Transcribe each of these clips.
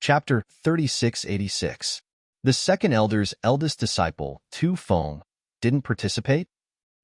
Chapter 3686. The second elder's eldest disciple, Tu Feng, didn't participate?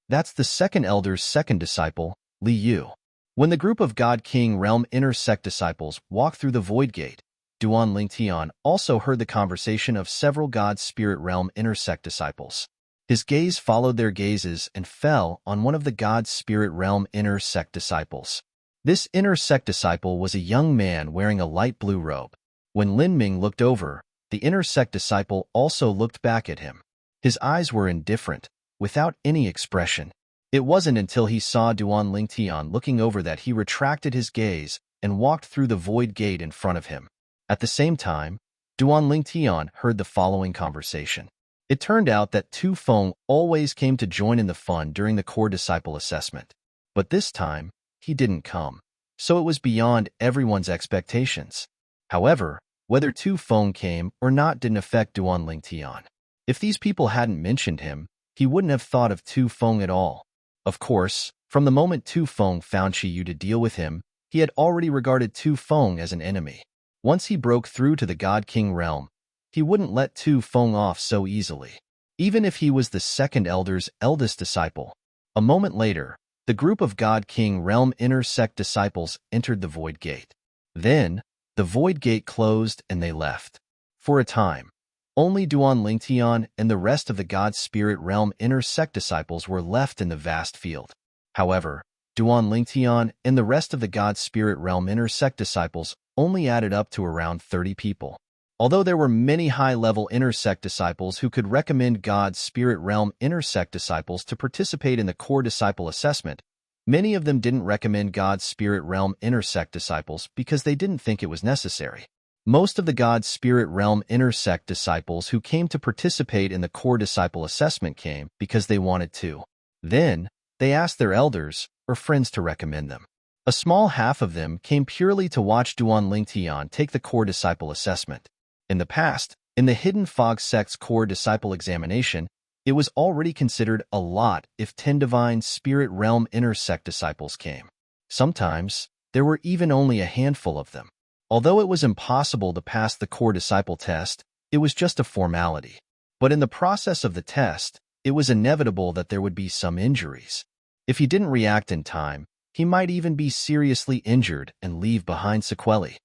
That's the second elder's second disciple, Li Yu. When the group of God King Realm Inner Sect disciples walked through the Void Gate, Duan Lingtian also heard the conversation of several God Spirit Realm Inner Sect disciples. His gaze followed their gazes and fell on one of the God Spirit Realm Inner Sect disciples. This Inner Sect disciple was a young man wearing a light blue robe. When Lin Ming looked over, the Inner Sect disciple also looked back at him. His eyes were indifferent, without any expression. It wasn't until he saw Duan Lingtian looking over that he retracted his gaze and walked through the Void Gate in front of him. At the same time, Duan Lingtian heard the following conversation. It turned out that Tu Feng always came to join in the fun during the core disciple assessment. But this time, he didn't come. So it was beyond everyone's expectations. However, whether Tu Feng came or not didn't affect Duan Lingtian. If these people hadn't mentioned him, he wouldn't have thought of Tu Feng at all. Of course, from the moment Tu Feng found Qiyu to deal with him, he had already regarded Tu Feng as an enemy. Once he broke through to the God King realm, he wouldn't let Tu Feng off so easily, even if he was the second elder's eldest disciple. A moment later, the group of God King Realm Inner Sect disciples entered the Void Gate. Then, the Void Gate closed and they left. For a time, only Duan Lingtian and the rest of the God Spirit Realm Inner Sect disciples were left in the vast field. However, Duan Lingtian and the rest of the God Spirit Realm Inner Sect disciples only added up to around 30 people. Although there were many high-level Inner Sect disciples who could recommend God Spirit Realm Inner Sect disciples to participate in the core disciple assessment, many of them didn't recommend God Spirit Realm Inner Sect disciples because they didn't think it was necessary. Most of the God Spirit Realm Inner Sect disciples who came to participate in the core disciple assessment came because they wanted to. Then, they asked their elders or friends to recommend them. A small half of them came purely to watch Duan Lingtian take the core disciple assessment. In the past, in the Hidden Fog Sect's core disciple examination, it was already considered a lot if 10 Divine Spirit Realm Inner Sect disciples came. Sometimes, there were even only a handful of them. Although it was impossible to pass the core disciple test, it was just a formality. But in the process of the test, it was inevitable that there would be some injuries. If he didn't react in time, he might even be seriously injured and leave behind sequelae.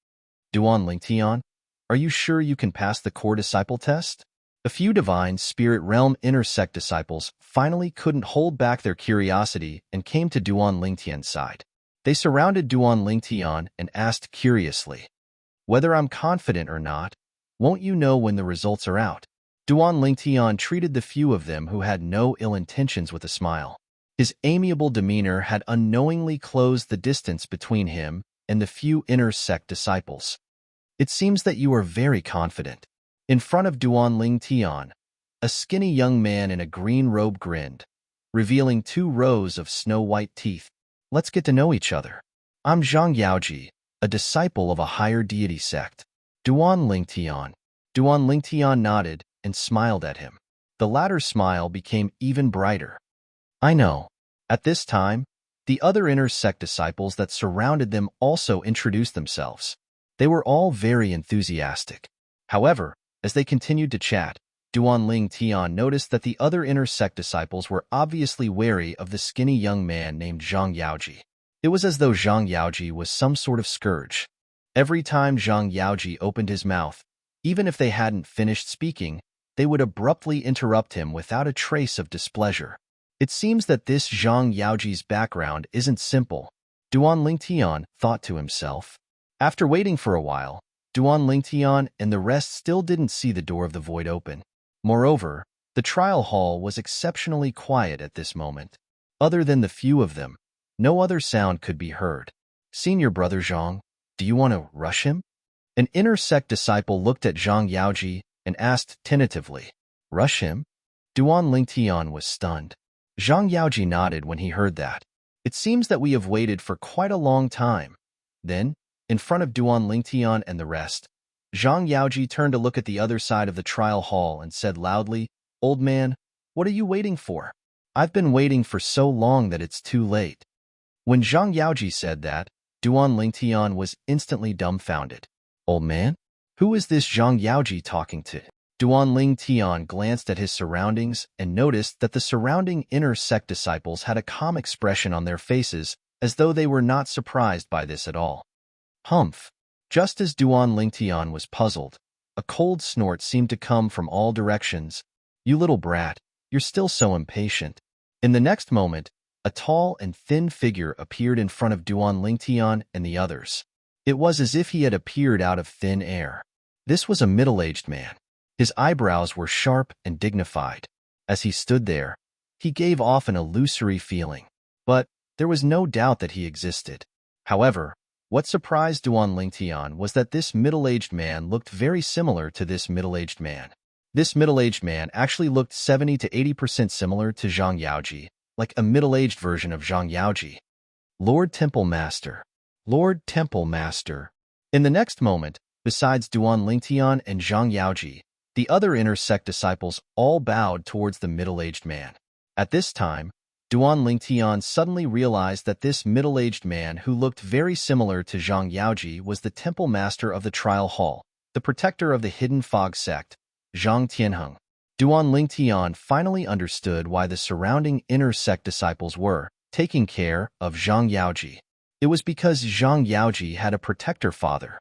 Duan Lingtian, are you sure you can pass the core disciple test? A few Divine Spirit Realm Inner Sect disciples finally couldn't hold back their curiosity and came to Duan Lingtian's side. They surrounded Duan Lingtian and asked curiously, "Whether I'm confident or not, won't you know when the results are out?" Duan Lingtian treated the few of them who had no ill intentions with a smile. His amiable demeanor had unknowingly closed the distance between him and the few Inner Sect disciples. "It seems that you are very confident." In front of Duan Lingtian, a skinny young man in a green robe grinned, revealing 2 rows of snow-white teeth. "Let's get to know each other. I'm Zhang Yaoji, a disciple of a higher deity sect." Duan Lingtian. Duan Lingtian nodded and smiled at him. The latter's smile became even brighter. "I know." At this time, the other Inner Sect disciples that surrounded them also introduced themselves. They were all very enthusiastic. However, as they continued to chat, Duan Lingtian noticed that the other Inner Sect disciples were obviously wary of the skinny young man named Zhang Yaoji. It was as though Zhang Yaoji was some sort of scourge. Every time Zhang Yaoji opened his mouth, even if they hadn't finished speaking, they would abruptly interrupt him without a trace of displeasure. It seems that this Zhang Yaoji's background isn't simple, Duan Lingtian thought to himself. After waiting for a while, Duan Lingtian and the rest still didn't see the door of the void open. Moreover, the trial hall was exceptionally quiet at this moment. Other than the few of them, no other sound could be heard. "Senior brother Zhang, do you want to rush him?" An Inner Sect disciple looked at Zhang Yaoji and asked tentatively, "Rush him?" Duan Lingtian was stunned. Zhang Yaoji nodded when he heard that. "It seems that we have waited for quite a long time." Then, in front of Duan Lingtian and the rest, Zhang Yaoji turned to look at the other side of the trial hall and said loudly, "Old man, what are you waiting for? I've been waiting for so long that it's too late." When Zhang Yaoji said that, Duan Lingtian was instantly dumbfounded. "Old man? Who is this Zhang Yaoji talking to? Duan Tian glanced at his surroundings and noticed that the surrounding inner sect disciples had a calm expression on their faces, as though they were not surprised by this at all. Humph! Just as Duan Tian was puzzled, a cold snort seemed to come from all directions. You little brat, you're still so impatient. In the next moment, a tall and thin figure appeared in front of Duan Tian and the others. It was as if he had appeared out of thin air. This was a middle-aged man. His eyebrows were sharp and dignified. As he stood there, he gave off an illusory feeling. But there was no doubt that he existed. However, what surprised Duan Tian was that this middle-aged man looked very similar to this middle-aged man. This middle-aged man actually looked 70 to 80% similar to Zhang Yaoji, like a middle-aged version of Zhang Yaoji. Lord Temple Master. Lord Temple Master. In the next moment, besides Duan Tian and Zhang Yaoji, the other inner sect disciples all bowed towards the middle-aged man. At this time, Duan Tian suddenly realized that this middle-aged man who looked very similar to Zhang Yaoji was the temple master of the trial hall, the protector of the hidden fog sect, Zhang Tianheng. Duan Tian finally understood why the surrounding inner sect disciples were taking care of Zhang Yaoji. It was because Zhang Yaoji had a protector father.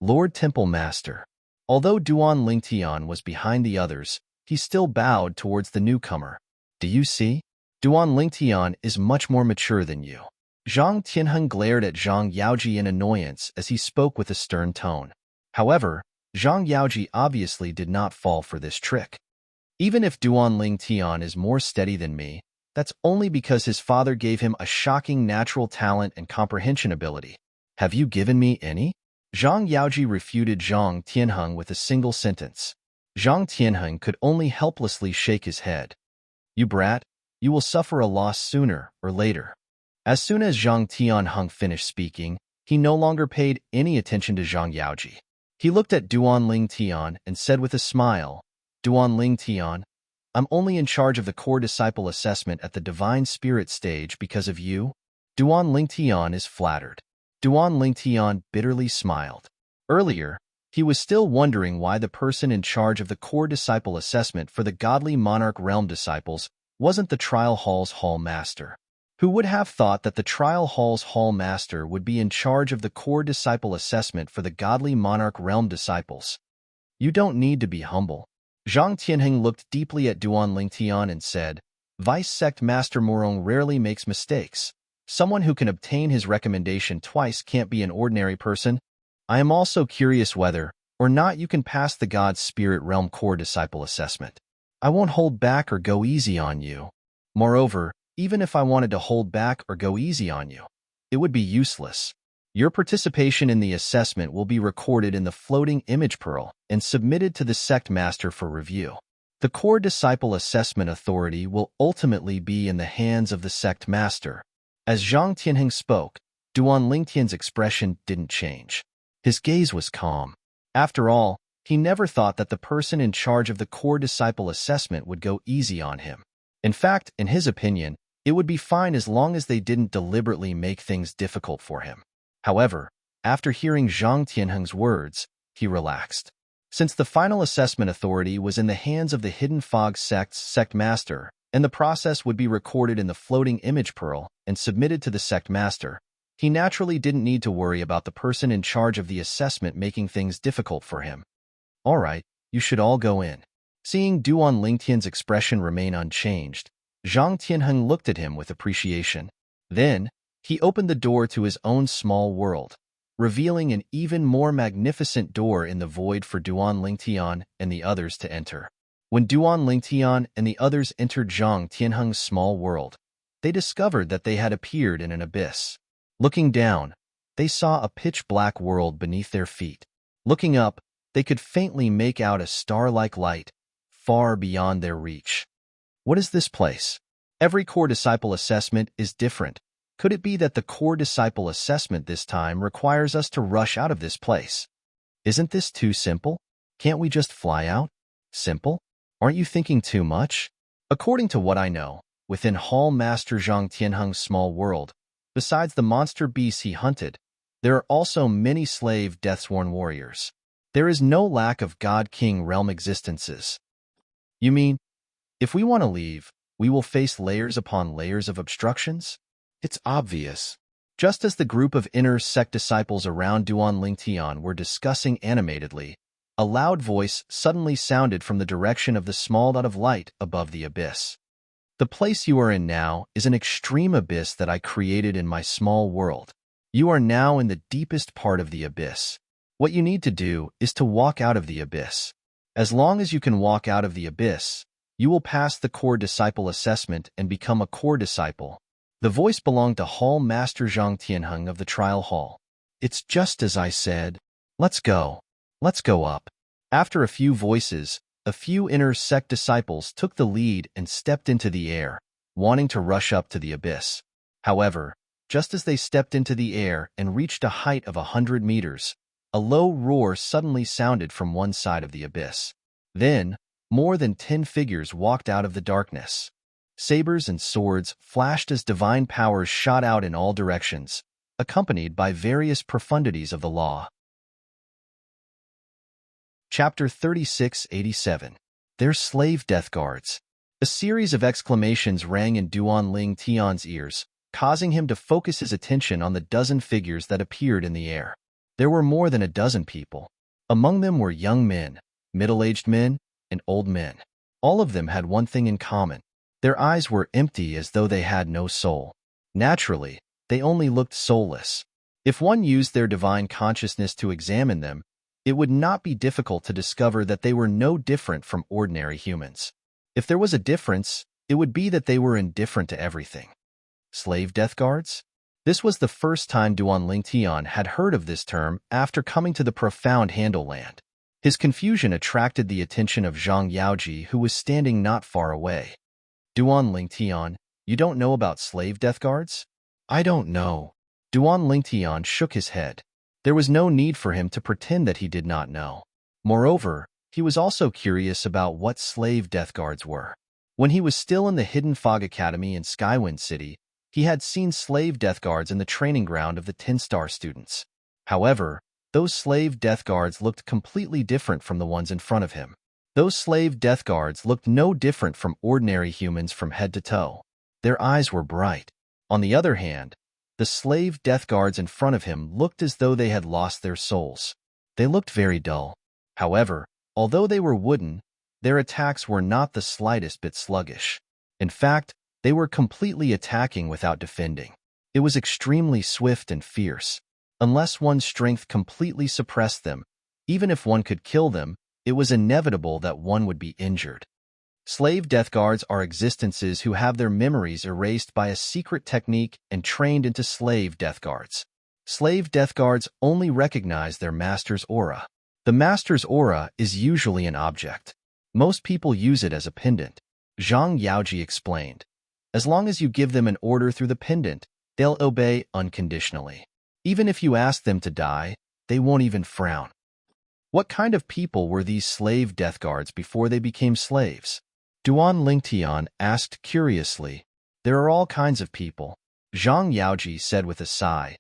Lord Temple Master. Although Duan Tian was behind the others, he still bowed towards the newcomer. Do you see? Duan Tian is much more mature than you. Zhang Tianheng glared at Zhang Yaoji in annoyance as he spoke with a stern tone. However, Zhang Yaoji obviously did not fall for this trick. Even if Duan Tian is more steady than me, that's only because his father gave him a shocking natural talent and comprehension ability. Have you given me any? Zhang Yaoji refuted Zhang Tianheng with a single sentence. Zhang Tianheng could only helplessly shake his head. You brat, you will suffer a loss sooner or later. As soon as Zhang Tianheng finished speaking, he no longer paid any attention to Zhang Yaoji. He looked at Duan Tian and said with a smile, Duan Tian, I'm only in charge of the core disciple assessment at the Divine Spirit stage because of you. Duan Tian is flattered. Duan Tian bitterly smiled. Earlier, he was still wondering why the person in charge of the core disciple assessment for the godly monarch realm disciples wasn't the trial hall's hall master. Who would have thought that the trial hall's hall master would be in charge of the core disciple assessment for the godly monarch realm disciples? You don't need to be humble. Zhang Tianheng looked deeply at Duan Tian and said, Vice Sect Master Morong rarely makes mistakes. Someone who can obtain his recommendation twice can't be an ordinary person. I am also curious whether or not you can pass the God's Spirit Realm Core Disciple Assessment. I won't hold back or go easy on you. Moreover, even if I wanted to hold back or go easy on you, it would be useless. Your participation in the assessment will be recorded in the floating image pearl and submitted to the sect master for review. The Core Disciple Assessment Authority will ultimately be in the hands of the sect master. As Zhang Tianheng spoke, Duan Tian's expression didn't change. His gaze was calm. After all, he never thought that the person in charge of the core disciple assessment would go easy on him. In fact, in his opinion, it would be fine as long as they didn't deliberately make things difficult for him. However, after hearing Zhang Tianheng's words, he relaxed. Since the final assessment authority was in the hands of the Hidden Fog Sect's sect master, and the process would be recorded in the floating image pearl and submitted to the sect master, he naturally didn't need to worry about the person in charge of the assessment making things difficult for him. All right, you should all go in. Seeing Duan Tian's expression remain unchanged, Zhang Tianheng looked at him with appreciation. Then, he opened the door to his own small world, revealing an even more magnificent door in the void for Duan Tian and the others to enter. When Duan Tian and the others entered Zhang Tianheng's small world, they discovered that they had appeared in an abyss. Looking down, they saw a pitch-black world beneath their feet. Looking up, they could faintly make out a star-like light, far beyond their reach. What is this place? Every core disciple assessment is different. Could it be that the core disciple assessment this time requires us to rush out of this place? Isn't this too simple? Can't we just fly out? Simple? Aren't you thinking too much? According to what I know, within Hall Master Zhang Tianheng's small world, besides the monster beasts he hunted, there are also many slave Deathsworn warriors. There is no lack of God-King realm existences. You mean, if we want to leave, we will face layers upon layers of obstructions? It's obvious. Just as the group of inner sect disciples around Duan Lingtian were discussing animatedly, a loud voice suddenly sounded from the direction of the small dot of light above the abyss. The place you are in now is an extreme abyss that I created in my small world. You are now in the deepest part of the abyss. What you need to do is to walk out of the abyss. As long as you can walk out of the abyss, you will pass the core disciple assessment and become a core disciple. The voice belonged to Hall Master Zhang Tianheng of the Trial Hall. It's just as I said. Let's go. Let's go up. After a few voices, a few inner sect disciples took the lead and stepped into the air, wanting to rush up to the abyss. However, just as they stepped into the air and reached a height of 100 meters, a low roar suddenly sounded from one side of the abyss. Then, more than 10 figures walked out of the darkness. Sabers and swords flashed as divine powers shot out in all directions, accompanied by various profundities of the law. Chapter 3687. Their Slave Death Guards. A series of exclamations rang in Duan Ling Tian's ears, causing him to focus his attention on the dozen figures that appeared in the air. There were more than a dozen people. Among them were young men, middle-aged men, and old men. All of them had one thing in common. Their eyes were empty as though they had no soul. Naturally, they only looked soulless. If one used their divine consciousness to examine them, it would not be difficult to discover that they were no different from ordinary humans. If there was a difference, it would be that they were indifferent to everything. Slave death guards? This was the first time Duan Lingtian had heard of this term after coming to the profound Handle Land. His confusion attracted the attention of Zhang Yaoji, who was standing not far away. Duan Lingtian, you don't know about slave death guards? I don't know. Duan Lingtian shook his head. There was no need for him to pretend that he did not know. Moreover, he was also curious about what slave death guards were. When he was still in the Hidden Fog Academy in Skywind City, he had seen slave death guards in the training ground of the 10-star students. However, those slave death guards looked completely different from the ones in front of him. Those slave death guards looked no different from ordinary humans from head to toe. Their eyes were bright. On the other hand, the slave death guards in front of him looked as though they had lost their souls. They looked very dull. However, although they were wooden, their attacks were not the slightest bit sluggish. In fact, they were completely attacking without defending. It was extremely swift and fierce. Unless one's strength completely suppressed them, even if one could kill them, it was inevitable that one would be injured. Slave death guards are existences who have their memories erased by a secret technique and trained into slave death guards. Slave death guards only recognize their master's aura. The master's aura is usually an object. Most people use it as a pendant. Zhang Yaoji explained. As long as you give them an order through the pendant, they'll obey unconditionally. Even if you ask them to die, they won't even frown. What kind of people were these slave death guards before they became slaves? Duan Lingtian asked curiously. There are all kinds of people. Zhang Yaoji said with a sigh.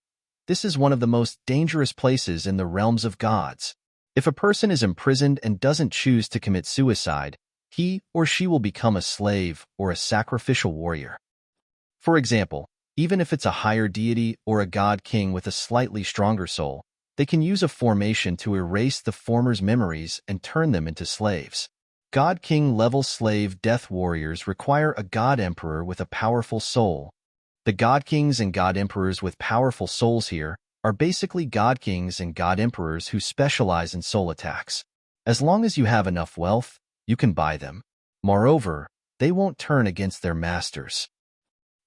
This is one of the most dangerous places in the realms of gods. If a person is imprisoned and doesn't choose to commit suicide, he or she will become a slave or a sacrificial warrior. For example, even if it's a higher deity or a god king with a slightly stronger soul, they can use a formation to erase the former's memories and turn them into slaves. God King level slave death warriors require a God Emperor with a powerful soul. The God Kings and God Emperors with powerful souls here are basically God Kings and God Emperors who specialize in soul attacks. As long as you have enough wealth, you can buy them. Moreover, they won't turn against their masters.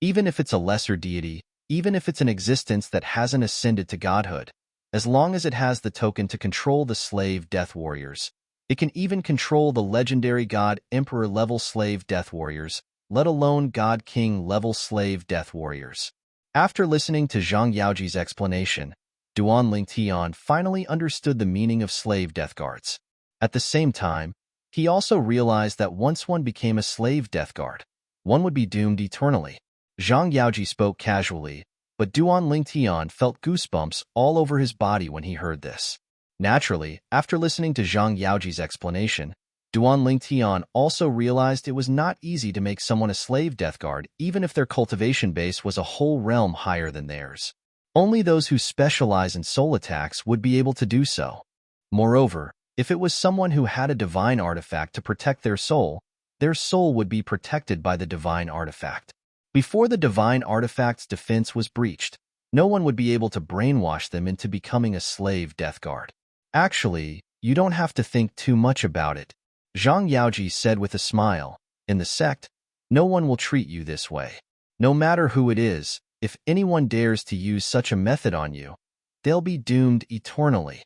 Even if it's a lesser deity, even if it's an existence that hasn't ascended to godhood, as long as it has the token to control the slave death warriors, it can even control the legendary God Emperor level slave death warriors, let alone God King level slave death warriors. After listening to Zhang Yaoji's explanation, Duan Lingtian finally understood the meaning of slave death guards. At the same time, he also realized that once one became a slave death guard, one would be doomed eternally. Zhang Yaoji spoke casually, but Duan Lingtian felt goosebumps all over his body when he heard this. Naturally, after listening to Zhang Yaoji's explanation, Duan Lingtian also realized it was not easy to make someone a slave death guard even if their cultivation base was a whole realm higher than theirs. Only those who specialize in soul attacks would be able to do so. Moreover, if it was someone who had a divine artifact to protect their soul would be protected by the divine artifact. Before the divine artifact's defense was breached, no one would be able to brainwash them into becoming a slave death guard. Actually, you don't have to think too much about it, Zhang Yaoji said with a smile. In the sect, no one will treat you this way. No matter who it is, if anyone dares to use such a method on you, they'll be doomed eternally.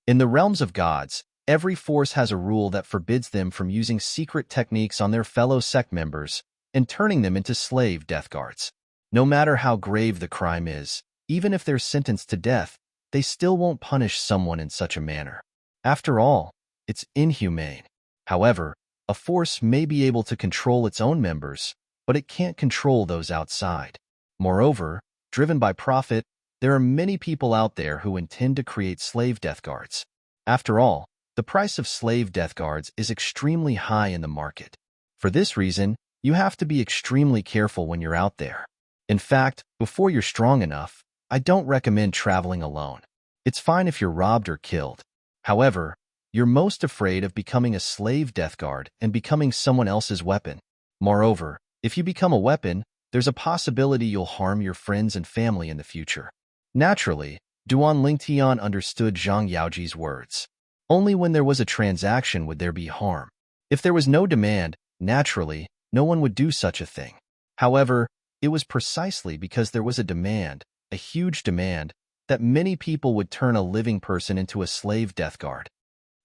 In the realms of gods, every force has a rule that forbids them from using secret techniques on their fellow sect members and turning them into slave death guards. No matter how grave the crime is, even if they're sentenced to death, they still won't punish someone in such a manner. After all, it's inhumane. However, a force may be able to control its own members, but it can't control those outside. Moreover, driven by profit, there are many people out there who intend to create slave death guards. After all, the price of slave death guards is extremely high in the market. For this reason, you have to be extremely careful when you're out there. In fact, before you're strong enough, I don't recommend traveling alone. It's fine if you're robbed or killed. However, you're most afraid of becoming a slave death guard and becoming someone else's weapon. Moreover, if you become a weapon, there's a possibility you'll harm your friends and family in the future. Naturally, Duan Lingtian understood Zhang Yaoji's words. Only when there was a transaction would there be harm. If there was no demand, naturally, no one would do such a thing. However, it was precisely because there was a demand, a huge demand, that many people would turn a living person into a slave death guard.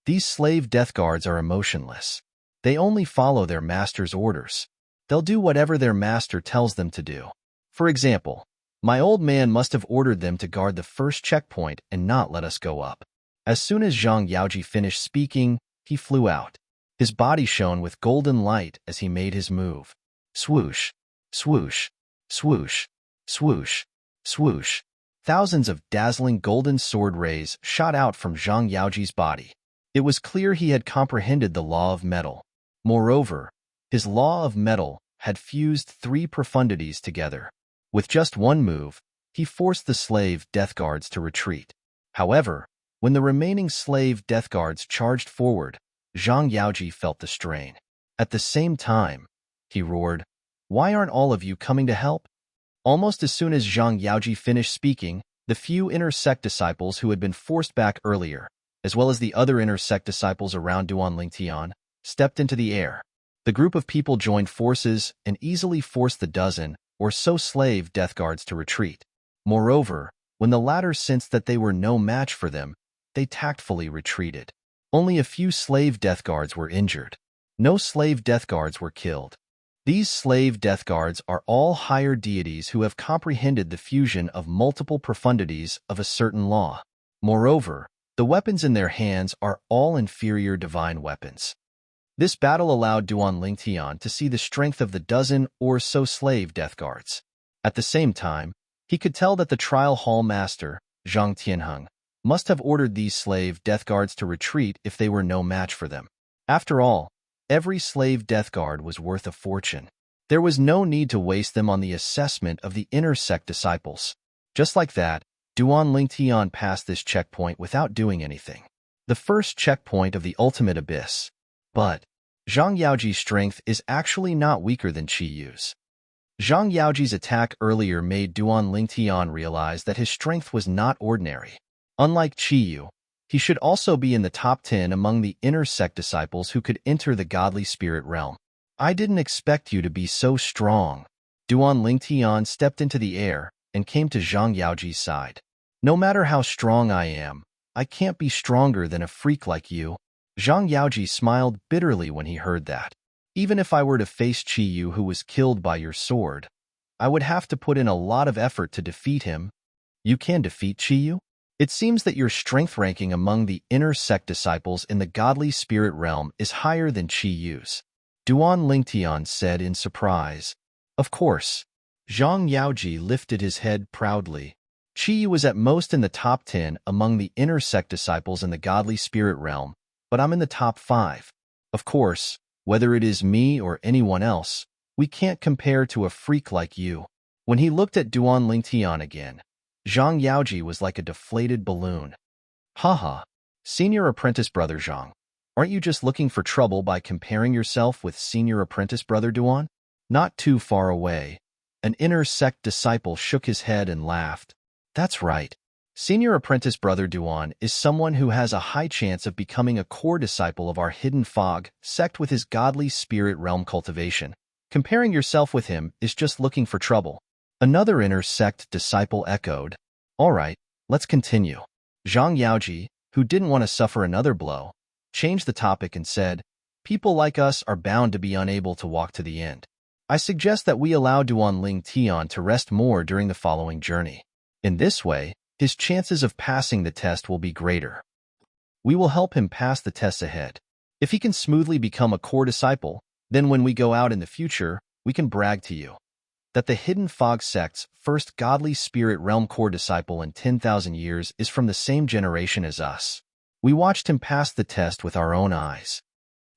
These slave death guards are emotionless. They only follow their master's orders. They'll do whatever their master tells them to do. For example, my old man must have ordered them to guard the first checkpoint and not let us go up. As soon as Zhang Yaoji finished speaking, he flew out. His body shone with golden light as he made his move. Swoosh, swoosh, swoosh, swoosh, swoosh. Thousands of dazzling golden sword rays shot out from Zhang Yaoji's body. It was clear he had comprehended the law of metal. Moreover, his law of metal had fused three profundities together. With just one move, he forced the slave death guards to retreat. However, when the remaining slave death guards charged forward, Zhang Yaoji felt the strain. At the same time, he roared, "Why aren't all of you coming to help?" Almost as soon as Zhang Yaoji finished speaking, the few inner sect disciples who had been forced back earlier, as well as the other inner sect disciples around Duan Lingtian, stepped into the air. The group of people joined forces and easily forced the dozen or so slave death guards to retreat. Moreover, when the latter sensed that they were no match for them, they tactfully retreated. Only a few slave death guards were injured. No slave death guards were killed. These slave death guards are all higher deities who have comprehended the fusion of multiple profundities of a certain law. Moreover, the weapons in their hands are all inferior divine weapons. This battle allowed Duan Lingtian to see the strength of the dozen or so slave death guards. At the same time, he could tell that the trial hall master, Zhang Tianheng, must have ordered these slave death guards to retreat if they were no match for them. After all, every slave death guard was worth a fortune. There was no need to waste them on the assessment of the inner sect disciples. Just like that, Duan Lingtian passed this checkpoint without doing anything. The first checkpoint of the ultimate abyss. But Zhang Yaoji's strength is actually not weaker than Qi Yu's. Zhang Yaoji's attack earlier made Duan Lingtian realize that his strength was not ordinary. Unlike Qi Yu, he should also be in the top 10 among the inner sect disciples who could enter the godly spirit realm. I didn't expect you to be so strong. Duan Lingtian stepped into the air and came to Zhang Yaoji's side. No matter how strong I am, I can't be stronger than a freak like you. Zhang Yaoji smiled bitterly when he heard that. Even if I were to face Qi Yu who was killed by your sword, I would have to put in a lot of effort to defeat him. You can defeat Qi Yu? It seems that your strength ranking among the inner sect disciples in the godly spirit realm is higher than Qi Yu's. Duan Lingtian said in surprise. Of course. Zhang Yaoji lifted his head proudly. Chi was at most in the top 10 among the inner sect disciples in the godly spirit realm, but I'm in the top 5. Of course, whether it is me or anyone else, we can't compare to a freak like you. When he looked at Duan Lingtian again, Zhang Yaoji was like a deflated balloon. Haha, senior apprentice brother Zhang, aren't you just looking for trouble by comparing yourself with senior apprentice brother Duan? Not too far away. An inner sect disciple shook his head and laughed. That's right. Senior apprentice brother Duan is someone who has a high chance of becoming a core disciple of our hidden fog sect with his godly spirit realm cultivation. Comparing yourself with him is just looking for trouble. Another inner sect disciple echoed. All right, let's continue. Zhang Yaoji, who didn't want to suffer another blow, changed the topic and said, people like us are bound to be unable to walk to the end. I suggest that we allow Duan Ling Tian to rest more during the following journey. In this way, his chances of passing the test will be greater. We will help him pass the tests ahead. If he can smoothly become a core disciple, then when we go out in the future, we can brag to you that the Hidden Fog sect's first godly spirit realm core disciple in 10,000 years is from the same generation as us. We watched him pass the test with our own eyes.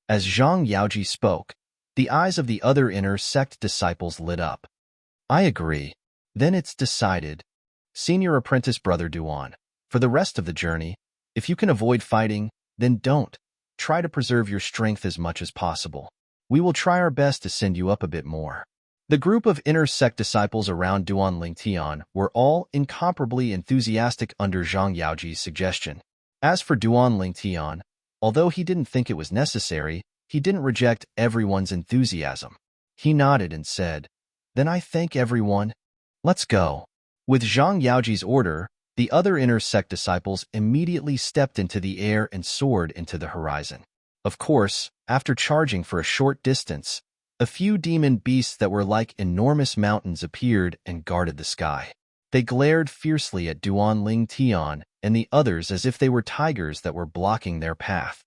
As Zhang Yaoji spoke, the eyes of the other inner sect disciples lit up. I agree. Then it's decided. Senior apprentice brother Duan, for the rest of the journey, if you can avoid fighting, then don't. Try to preserve your strength as much as possible. We will try our best to send you up a bit more. The group of inner sect disciples around Duan Lingtian were all incomparably enthusiastic under Zhang Yaoji's suggestion. As for Duan Lingtian, although he didn't think it was necessary, he didn't reject everyone's enthusiasm. He nodded and said, Then I thank everyone. Let's go. With Zhang Yaoji's order, the other inner sect disciples immediately stepped into the air and soared into the horizon. Of course, after charging for a short distance, a few demon beasts that were like enormous mountains appeared and guarded the sky. They glared fiercely at Duan Ling Tian and the others as if they were tigers that were blocking their path.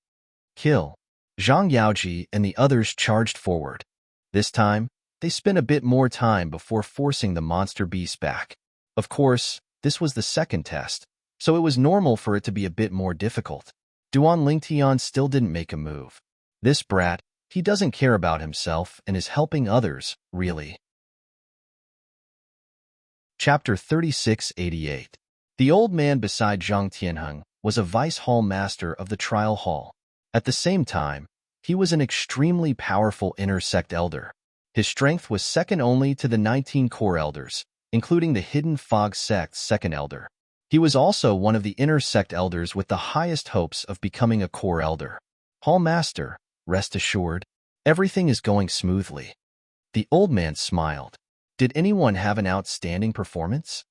Kill. Zhang Yaoji and the others charged forward. This time, they spent a bit more time before forcing the monster beast back. Of course, this was the second test, so it was normal for it to be a bit more difficult. Duan Lingtian still didn't make a move. This brat, he doesn't care about himself and is helping others, really. Chapter 3688. The old man beside Zhang Tianheng was a vice hall master of the trial hall. At the same time, he was an extremely powerful inner sect elder. His strength was second only to the 19 core elders, including the Hidden Fog sect's second elder. He was also one of the inner sect elders with the highest hopes of becoming a core elder. Hall master, rest assured, everything is going smoothly. The old man smiled. Did anyone have an outstanding performance?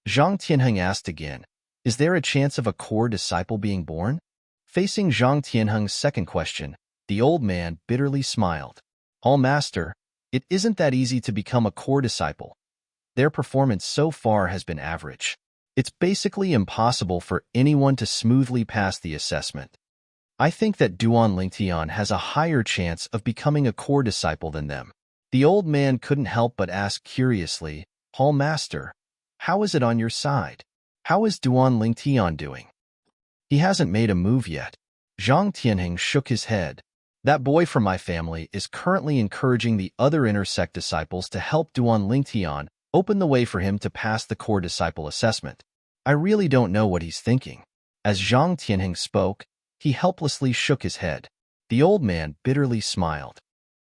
Zhang Tianheng asked again, is there a chance of a core disciple being born? Facing Zhang Tianheng's second question, the old man bitterly smiled. Hall master, it isn't that easy to become a core disciple. Their performance so far has been average. It's basically impossible for anyone to smoothly pass the assessment. I think that Duan Lingtian has a higher chance of becoming a core disciple than them. The old man couldn't help but ask curiously, Hall master, how is it on your side? How is Duan Lingtian doing? He hasn't made a move yet. Zhang Tianheng shook his head. That boy from my family is currently encouraging the other inner sect disciples to help Duan Lingtian open the way for him to pass the core disciple assessment. I really don't know what he's thinking. As Zhang Tianheng spoke, he helplessly shook his head. The old man bitterly smiled.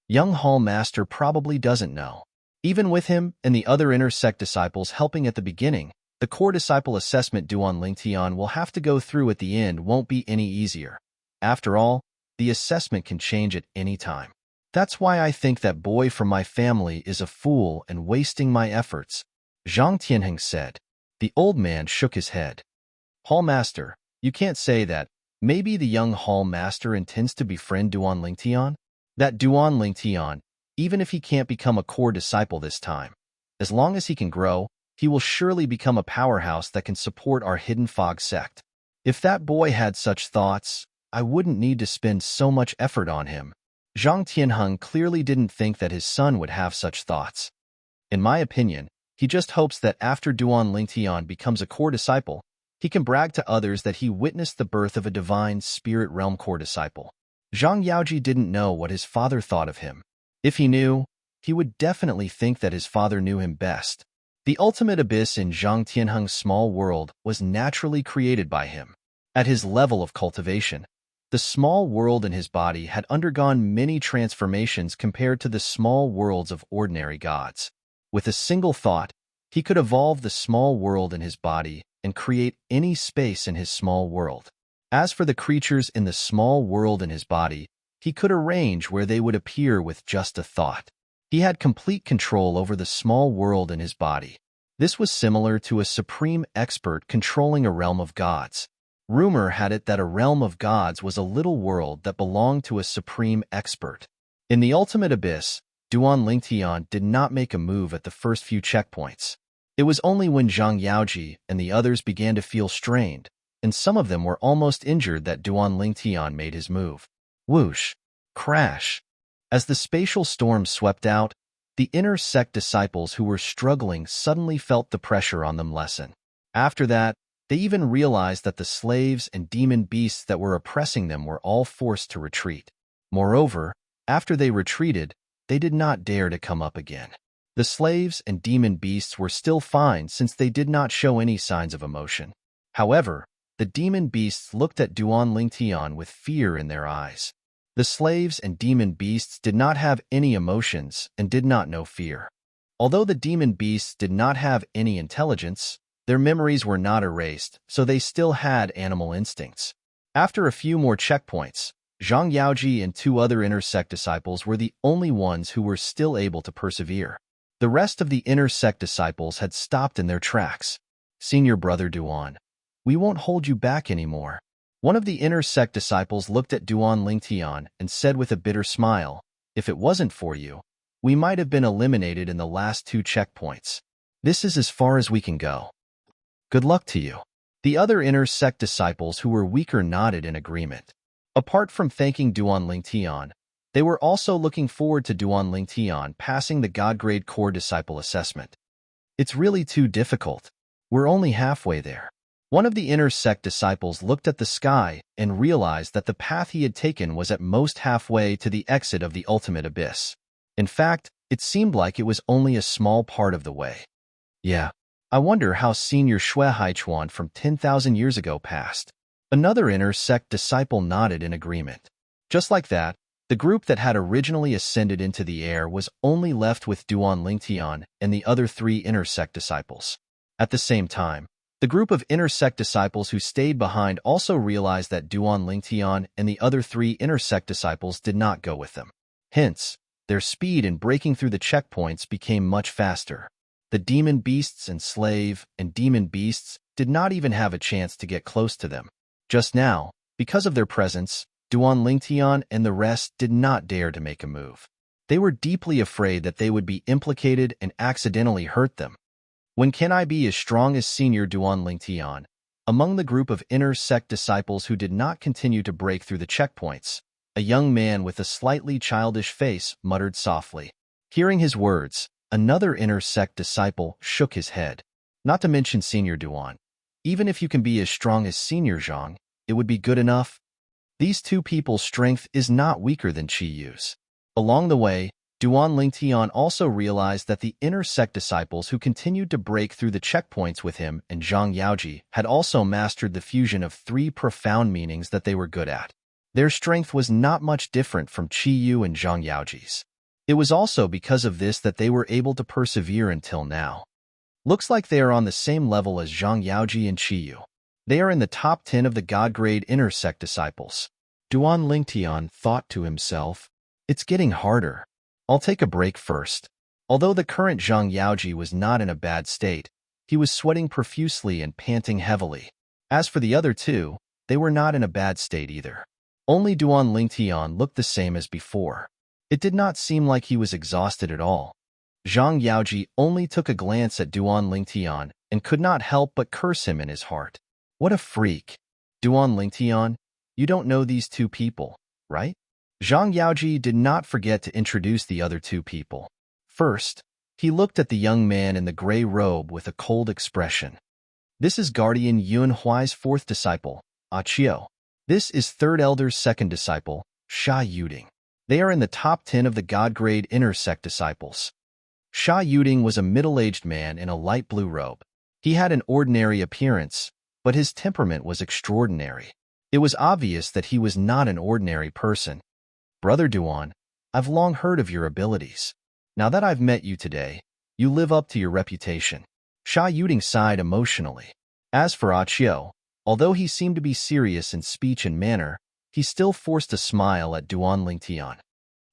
Young Hall Master probably doesn't know. Even with him and the other inner sect disciples helping at the beginning, the core disciple assessment Duan Lingtian will have to go through at the end won't be any easier. After all, the assessment can change at any time. That's why I think that boy from my family is a fool and wasting my efforts, Zhang Tianheng said. The old man shook his head. Hall Master, you can't say that. Maybe the young Hall Master intends to befriend Duan Lingtian? That Duan Lingtian, even if he can't become a core disciple this time, as long as he can grow, he will surely become a powerhouse that can support our Hidden Fog sect. If that boy had such thoughts, I wouldn't need to spend so much effort on him. Zhang Tianheng clearly didn't think that his son would have such thoughts. In my opinion, He just hopes that after Duan Lingtian becomes a core disciple, he can brag to others that he witnessed the birth of a divine spirit realm core disciple. Zhang Yaoji didn't know what his father thought of him. If he knew, he would definitely think that his father knew him best. The ultimate abyss in Zhang Tianheng's small world was naturally created by him. At his level of cultivation, the small world in his body had undergone many transformations compared to the small worlds of ordinary gods. With a single thought, he could evolve the small world in his body and create any space in his small world. As for the creatures in the small world in his body, he could arrange where they would appear with just a thought. He had complete control over the small world in his body. This was similar to a supreme expert controlling a realm of gods. Rumor had it that a realm of gods was a little world that belonged to a supreme expert. In the ultimate abyss, Duan Lingtian did not make a move at the first few checkpoints. It was only when Zhang Yaoji and the others began to feel strained, and some of them were almost injured, that Duan Lingtian made his move. Whoosh! Crash! As the spatial storm swept out, the inner sect disciples who were struggling suddenly felt the pressure on them lessen. After that, they even realized that the slaves and demon beasts that were oppressing them were all forced to retreat. Moreover, after they retreated, they did not dare to come up again. The slaves and demon beasts were still fine since they did not show any signs of emotion. However, the demon beasts looked at Duan Lingtian with fear in their eyes. The slaves and demon beasts did not have any emotions and did not know fear. Although the demon beasts did not have any intelligence, their memories were not erased, so they still had animal instincts. After a few more checkpoints, Zhang Yaoji and 2 other inner sect disciples were the only ones who were still able to persevere. The rest of the inner sect disciples had stopped in their tracks. "Senior brother Duan, we won't hold you back anymore." One of the inner sect disciples looked at Duan Lingtian and said with a bitter smile, "If it wasn't for you, we might have been eliminated in the last 2 checkpoints. This is as far as we can go. Good luck to you." The other inner sect disciples who were weaker nodded in agreement. Apart from thanking Duan Lingtian, they were also looking forward to Duan Lingtian passing the God-grade core disciple assessment. "It's really too difficult. We're only halfway there." One of the inner sect disciples looked at the sky and realized that the path he had taken was at most halfway to the exit of the ultimate abyss. In fact, it seemed like it was only a small part of the way. "Yeah, I wonder how Senior Shui Haichuan from 10,000 years ago passed." Another inner sect disciple nodded in agreement. Just like that, the group that had originally ascended into the air was only left with Duan Lingtian and the other 3 inner sect disciples. At the same time, the group of inner sect disciples who stayed behind also realized that Duan Lingtian and the other 3 inner sect disciples did not go with them. Hence, their speed in breaking through the checkpoints became much faster. The demon beasts and slave and demon beasts did not even have a chance to get close to them. Just now, because of their presence, Duan Lingtian and the rest did not dare to make a move. They were deeply afraid that they would be implicated and accidentally hurt them. When can I be as strong as Senior Duan Lingtian? Among the group of inner sect disciples who did not continue to break through the checkpoints, a young man with a slightly childish face muttered softly. Hearing his words, another inner sect disciple shook his head. "Not to mention Senior Duan. Even if you can be as strong as Senior Zhang, it would be good enough. These 2 people's strength is not weaker than Qi Yu's." Along the way, Duan Lingtian also realized that the inner sect disciples who continued to break through the checkpoints with him and Zhang Yaoji had also mastered the fusion of 3 profound meanings that they were good at. Their strength was not much different from Qi Yu and Zhang Yaoji's. It was also because of this that they were able to persevere until now. Looks like they are on the same level as Zhang Yaoji and Qi Yu. They are in the top 10 of the God-grade inner sect disciples. Duan Lingtian thought to himself, "It's getting harder. I'll take a break first." Although the current Zhang Yaoji was not in a bad state, he was sweating profusely and panting heavily. As for the other 2, they were not in a bad state either. Only Duan Lingtian looked the same as before. It did not seem like he was exhausted at all. Zhang Yaoji only took a glance at Duan Lingtian and could not help but curse him in his heart. "What a freak. Duan Lingtian, you don't know these 2 people, right?" Zhang Yaoji did not forget to introduce the other 2 people. First, He looked at the young man in the gray robe with a cold expression. This is Guardian Yun Huai's fourth disciple, Achio. This is Third Elder's second disciple, Sha Yuding. They are in the top 10 of the God-grade inner sect disciples. Sha Yuding was a middle-aged man in a light blue robe. He had an ordinary appearance, but his temperament was extraordinary. It was obvious that he was not an ordinary person. Brother Duan, I've long heard of your abilities. Now that I've met you today, you live up to your reputation. Sha Yuding sighed emotionally. As for Achio, although he seemed to be serious in speech and manner, he still forced a smile at Duan Lingtian.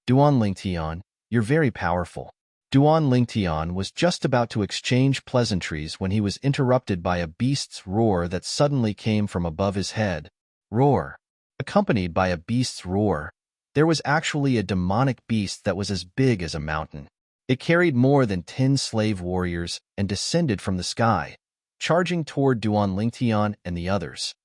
Duan Lingtian, you're very powerful. Duan Lingtian was just about to exchange pleasantries when he was interrupted by a beast's roar that suddenly came from above his head. Roar. Accompanied by a beast's roar, there was actually a demonic beast that was as big as a mountain. It carried more than 10 slave warriors and descended from the sky, charging toward Duan Lingtian and the others.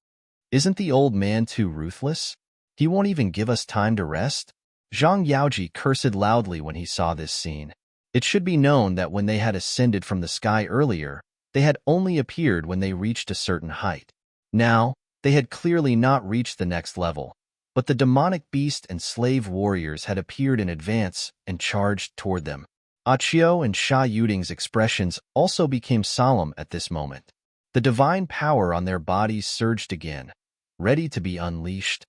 Isn't the old man too ruthless? He won't even give us time to rest? Zhang Yaoji cursed loudly when he saw this scene. It should be known that when they had ascended from the sky earlier, they had only appeared when they reached a certain height. Now, they had clearly not reached the next level, but the demonic beast and slave warriors had appeared in advance and charged toward them. Achio and Sha Yuding's expressions also became solemn at this moment. The divine power on their bodies surged again, ready to be unleashed.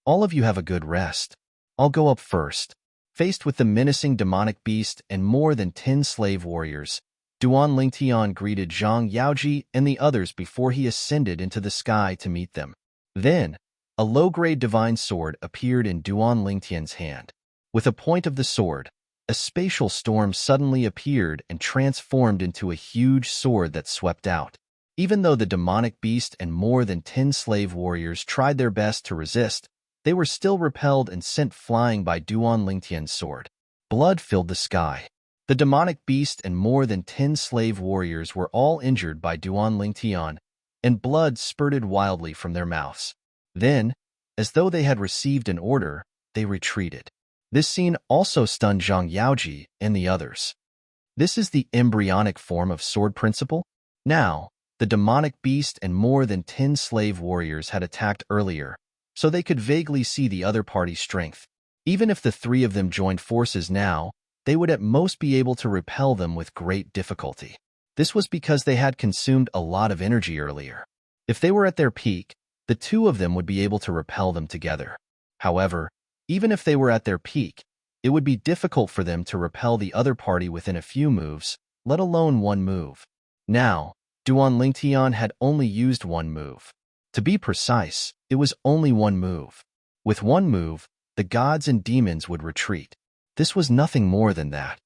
All of you have a good rest. I'll go up first. Faced with the menacing demonic beast and more than 10 slave warriors, Duan Lingtian greeted Zhang Yaoji and the others before he ascended into the sky to meet them. Then, a low-grade divine sword appeared in Duan Lingtian's hand. With a point of the sword, a spatial storm suddenly appeared and transformed into a huge sword that swept out. Even though the demonic beast and more than 10 slave warriors tried their best to resist, they were still repelled and sent flying by Duan Lingtian's sword. Blood filled the sky. The demonic beast and more than 10 slave warriors were all injured by Duan Lingtian, and blood spurted wildly from their mouths. Then, as though they had received an order, they retreated. This scene also stunned Zhang Yaoji and the others. This is the embryonic form of sword principle? Now, the demonic beast and more than 10 slave warriors had attacked earlier, so they could vaguely see the other party's strength. Even if the three of them joined forces now, they would at most be able to repel them with great difficulty. This was because they had consumed a lot of energy earlier. If they were at their peak, the two of them would be able to repel them together. However, even if they were at their peak, it would be difficult for them to repel the other party within a few moves, let alone one move. Now, Duan Lingtian had only used one move. To be precise, it was only one move. With one move, the gods and demons would retreat. This was nothing more than that.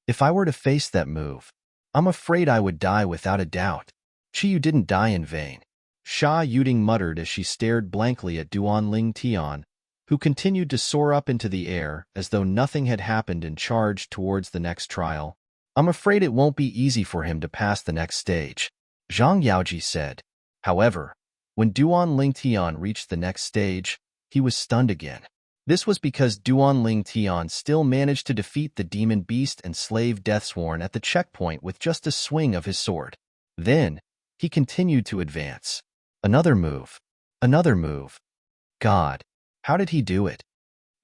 If I were to face that move, I'm afraid I would die without a doubt. Chiyu didn't die in vain. Sha Yuding muttered as she stared blankly at Duan Lingtian, who continued to soar up into the air as though nothing had happened and charged towards the next trial. I'm afraid it won't be easy for him to pass the next stage, Zhang Yaoji said. However, when Duan Lingtian reached the next stage, he was stunned again. This was because Duan Lingtian still managed to defeat the demon beast and slave Deathsworn at the checkpoint with just a swing of his sword. Then, he continued to advance. Another move. Another move. God, how did he do it?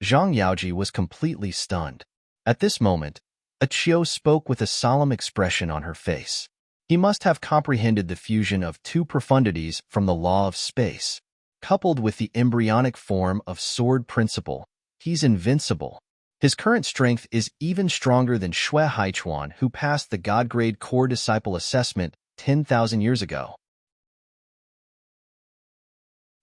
Zhang Yaoji was completely stunned. At this moment, Achio spoke with a solemn expression on her face. He must have comprehended the fusion of two profundities from the law of space. Coupled with the embryonic form of sword principle, he's invincible. His current strength is even stronger than Xue Haichuan, who passed the God-grade core disciple assessment 10,000 years ago.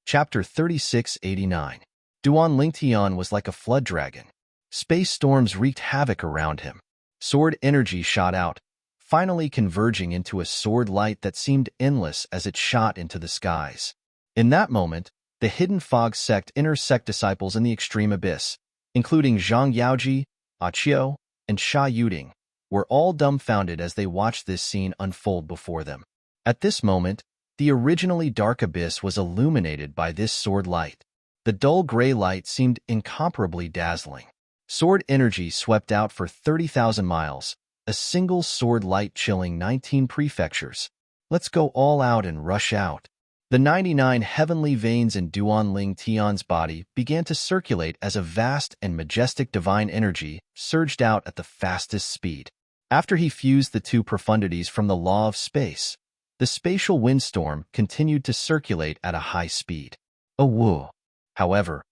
Chapter 3689. Duan Lingtian was like a flood dragon. Space storms wreaked havoc around him. Sword energy shot out, finally converging into a sword light that seemed endless as it shot into the skies. In that moment, the hidden fog sect intersect disciples in the extreme abyss, including Zhang Yaoji, Achio, and Sha Yuding, were all dumbfounded as they watched this scene unfold before them. At this moment, the originally dark abyss was illuminated by this sword light. The dull gray light seemed incomparably dazzling. Sword energy swept out for 30,000 miles, A single sword light chilling 19 prefectures. Let's go all out and rush out. The 99 heavenly veins in Duan Tian's body began to circulate as a vast and majestic divine energy surged out at the fastest speed. After he fused the two profundities from the law of space, the spatial windstorm continued to circulate at a high speed. Oh woo! However,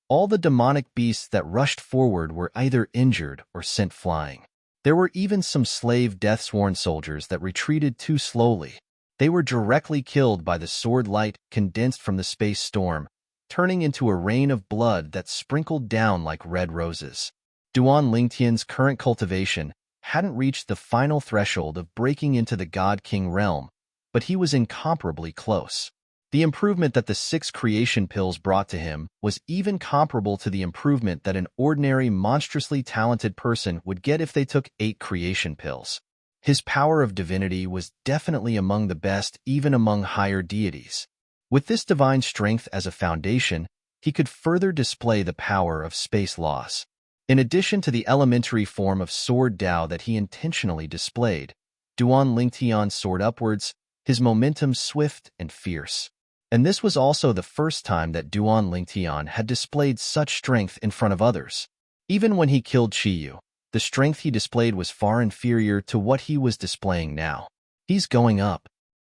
all the demonic beasts that rushed forward were either injured or sent flying. There were even some slave death-sworn soldiers that retreated too slowly. They were directly killed by the sword light condensed from the space storm, turning into a rain of blood that sprinkled down like red roses. Duan Lingtian's current cultivation hadn't reached the final threshold of breaking into the God King realm, but he was incomparably close. The improvement that the 6 creation pills brought to him was even comparable to the improvement that an ordinary, monstrously talented person would get if they took 8 creation pills. His power of divinity was definitely among the best, even among higher deities. With this divine strength as a foundation, he could further display the power of space laws. In addition to the elementary form of sword Dao that he intentionally displayed, Duan Lingtian soared upwards, his momentum swift and fierce. And this was also the first time that Duan Lingtian had displayed such strength in front of others. Even when he killed Qiyu, the strength he displayed was far inferior to what he was displaying now. He's going up.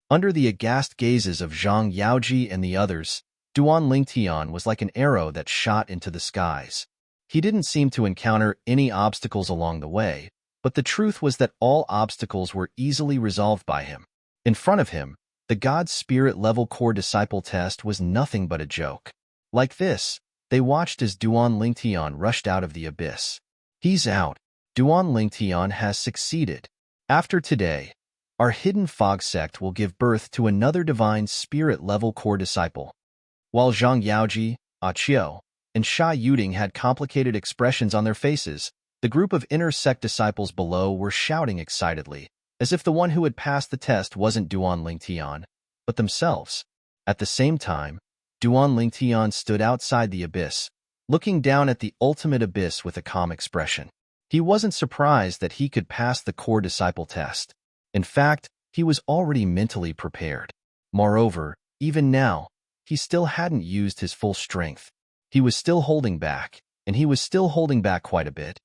Under the aghast gazes of Zhang Yaoji and the others, Duan Lingtian was like an arrow that shot into the skies. He didn't seem to encounter any obstacles along the way, but the truth was that all obstacles were easily resolved by him. In front of him, the God Spirit level core disciple test was nothing but a joke. Like this, they watched as Duan Lingtian rushed out of the abyss. He's out. Duan Lingtian has succeeded. After today, our hidden fog sect will give birth to another divine spirit level core disciple. While Zhang Yaoji, Qiu, and Sha Yuding had complicated expressions on their faces, the group of inner sect disciples below were shouting excitedly, as if the one who had passed the test wasn't Duan Lingtian, but themselves. At the same time, Duan Lingtian stood outside the abyss, looking down at the ultimate abyss with a calm expression. He wasn't surprised that he could pass the core disciple test. In fact, he was already mentally prepared. Moreover, even now, he still hadn't used his full strength. He was still holding back, and he was still holding back quite a bit.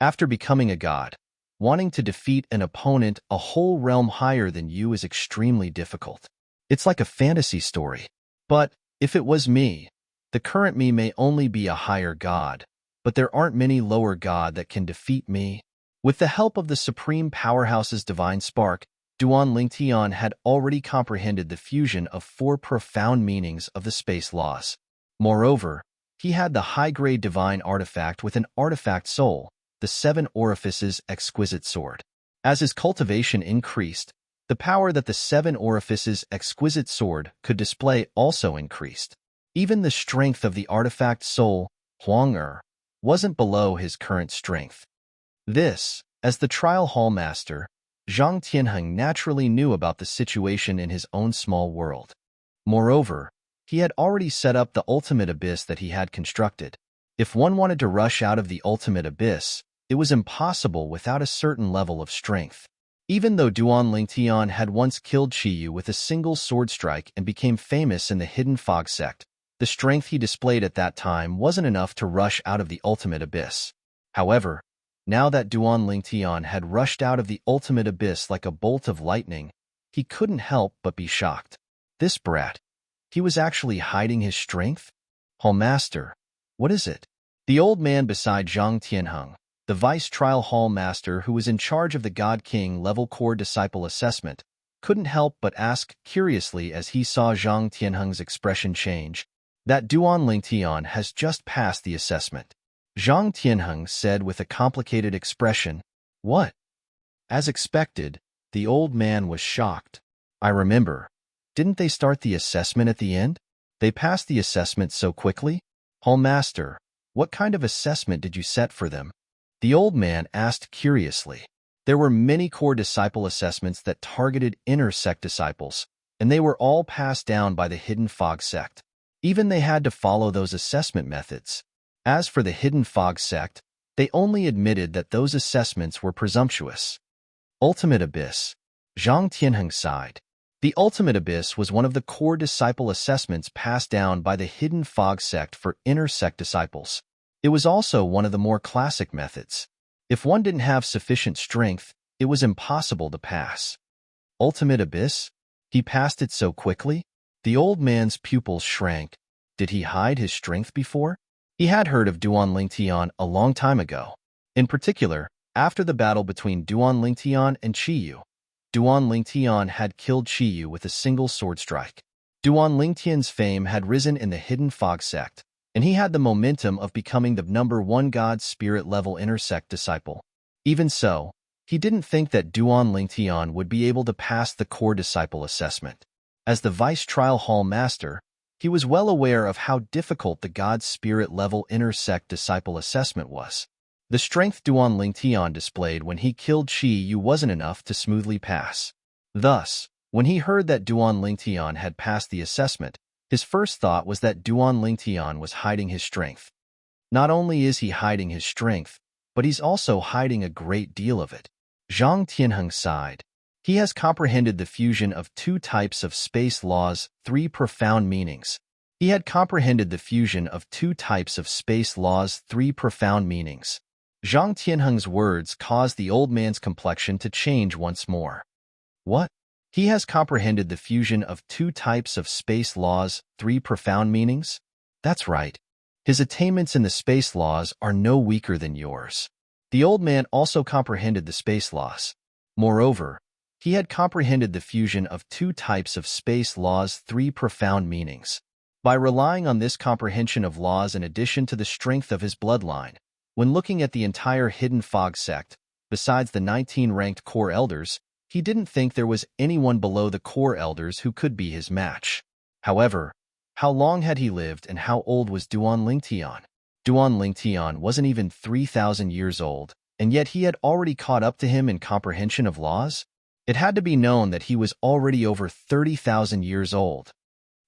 After becoming a god, wanting to defeat an opponent a whole realm higher than you is extremely difficult. It's like a fantasy story. But, if it was me, the current me may only be a higher god, but there aren't many lower god that can defeat me. With the help of the Supreme Powerhouse's divine spark, Duan Lingtian had already comprehended the fusion of 4 profound meanings of the space laws. Moreover, he had the high-grade divine artifact with an artifact soul, the 7 Orifices exquisite sword. As his cultivation increased, the power that the 7 Orifices exquisite sword could display also increased. Even the strength of the artifact soul, Huang wasn't below his current strength. This, as the trial hall master, Zhang Tianheng naturally knew about the situation in his own small world. Moreover, he had already set up the ultimate abyss that he had constructed. If one wanted to rush out of the ultimate abyss, it was impossible without a certain level of strength. Even though Duan Lingtian had once killed Qiyu with a single sword strike and became famous in the hidden fog sect, the strength he displayed at that time wasn't enough to rush out of the ultimate abyss. However, now that Duan Lingtian had rushed out of the ultimate abyss like a bolt of lightning, he couldn't help but be shocked. This brat, he was actually hiding his strength? Hall Master, what is it? The old man beside Zhang Tianheng, the vice trial hall master who was in charge of the God King level core disciple assessment, couldn't help but ask curiously as he saw Zhang Tianheng's expression change. That Duan Lingtian has just passed the assessment. Zhang Tianheng said with a complicated expression. What? As expected, the old man was shocked. I remember. Didn't they start the assessment at the end? They passed the assessment so quickly? Hall Master, what kind of assessment did you set for them? The old man asked curiously. There were many core disciple assessments that targeted inner sect disciples, and they were all passed down by the hidden fog sect. Even they had to follow those assessment methods. As for the hidden fog sect, they only admitted that those assessments were presumptuous. Ultimate Abyss. Zhang Tianheng sighed. The Ultimate Abyss was one of the core disciple assessments passed down by the Hidden Fog sect for inner sect disciples. It was also one of the more classic methods. If one didn't have sufficient strength, it was impossible to pass. Ultimate Abyss? He passed it so quickly? The old man's pupils shrank. Did he hide his strength before? He had heard of Duan Lingtian a long time ago. In particular, after the battle between Duan Lingtian and Qiyu. Duan Lingtian had killed Qiyu with a single sword strike. Duan Lingtian's fame had risen in the Hidden Fog sect, and he had the momentum of becoming the #1 God Spirit level inner sect disciple. Even so, he didn't think that Duan Lingtian would be able to pass the core disciple assessment. As the Vice Trial Hall Master, he was well aware of how difficult the God Spirit level inner sect disciple assessment was. The strength Duan Lingtian displayed when he killed Qiyu wasn't enough to smoothly pass. Thus, when he heard that Duan Lingtian had passed the assessment, his first thought was that Duan Lingtian was hiding his strength. Not only is he hiding his strength, but he's also hiding a great deal of it. Zhang Tianheng sighed. He has comprehended the fusion of two types of space laws, three profound meanings. He had comprehended the fusion of two types of space laws, three profound meanings. Zhang Tianheng's words caused the old man's complexion to change once more. What? He has comprehended the fusion of two types of space laws, three profound meanings? That's right. His attainments in the space laws are no weaker than yours. The old man also comprehended the space laws. Moreover, he had comprehended the fusion of two types of space laws, three profound meanings. By relying on this comprehension of laws in addition to the strength of his bloodline, when looking at the entire Hidden Fog sect, besides the 19 ranked core elders, he didn't think there was anyone below the core elders who could be his match. However, how long had he lived and how old was Duan Lingtian? Duan Lingtian wasn't even 3,000 years old, and yet he had already caught up to him in comprehension of laws? It had to be known that he was already over 30,000 years old.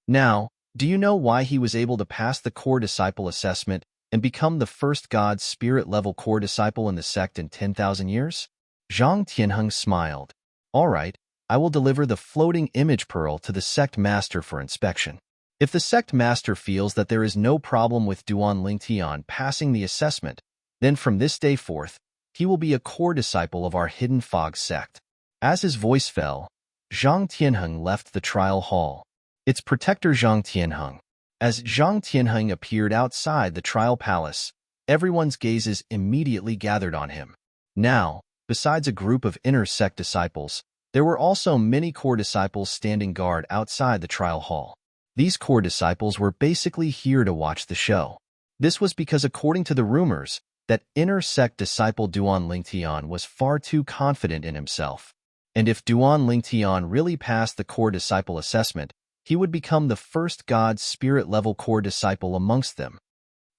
Now, do you know why he was able to pass the core disciple assessment and become the first God Spirit level core disciple in the sect in 10,000 years? Zhang Tianheng smiled. All right, I will deliver the floating image pearl to the sect master for inspection. If the sect master feels that there is no problem with Duan Lingtian passing the assessment, then from this day forth, he will be a core disciple of our Hidden Fog sect. As his voice fell, Zhang Tianheng left the trial hall. Its protector Zhang Tianheng. As Zhang Tianheng appeared outside the trial palace, everyone's gazes immediately gathered on him. Now, besides a group of inner sect disciples, there were also many core disciples standing guard outside the trial hall. These core disciples were basically here to watch the show. This was because, according to the rumors, that inner sect disciple Duan Lingtian was far too confident in himself. And if Duan Lingtian really passed the core disciple assessment, he would become the first God Spirit level core disciple amongst them.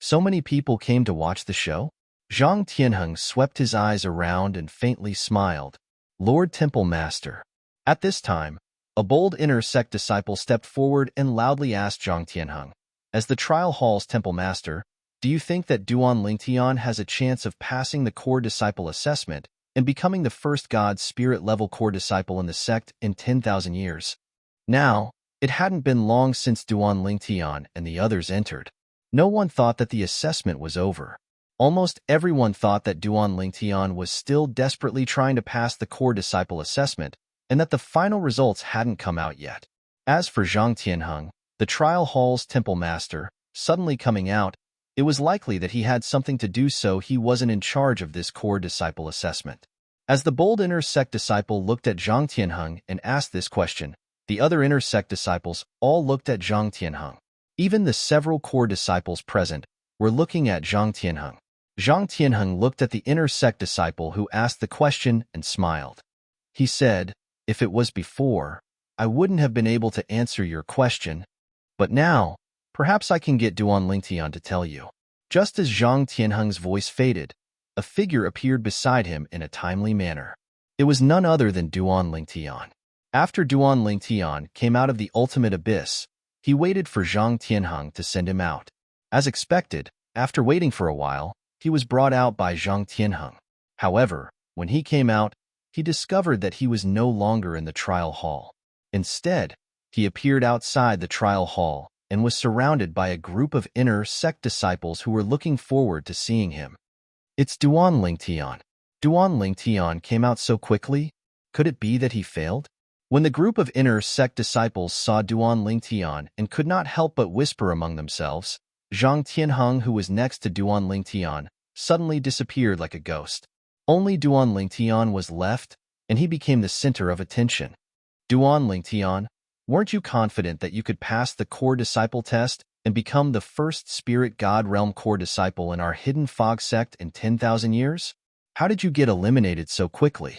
So many people came to watch the show? Zhang Tianheng swept his eyes around and faintly smiled. Lord Temple Master. At this time, a bold inner sect disciple stepped forward and loudly asked Zhang Tianheng, as the trial hall's Temple Master, do you think that Duan Lingtian has a chance of passing the core disciple assessment and becoming the first God Spirit level core disciple in the sect in 10,000 years? Now, it hadn't been long since Duan Lingtian and the others entered. No one thought that the assessment was over. Almost everyone thought that Duan Lingtian was still desperately trying to pass the core disciple assessment and that the final results hadn't come out yet. As for Zhang Tianheng, the trial hall's temple master, suddenly coming out, it was likely that he had something to do, so he wasn't in charge of this core disciple assessment. As the bold inner sect disciple looked at Zhang Tianheng and asked this question, the other inner sect disciples all looked at Zhang Tianheng. Even the several core disciples present were looking at Zhang Tianheng. Zhang Tianheng looked at the inner sect disciple who asked the question and smiled. He said, if it was before, I wouldn't have been able to answer your question, but now, perhaps I can get Duan Lingtian to tell you. Just as Zhang Tianheng's voice faded, a figure appeared beside him in a timely manner. It was none other than Duan Lingtian. After Duan Lingtian came out of the ultimate abyss, he waited for Zhang Tianheng to send him out. As expected, after waiting for a while, he was brought out by Zhang Tianheng. However, when he came out, he discovered that he was no longer in the trial hall. Instead, he appeared outside the trial hall and was surrounded by a group of inner sect disciples who were looking forward to seeing him. It's Duan Lingtian. Duan Lingtian came out so quickly? Could it be that he failed? When the group of inner sect disciples saw Duan Lingtian and could not help but whisper among themselves, Zhang Tianheng, who was next to Duan Lingtian, suddenly disappeared like a ghost. Only Duan Lingtian was left, and he became the center of attention. Duan Lingtian, weren't you confident that you could pass the core disciple test and become the first spirit god realm core disciple in our hidden fog sect in 10,000 years? How did you get eliminated so quickly?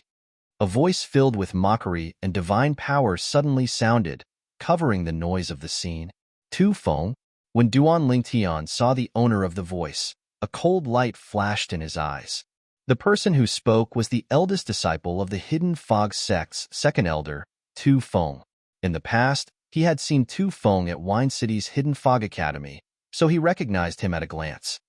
A voice filled with mockery and divine power suddenly sounded, covering the noise of the scene. Tu Feng. When Duan Lingtian saw the owner of the voice, a cold light flashed in his eyes. The person who spoke was the eldest disciple of the hidden fog sect's second elder, Tu Feng. In the past, he had seen Tu Feng at Wine City's hidden fog academy, so he recognized him at a glance.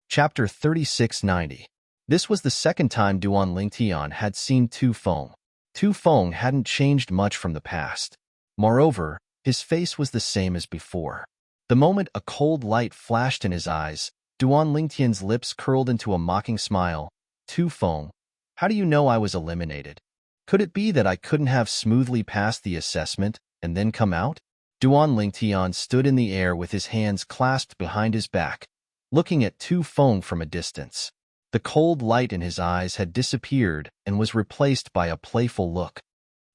Chapter 3690. This was the second time Duan Lingtian had seen Tu Feng. Tu Feng hadn't changed much from the past. Moreover, his face was the same as before. The moment a cold light flashed in his eyes, Duan Lingtian's lips curled into a mocking smile. Tu Feng, how do you know I was eliminated? Could it be that I couldn't have smoothly passed the assessment and then come out? Duan Lingtian stood in the air with his hands clasped behind his back, looking at Tu Feng from a distance. The cold light in his eyes had disappeared and was replaced by a playful look.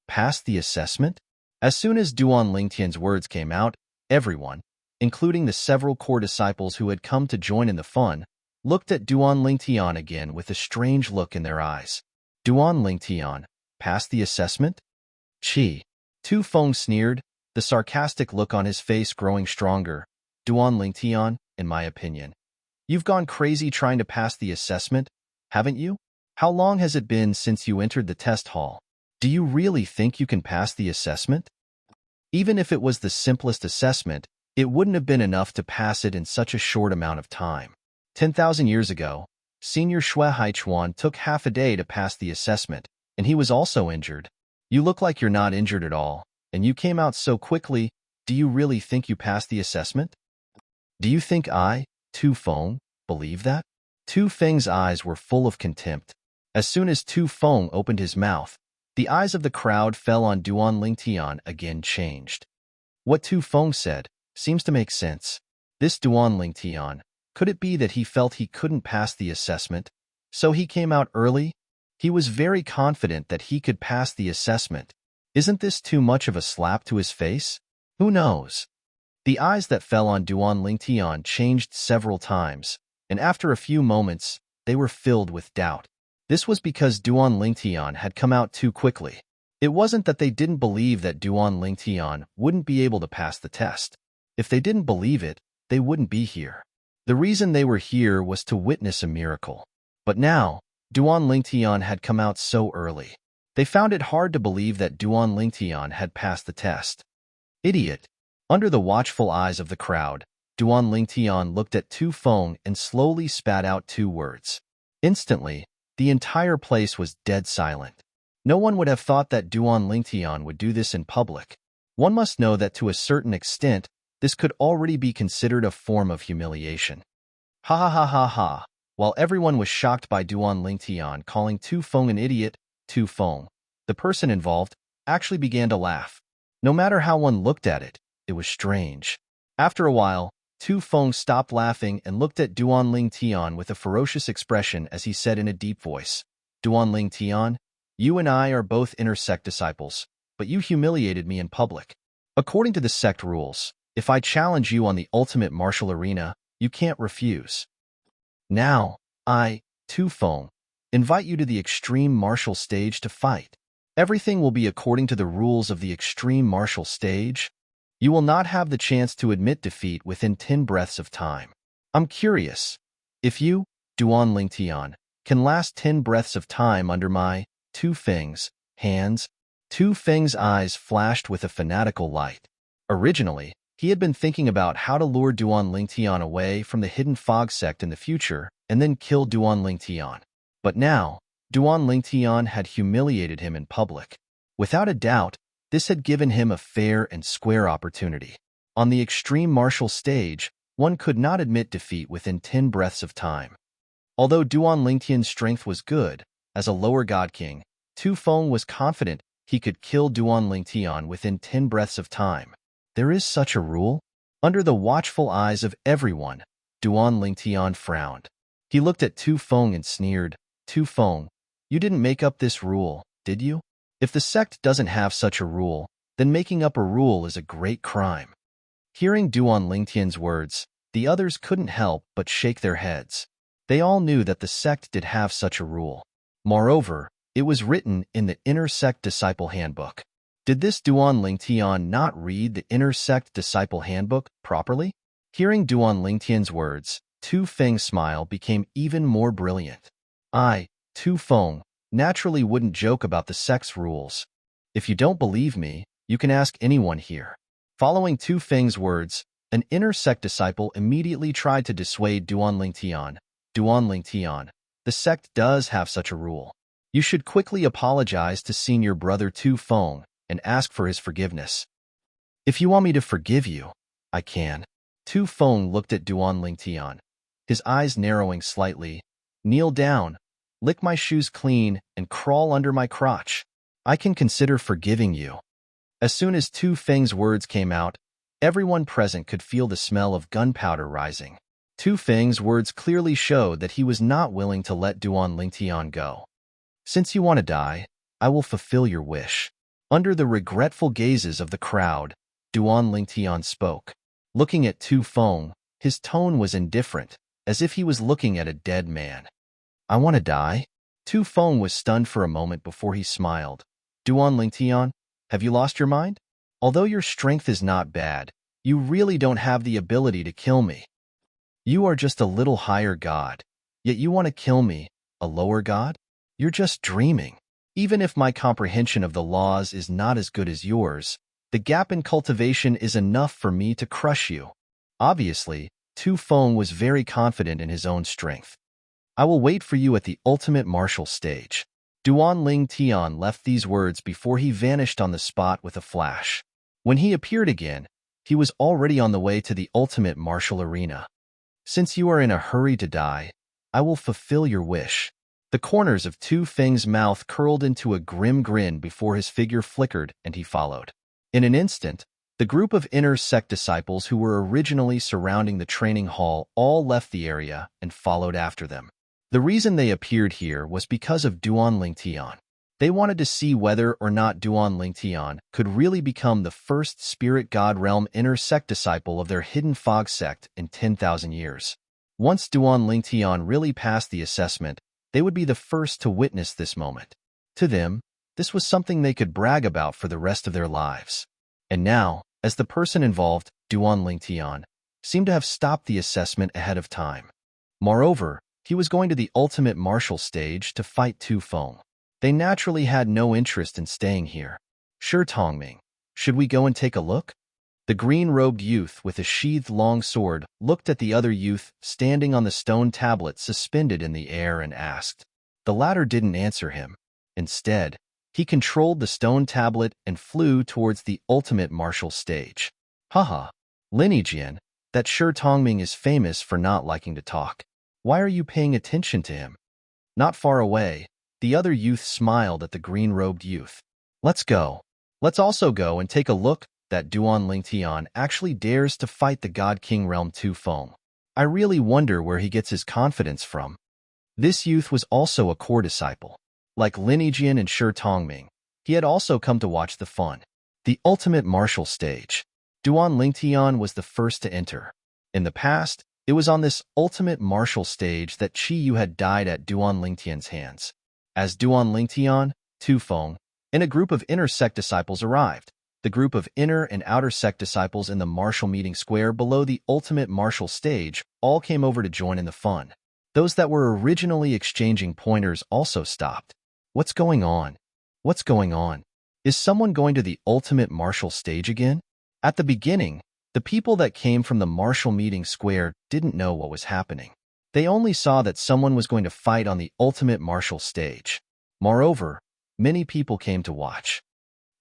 Passed the assessment? As soon as Duan Lingtian's words came out, everyone, including the several core disciples who had come to join in the fun, looked at Duan Lingtian again with a strange look in their eyes. Duan Lingtian, passed the assessment? Chi. Tu Feng sneered, the sarcastic look on his face growing stronger. Duan Lingtian, in my opinion, you've gone crazy trying to pass the assessment, haven't you? How long has it been since you entered the test hall? Do you really think you can pass the assessment? Even if it was the simplest assessment, it wouldn't have been enough to pass it in such a short amount of time. 10,000 years ago, Senior Shui Haichuan took half a day to pass the assessment, and he was also injured. You look like you're not injured at all, and you came out so quickly. Do you really think you passed the assessment? Do you think I, Tu Feng, believe that? Tu Feng's eyes were full of contempt. As soon as Tu Feng opened his mouth, the eyes of the crowd fell on Duan Lingtian again changed. What Tu Feng said seems to make sense. This Duan Lingtian, could it be that he felt he couldn't pass the assessment, so he came out early? He was very confident that he could pass the assessment. Isn't this too much of a slap to his face? Who knows? The eyes that fell on Duan Lingtian changed several times, and after a few moments, they were filled with doubt. This was because Duan Lingtian had come out too quickly. It wasn't that they didn't believe that Duan Lingtian wouldn't be able to pass the test. If they didn't believe it, they wouldn't be here. The reason they were here was to witness a miracle. But now, Duan Lingtian had come out so early. They found it hard to believe that Duan Lingtian had passed the test. Idiot. Under the watchful eyes of the crowd, Duan Lingtian looked at Tu Feng and slowly spat out two words. Instantly, the entire place was dead silent. No one would have thought that Duan Lingtian would do this in public. One must know that to a certain extent, this could already be considered a form of humiliation. Ha ha ha ha ha. While everyone was shocked by Duan Lingtian calling Tu Feng an idiot, Tu Feng, the person involved, actually began to laugh. No matter how one looked at it, it was strange. After a while, Tu Feng stopped laughing and looked at Duan Lingtian with a ferocious expression as he said in a deep voice, Duan Lingtian, you and I are both inner sect disciples, but you humiliated me in public. According to the sect rules, if I challenge you on the ultimate martial arena, you can't refuse. Now, I, Tu Feng, invite you to the extreme martial stage to fight. Everything will be according to the rules of the extreme martial stage. You will not have the chance to admit defeat within 10 breaths of time. I'm curious. If you, Duan Lingtian, can last 10 breaths of time under my, Tu Feng's, hands. Tu Feng's eyes flashed with a fanatical light. Originally, he had been thinking about how to lure Duan Lingtian away from the hidden fog sect in the future and then kill Duan Lingtian. But now, Duan Lingtian had humiliated him in public. Without a doubt, this had given him a fair and square opportunity. On the extreme martial stage, one could not admit defeat within 10 breaths of time. Although Duan Lingtian's strength was good, as a lower god king, Tu Feng was confident he could kill Duan Lingtian within 10 breaths of time. There is such a rule? Under the watchful eyes of everyone, Duan Lingtian frowned. He looked at Tu Feng and sneered, "Tu Feng, you didn't make up this rule, did you? If the sect doesn't have such a rule, then making up a rule is a great crime." Hearing Duan Lingtian's words, the others couldn't help but shake their heads. They all knew that the sect did have such a rule. Moreover, it was written in the Inner Sect Disciple Handbook. Did this Duan Lingtian not read the Inner Sect Disciple Handbook properly? Hearing Duan Lingtian's words, Tu Feng's smile became even more brilliant. I, Tu Feng, naturally wouldn't joke about the sect's rules. If you don't believe me, you can ask anyone here. Following Tu Feng's words, an Inner Sect disciple immediately tried to dissuade Duan Lingtian. Duan Lingtian, the sect does have such a rule. You should quickly apologize to senior brother Tu Feng and ask for his forgiveness. If you want me to forgive you, I can. Tu Feng looked at Duan Lingtian, his eyes narrowing slightly. Kneel down, lick my shoes clean, and crawl under my crotch. I can consider forgiving you. As soon as Tu Feng's words came out, everyone present could feel the smell of gunpowder rising. Tu Feng's words clearly showed that he was not willing to let Duan Lingtian go. Since you want to die, I will fulfill your wish. Under the regretful gazes of the crowd, Duan Lingtian spoke. Looking at Tu Feng, his tone was indifferent, as if he was looking at a dead man. I want to die? Tu Feng was stunned for a moment before he smiled. Duan Lingtian, have you lost your mind? Although your strength is not bad, you really don't have the ability to kill me. You are just a little higher god, yet you want to kill me, a lower god? You're just dreaming. Even if my comprehension of the laws is not as good as yours, the gap in cultivation is enough for me to crush you. Obviously, Tu Feng was very confident in his own strength. I will wait for you at the ultimate martial stage. Duan Lingtian left these words before he vanished on the spot with a flash. When he appeared again, he was already on the way to the ultimate martial arena. Since you are in a hurry to die, I will fulfill your wish. The corners of Tu Feng's mouth curled into a grim grin before his figure flickered and he followed. In an instant, the group of Inner Sect disciples who were originally surrounding the training hall all left the area and followed after them. The reason they appeared here was because of Duan Lingtian. They wanted to see whether or not Duan Lingtian could really become the first spirit god realm Inner Sect disciple of their hidden fog sect in 10,000 years. Once Duan Lingtian really passed the assessment, they would be the first to witness this moment. To them, this was something they could brag about for the rest of their lives. And now, as the person involved, Duan Lingtian, seemed to have stopped the assessment ahead of time. Moreover, he was going to the ultimate martial stage to fight Tu Feng. They naturally had no interest in staying here. Sure, Tongming, should we go and take a look? The green-robed youth with a sheathed long sword looked at the other youth standing on the stone tablet suspended in the air and asked. The latter didn't answer him. Instead, he controlled the stone tablet and flew towards the ultimate martial stage. Haha, Lineagian, that Shi Tongming is famous for not liking to talk. Why are you paying attention to him? Not far away, the other youth smiled at the green-robed youth. Let's go. Let's also go and take a look that Duan Lingtian actually dares to fight the God King realm Tu Feng. I really wonder where he gets his confidence from. This youth was also a core disciple. Like Lineagian and Shi Tongming, he had also come to watch the fun. The ultimate martial stage. Duan Lingtian was the first to enter. In the past, it was on this ultimate martial stage that Qi Yu had died at Duan Lingtian's hands. As Duan Lingtian, Tu Feng, and a group of Inner Sect disciples arrived, the group of Inner and Outer Sect disciples in the martial meeting square below the ultimate martial stage all came over to join in the fun. Those that were originally exchanging pointers also stopped. What's going on? What's going on? Is someone going to the ultimate martial stage again? At the beginning, the people that came from the martial meeting square didn't know what was happening. They only saw that someone was going to fight on the ultimate martial stage. Moreover, many people came to watch.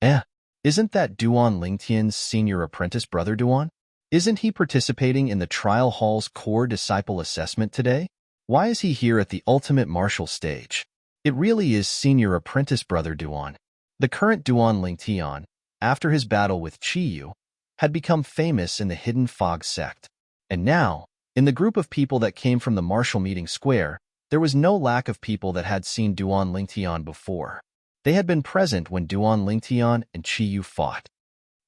Eh, isn't that Duan Lingtian's senior apprentice brother Duan? Isn't he participating in the trial hall's core disciple assessment today? Why is he here at the ultimate martial stage? It really is senior apprentice brother Duan. The current Duan Lingtian, after his battle with Qiyu, had become famous in the Hidden Fog sect. And now, in the group of people that came from the martial meeting square, there was no lack of people that had seen Duan Lingtian before. They had been present when Duan Lingtian and Qiyu fought.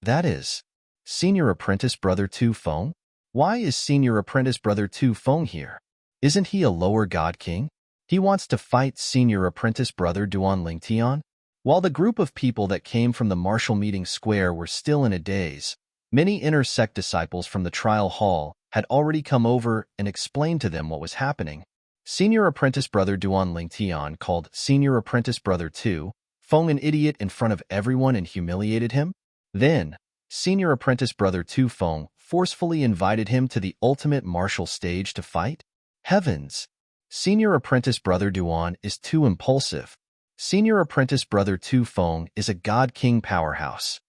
That is, senior apprentice brother Tu Feng? Why is senior apprentice brother Tu Feng here? Isn't he a lower god king? He wants to fight senior apprentice brother Duan Lingtian? While the group of people that came from the martial meeting square were still in a daze, many inner sect disciples from the trial hall had already come over and explained to them what was happening. Senior apprentice brother Duan Lingtian called senior apprentice brother Tu Feng an idiot in front of everyone and humiliated him. Then, senior apprentice brother Tu Feng forcefully invited him to the ultimate martial stage to fight. Heavens! Senior apprentice brother Duan is too impulsive. Senior apprentice brother Tu Feng is a god king powerhouse.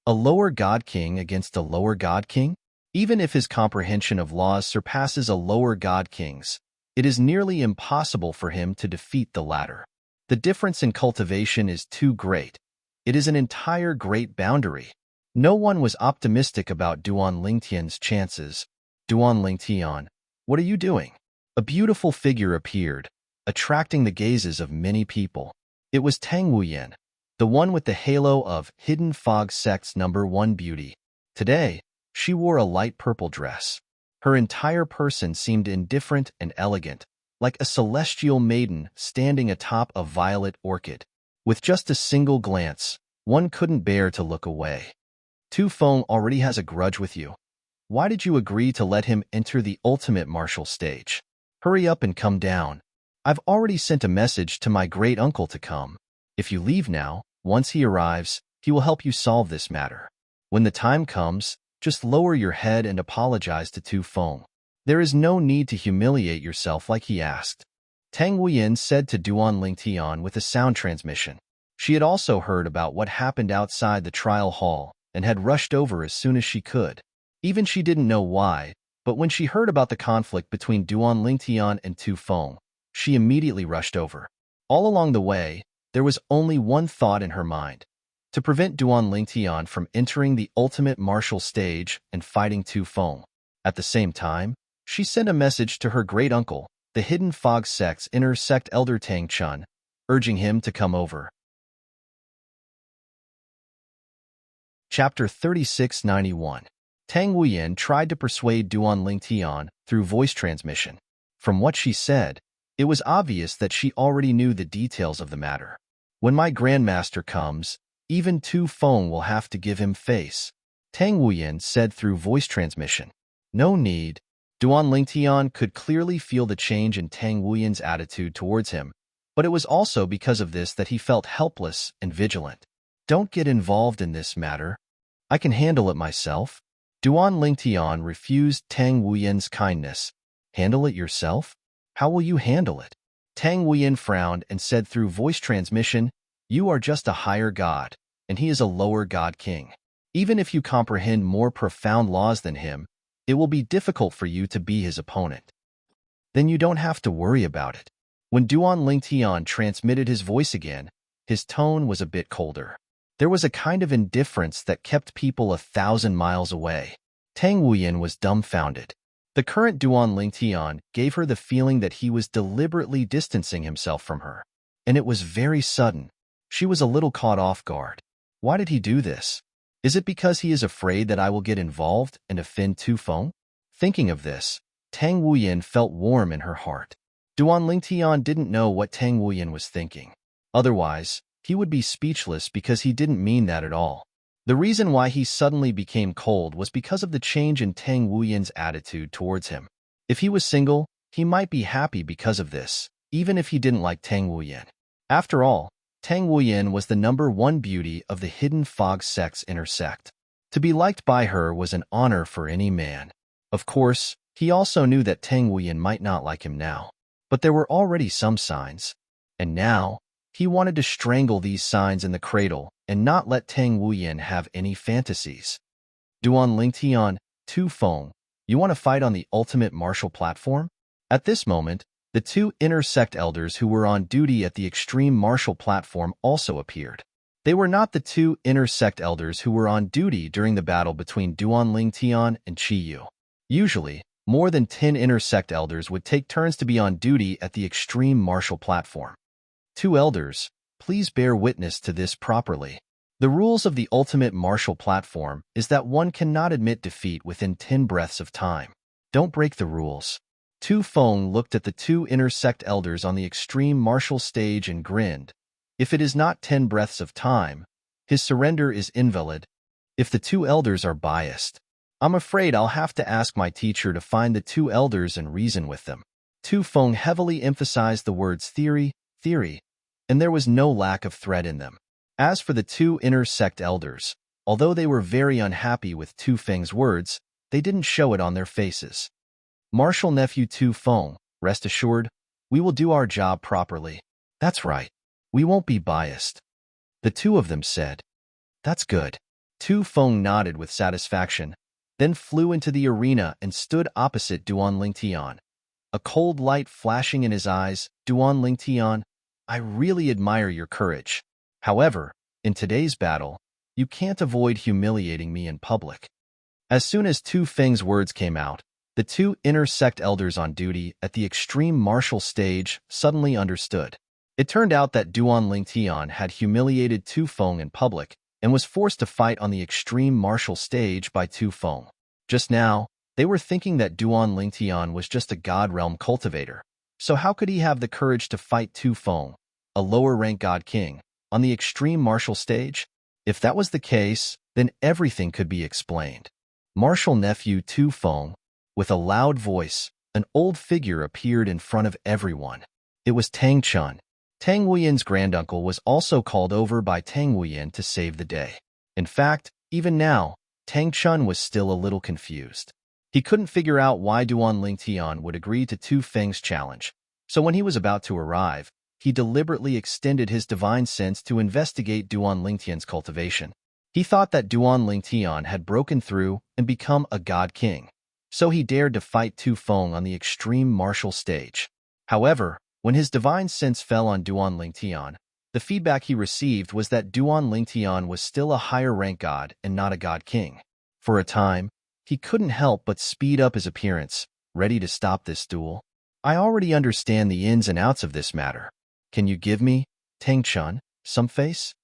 A lower god king against a lower god king? Even if his comprehension of laws surpasses a lower god king's, it is nearly impossible for him to defeat the latter. The difference in cultivation is too great. It is an entire great boundary. No one was optimistic about Duan Lingtian's chances. Duan Lingtian, what are you doing? A beautiful figure appeared, attracting the gazes of many people. It was Tang Wuyan, the one with the halo of Hidden Fog Sect's #1 beauty. Today, she wore a light purple dress. Her entire person seemed indifferent and elegant, like a celestial maiden standing atop a violet orchid. With just a single glance, one couldn't bear to look away. Tu Feng already has a grudge with you. Why did you agree to let him enter the ultimate martial stage? Hurry up and come down. I've already sent a message to my great-uncle to come. If you leave now, once he arrives, he will help you solve this matter. When the time comes, just lower your head and apologize to Tu Feng. There is no need to humiliate yourself like he asked. Tang Wuyan said to Duan Lingtian with a sound transmission. She had also heard about what happened outside the trial hall and had rushed over as soon as she could. Even she didn't know why, but when she heard about the conflict between Duan Lingtian and Tu Feng, she immediately rushed over. All along the way, there was only one thought in her mind: to prevent Duan Lingtian from entering the ultimate martial stage and fighting Tu Feng. At the same time, she sent a message to her great-uncle, the Hidden Fog Sect's inner sect elder Tang Chun, urging him to come over. Chapter 3691. Tang Wuyan tried to persuade Duan Lingtian through voice transmission. From what she said, it was obvious that she already knew the details of the matter. When my grandmaster comes, even Tu Feng will have to give him face, Tang Wuyan said through voice transmission. No need. Duan Lingtian could clearly feel the change in Tang Wuyan's attitude towards him, but it was also because of this that he felt helpless and vigilant. Don't get involved in this matter. I can handle it myself. Duan Lingtian refused Tang Wuyan's kindness. Handle it yourself? How will you handle it? Tang Wuyan frowned and said through voice transmission, you are just a higher god, and he is a lower god king. Even if you comprehend more profound laws than him, it will be difficult for you to be his opponent. Then you don't have to worry about it. When Duan Lingtian transmitted his voice again, his tone was a bit colder. There was a kind of indifference that kept people 1,000 miles away. Tang Wuyan was dumbfounded. The current Duan Lingtian gave her the feeling that he was deliberately distancing himself from her. And it was very sudden. She was a little caught off guard. Why did he do this? Is it because he is afraid that I will get involved and offend Tu Feng? Thinking of this, Tang Wuyan felt warm in her heart. Duan Lingtian didn't know what Tang Wuyan was thinking. Otherwise, he would be speechless because he didn't mean that at all. The reason why he suddenly became cold was because of the change in Tang Wuyan's attitude towards him. If he was single, he might be happy because of this, even if he didn't like Tang Wuyan. After all, Tang Wuyan was the #1 beauty of the Hidden Fog Sect's inner sect. To be liked by her was an honor for any man. Of course, He also knew that Tang Wuyan might not like him now, but there were already some signs. And now, he wanted to strangle these signs in the cradle and not let Tang Wuyan have any fantasies. Duan Lingtian, Tu Feng, you want to fight on the ultimate martial platform? At this moment, the two inner sect elders who were on duty at the extreme martial platform also appeared. They were not the two inner sect elders who were on duty during the battle between Duan Lingtian and Qi Yu. Usually, more than 10 inner sect elders would take turns to be on duty at the extreme martial platform. Two elders, please bear witness to this properly. The rules of the ultimate martial platform is that one cannot admit defeat within 10 breaths of time. Don't break the rules. Tu Feng looked at the two inner sect elders on the extreme martial stage and grinned. If it is not 10 breaths of time, his surrender is invalid. If the two elders are biased, I'm afraid I'll have to ask my teacher to find the two elders and reason with them. Tu Feng heavily emphasized the words theory, and there was no lack of threat in them. As for the two inner sect elders, although they were very unhappy with Tu Feng's words, they didn't show it on their faces. Martial nephew Tu Feng, rest assured, we will do our job properly. That's right. We won't be biased. The two of them said. That's good. Tu Feng nodded with satisfaction, then flew into the arena and stood opposite Duan Lingtian. A cold light flashing in his eyes, Duan Lingtian, I really admire your courage. However, in today's battle, you can't avoid humiliating me in public. As soon as Tu Feng's words came out, the two inner sect elders on duty at the extreme martial stage suddenly understood. It turned out that Duan Lingtian had humiliated Tu Feng in public and was forced to fight on the extreme martial stage by Tu Feng. Just now, they were thinking that Duan Lingtian was just a God realm cultivator. So how could he have the courage to fight Tu Feng, a lower-rank God King, on the extreme martial stage? If that was the case, then everything could be explained. Martial nephew Tu Feng, with a loud voice, an old figure appeared in front of everyone. It was Tang Chun. Tang Wuyan's granduncle was also called over by Tang Wuyan to save the day. In fact, even now, Tang Chun was still a little confused. He couldn't figure out why Duan Lingtian would agree to Tu Feng's challenge, so when he was about to arrive, he deliberately extended his divine sense to investigate Duan Lingtian's cultivation. He thought that Duan Lingtian had broken through and become a god king, so he dared to fight Tu Feng on the extreme martial stage. However, when his divine sense fell on Duan Lingtian, the feedback he received was that Duan Lingtian was still a higher-rank god and not a god king. For a time, he couldn't help but speed up his appearance, ready to stop this duel. I already understand the ins and outs of this matter. Can you give me, Tang Chun, some face?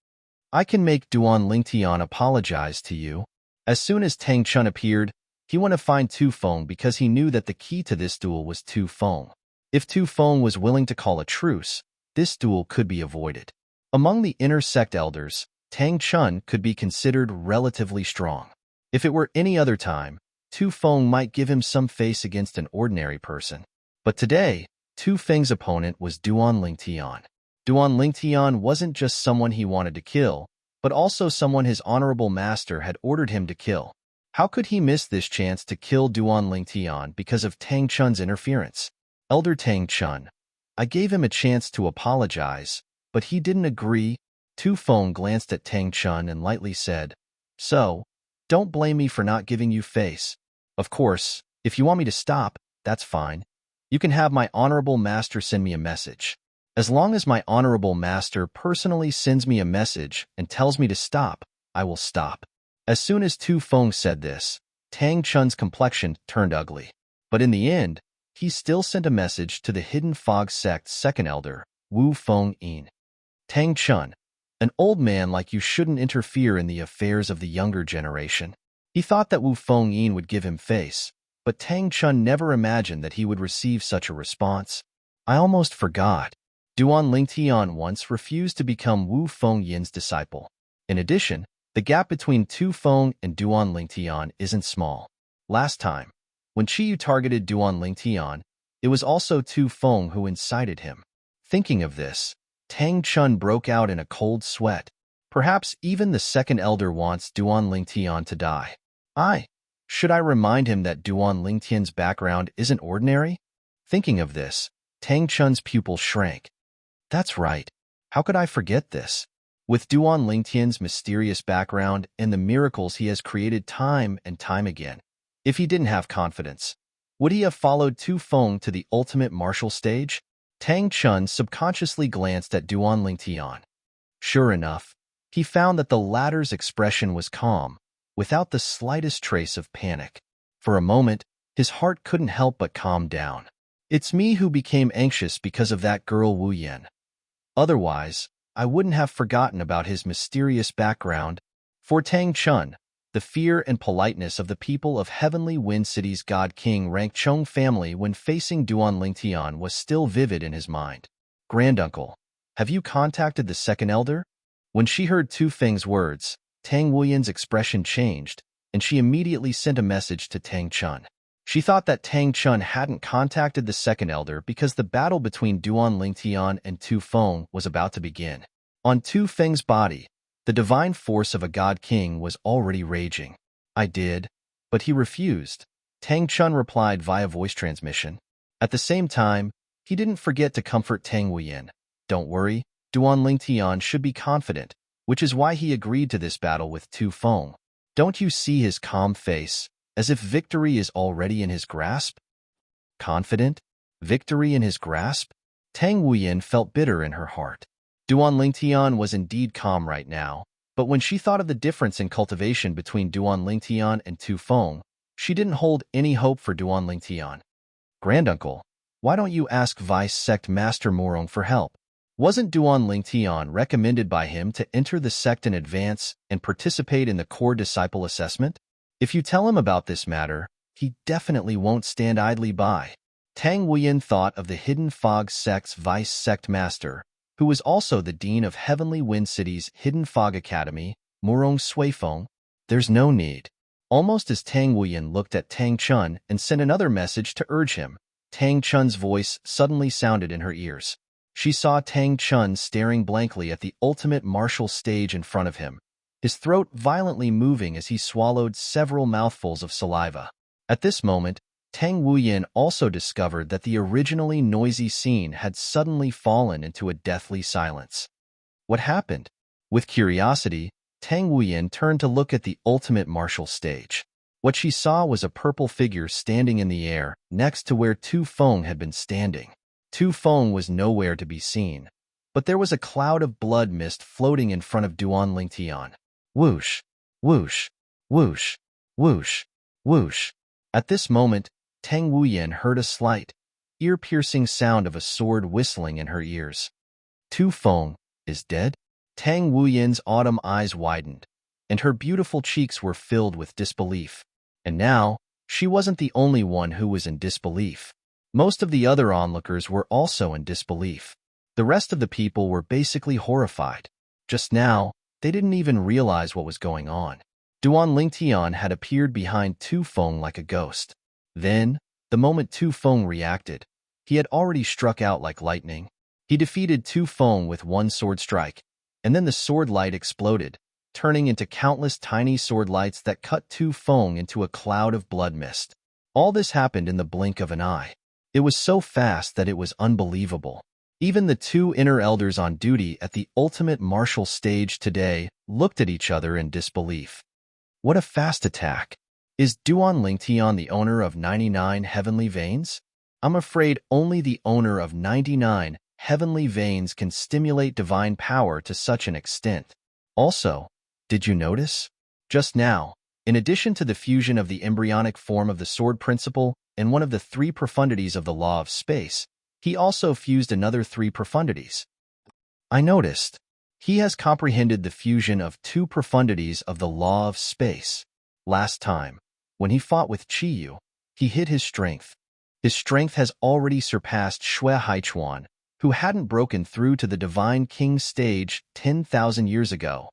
I can make Duan Lingtian apologize to you. As soon as Tang Chun appeared, he went to find Tu Feng because he knew that the key to this duel was Tu Feng. If Tu Feng was willing to call a truce, this duel could be avoided. Among the inner sect elders, Tang Chun could be considered relatively strong. If it were any other time, Tu Feng might give him some face against an ordinary person. But today, Tu Feng's opponent was Duan Lingtian. Duan Lingtian wasn't just someone he wanted to kill, but also someone his honorable master had ordered him to kill. How could he miss this chance to kill Duan Lingtian because of Tang Chun's interference? Elder Tang Chun, I gave him a chance to apologize, but he didn't agree. Tu Feng glanced at Tang Chun and lightly said, So, don't blame me for not giving you face. Of course, if you want me to stop, that's fine. You can have my honorable master send me a message. As long as my honorable master personally sends me a message and tells me to stop, I will stop. As soon as Tu Feng said this, Tang Chun's complexion turned ugly. But in the end, he still sent a message to the Hidden Fog Sect's second elder, Wu Feng Yin. Tang Chun, an old man like you shouldn't interfere in the affairs of the younger generation. He thought that Wu Feng Yin would give him face, but Tang Chun never imagined that he would receive such a response. I almost forgot. Duan Lingtian once refused to become Wu Feng Yin's disciple. In addition, the gap between Tu Feng and Duan Lingtian isn't small. Last time, when Qi Yu targeted Duan Lingtian, it was also Tu Feng who incited him. Thinking of this, Tang Chun broke out in a cold sweat. Perhaps even the second elder wants Duan Lingtian to die. Should I remind him that Duan Lingtian's background isn't ordinary? Thinking of this, Tang Chun's pupil shrank. That's right. How could I forget this? With Duan Lingtian's mysterious background and the miracles he has created time and time again, if he didn't have confidence, would he have followed Tu Feng to the ultimate martial stage? Tang Chun subconsciously glanced at Duan Lingtian. Sure enough, he found that the latter's expression was calm, without the slightest trace of panic. For a moment, his heart couldn't help but calm down. It's me who became anxious because of that girl Wu Yan. Otherwise, I wouldn't have forgotten about his mysterious background. For Tang Chun, the fear and politeness of the people of Heavenly Wind City's God King Rangchong family when facing Duan Lingtian was still vivid in his mind. Granduncle, have you contacted the second elder? When she heard Tu Feng's words, Tang Wuyan's expression changed, and she immediately sent a message to Tang Chun. She thought that Tang Chun hadn't contacted the second elder because the battle between Duan Lingtian and Tu Feng was about to begin. On Tu Feng's body, the divine force of a god king was already raging. I did, but he refused, Tang Chun replied via voice transmission. At the same time, he didn't forget to comfort Tang Wuyan. Don't worry, Duan Lingtian should be confident, which is why he agreed to this battle with Tu Feng. Don't you see his calm face, as if victory is already in his grasp? Confident? Victory in his grasp? Tang Wuyan felt bitter in her heart. Duan Lingtian was indeed calm right now, but when she thought of the difference in cultivation between Duan Lingtian and Tu Feng, she didn't hold any hope for Duan Lingtian. Granduncle, why don't you ask Vice Sect Master Morong for help? Wasn't Duan Lingtian recommended by him to enter the sect in advance and participate in the core disciple assessment? If you tell him about this matter, he definitely won't stand idly by. Tang Wuyan thought of the Hidden Fog Sect's Vice Sect Master, who was also the Dean of Heavenly Wind City's Hidden Fog Academy, Morong Suifeng. There's no need. Almost as Tang Wuyan looked at Tang Chun and sent another message to urge him, Tang Chun's voice suddenly sounded in her ears. She saw Tang Chun staring blankly at the ultimate martial stage in front of him, his throat violently moving as he swallowed several mouthfuls of saliva. At this moment, Tang Wuyan also discovered that the originally noisy scene had suddenly fallen into a deathly silence. What happened? With curiosity, Tang Wuyan turned to look at the ultimate martial stage. What she saw was a purple figure standing in the air next to where Tu Feng had been standing. Tu Feng was nowhere to be seen, but there was a cloud of blood mist floating in front of Duan Lingtian. Whoosh, whoosh, whoosh, whoosh, whoosh. At this moment, Tang Wuyan heard a slight, ear-piercing sound of a sword whistling in her ears. Tu Feng is dead? Tang Wuyan's autumn eyes widened, and her beautiful cheeks were filled with disbelief. And now, she wasn't the only one who was in disbelief. Most of the other onlookers were also in disbelief. The rest of the people were basically horrified. Just now, they didn't even realize what was going on. Duan Lingtian had appeared behind Tu Feng like a ghost. Then, the moment Tu Feng reacted, he had already struck out like lightning. He defeated Tu Feng with one sword strike, and then the sword light exploded, turning into countless tiny sword lights that cut Tu Feng into a cloud of blood mist. All this happened in the blink of an eye. It was so fast that it was unbelievable. Even the two inner elders on duty at the ultimate martial stage today looked at each other in disbelief. What a fast attack! Is Duan Lingtian the owner of 99 heavenly veins? I'm afraid only the owner of 99 heavenly veins can stimulate divine power to such an extent. Also, did you notice? Just now, in addition to the fusion of the embryonic form of the sword principle and one of the three profundities of the law of space, he also fused another three profundities. I noticed. He has comprehended the fusion of two profundities of the law of space. Last time, when he fought with Qiyu, he hid his strength. His strength has already surpassed Xue Haichuan, who hadn't broken through to the Divine King stage 10,000 years ago.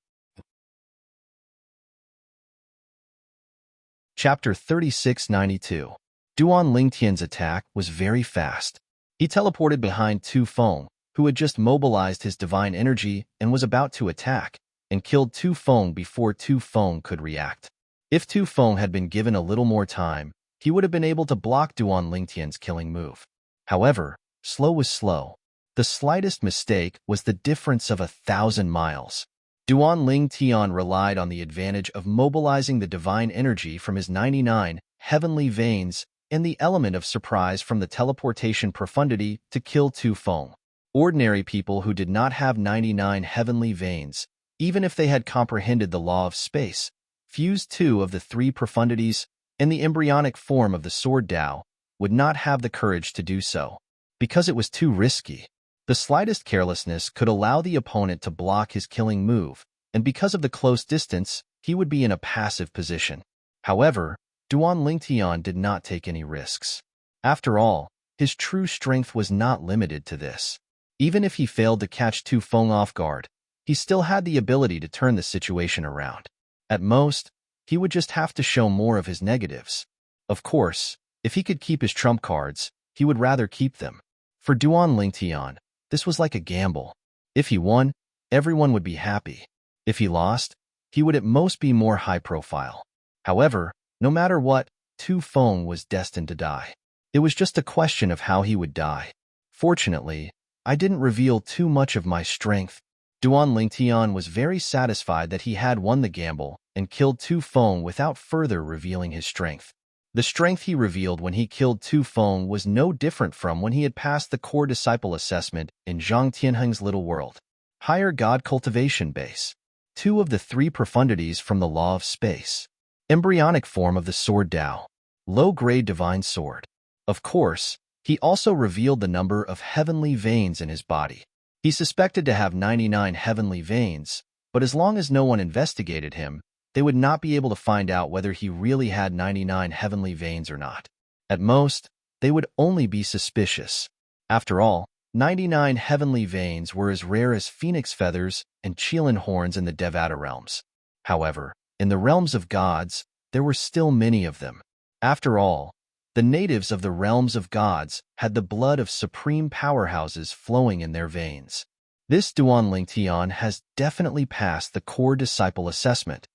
Chapter 3692. Duan Lingtian's attack was very fast. He teleported behind Tu Feng, who had just mobilized his divine energy and was about to attack, and killed Tu Feng before Tu Feng could react. If Tu Feng had been given a little more time, he would have been able to block Duan Lingtian's killing move. However, slow was slow. The slightest mistake was the difference of 1,000 miles. Duan Lingtian relied on the advantage of mobilizing the divine energy from his 99 heavenly veins and the element of surprise from the teleportation profundity to kill Tu Feng. Ordinary people who did not have 99 heavenly veins, even if they had comprehended the law of space, fused two of the three profundities in the embryonic form of the sword Tao, would not have the courage to do so, because it was too risky. The slightest carelessness could allow the opponent to block his killing move, and because of the close distance, he would be in a passive position. However, Duan Lingtian did not take any risks. After all, his true strength was not limited to this. Even if he failed to catch Tu Feng off guard, he still had the ability to turn the situation around. At most, he would just have to show more of his negatives. Of course, if he could keep his trump cards, he would rather keep them. For Duan Lingtian, this was like a gamble. If he won, everyone would be happy. If he lost, he would at most be more high profile. However, no matter what, Tu Feng was destined to die. It was just a question of how he would die. Fortunately, I didn't reveal too much of my strength. Duan Lingtian was very satisfied that he had won the gamble and killed Tu Feng without further revealing his strength. The strength he revealed when he killed Tu Feng was no different from when he had passed the core disciple assessment in Zhang Tianheng's little world. Higher God cultivation base. Two of the three profundities from the law of space. Embryonic form of the sword Tao. Low-grade divine sword. Of course, he also revealed the number of heavenly veins in his body. He suspected to have 99 heavenly veins, but as long as no one investigated him, they would not be able to find out whether he really had 99 heavenly veins or not. At most, they would only be suspicious. After all, 99 heavenly veins were as rare as phoenix feathers and qilin horns in the Devata realms. However, in the realms of gods, there were still many of them. After all, the natives of the realms of gods had the blood of supreme powerhouses flowing in their veins. This Duan Lingtian has definitely passed the core disciple assessment.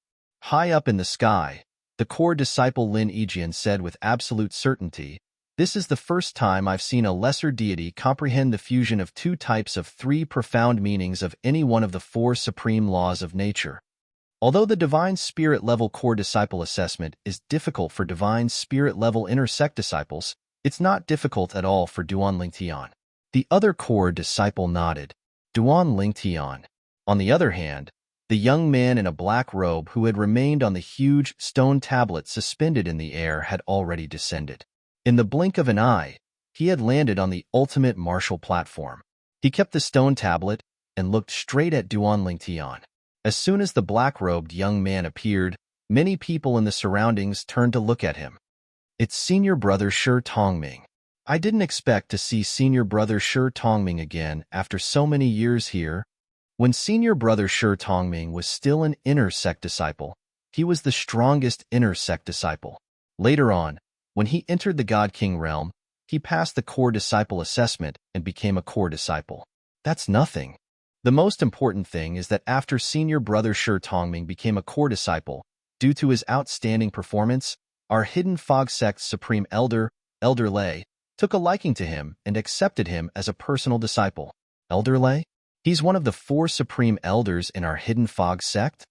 High up in the sky, the core disciple Lin Yijian said with absolute certainty, "This is the first time I've seen a lesser deity comprehend the fusion of two types of three profound meanings of any one of the four supreme laws of nature." Although the Divine Spirit level core disciple assessment is difficult for Divine Spirit level inner sect disciples, it's not difficult at all for Duan Lingtian. The other core disciple nodded. Duan Lingtian. On the other hand, the young man in a black robe who had remained on the huge stone tablet suspended in the air had already descended. In the blink of an eye, he had landed on the ultimate martial platform. He kept the stone tablet and looked straight at Duan Lingtian. As soon as the black-robed young man appeared, many people in the surroundings turned to look at him. It's senior brother Shi Tongming. I didn't expect to see senior brother Shi Tongming again after so many years here. When senior brother Shi Tongming was still an inner sect disciple, he was the strongest inner sect disciple. Later on, when he entered the God King realm, he passed the core disciple assessment and became a core disciple. That's nothing. The most important thing is that after senior brother Shi Tongming became a core disciple, due to his outstanding performance, our Hidden Fog Sect's Supreme Elder, Elder Lei, took a liking to him and accepted him as a personal disciple. Elder Lei? He's one of the 4 Supreme Elders in our Hidden Fog Sect?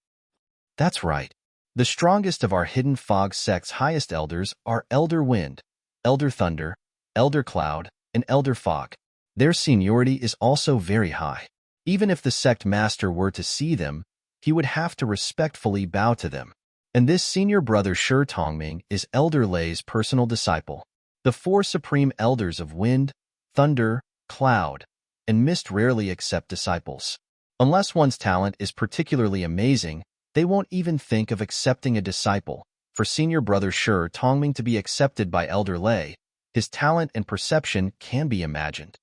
That's right. The strongest of our Hidden Fog Sect's highest elders are Elder Wind, Elder Thunder, Elder Cloud, and Elder Fog. Their seniority is also very high. Even if the sect master were to see them, he would have to respectfully bow to them. And this senior brother Shi Tongming is Elder Lei's personal disciple. The 4 supreme elders of Wind, Thunder, Cloud, and Mist rarely accept disciples. Unless one's talent is particularly amazing, they won't even think of accepting a disciple. For senior brother Shi Tongming to be accepted by Elder Lei, his talent and perception can be imagined.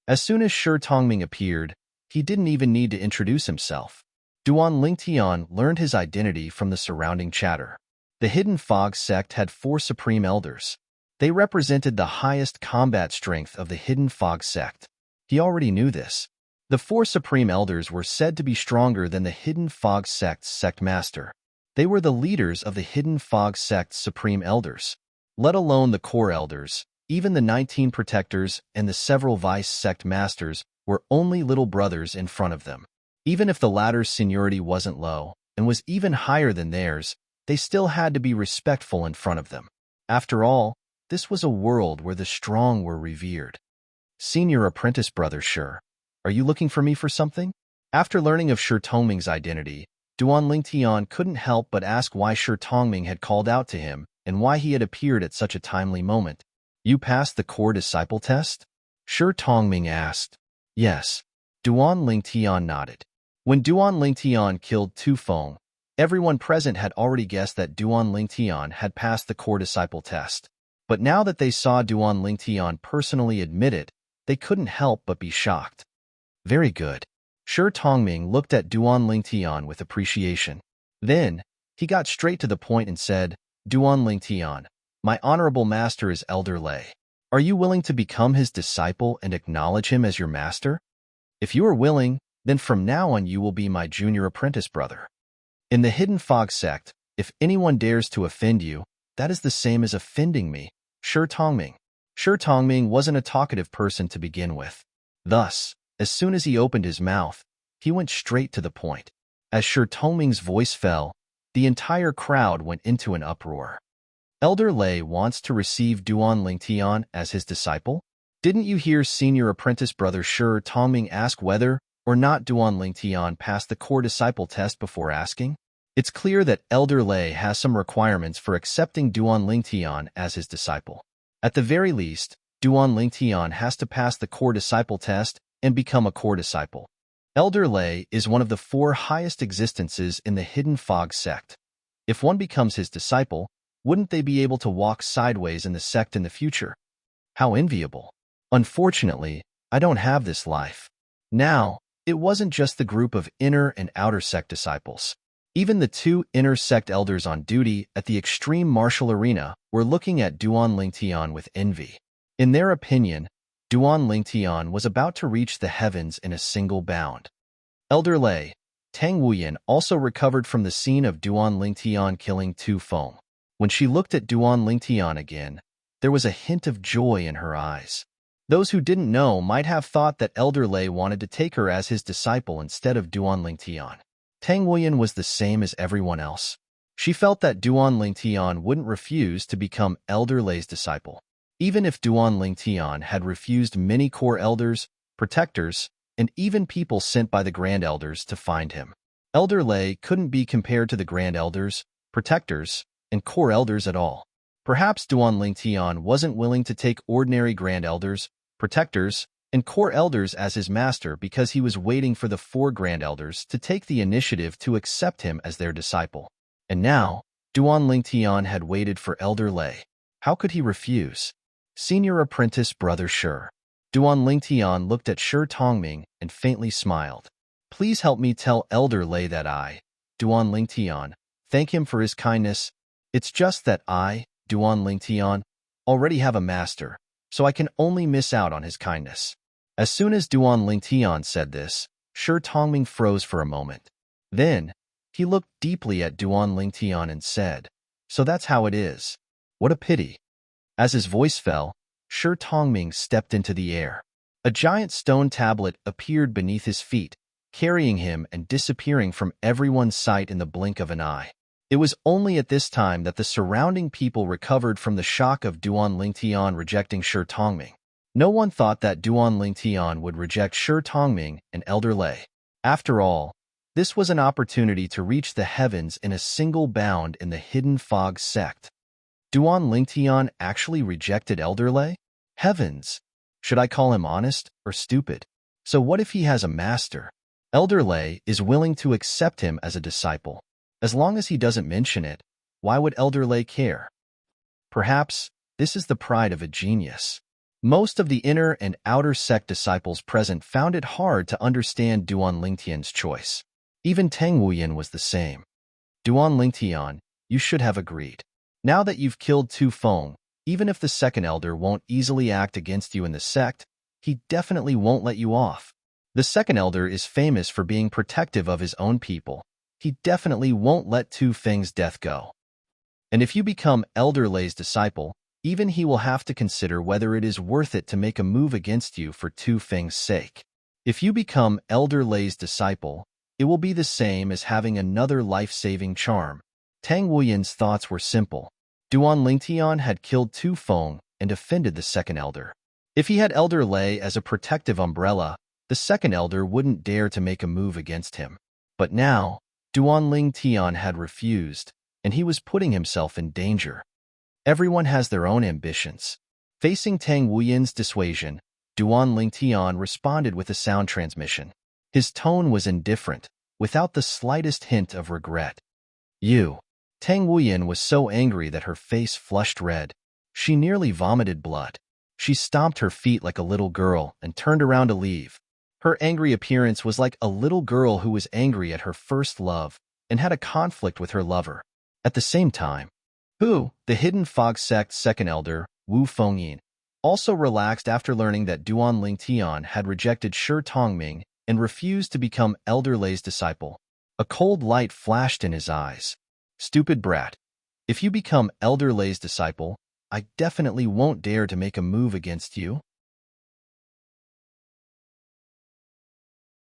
As soon as Shi Tongming appeared, he didn't even need to introduce himself. Duan Lingtian learned his identity from the surrounding chatter. The Hidden Fog Sect had 4 supreme elders. They represented the highest combat strength of the Hidden Fog Sect. He already knew this. The 4 supreme elders were said to be stronger than the Hidden Fog Sect's sect master. They were the leaders of the Hidden Fog sect's supreme elders. Let alone the core elders, even the 19 protectors and the several vice sect masters were only little brothers in front of them. Even if the latter's seniority wasn't low and was even higher than theirs, they still had to be respectful in front of them. After all, this was a world where the strong were revered. Senior apprentice brother Shi, are you looking for me for something? After learning of Shi Tongming's identity, Duan Lingtian couldn't help but ask why Shi Tongming had called out to him and why he had appeared at such a timely moment. You passed the core disciple test? Shi Tongming asked. Yes. Duan Lingtian nodded. When Duan Lingtian killed Tu Feng, everyone present had already guessed that Duan Lingtian had passed the core disciple test. But now that they saw Duan Lingtian personally admit it, they couldn't help but be shocked. Very good. Shi Tongming looked at Duan Lingtian with appreciation. Then, he got straight to the point and said, Duan Lingtian, my honorable master is Elder Lei. Are you willing to become his disciple and acknowledge him as your master? If you are willing, then from now on you will be my junior apprentice brother. In the Hidden Fog sect, if anyone dares to offend you, that is the same as offending me. Shi Tongming. Shi Tongming wasn't a talkative person to begin with. Thus, as soon as he opened his mouth, he went straight to the point. As Shi Tongming's voice fell, the entire crowd went into an uproar. Elder Lei wants to receive Duan Lingtian as his disciple? Didn't you hear senior apprentice brother Shi Tongming ask whether or not Duan Lingtian passed the core disciple test before asking? It's clear that Elder Lei has some requirements for accepting Duan Lingtian as his disciple. At the very least, Duan Lingtian has to pass the core disciple test and become a core disciple. Elder Lei is one of the 4 highest existences in the Hidden Fog sect. If one becomes his disciple, wouldn't they be able to walk sideways in the sect in the future? How enviable. Unfortunately, I don't have this life. Now, it wasn't just the group of inner and outer sect disciples. Even the 2 inner sect elders on duty at the extreme martial arena were looking at Duan Lingtian with envy. In their opinion, Duan Lingtian was about to reach the heavens in a single bound. Elder Lei, Tang Wuyan also recovered from the scene of Duan Lingtian killing Tu Feng. When she looked at Duan Lingtian again, there was a hint of joy in her eyes. Those who didn't know might have thought that Elder Lei wanted to take her as his disciple instead of Duan Lingtian. Tang Wuyan was the same as everyone else. She felt that Duan Lingtian wouldn't refuse to become Elder Lei's disciple. Even if Duan Lingtian had refused many core elders, protectors, and even people sent by the Grand Elders to find him, Elder Lei couldn't be compared to the Grand Elders, protectors, and core elders at all. Perhaps Duan Lingtian wasn't willing to take ordinary Grand Elders, protectors, and core elders as his master because he was waiting for the 4 Grand Elders to take the initiative to accept him as their disciple. And now, Duan Lingtian had waited for Elder Lei. How could he refuse? Senior apprentice brother Shi. Duan Lingtian looked at Shi Tongming and faintly smiled. Please help me tell Elder Lei that I, Duan Lingtian, thank him for his kindness. It's just that I, Duan Lingtian, already have a master, so I can only miss out on his kindness. As soon as Duan Lingtian said this, Shi Tongming froze for a moment. Then, he looked deeply at Duan Lingtian and said, So that's how it is. What a pity. As his voice fell, Shi Tongming stepped into the air. A giant stone tablet appeared beneath his feet, carrying him and disappearing from everyone's sight in the blink of an eye. It was only at this time that the surrounding people recovered from the shock of Duan Lingtian rejecting Shi Tongming. No one thought that Duan Lingtian would reject Shi Tongming and Elder Lei. After all, this was an opportunity to reach the heavens in a single bound in the Hidden Fog sect. Duan Lingtian actually rejected Elder Lei? Heavens! Should I call him honest or stupid? So what if he has a master? Elder Lei is willing to accept him as a disciple. As long as he doesn't mention it, why would Elder Lei care? Perhaps this is the pride of a genius. Most of the inner and outer sect disciples present found it hard to understand Duan Lingtian's choice. Even Tang Wuyan was the same. Duan Lingtian, you should have agreed. Now that you've killed Tu Feng, even if the second elder won't easily act against you in the sect, he definitely won't let you off. The second elder is famous for being protective of his own people, he definitely won't let Tu Feng's death go. And if you become Elder Lei's disciple, even he will have to consider whether it is worth it to make a move against you for Tu Feng's sake. If you become Elder Lei's disciple, it will be the same as having another life-saving charm. Tang Wuyan's thoughts were simple. Duan Lingtian had killed Tu Feng and offended the second elder. If he had Elder Lei as a protective umbrella, the second elder wouldn't dare to make a move against him. But now, Duan Lingtian had refused, and he was putting himself in danger. Everyone has their own ambitions. Facing Tang Wuyan's dissuasion, Duan Lingtian responded with a sound transmission. His tone was indifferent, without the slightest hint of regret. You. Tang Wuyan was so angry that her face flushed red. She nearly vomited blood. She stomped her feet like a little girl and turned around to leave. Her angry appearance was like a little girl who was angry at her first love and had a conflict with her lover. At the same time, the Hidden Fog Sect's second elder, Wu Fengyin, also relaxed after learning that Duan Lingtian had rejected Shi Tongming and refused to become Elder Lei's disciple. A cold light flashed in his eyes. Stupid brat. If you become Elder Lei's disciple, I definitely won't dare to make a move against you.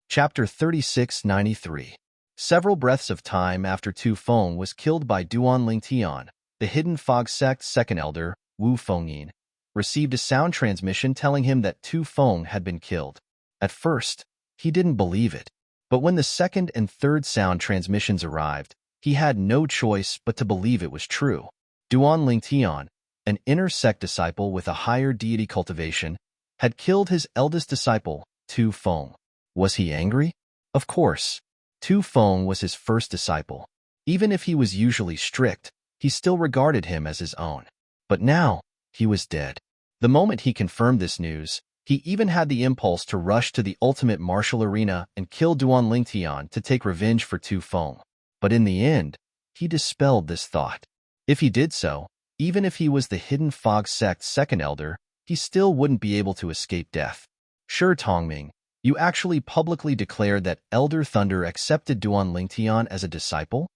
Chapter 3693. Several breaths of time after Tu Feng was killed by Duan Lingtian, the Hidden Fog Sect's second elder, Wu Fengyin, received a sound transmission telling him that Tu Feng had been killed. At first, he didn't believe it, but when the second and third sound transmissions arrived, he had no choice but to believe it was true. Duan Lingtian, an inner sect disciple with a higher deity cultivation, had killed his eldest disciple, Tu Feng. Was he angry? Of course. Tu Feng was his first disciple. Even if he was usually strict, he still regarded him as his own. But now, he was dead. The moment he confirmed this news, he even had the impulse to rush to the ultimate martial arena and kill Duan Lingtian to take revenge for Tu Feng. But in the end, he dispelled this thought. If he did so, even if he was the Hidden Fog Sect's second elder, he still wouldn't be able to escape death. Shi Tongming, you actually publicly declared that Elder Thunder accepted Duan Lingtian as a disciple?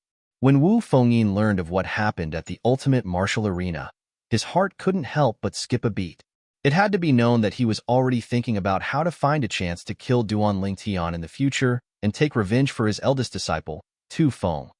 When Wu Fengyin learned of what happened at the ultimate martial arena, his heart couldn't help but skip a beat. It had to be known that he was already thinking about how to find a chance to kill Duan Lingtian in the future and take revenge for his eldest disciple, Tu Feng.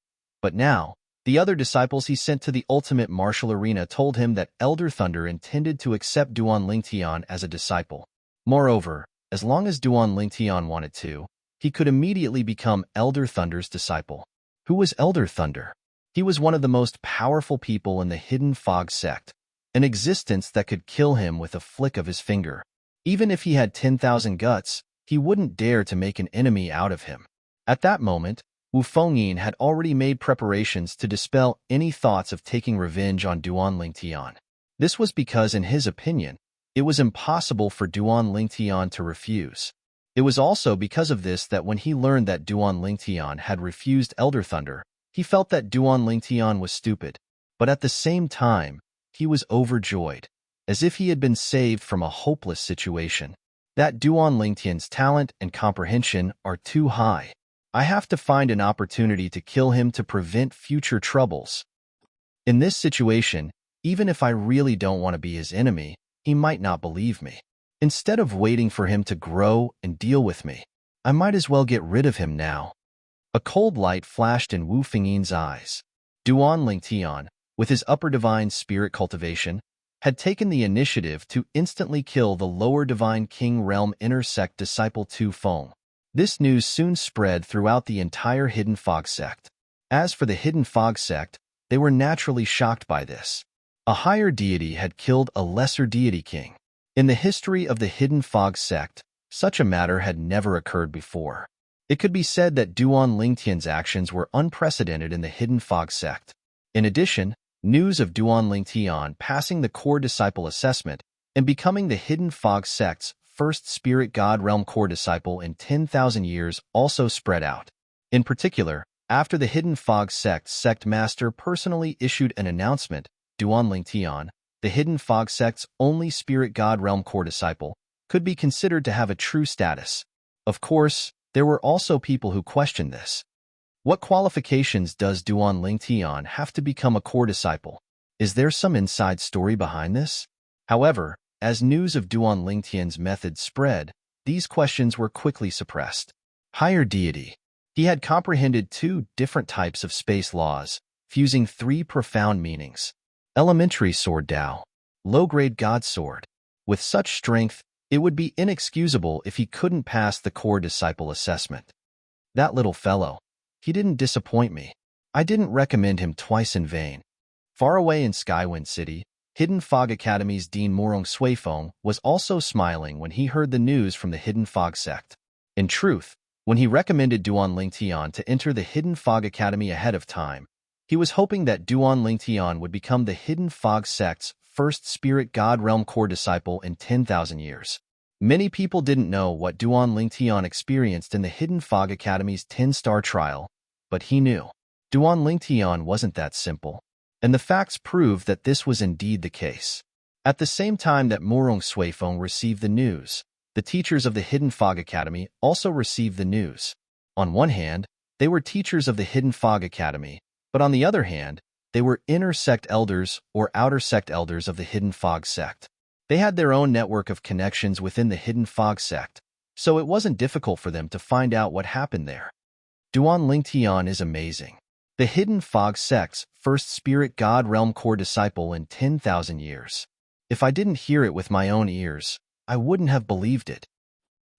But now, the other disciples he sent to the ultimate martial arena told him that Elder Thunder intended to accept Duan Lingtian as a disciple. Moreover, as long as Duan Lingtian wanted to, he could immediately become Elder Thunder's disciple. Who was Elder Thunder? He was one of the most powerful people in the Hidden Fog Sect, an existence that could kill him with a flick of his finger. Even if he had 10,000 guts, he wouldn't dare to make an enemy out of him. At that moment, Wu Fengyin had already made preparations to dispel any thoughts of taking revenge on Duan Lingtian. This was because, in his opinion, it was impossible for Duan Lingtian to refuse. It was also because of this that when he learned that Duan Lingtian had refused Elder Thunder, he felt that Duan Lingtian was stupid. But at the same time, he was overjoyed, as if he had been saved from a hopeless situation. That Duan Lingtian's talent and comprehension are too high. I have to find an opportunity to kill him to prevent future troubles. In this situation, even if I really don't want to be his enemy, he might not believe me. Instead of waiting for him to grow and deal with me, I might as well get rid of him now. A cold light flashed in Wu Fengyin's eyes. Duan Lingtian, with his upper divine spirit cultivation, had taken the initiative to instantly kill the lower divine king realm inner sect disciple Tu Feng. This news soon spread throughout the entire Hidden Fog Sect. As for the Hidden Fog Sect, they were naturally shocked by this. A higher deity had killed a lesser deity king. In the history of the Hidden Fog Sect, such a matter had never occurred before. It could be said that Duan Lingtian's actions were unprecedented in the Hidden Fog Sect. In addition, news of Duan Lingtian passing the core disciple assessment and becoming the Hidden Fog Sect's first spirit god realm core disciple in 10,000 years also spread out. In particular, after the Hidden Fog Sect's sect master personally issued an announcement, Duan Lingtian, the Hidden Fog Sect's only spirit god realm core disciple, could be considered to have a true status. Of course, there were also people who questioned this. What qualifications does Duan Lingtian have to become a core disciple? Is there some inside story behind this? However, as news of Duan Lingtian's method spread, these questions were quickly suppressed. Higher deity. He had comprehended two different types of space laws, fusing three profound meanings. Elementary sword Tao. Low-grade god sword. With such strength, it would be inexcusable if he couldn't pass the core disciple assessment. That little fellow. He didn't disappoint me. I didn't recommend him twice in vain. Far away in Skywind City, Hidden Fog Academy's Dean Morong Suifeng was also smiling when he heard the news from the Hidden Fog sect. In truth, when he recommended Duan Lingtian to enter the Hidden Fog Academy ahead of time, he was hoping that Duan Lingtian would become the Hidden Fog sect's first spirit god realm core disciple in 10,000 years. Many people didn't know what Duan Lingtian experienced in the Hidden Fog Academy's 10-star trial, but he knew. Duan Lingtian wasn't that simple, and the facts proved that this was indeed the case. At the same time that Morong Suifeng received the news, the teachers of the Hidden Fog Academy also received the news. On one hand, they were teachers of the Hidden Fog Academy, but on the other hand, they were inner sect elders or outer sect elders of the Hidden Fog sect. They had their own network of connections within the Hidden Fog sect, so it wasn't difficult for them to find out what happened there. Duan Lingtian is amazing. The Hidden Fog sect's first spirit god realm core disciple in 10,000 years. If I didn't hear it with my own ears, I wouldn't have believed it.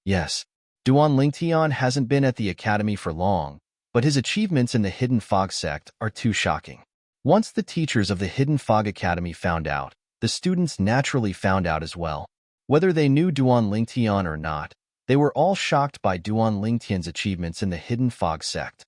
Yes, Duan Lingtian hasn't been at the academy for long, but his achievements in the Hidden Fog sect are too shocking. Once the teachers of the Hidden Fog Academy found out, the students naturally found out as well. Whether they knew Duan Lingtian or not, they were all shocked by Duan Lingtian's achievements in the Hidden Fog sect.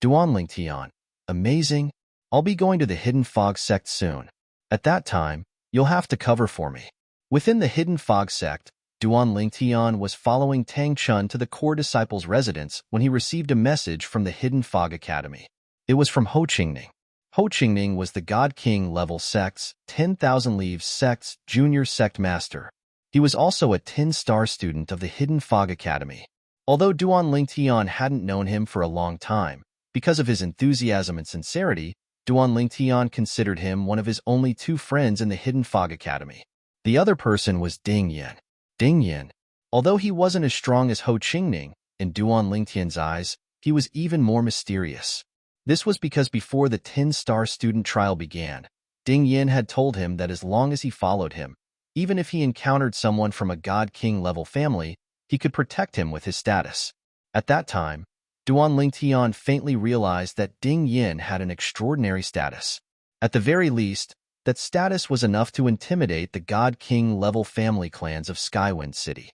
Duan Lingtian, amazing. I'll be going to the Hidden Fog sect soon. At that time, you'll have to cover for me. Within the Hidden Fog sect, Duan Lingtian was following Tang Chun to the core disciple's residence when he received a message from the Hidden Fog Academy. It was from Ho Qingning. Ho Qingning was the God King level sect's 10,000 Leaves sect's junior sect master. He was also a 10-star student of the Hidden Fog Academy. Although Duan Lingtian hadn't known him for a long time, because of his enthusiasm and sincerity, Duan Lingtian considered him one of his only two friends in the Hidden Fog Academy. The other person was Ding Yin. Ding Yin, although he wasn't as strong as Ho Qingning, in Duan Lingtian's eyes, he was even more mysterious. This was because before the 10-star student trial began, Ding Yin had told him that as long as he followed him, even if he encountered someone from a God King level family, he could protect him with his status. At that time, Duan Lingtian faintly realized that Ding Yin had an extraordinary status. At the very least, that status was enough to intimidate the God King level family clans of Skywind City.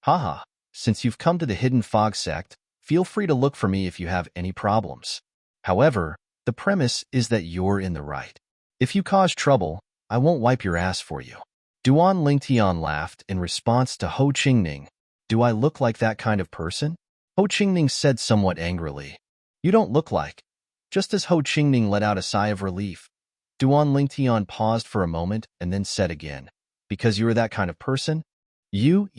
Haha, since you've come to the Hidden Fog sect, feel free to look for me if you have any problems. However, the premise is that you're in the right. If you cause trouble, I won't wipe your ass for you. Duan Lingtian laughed in response to Ho Qingning. Do I look like that kind of person? Ho Qingning said somewhat angrily. You don't look like. Just as Ho Qingning let out a sigh of relief, Duan Lingtian paused for a moment and then said again, because you're that kind of person? You.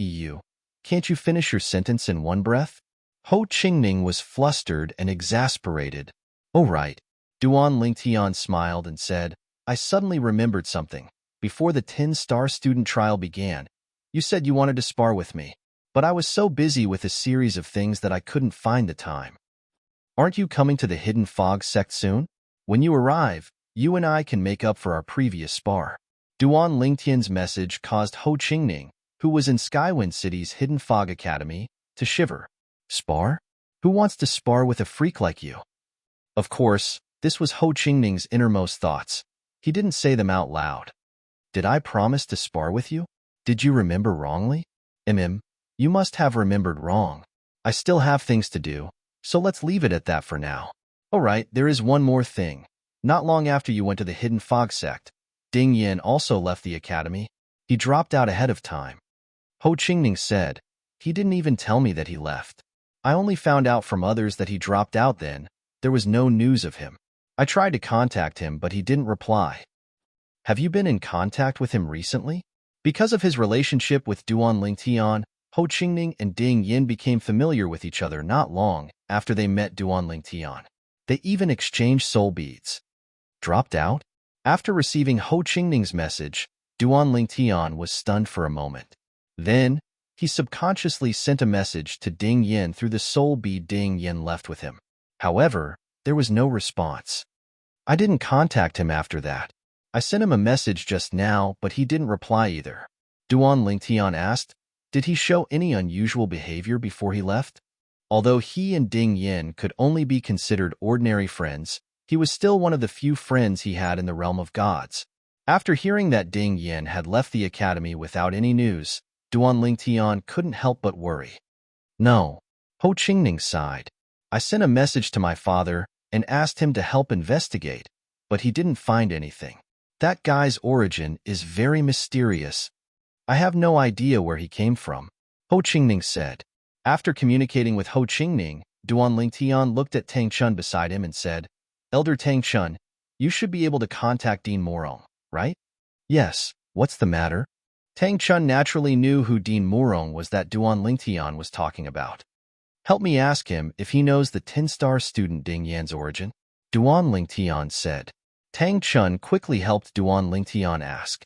Can't you finish your sentence in one breath? Ho Qingning was flustered and exasperated. Oh right. Duan Lingtian smiled and said, I suddenly remembered something. Before the 10-star student trial began, you said you wanted to spar with me, but I was so busy with a series of things that I couldn't find the time. Aren't you coming to the Hidden Fog sect soon? When you arrive, you and I can make up for our previous spar. Duan Lingtian's message caused Ho Qingning, who was in Skywind City's Hidden Fog Academy, to shiver. Spar? Who wants to spar with a freak like you? Of course, this was Ho Qingning's innermost thoughts. He didn't say them out loud. Did I promise to spar with you? Did you remember wrongly? You must have remembered wrong. I still have things to do, so let's leave it at that for now. Alright, there is one more thing. Not long after you went to the Hidden Fog sect, Ding Yin also left the academy. He dropped out ahead of time. Ho Qingning said, he didn't even tell me that he left. I only found out from others that he dropped out then. There was no news of him. I tried to contact him, but he didn't reply. Have you been in contact with him recently? Because of his relationship with Duan Lingtian, Ho Qingning and Ding Yin became familiar with each other not long after they met Duan Lingtian. They even exchanged soul beads. Dropped out? After receiving Ho Qingning's message, Duan Lingtian was stunned for a moment. Then, he subconsciously sent a message to Ding Yin through the soul bead Ding Yin left with him. However, there was no response. I didn't contact him after that. I sent him a message just now, but he didn't reply either. Duan Lingtian asked, did he show any unusual behavior before he left? Although he and Ding Yin could only be considered ordinary friends, he was still one of the few friends he had in the realm of gods. After hearing that Ding Yin had left the academy without any news, Duan Lingtian couldn't help but worry. No. Ho Qingning sighed. I sent a message to my father and asked him to help investigate, but he didn't find anything. That guy's origin is very mysterious. I have no idea where he came from, Ho Qingning said. After communicating with Ho Qingning, Duan Lingtian looked at Tang Chun beside him and said, Elder Tang Chun, you should be able to contact Dean Morong, right? Yes, what's the matter? Tang Chun naturally knew who Dean Morong was that Duan Lingtian was talking about. Help me ask him if he knows the 10-star student Ding Yan's origin, Duan Lingtian said. Tang Chun quickly helped Duan Lingtian ask.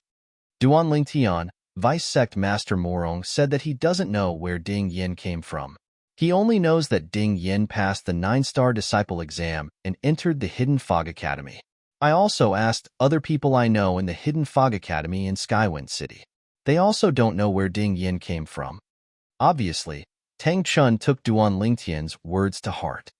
Duan Lingtian, Vice Sect Master Morong, said that he doesn't know where Ding Yin came from. He only knows that Ding Yin passed the 9-star disciple exam and entered the Hidden Fog Academy. I also asked other people I know in the Hidden Fog Academy in Skywind City. They also don't know where Ding Yin came from. Obviously, Tang Chun took Duan Lingtian's words to heart.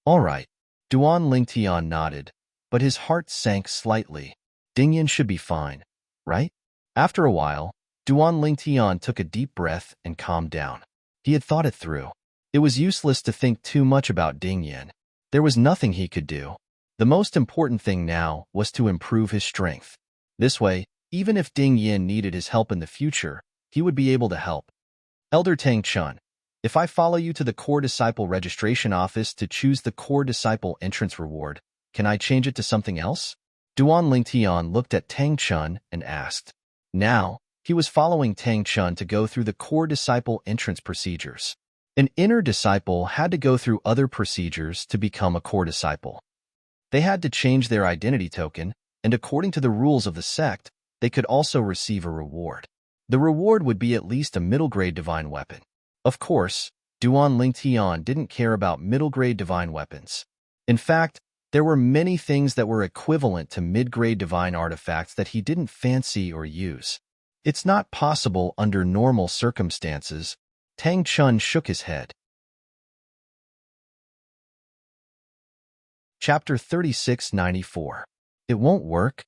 All right, Duan Lingtian nodded, but his heart sank slightly. Ding Yin should be fine, right? After a while, Duan Lingtian took a deep breath and calmed down. He had thought it through. It was useless to think too much about Ding Yin. There was nothing he could do. The most important thing now was to improve his strength. This way, even if Ding Yin needed his help in the future, he would be able to help. Elder Tang Chun, if I follow you to the Core Disciple Registration Office to choose the Core Disciple Entrance Reward, can I change it to something else? Duan Lingtian looked at Tang Chun and asked. Now, he was following Tang Chun to go through the Core Disciple entrance procedures. An inner disciple had to go through other procedures to become a core disciple. They had to change their identity token, and according to the rules of the sect, they could also receive a reward. The reward would be at least a middle-grade divine weapon. Of course, Duan Lingtian didn't care about middle-grade divine weapons. In fact, there were many things that were equivalent to mid-grade divine artifacts that he didn't fancy or use. It's not possible under normal circumstances. Tang Chun shook his head. Chapter 3694. It won't work?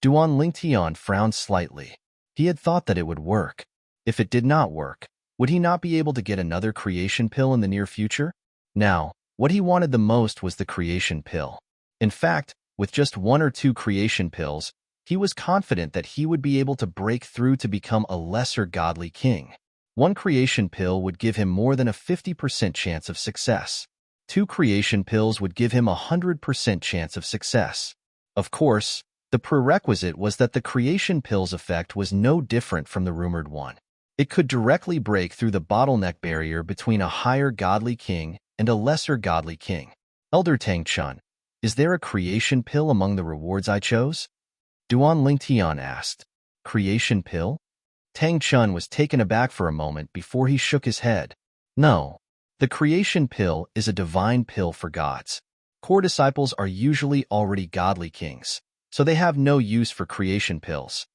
Duan Lingtian frowned slightly. He had thought that it would work. If it did not work, would he not be able to get another creation pill in the near future? Now, what he wanted the most was the creation pill. In fact, with just 1 or 2 creation pills, he was confident that he would be able to break through to become a lesser godly king. 1 creation pill would give him more than a 50% chance of success. 2 creation pills would give him a 100% chance of success. Of course, the prerequisite was that the creation pill's effect was no different from the rumored one. It could directly break through the bottleneck barrier between a higher godly king and a lesser godly king. Elder Tang Chun, is there a creation pill among the rewards I chose? Duan Lingtian asked. Creation pill? Tang Chun was taken aback for a moment before he shook his head. No. The creation pill is a divine pill for gods. Core disciples are usually already godly kings, so they have no use for creation pills.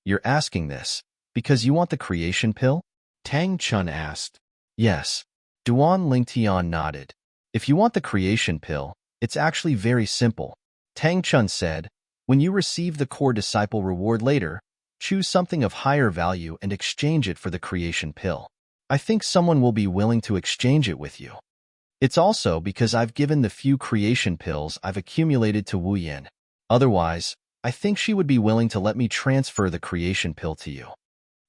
You're asking this because you want the creation pill? Tang Chun asked. Yes. Duan Lingtian nodded. If you want the creation pill, it's actually very simple. Tang Chun said, when you receive the core disciple reward later, choose something of higher value and exchange it for the creation pill. I think someone will be willing to exchange it with you. It's also because I've given the few creation pills I've accumulated to Wu Yin. Otherwise, I think she would be willing to let me transfer the creation pill to you.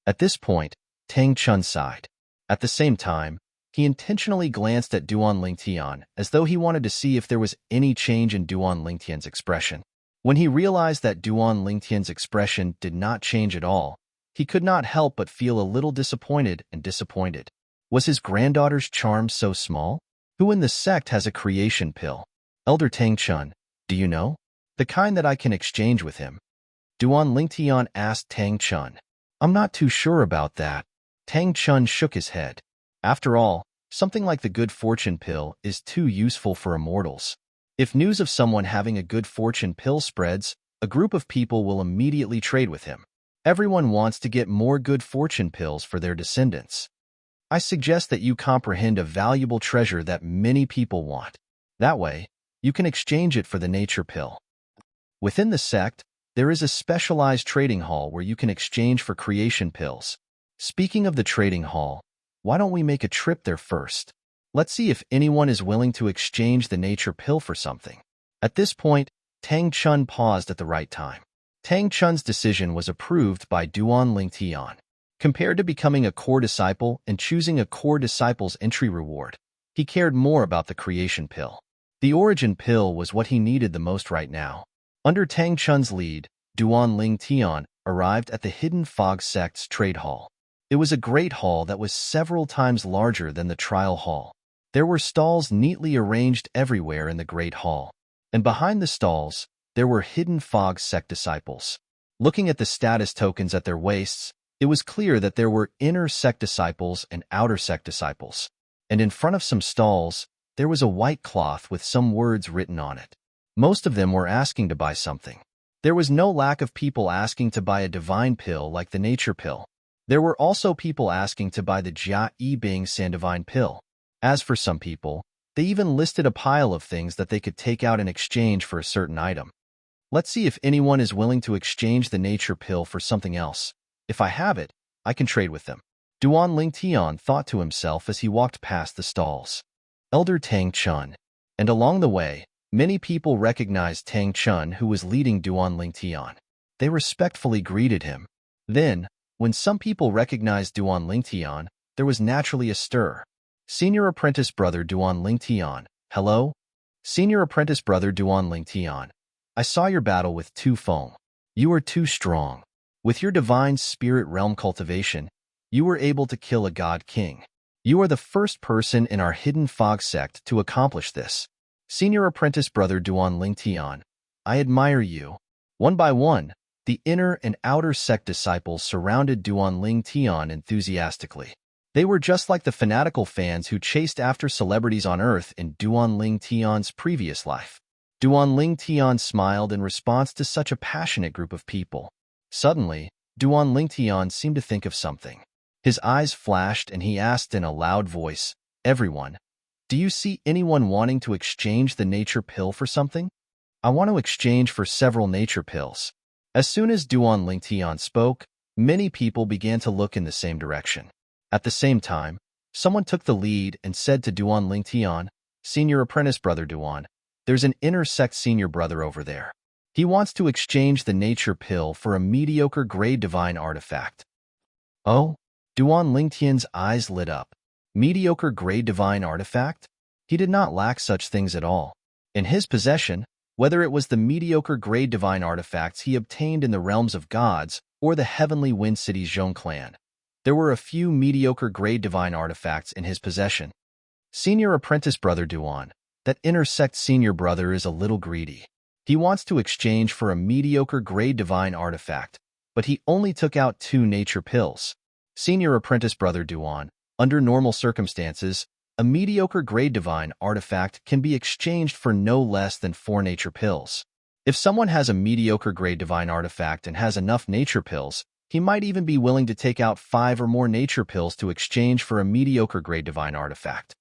At this point, Tang Chun sighed. At the same time, he intentionally glanced at Duan Lingtian as though he wanted to see if there was any change in Duan Lingtian's expression. When he realized that Duan Lingtian's expression did not change at all, he could not help but feel a little disappointed and disappointed. Was his granddaughter's charm so small? Who in the sect has a creation pill? Elder Tang Chun, do you know? The kind that I can exchange with him. Duan Lingtian asked Tang Chun. I'm not too sure about that. Tang Chun shook his head. After all, something like the good fortune pill is too useful for immortals. If news of someone having a good fortune pill spreads, a group of people will immediately trade with him. Everyone wants to get more good fortune pills for their descendants. I suggest that you comprehend a valuable treasure that many people want. That way, you can exchange it for the nature pill. Within the sect, there is a specialized trading hall where you can exchange for creation pills. Speaking of the trading hall, why don't we make a trip there first? Let's see if anyone is willing to exchange the nature pill for something. At this point, Tang Chun paused at the right time. Tang Chun's decision was approved by Duan Lingtian. Compared to becoming a core disciple and choosing a core disciple's entry reward, he cared more about the creation pill. The origin pill was what he needed the most right now. Under Tang Chun's lead, Duan Lingtian arrived at the Hidden Fog Sect's trade hall. It was a great hall that was several times larger than the trial hall. There were stalls neatly arranged everywhere in the great hall, and behind the stalls, there were Hidden Fog Sect disciples. Looking at the status tokens at their waists, it was clear that there were inner sect disciples and outer sect disciples, and in front of some stalls, there was a white cloth with some words written on it. Most of them were asking to buy something. There was no lack of people asking to buy a divine pill like the nature pill. There were also people asking to buy the Jia Yi Bing San divine pill. As for some people, they even listed a pile of things that they could take out in exchange for a certain item. Let's see if anyone is willing to exchange the nature pill for something else. If I have it, I can trade with them. Duan Lingtian thought to himself as he walked past the stalls. Elder Tang Chun. And along the way, many people recognized Tang Chun, who was leading Duan Lingtian. They respectfully greeted him. Then, when some people recognized Duan Lingtian, there was naturally a stir. Senior Apprentice Brother Duan Lingtian. Hello? Senior Apprentice Brother Duan Lingtian. I saw your battle with Tu Feng. You are too strong. With your divine spirit realm cultivation, you were able to kill a god king. You are the first person in our Hidden Fog sect to accomplish this. Senior Apprentice Brother Duan Lingtian, I admire you. One by one, the inner and outer sect disciples surrounded Duan Lingtian enthusiastically. They were just like the fanatical fans who chased after celebrities on Earth in Duan Lingtian's previous life. Duan Lingtian smiled in response to such a passionate group of people. Suddenly, Duan Lingtian seemed to think of something. His eyes flashed and he asked in a loud voice, Everyone, do you see anyone wanting to exchange the nature pill for something? I want to exchange for several nature pills. As soon as Duan Lingtian spoke, many people began to look in the same direction. At the same time, someone took the lead and said to Duan Lingtian, Senior Apprentice Brother Duan, there's an inner sect senior brother over there. He wants to exchange the nature pill for a mediocre grade divine artifact. Oh? Duan Lingtian's eyes lit up. Mediocre grade divine artifact? He did not lack such things at all. In his possession, whether it was the mediocre grade divine artifacts he obtained in the realms of gods or the heavenly Wind City's Zhong clan, there were a few mediocre grade divine artifacts in his possession. Senior Apprentice Brother Duan, that inner sect senior brother is a little greedy. He wants to exchange for a mediocre grade divine artifact, but he only took out 2 nature pills. Senior Apprentice Brother Duan, under normal circumstances, a mediocre grade divine artifact can be exchanged for no less than 4 nature pills. If someone has a mediocre grade divine artifact and has enough nature pills, he might even be willing to take out 5 or more nature pills to exchange for a mediocre grade divine artifact.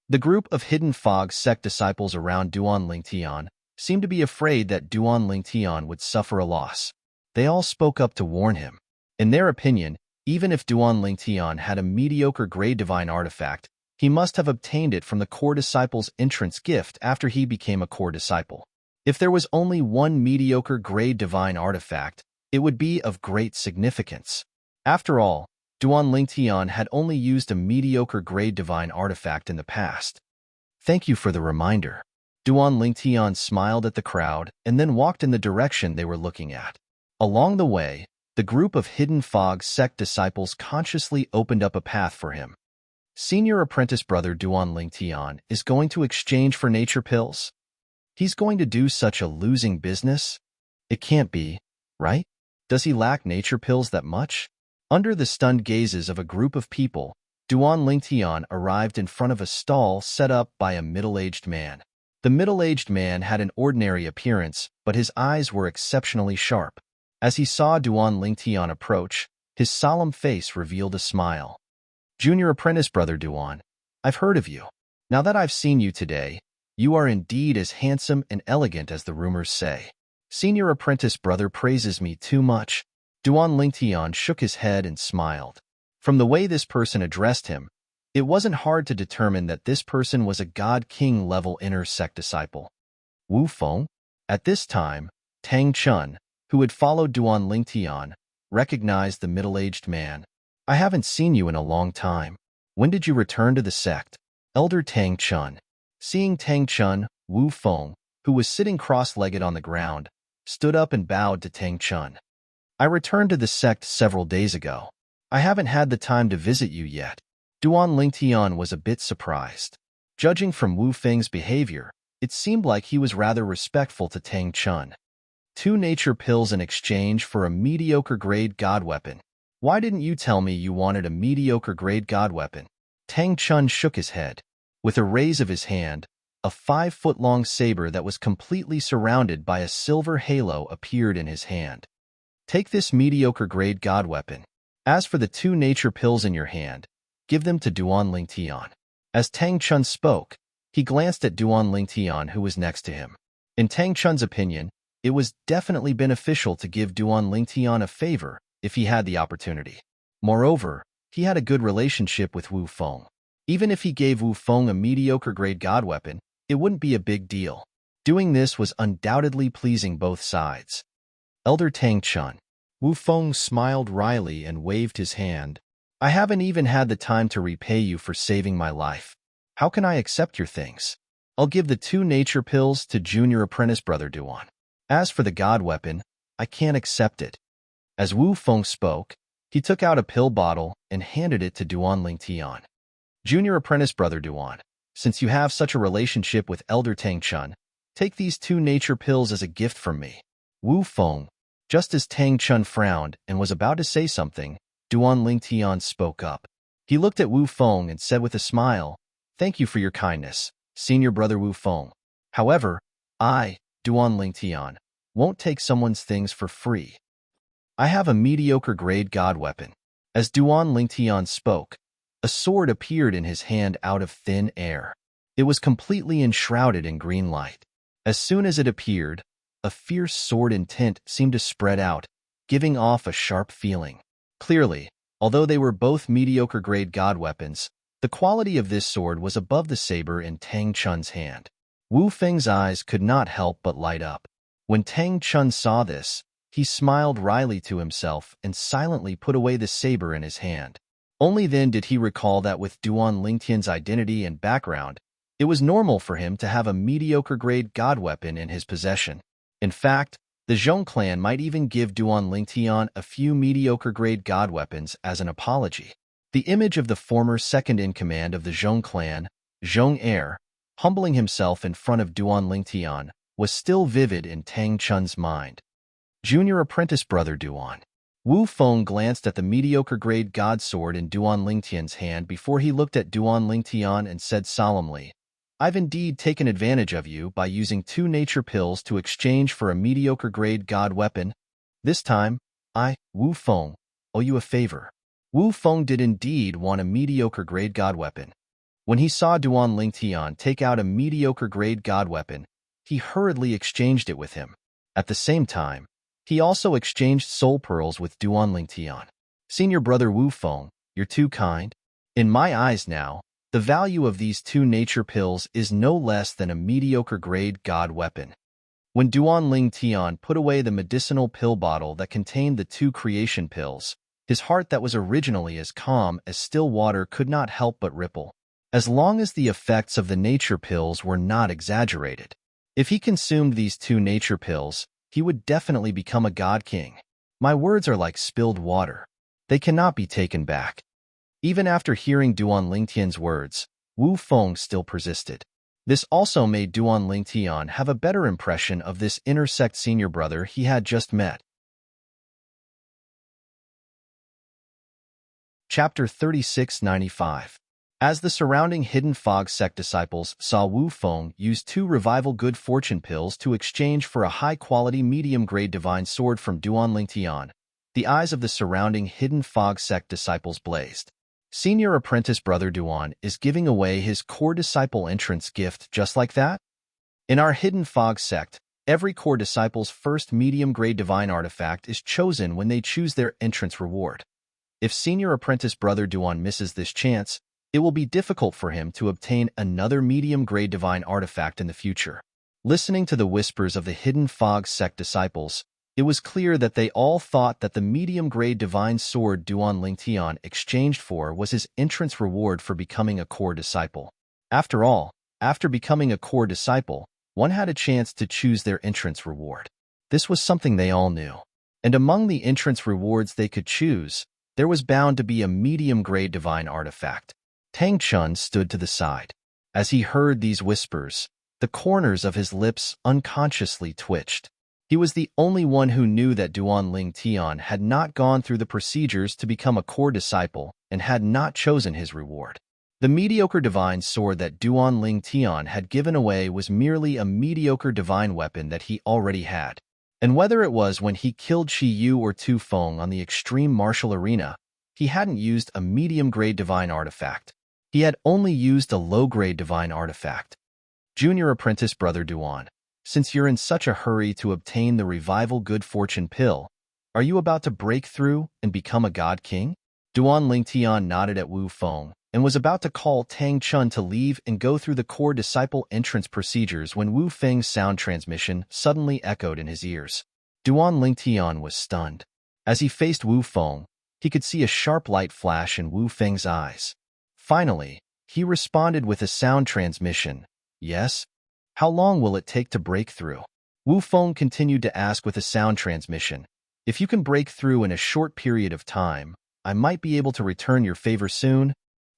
The group of Hidden Fog sect disciples around Duan Lingtian seemed to be afraid that Duan Lingtian would suffer a loss. They all spoke up to warn him. In their opinion, even if Duan Lingtian had a mediocre grade divine artifact, he must have obtained it from the core disciple's entrance gift after he became a core disciple. If there was only one mediocre grade divine artifact, it would be of great significance. After all, Duan Lingtian had only used a mediocre grade divine artifact in the past. Thank you for the reminder. Duan Lingtian smiled at the crowd and then walked in the direction they were looking at. Along the way, the group of Hidden Fog sect disciples consciously opened up a path for him. Senior Apprentice Brother Duan Lingtian is going to exchange for nature pills? He's going to do such a losing business? It can't be, right? Does he lack nature pills that much? Under the stunned gazes of a group of people, Duan Lingtian arrived in front of a stall set up by a middle-aged man. The middle-aged man had an ordinary appearance, but his eyes were exceptionally sharp. As he saw Duan Lingtian approach, his solemn face revealed a smile. Junior apprentice brother Duan, I've heard of you. Now that I've seen you today, you are indeed as handsome and elegant as the rumors say. Senior apprentice brother praises me too much. Duan Lingtian shook his head and smiled. From the way this person addressed him, it wasn't hard to determine that this person was a God King level inner sect disciple. Wu Feng? At this time, Tang Chun, who had followed Duan Lingtian, recognized the middle-aged man. I haven't seen you in a long time. When did you return to the sect? Elder Tang Chun. Seeing Tang Chun, Wu Feng, who was sitting cross-legged on the ground, stood up and bowed to Tang Chun. I returned to the sect several days ago. I haven't had the time to visit you yet. Duan Lingtian was a bit surprised. Judging from Wu Feng's behavior, it seemed like he was rather respectful to Tang Chun. 2 nature pills in exchange for a mediocre-grade god weapon. Why didn't you tell me you wanted a mediocre-grade god weapon? Tang Chun shook his head. With a raise of his hand, a 5-foot-long saber that was completely surrounded by a silver halo appeared in his hand. Take this mediocre-grade god weapon. As for the 2 nature pills in your hand, give them to Duan Lingtian. As Tang Chun spoke, he glanced at Duan Lingtian, who was next to him. In Tang Chun's opinion, it was definitely beneficial to give Duan Lingtian a favor if he had the opportunity. Moreover, he had a good relationship with Wu Feng. Even if he gave Wu Feng a mediocre-grade god weapon, it wouldn't be a big deal. Doing this was undoubtedly pleasing both sides. Elder Tang Chun. Wu Feng smiled wryly and waved his hand. I haven't even had the time to repay you for saving my life. How can I accept your things? I'll give the 2 nature pills to junior apprentice brother Duan. As for the god weapon, I can't accept it. As Wu Feng spoke, he took out a pill bottle and handed it to Duan Lingtian. Junior apprentice brother Duan, since you have such a relationship with Elder Tang Chun, take these 2 nature pills as a gift from me. Wu Feng. Just as Tang Chun frowned and was about to say something, Duan Lingtian spoke up. He looked at Wu Feng and said with a smile, "Thank you for your kindness, senior brother Wu Feng. However, I, Duan Lingtian, won't take someone's things for free. I have a mediocre-grade god weapon." As Duan Lingtian spoke, a sword appeared in his hand out of thin air. It was completely enshrouded in green light. As soon as it appeared, a fierce sword intent seemed to spread out, giving off a sharp feeling. Clearly, although they were both mediocre-grade god weapons, the quality of this sword was above the saber in Tang Chun's hand. Wu Feng's eyes could not help but light up. When Tang Chun saw this, he smiled wryly to himself and silently put away the saber in his hand. Only then did he recall that with Duan Lingtian's identity and background, it was normal for him to have a mediocre-grade god weapon in his possession. In fact, the Zhong clan might even give Duan Lingtian a few mediocre-grade god weapons as an apology. The image of the former second-in-command of the Zhong clan, Zhong Heir, humbling himself in front of Duan Lingtian, was still vivid in Tang Chun's mind. Junior apprentice brother Duan. Wu Feng glanced at the mediocre-grade god sword in Duan Lingtian's hand before he looked at Duan Lingtian and said solemnly, "I've indeed taken advantage of you by using 2 nature pills to exchange for a mediocre-grade god weapon. This time, I, Wu Feng, owe you a favor." Wu Feng did indeed want a mediocre-grade god weapon. When he saw Duan Lingtian take out a mediocre-grade god weapon, he hurriedly exchanged it with him. At the same time, he also exchanged soul pearls with Duan Lingtian. "Senior brother Wu Feng, you're too kind. In my eyes now, the value of these 2 nature pills is no less than a mediocre-grade god weapon." When Duan Lingtian put away the medicinal pill bottle that contained the 2 creation pills, his heart that was originally as calm as still water could not help but ripple. As long as the effects of the nature pills were not exaggerated. If he consumed these 2 nature pills, he would definitely become a god king. My words are like spilled water. They cannot be taken back. Even after hearing Duan Lingtian's words, Wu Feng still persisted. This also made Duan Lingtian have a better impression of this intersect senior brother he had just met. Chapter 3695. As the surrounding Hidden Fog sect disciples saw Wu Feng use 2 revival good fortune pills to exchange for a high-quality medium-grade divine sword from Duan Lingtian, the eyes of the surrounding Hidden Fog sect disciples blazed. Senior apprentice brother Duan is giving away his core disciple entrance gift just like that? In our Hidden Fog sect, every core disciple's first medium-grade divine artifact is chosen when they choose their entrance reward. If senior apprentice brother Duan misses this chance, it will be difficult for him to obtain another medium-grade divine artifact in the future. Listening to the whispers of the Hidden Fog sect disciples, it was clear that they all thought that the medium-grade divine sword Duan Lingtian exchanged for was his entrance reward for becoming a core disciple. After all, after becoming a core disciple, one had a chance to choose their entrance reward. This was something they all knew. And among the entrance rewards they could choose, there was bound to be a medium-grade divine artifact. Tang Chun stood to the side. As he heard these whispers, the corners of his lips unconsciously twitched. He was the only one who knew that Duan Lingtian had not gone through the procedures to become a core disciple and had not chosen his reward. The mediocre divine sword that Duan Lingtian had given away was merely a mediocre divine weapon that he already had. And whether it was when he killed Qi Yu or Tu Feng on the extreme martial arena, he hadn't used a medium-grade divine artifact. He had only used a low-grade divine artifact. Junior apprentice brother Duan, since you're in such a hurry to obtain the revival good fortune pill, are you about to break through and become a god king? Duan Lingtian nodded at Wu Feng and was about to call Tang Chun to leave and go through the core disciple entrance procedures when Wu Feng's sound transmission suddenly echoed in his ears. Duan Lingtian was stunned. As he faced Wu Feng, he could see a sharp light flash in Wu Feng's eyes. Finally, he responded with a sound transmission. Yes? How long will it take to break through? Wu Feng continued to ask with a sound transmission. If you can break through in a short period of time, I might be able to return your favor soon.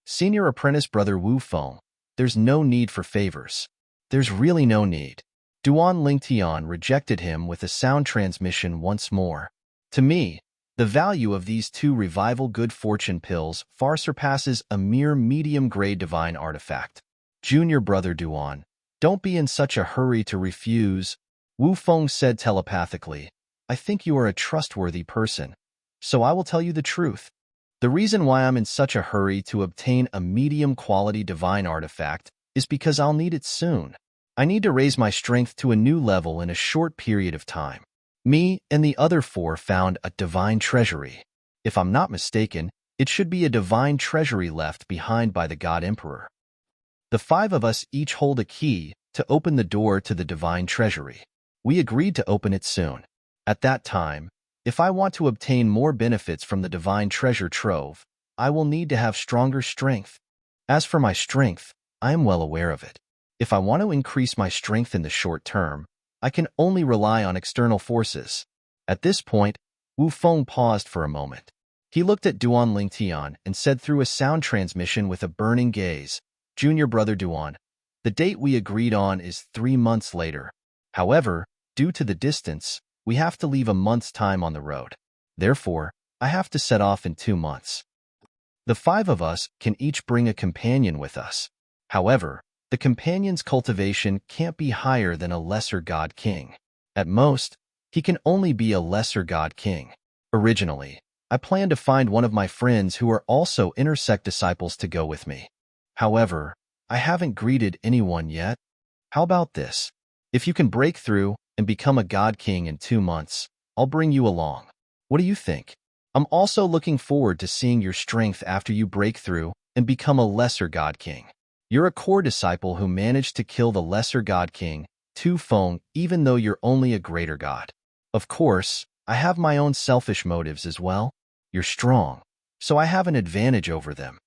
Senior apprentice brother Wu Feng, there's no need for favors. There's really no need. Duan Lingtian rejected him with a sound transmission once more. To me, the value of these 2 revival good fortune pills far surpasses a mere medium-grade divine artifact. Junior brother Duan, don't be in such a hurry to refuse. Wu Feng said telepathically, I think you are a trustworthy person, so I will tell you the truth. The reason why I'm in such a hurry to obtain a medium-quality divine artifact is because I'll need it soon. I need to raise my strength to a new level in a short period of time. Me and the other 4 found a divine treasury. If I'm not mistaken, it should be a divine treasury left behind by the God Emperor. The 5 of us each hold a key to open the door to the divine treasury. We agreed to open it soon. At that time, if I want to obtain more benefits from the divine treasure trove, I will need to have stronger strength. As for my strength, I am well aware of it. If I want to increase my strength in the short term, I can only rely on external forces. At this point, Wu Feng paused for a moment. He looked at Duan Lingtian and said through a sound transmission with a burning gaze, Junior brother Duan, the date we agreed on is 3 months later. However, due to the distance, we have to leave a month's time on the road. Therefore, I have to set off in 2 months. The 5 of us can each bring a companion with us. However, the companion's cultivation can't be higher than a lesser god king. At most, he can only be a lesser god king. Originally, I planned to find one of my friends who are also intersect disciples to go with me. However, I haven't greeted anyone yet. How about this? If you can break through and become a god king in 2 months, I'll bring you along. What do you think? I'm also looking forward to seeing your strength after you break through and become a lesser god king. You're a core disciple who managed to kill the lesser god king, Tu Feng, even though you're only a greater god. Of course, I have my own selfish motives as well. You're strong, so I have an advantage over them.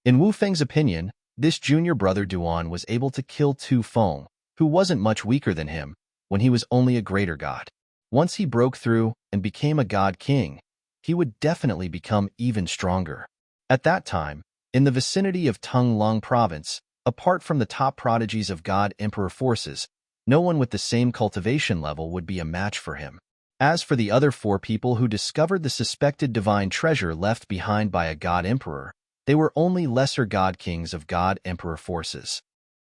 In Wu Feng's opinion, this junior brother Duan was able to kill Tu Feng, who wasn't much weaker than him, when he was only a greater god. Once he broke through and became a god king, he would definitely become even stronger. At that time, in the vicinity of Tung Long Province, Apart from the top prodigies of God Emperor forces, no one with the same cultivation level would be a match for him. As for the other 4 people who discovered the suspected divine treasure left behind by a God Emperor, they were only lesser God Kings of God Emperor forces.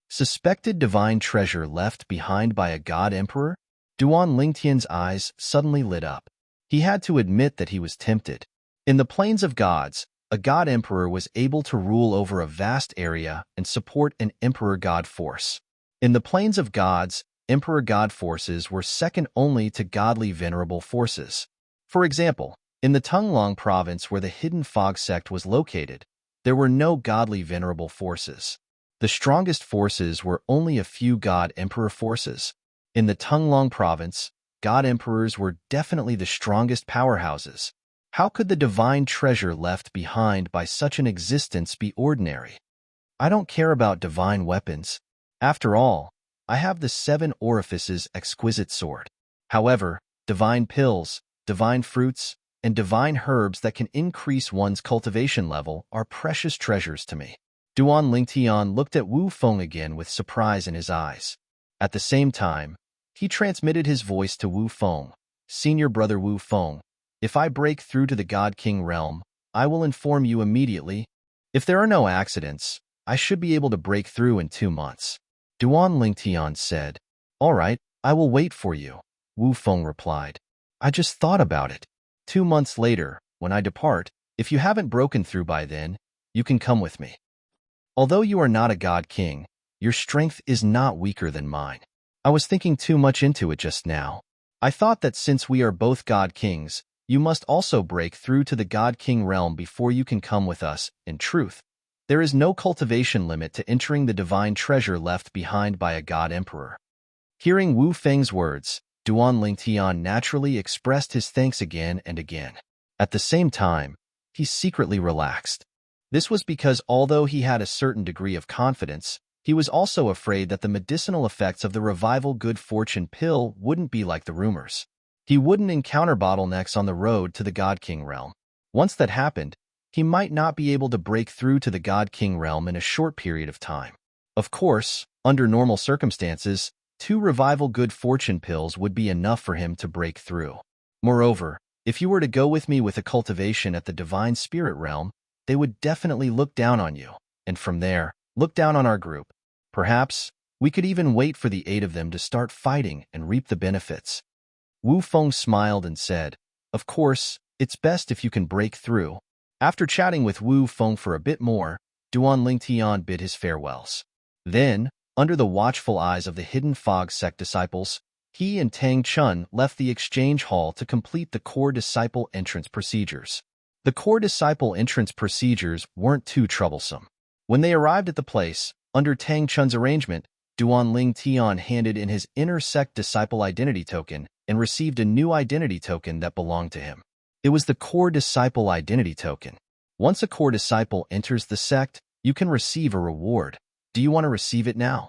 Suspected divine treasure left behind by a God Emperor? Duan Lingtian's eyes suddenly lit up. He had to admit that he was tempted. In the Plains of Gods, a God Emperor was able to rule over a vast area and support an Emperor God force. In the Plains of Gods, Emperor God forces were second only to godly venerable forces. For example, in the Tunglong province where the Hidden Fog sect was located, there were no godly venerable forces. The strongest forces were only a few God Emperor forces. In the Tunglong province, God Emperors were definitely the strongest powerhouses. How could the divine treasure left behind by such an existence be ordinary? I don't care about divine weapons. After all, I have the 7 orifices exquisite sword. However, divine pills, divine fruits, and divine herbs that can increase one's cultivation level are precious treasures to me. Duan Lingtian looked at Wu Feng again with surprise in his eyes. At the same time, he transmitted his voice to Wu Feng. Senior brother Wu Feng, if I break through to the God King realm, I will inform you immediately. If there are no accidents, I should be able to break through in 2 months. Duan Lingtian said. All right, I will wait for you, Wu Feng replied. I just thought about it. 2 months later, when I depart, if you haven't broken through by then, you can come with me. Although you are not a God King, your strength is not weaker than mine. I was thinking too much into it just now. I thought that since we are both God Kings, you must also break through to the God King realm before you can come with us. In truth, there is no cultivation limit to entering the divine treasure left behind by a God Emperor. Hearing Wu Feng's words, Duan Lingtian naturally expressed his thanks again and again. At the same time, he secretly relaxed. This was because although he had a certain degree of confidence, he was also afraid that the medicinal effects of the revival good fortune pill wouldn't be like the rumors. He wouldn't encounter bottlenecks on the road to the God King realm. Once that happened, he might not be able to break through to the God King realm in a short period of time. Of course, under normal circumstances, 2 revival good fortune pills would be enough for him to break through. Moreover, if you were to go with me with a cultivation at the divine spirit realm, they would definitely look down on you, and from there, look down on our group. Perhaps, we could even wait for the 8 of them to start fighting and reap the benefits. Wu Feng smiled and said, Of course, it's best if you can break through. After chatting with Wu Feng for a bit more, Duan Lingtian bid his farewells. Then, under the watchful eyes of the Hidden Fog sect disciples, he and Tang Chun left the exchange hall to complete the core disciple entrance procedures. The core disciple entrance procedures weren't too troublesome. When they arrived at the place, under Tang Chun's arrangement, Duan Lingtian handed in his inner sect disciple identity token and received a new identity token that belonged to him. It was the core disciple identity token. Once a core disciple enters the sect, you can receive a reward. Do you want to receive it now?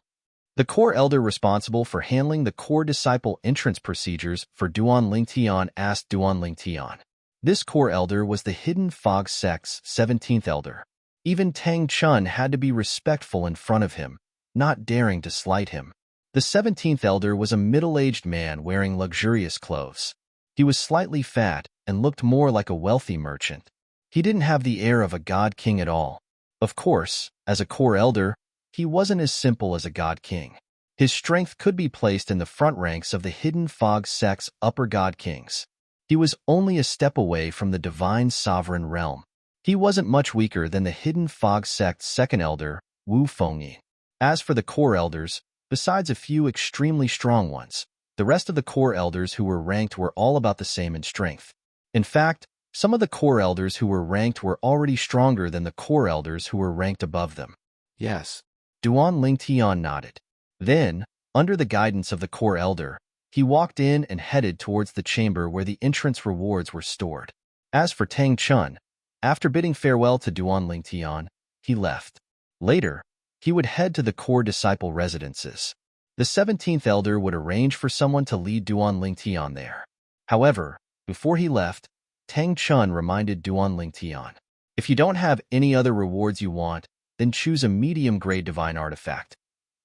The core elder responsible for handling the core disciple entrance procedures for Duan Lingtian asked Duan Lingtian. This core elder was the Hidden Fog sect's 17th elder. Even Tang Chun had to be respectful in front of him, not daring to slight him. The 17th elder was a middle-aged man wearing luxurious clothes. He was slightly fat and looked more like a wealthy merchant. He didn't have the air of a God King at all. Of course, as a core elder, he wasn't as simple as a God King. His strength could be placed in the front ranks of the Hidden Fog sect's upper God Kings. He was only a step away from the divine sovereign realm. He wasn't much weaker than the Hidden Fog sect's second elder, Wu Fengyi. As for the core elders, besides a few extremely strong ones, the rest of the core elders who were ranked were all about the same in strength. In fact, some of the core elders who were ranked were already stronger than the core elders who were ranked above them. Yes. Duan Lingtian nodded. Then, under the guidance of the core elder, he walked in and headed towards the chamber where the entrance rewards were stored. As for Tang Chun, after bidding farewell to Duan Lingtian, he left. Later, he would head to the core disciple residences. The 17th elder would arrange for someone to lead Duan Lingtian there. However, before he left, Tang Chun reminded Duan Lingtian, if you don't have any other rewards you want, then choose a medium-grade divine artifact.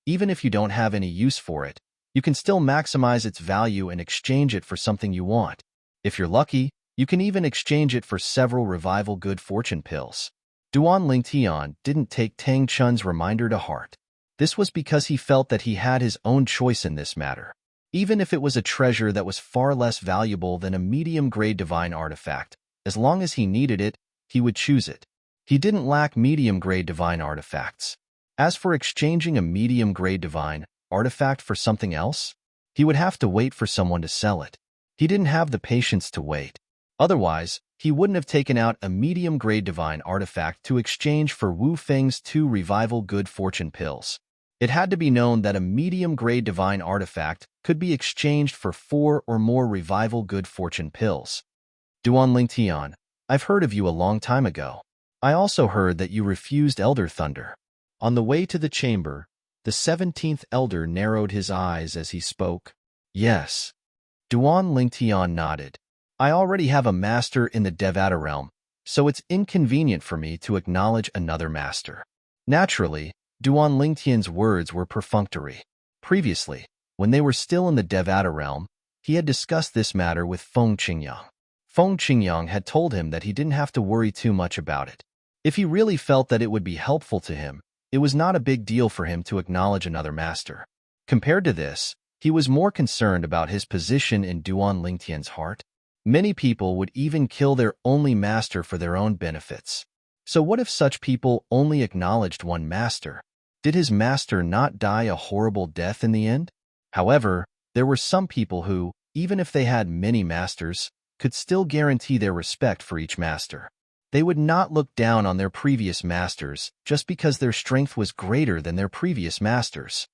Even if you don't have any use for it, you can still maximize its value and exchange it for something you want. If you're lucky, you can even exchange it for several revival good fortune pills. Duan Lingtian didn't take Tang Chun's reminder to heart. This was because he felt that he had his own choice in this matter. Even if it was a treasure that was far less valuable than a medium-grade divine artifact, as long as he needed it, he would choose it. He didn't lack medium-grade divine artifacts. As for exchanging a medium-grade divine artifact for something else, he would have to wait for someone to sell it. He didn't have the patience to wait. Otherwise, he wouldn't have taken out a medium-grade divine artifact to exchange for Wu Feng's 2 revival good fortune pills. It had to be known that a medium-grade divine artifact could be exchanged for 4 or more revival good fortune pills. Duan Lingtian, I've heard of you a long time ago. I also heard that you refused Elder Thunder. On the way to the chamber, the 17th elder narrowed his eyes as he spoke. Yes. Duan Lingtian nodded. I already have a master in the Devata realm, so it's inconvenient for me to acknowledge another master. Naturally, Duan Lingtian's words were perfunctory. Previously, when they were still in the Devata realm, he had discussed this matter with Feng Qingyang. Feng Qingyang had told him that he didn't have to worry too much about it. If he really felt that it would be helpful to him, it was not a big deal for him to acknowledge another master. Compared to this, he was more concerned about his position in Duan Lingtian's heart. Many people would even kill their only master for their own benefits. So what if such people only acknowledged one master? Did his master not die a horrible death in the end? However, there were some people who, even if they had many masters, could still guarantee their respect for each master. They would not look down on their previous masters just because their strength was greater than their previous masters.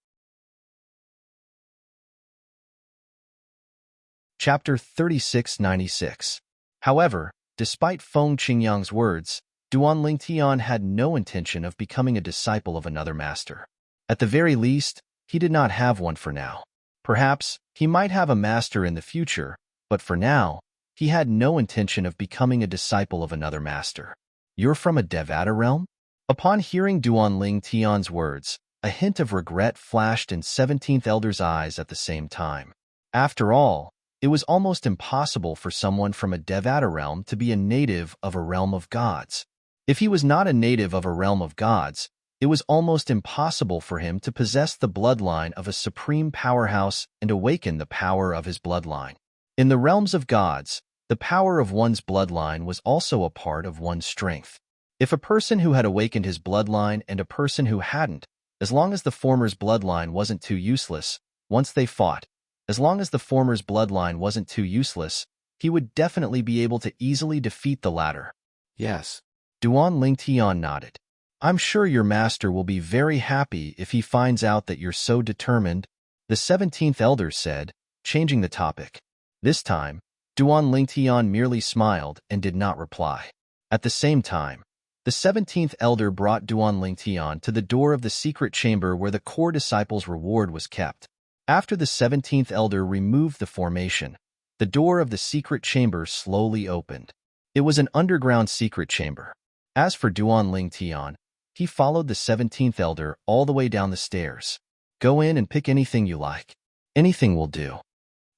Chapter 3696. However, despite Feng Qingyang's words, Duan Lingtian had no intention of becoming a disciple of another master. At the very least, he did not have one for now. Perhaps he might have a master in the future, but for now, he had no intention of becoming a disciple of another master. You're from a Devata realm? Upon hearing Duan Lingtian's words, a hint of regret flashed in 17th Elder's eyes at the same time. After all, it was almost impossible for someone from a Devata realm to be a native of a realm of gods. If he was not a native of a realm of gods, it was almost impossible for him to possess the bloodline of a supreme powerhouse and awaken the power of his bloodline. In the realms of gods, the power of one's bloodline was also a part of one's strength. If a person who had awakened his bloodline and a person who hadn't, as long as the former's bloodline wasn't too useless, once they fought, as long as the former's bloodline wasn't too useless, he would definitely be able to easily defeat the latter. Yes. Duan Lingtian nodded. I'm sure your master will be very happy if he finds out that you're so determined, the 17th elder said, changing the topic. This time, Duan Lingtian merely smiled and did not reply. At the same time, the 17th elder brought Duan Lingtian to the door of the secret chamber where the core disciple's reward was kept. After the 17th elder removed the formation, the door of the secret chamber slowly opened. It was an underground secret chamber. As for Duan Lingtian, he followed the 17th elder all the way down the stairs. Go in and pick anything you like. Anything will do.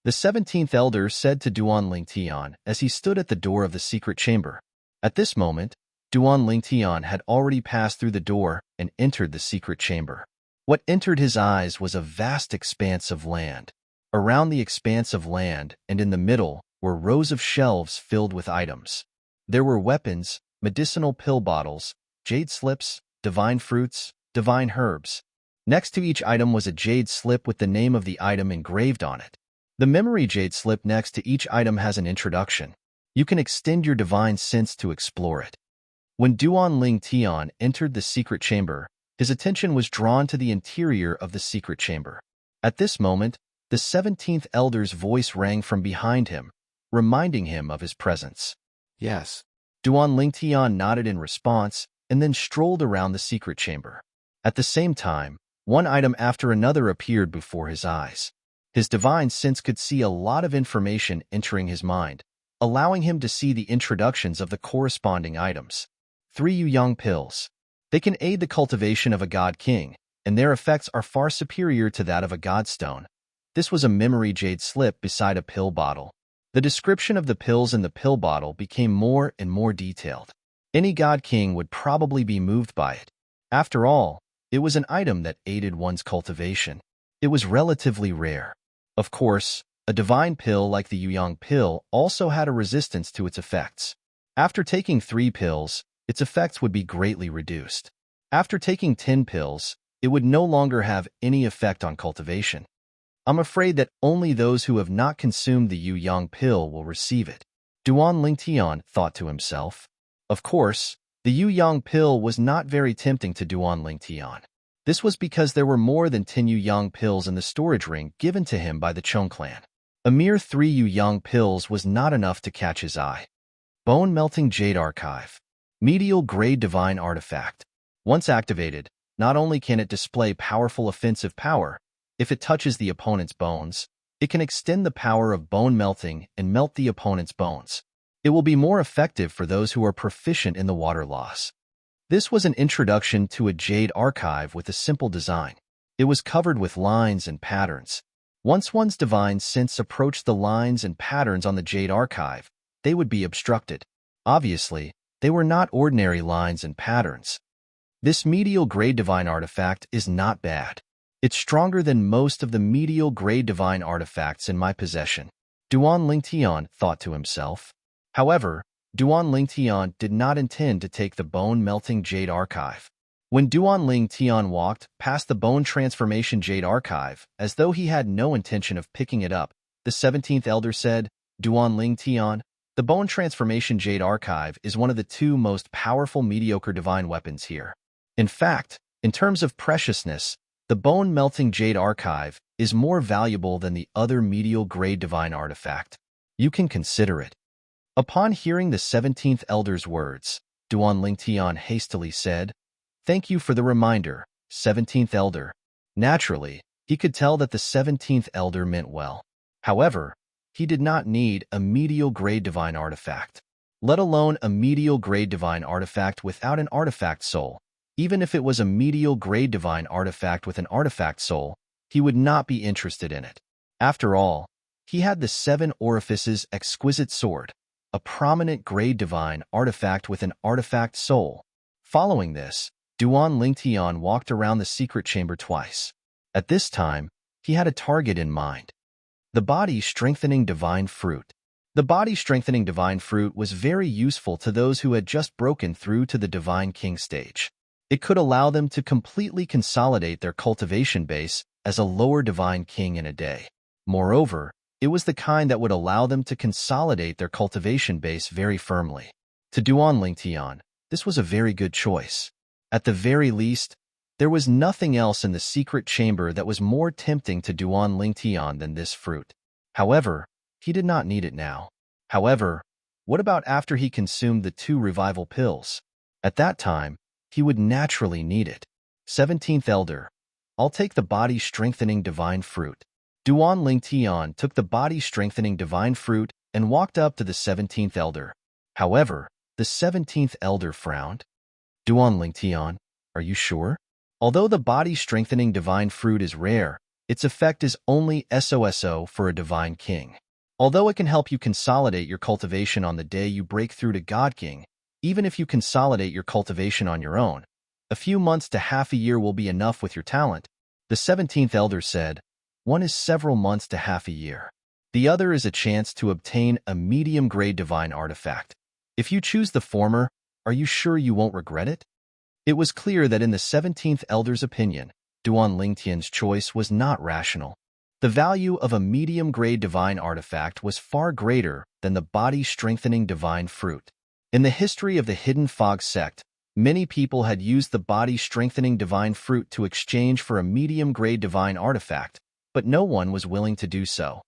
The 17th elder said to Duan Lingtian as he stood at the door of the secret chamber. At this moment, Duan Lingtian had already passed through the door and entered the secret chamber. What entered his eyes was a vast expanse of land. Around the expanse of land and in the middle were rows of shelves filled with items. There were weapons, medicinal pill bottles, jade slips, divine fruits, divine herbs. Next to each item was a jade slip with the name of the item engraved on it. The memory jade slip next to each item has an introduction. You can extend your divine sense to explore it. When Duan Lingtian entered the secret chamber, his attention was drawn to the interior of the secret chamber. At this moment, the 17th elder's voice rang from behind him, reminding him of his presence. Yes. Duan Lingtian nodded in response and then strolled around the secret chamber. At the same time, one item after another appeared before his eyes. His divine sense could see a lot of information entering his mind, allowing him to see the introductions of the corresponding items. 3 Yuyang pills. They can aid the cultivation of a god king, and their effects are far superior to that of a godstone. This was a memory jade slip beside a pill bottle. The description of the pills in the pill bottle became more and more detailed. Any god king would probably be moved by it. After all, it was an item that aided one's cultivation. It was relatively rare. Of course, a divine pill like the Yuyang pill also had a resistance to its effects. After taking 3 pills, its effects would be greatly reduced. After taking 10 pills, it would no longer have any effect on cultivation. I'm afraid that only those who have not consumed the Yuyang pill will receive it. Duan Lingtian thought to himself. Of course, the Yuyang pill was not very tempting to Duan Lingtian. This was because there were more than 10 Yuyang pills in the storage ring given to him by the Chong clan. A mere 3 Yuyang pills was not enough to catch his eye. Bone-melting Jade Archive. Medial Grade Divine Artifact. Once activated, not only can it display powerful offensive power, if it touches the opponent's bones, it can extend the power of bone melting and melt the opponent's bones. It will be more effective for those who are proficient in the water loss. This was an introduction to a Jade Archive with a simple design. It was covered with lines and patterns. Once one's divine sense approached the lines and patterns on the Jade Archive, they would be obstructed. Obviously, they were not ordinary lines and patterns. This medial grade divine artifact is not bad. It's stronger than most of the medial grade divine artifacts in my possession. Duan Lingtian thought to himself. However, Duan Lingtian did not intend to take the bone-melting Jade Archive. When Duan Lingtian walked past the Bone Transformation Jade Archive, as though he had no intention of picking it up, the 17th Elder said, Duan Lingtian, the Bone Transformation Jade Archive is one of the 2 most powerful mediocre divine weapons here. In fact, in terms of preciousness, the bone-melting Jade Archive is more valuable than the other medial grade divine artifact. You can consider it. Upon hearing the 17th Elder's words, Duan Lingtian hastily said, Thank you for the reminder, 17th Elder. Naturally, he could tell that the 17th Elder meant well. However, he did not need a medial grade divine artifact, let alone a medial grade divine artifact without an artifact soul. Even if it was a medial grade divine artifact with an artifact soul, he would not be interested in it. After all, he had the 7 Orifices exquisite sword, a prominent grade divine artifact with an artifact soul. Following this, Duan Lingtian walked around the secret chamber twice. At this time, he had a target in mind. The body-strengthening divine fruit. The body-strengthening divine fruit was very useful to those who had just broken through to the Divine King stage. It could allow them to completely consolidate their cultivation base as a lower Divine King in a day. Moreover, it was the kind that would allow them to consolidate their cultivation base very firmly. To Duan Lingtian, this was a very good choice. At the very least, there was nothing else in the secret chamber that was more tempting to Duan Lingtian than this fruit. However, he did not need it now. However, what about after he consumed the 2 revival pills? At that time, he would naturally need it. 17th Elder, I'll take the body-strengthening divine fruit. Duan Lingtian took the body-strengthening divine fruit and walked up to the 17th Elder. However, the 17th Elder frowned. Duan Lingtian, are you sure? Although the body-strengthening divine fruit is rare, its effect is only SOSO for a divine king. Although it can help you consolidate your cultivation on the day you break through to God King, even if you consolidate your cultivation on your own, a few months to half a year will be enough with your talent. The 17th Elder said, one is several months to half a year. The other is a chance to obtain a medium-grade divine artifact. If you choose the former, are you sure you won't regret it? It was clear that in the 17th Elder's opinion, Duan Lingtian's choice was not rational. The value of a medium-grade divine artifact was far greater than the body-strengthening divine fruit. In the history of the Hidden Fog sect, many people had used the body-strengthening divine fruit to exchange for a medium-grade divine artifact, but no one was willing to do so.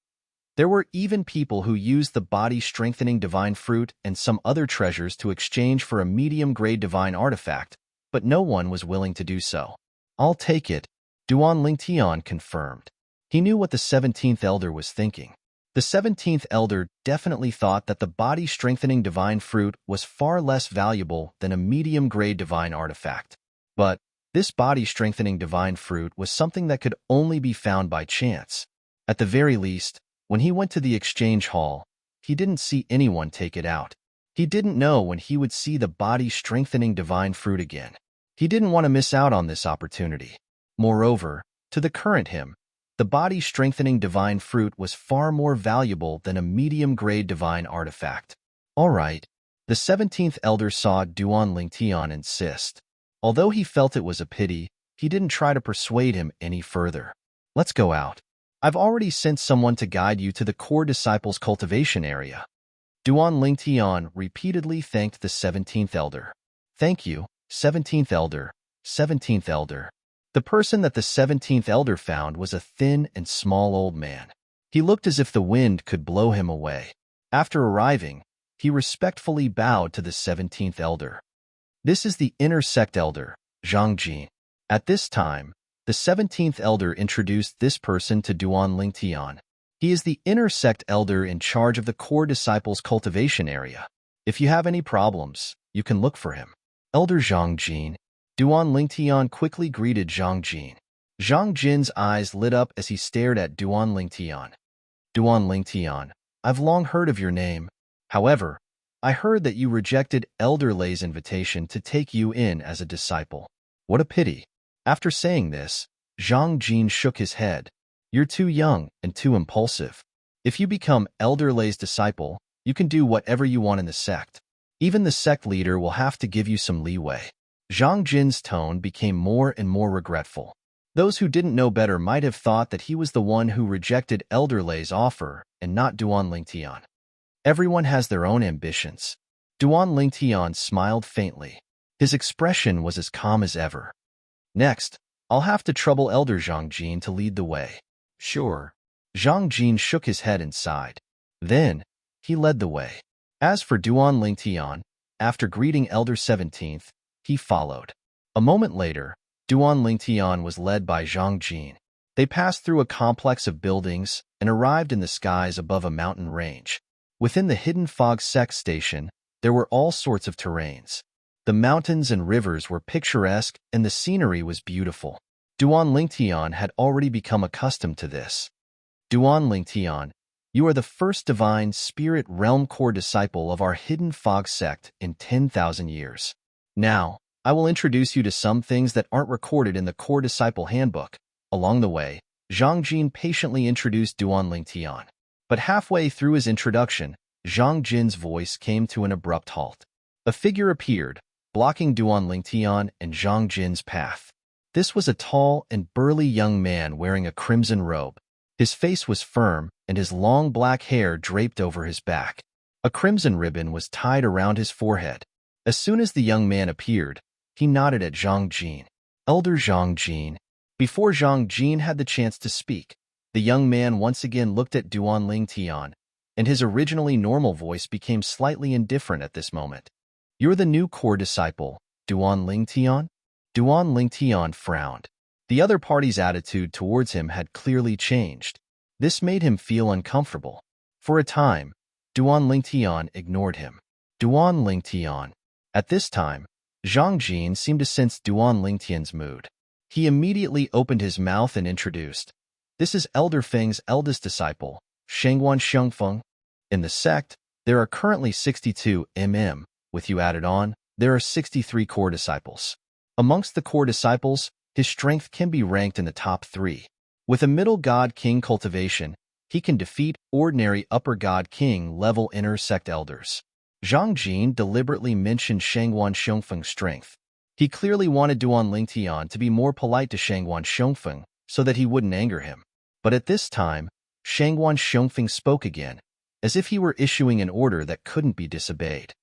There were even people who used the body-strengthening divine fruit and some other treasures to exchange for a medium-grade divine artifact, but no one was willing to do so. I'll take it, Duan Lingtian confirmed. He knew what the 17th Elder was thinking. The 17th Elder definitely thought that the body-strengthening divine fruit was far less valuable than a medium-grade divine artifact. But this body-strengthening divine fruit was something that could only be found by chance. At the very least, when he went to the exchange hall, he didn't see anyone take it out. He didn't know when he would see the body-strengthening divine fruit again. He didn't want to miss out on this opportunity. Moreover, to the current him, the body-strengthening divine fruit was far more valuable than a medium-grade divine artifact. All right, the 17th elder saw Duan Lingtian insist. Although he felt it was a pity, he didn't try to persuade him any further. Let's go out. I've already sent someone to guide you to the core disciples' cultivation area. Duan Lingtian repeatedly thanked the 17th elder. Thank you, 17th elder, 17th elder. The person that the 17th elder found was a thin and small old man. He looked as if the wind could blow him away. After arriving, he respectfully bowed to the 17th elder. This is the inner sect elder, Zhang Jin. At this time, the 17th elder introduced this person to Duan Lingtian. He is the inner sect elder in charge of the core disciples cultivation area. If you have any problems, you can look for him. Elder Zhang Jin. Duan Lingtian quickly greeted Zhang Jin. Zhang Jin's eyes lit up as he stared at Duan Lingtian. Duan Lingtian, I've long heard of your name. However, I heard that you rejected Elder Lei's invitation to take you in as a disciple. What a pity. After saying this, Zhang Jin shook his head. You're too young and too impulsive. If you become Elder Lei's disciple, you can do whatever you want in the sect. Even the sect leader will have to give you some leeway. Zhang Jin's tone became more and more regretful. Those who didn't know better might have thought that he was the one who rejected Elder Lei's offer and not Duan Lingtian. Everyone has their own ambitions. Duan Lingtian smiled faintly. His expression was as calm as ever. Next, I'll have to trouble Elder Zhang Jin to lead the way. Sure. Zhang Jin shook his head and sighed. Then, he led the way. As for Duan Lingtian, after greeting Elder 17th, he followed. A moment later, Duan Lingtian was led by Zhang Jin. They passed through a complex of buildings and arrived in the skies above a mountain range. Within the hidden fog sect station, there were all sorts of terrains. The mountains and rivers were picturesque and the scenery was beautiful. Duan Lingtian had already become accustomed to this. Duan Lingtian, you are the first divine spirit realm core disciple of our hidden fog sect in 10,000 years. Now, I will introduce you to some things that aren't recorded in the core disciple handbook. Along the way, Zhang Jin patiently introduced Duan Lingtian. But halfway through his introduction, Zhang Jin's voice came to an abrupt halt. A figure appeared, blocking Duan Lingtian and Zhang Jin's path. This was a tall and burly young man wearing a crimson robe. His face was firm, and his long black hair draped over his back. A crimson ribbon was tied around his forehead. As soon as the young man appeared, he nodded at Zhang Jin. Elder Zhang Jin. Before Zhang Jin had the chance to speak, the young man once again looked at Duan Lingtian, and his originally normal voice became slightly indifferent at this moment. You're the new core disciple, Duan Lingtian? Duan Lingtian frowned. The other party's attitude towards him had clearly changed. This made him feel uncomfortable. For a time, Duan Lingtian ignored him. Duan Lingtian. At this time, Zhang Jin seemed to sense Duan Lingtian's mood. He immediately opened his mouth and introduced. This is Elder Feng's eldest disciple, Shengguan Shengfeng. In the sect, there are currently 62 with you added on, there are 63 core disciples. Amongst the core disciples, his strength can be ranked in the top 3. With a middle God King cultivation, he can defeat ordinary upper God King level inner sect elders. Zhang Jin deliberately mentioned Shengguan Shengfeng's strength. He clearly wanted Duan Lingtian to be more polite to Shengguan Shengfeng so that he wouldn't anger him. But at this time, Shengguan Shengfeng spoke again, as if he were issuing an order that couldn't be disobeyed.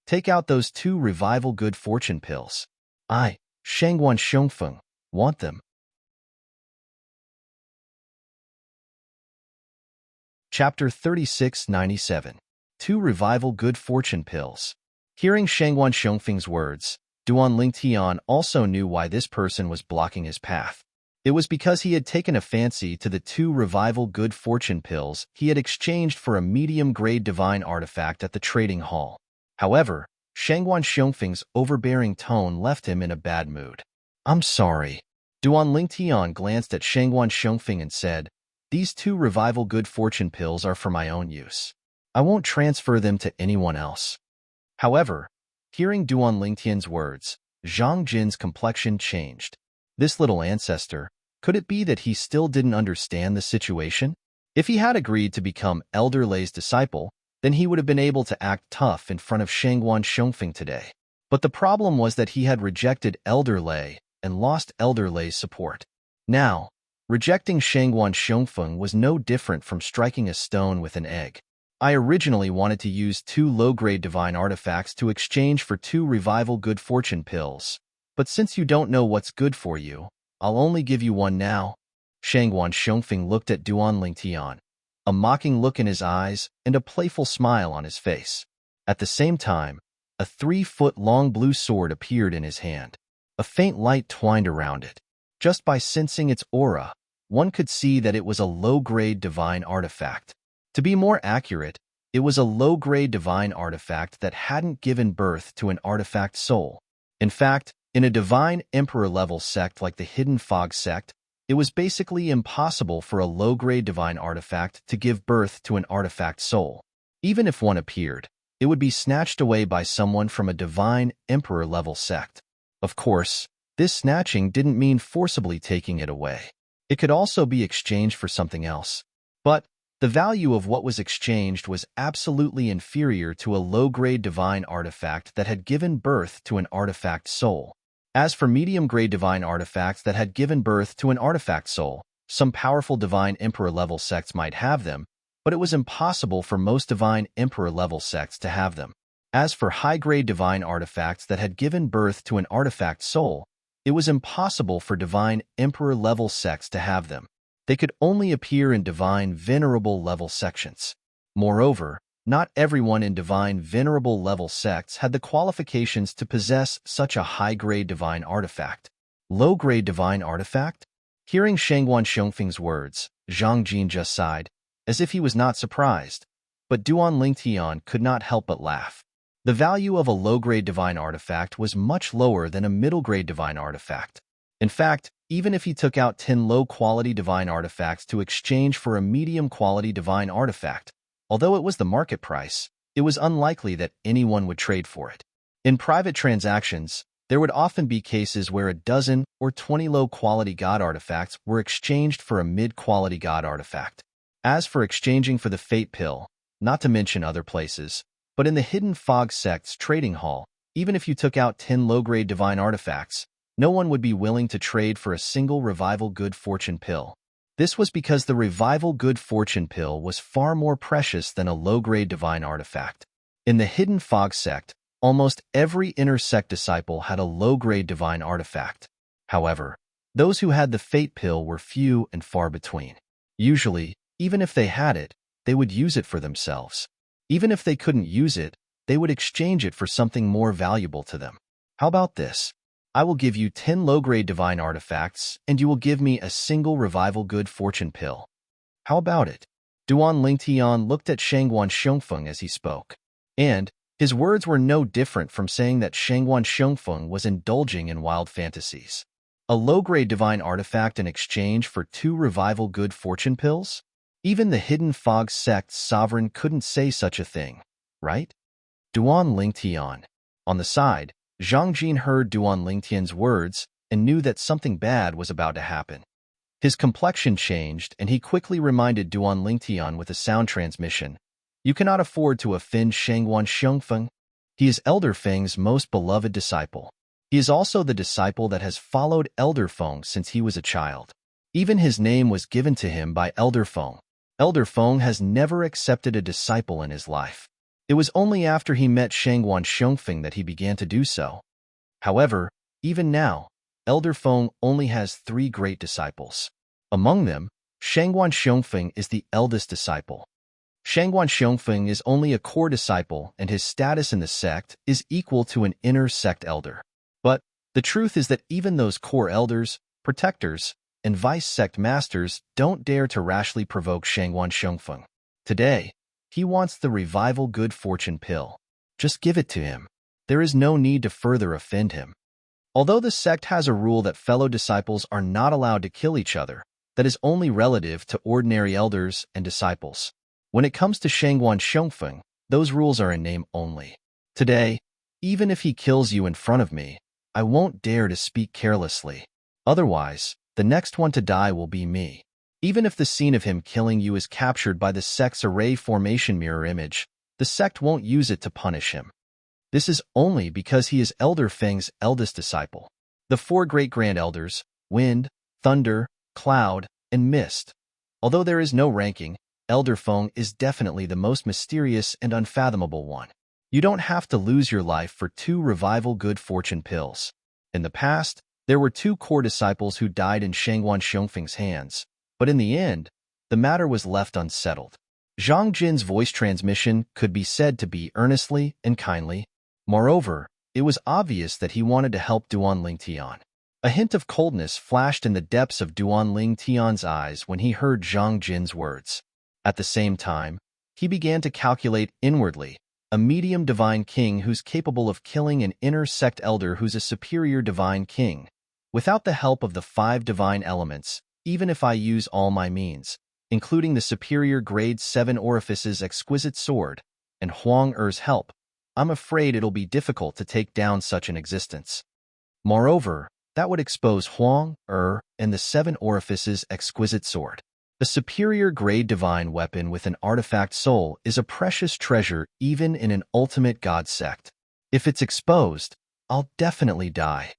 Take out those 2 revival good fortune pills. I, Shengguan Shengfeng, want them. Chapter 3697. 2 revival good fortune pills. Hearing Shengguan Shengfeng's words, Duan Lingtian also knew why this person was blocking his path. It was because he had taken a fancy to the 2 revival good fortune pills he had exchanged for a medium-grade divine artifact at the trading hall. However, Shengguan Shengfeng's overbearing tone left him in a bad mood. I'm sorry. Duan Lingtian glanced at Shangguan Shengfeng and said, "These 2 revival good fortune pills are for my own use. I won't transfer them to anyone else." However, hearing Duan Lingtian's words, Zhang Jin's complexion changed. This little ancestor, could it be that he still didn't understand the situation? If he had agreed to become Elder Lei's disciple, then he would have been able to act tough in front of Shangguan Shengfeng today. But the problem was that he had rejected Elder Lei and lost Elder Lei's support. Now, rejecting Shangguan Shengfeng was no different from striking a stone with an egg. I originally wanted to use 2 low-grade divine artifacts to exchange for 2 revival good fortune pills. But since you don't know what's good for you, I'll only give you 1 now. Shangguan Shengfeng looked at Duan Lingtian, a mocking look in his eyes and a playful smile on his face. At the same time, a 3-foot-long blue sword appeared in his hand. A faint light twined around it. Just by sensing its aura, one could see that it was a low-grade divine artifact. To be more accurate, it was a low-grade divine artifact that hadn't given birth to an artifact soul. In fact, in a divine emperor-level sect like the Hidden Fog sect, it was basically impossible for a low-grade divine artifact to give birth to an artifact soul. Even if one appeared, it would be snatched away by someone from a divine emperor-level sect. Of course, this snatching didn't mean forcibly taking it away. It could also be exchanged for something else. But the value of what was exchanged was absolutely inferior to a low-grade divine artifact that had given birth to an artifact soul. As for medium-grade divine artifacts that had given birth to an artifact soul, some powerful divine emperor-level sects might have them, but it was impossible for most divine emperor-level sects to have them. As for high-grade divine artifacts that had given birth to an artifact soul, it was impossible for divine emperor-level sects to have them. They could only appear in divine venerable level sections. Moreover, not everyone in divine venerable level sects had the qualifications to possess such a high-grade divine artifact. Low-grade divine artifact? Hearing Shangguan Shengfeng's words, Zhang Jin just sighed, as if he was not surprised. But Duan Lingtian could not help but laugh. The value of a low-grade divine artifact was much lower than a middle-grade divine artifact. In fact, even if he took out 10 low-quality divine artifacts to exchange for a medium-quality divine artifact, although it was the market price, it was unlikely that anyone would trade for it. In private transactions, there would often be cases where a dozen or 20 low-quality god artifacts were exchanged for a mid-quality god artifact. As for exchanging for the Fate Pill, not to mention other places, but in the Hidden Fog sect's trading hall, even if you took out 10 low-grade divine artifacts, no one would be willing to trade for a single Revival Good Fortune Pill. This was because the Revival Good Fortune Pill was far more precious than a low-grade divine artifact. In the Hidden Fog sect, almost every inner sect disciple had a low-grade divine artifact. However, those who had the Fate Pill were few and far between. Usually, even if they had it, they would use it for themselves. Even if they couldn't use it, they would exchange it for something more valuable to them. How about this? I will give you 10 low-grade divine artifacts, and you will give me a single Revival Good Fortune Pill. How about it? Duan Lingtian looked at Shangguan Shengfeng as he spoke. And his words were no different from saying that Shangguan Shengfeng was indulging in wild fantasies. A low-grade divine artifact in exchange for 2 Revival Good Fortune Pills? Even the Hidden Fog sect's sovereign couldn't say such a thing, right? Duan Lingtian. On the side, Zhang Jin heard Duan Lingtian's words and knew that something bad was about to happen. His complexion changed, and he quickly reminded Duan Lingtian with a sound transmission, "You cannot afford to offend Shangguan Shengfeng. He is Elder Feng's most beloved disciple. He is also the disciple that has followed Elder Feng since he was a child. Even his name was given to him by Elder Feng. Elder Feng has never accepted a disciple in his life. It was only after he met Shangguan Shengfeng that he began to do so. However, even now, Elder Feng only has 3 great disciples. Among them, Shangguan Shengfeng is the eldest disciple. Shangguan Shengfeng is only a core disciple, and his status in the sect is equal to an inner sect elder. But the truth is that even those core elders, protectors, and vice sect masters don't dare to rashly provoke Shangguan Shengfeng. Today, he wants the Revival Good Fortune Pill. Just give it to him. There is no need to further offend him." Although the sect has a rule that fellow disciples are not allowed to kill each other, that is only relative to ordinary elders and disciples. When it comes to Shangguan Xiongfeng, those rules are in name only. Today, even if he kills you in front of me, I won't dare to speak carelessly. Otherwise, the next one to die will be me. Even if the scene of him killing you is captured by the sect's array formation mirror image, the sect won't use it to punish him. This is only because he is Elder Feng's eldest disciple. The four great grand elders, wind, thunder, cloud, and mist. Although there is no ranking, Elder Feng is definitely the most mysterious and unfathomable one. You don't have to lose your life for 2 revival good fortune pills. In the past, there were 2 core disciples who died in Shangguan Xiongfeng's hands, but in the end, the matter was left unsettled. Zhang Jin's voice transmission could be said to be earnestly and kindly. Moreover, it was obvious that he wanted to help Duan Ling Tian. A hint of coldness flashed in the depths of Duan Ling Tian's eyes when he heard Zhang Jin's words. At the same time, he began to calculate inwardly, a medium divine king who's capable of killing an inner sect elder who's a superior divine king. Without the help of the 5 divine elements, even if I use all my means, including the superior grade 7 orifice's exquisite sword, and Huang Er's help, I'm afraid it'll be difficult to take down such an existence. Moreover, that would expose Huang Er and the 7 orifice's exquisite sword. A superior grade divine weapon with an artifact soul is a precious treasure even in an ultimate god sect. If it's exposed, I'll definitely die.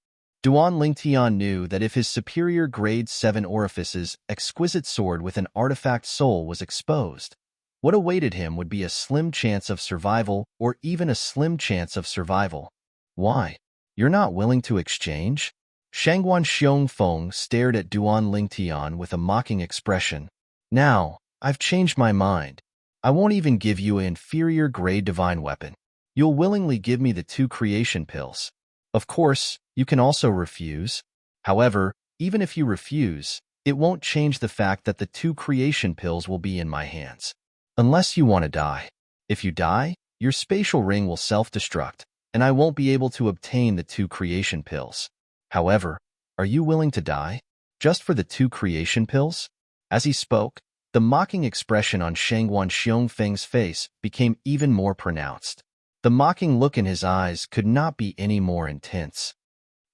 Duan Lingtian knew that if his superior grade 7 orifice's exquisite sword with an artifact soul was exposed, what awaited him would be a slim chance of survival or even a slim chance of survival. Why? You're not willing to exchange? Shangguan Xiongfeng stared at Duan Lingtian with a mocking expression. Now, I've changed my mind. I won't even give you an inferior grade divine weapon. You'll willingly give me the 2 creation pills. Of course, you can also refuse. However, even if you refuse, it won't change the fact that the 2 creation pills will be in my hands. Unless you want to die. If you die, your spatial ring will self-destruct, and I won't be able to obtain the 2 creation pills. However, are you willing to die? Just for the 2 creation pills? As he spoke, the mocking expression on Shangguan Xiongfeng's face became even more pronounced. The mocking look in his eyes could not be any more intense.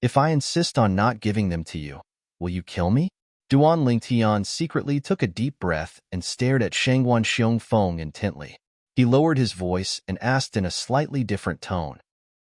If I insist on not giving them to you, will you kill me? Duan Lingtian secretly took a deep breath and stared at Shangguan Xiongfeng intently. He lowered his voice and asked in a slightly different tone.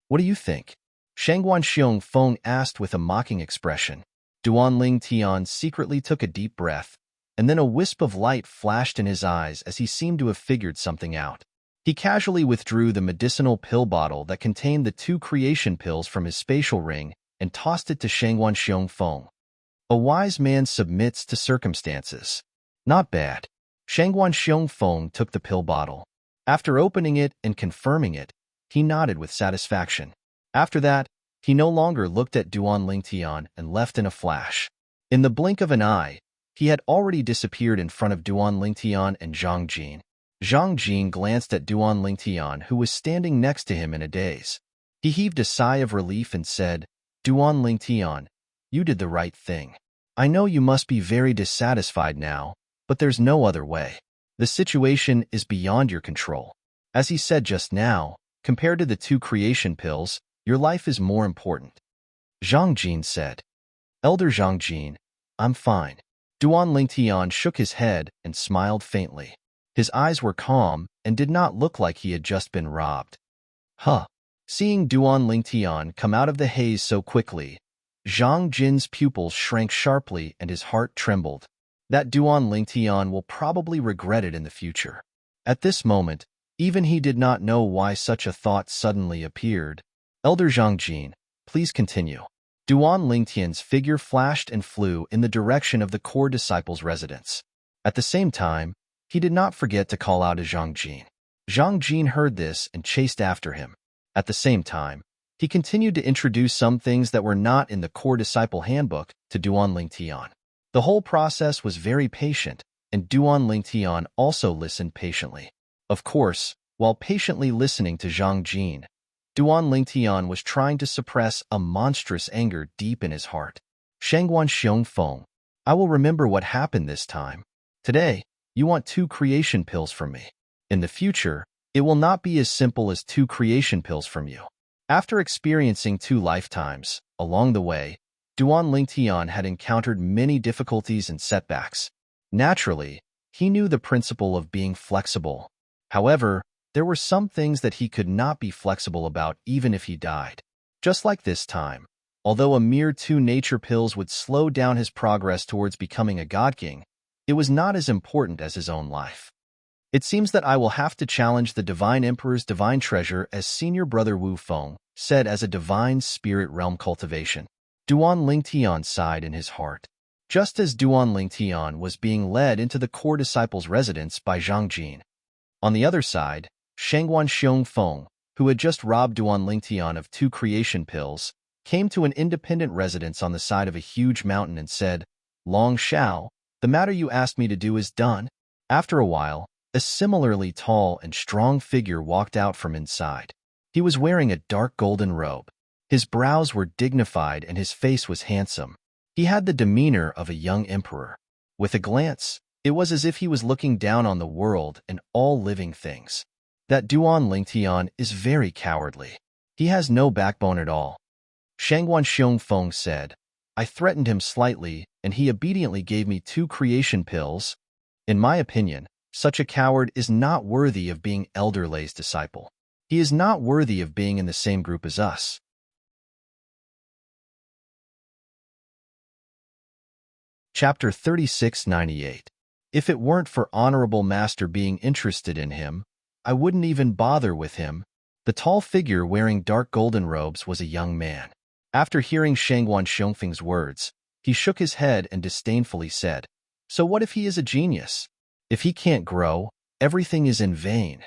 What do you think? Shangguan Xiongfeng asked with a mocking expression. Duan Lingtian secretly took a deep breath, and then a wisp of light flashed in his eyes as he seemed to have figured something out. He casually withdrew the medicinal pill bottle that contained the 2 creation pills from his spatial ring and tossed it to Shangguan Xiongfeng. A wise man submits to circumstances. Not bad. Shangguan Xiongfeng took the pill bottle. After opening it and confirming it, he nodded with satisfaction. After that, he no longer looked at Duan Lingtian and left in a flash. In the blink of an eye, he had already disappeared in front of Duan Lingtian and Zhang Jin. Zhang Jin glanced at Duan Lingtian, who was standing next to him in a daze. He heaved a sigh of relief and said, Duan Lingtian, you did the right thing. I know you must be very dissatisfied now, but there's no other way. The situation is beyond your control. As he said just now, compared to the 2 creation pills, your life is more important. Zhang Jin said. Elder Zhang Jin, I'm fine. Duan Lingtian shook his head and smiled faintly. His eyes were calm and did not look like he had just been robbed. Huh. Seeing Duan Lingtian come out of the haze so quickly, Zhang Jin's pupils shrank sharply and his heart trembled. That Duan Lingtian will probably regret it in the future. At this moment, even he did not know why such a thought suddenly appeared. Elder Zhang Jin, please continue. Duan Lingtian's figure flashed and flew in the direction of the core disciple's residence. At the same time, he did not forget to call out to Zhang Jin. Zhang Jin heard this and chased after him. At the same time, he continued to introduce some things that were not in the core disciple handbook to Duan Lingtian. The whole process was very patient, and Duan Lingtian also listened patiently. Of course, while patiently listening to Zhang Jin, Duan Lingtian was trying to suppress a monstrous anger deep in his heart. Shangguan Xiongfeng, I will remember what happened this time. Today, you want 2 creation pills from me. In the future, it will not be as simple as 2 creation pills from you. After experiencing 2 lifetimes, along the way, Duan Lingtian had encountered many difficulties and setbacks. Naturally, he knew the principle of being flexible. However, there were some things that he could not be flexible about even if he died. Just like this time, although a mere 2 nature pills would slow down his progress towards becoming a god king, it was not as important as his own life. It seems that I will have to challenge the Divine Emperor's divine treasure, as senior brother Wu Feng said, as a divine spirit realm cultivation. Duan Lingtian sighed in his heart. Just as Duan Lingtian was being led into the core disciple's residence by Zhang Jin. On the other side, Shangguan Xiongfeng, who had just robbed Duan Lingtian of 2 creation pills, came to an independent residence on the side of a huge mountain and said, Long Shao, the matter you asked me to do is done. After a while, a similarly tall and strong figure walked out from inside. He was wearing a dark golden robe. His brows were dignified and his face was handsome. He had the demeanor of a young emperor. With a glance, it was as if he was looking down on the world and all living things. That Duan Lingtian is very cowardly. He has no backbone at all. Shangguan Xiongfeng said, I threatened him slightly, and he obediently gave me 2 creation pills. In my opinion, such a coward is not worthy of being Elder Lei's disciple. He is not worthy of being in the same group as us. Chapter 3698. If it weren't for Honorable Master being interested in him, I wouldn't even bother with him. The tall figure wearing dark golden robes was a young man. After hearing Shangguan Xiongfeng's words, he shook his head and disdainfully said, So what if he is a genius? If he can't grow, everything is in vain.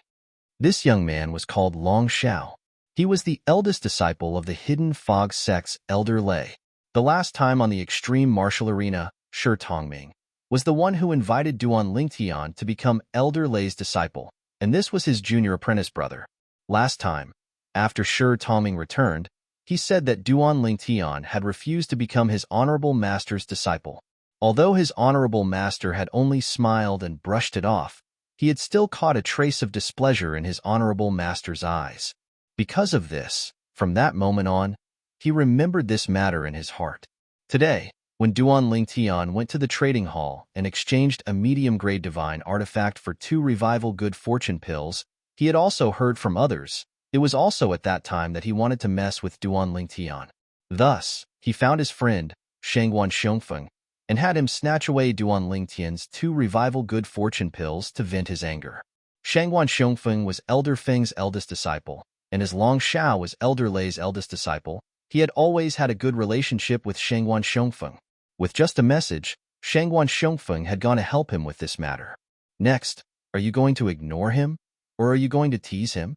This young man was called Long Shao. He was the eldest disciple of the Hidden Fog sect's Elder Lei. The last time on the extreme martial arena, Shi Tongming was the one who invited Duan Lingtian to become Elder Lei's disciple, and this was his junior apprentice brother. Last time, after Shi Tongming returned, he said that Duan Lingtian had refused to become his honorable master's disciple. Although his honorable master had only smiled and brushed it off, he had still caught a trace of displeasure in his honorable master's eyes. Because of this, from that moment on, he remembered this matter in his heart. Today, when Duan Lingtian went to the trading hall and exchanged a medium-grade divine artifact for 2 revival good fortune pills, he had also heard from others. It was also at that time that he wanted to mess with Duan Lingtian. Thus, he found his friend, Shangguan Xiongfeng, and had him snatch away Duan Lingtian's 2 revival good fortune pills to vent his anger. Shangguan Xiongfeng was Elder Feng's eldest disciple, and as Long Shao was Elder Lei's eldest disciple, he had always had a good relationship with Shangguan Xiongfeng. With just a message, Shangguan Xiongfeng had gone to help him with this matter. Next, are you going to ignore him, or are you going to tease him?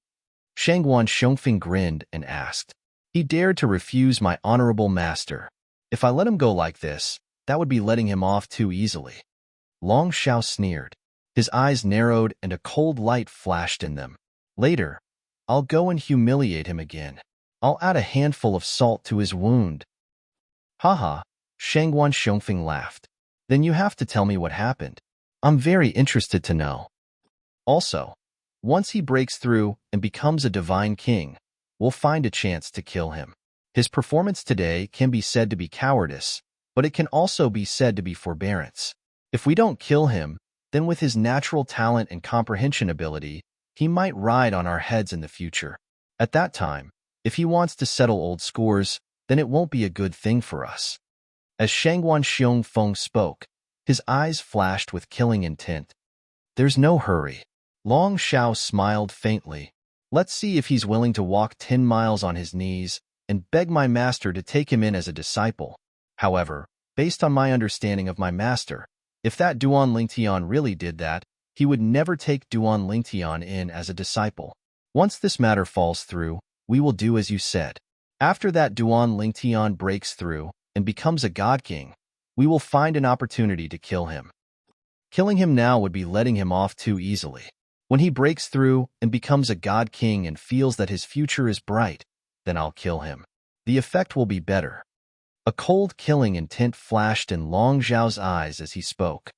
Shangguan Xiongfeng grinned and asked. He dared to refuse my honorable master. If I let him go like this, that would be letting him off too easily. Long Shao sneered. His eyes narrowed and a cold light flashed in them. Later, I'll go and humiliate him again. I'll add a handful of salt to his wound. Haha, Shangguan Xiongfeng laughed. Then you have to tell me what happened. I'm very interested to know. Also, once he breaks through and becomes a divine king, we'll find a chance to kill him. His performance today can be said to be cowardice, but it can also be said to be forbearance. If we don't kill him, then with his natural talent and comprehension ability, he might ride on our heads in the future. At that time, if he wants to settle old scores, then it won't be a good thing for us. As Shangguan Xiongfeng spoke, his eyes flashed with killing intent. There's no hurry. Long Shao smiled faintly. Let's see if he's willing to walk 10 miles on his knees and beg my master to take him in as a disciple. However, based on my understanding of my master, if that Duan Lingtian really did that, he would never take Duan Lingtian in as a disciple. Once this matter falls through, we will do as you said. After that Duan Lingtian breaks through and becomes a god king, we will find an opportunity to kill him. Killing him now would be letting him off too easily. When he breaks through and becomes a god king and feels that his future is bright, then I'll kill him. The effect will be better." A cold, killing intent flashed in Long Zhao's eyes as he spoke.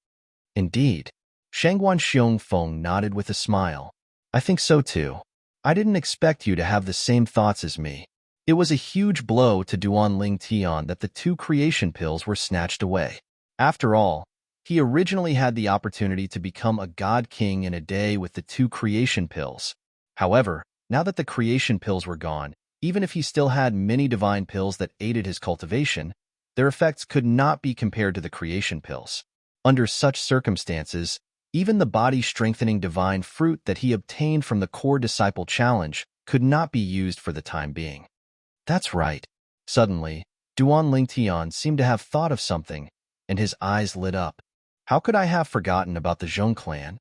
"Indeed." Shangguan Xiongfeng nodded with a smile. "I think so too. I didn't expect you to have the same thoughts as me." It was a huge blow to Duan Ling Tian that the 2 creation pills were snatched away. After all, he originally had the opportunity to become a god king in a day with the 2 creation pills. However, now that the creation pills were gone, even if he still had many divine pills that aided his cultivation, their effects could not be compared to the creation pills. Under such circumstances, even the body-strengthening divine fruit that he obtained from the Core Disciple Challenge could not be used for the time being. That's right. Suddenly, Duan Ling Tian seemed to have thought of something, and his eyes lit up. How could I have forgotten about the Zhong clan?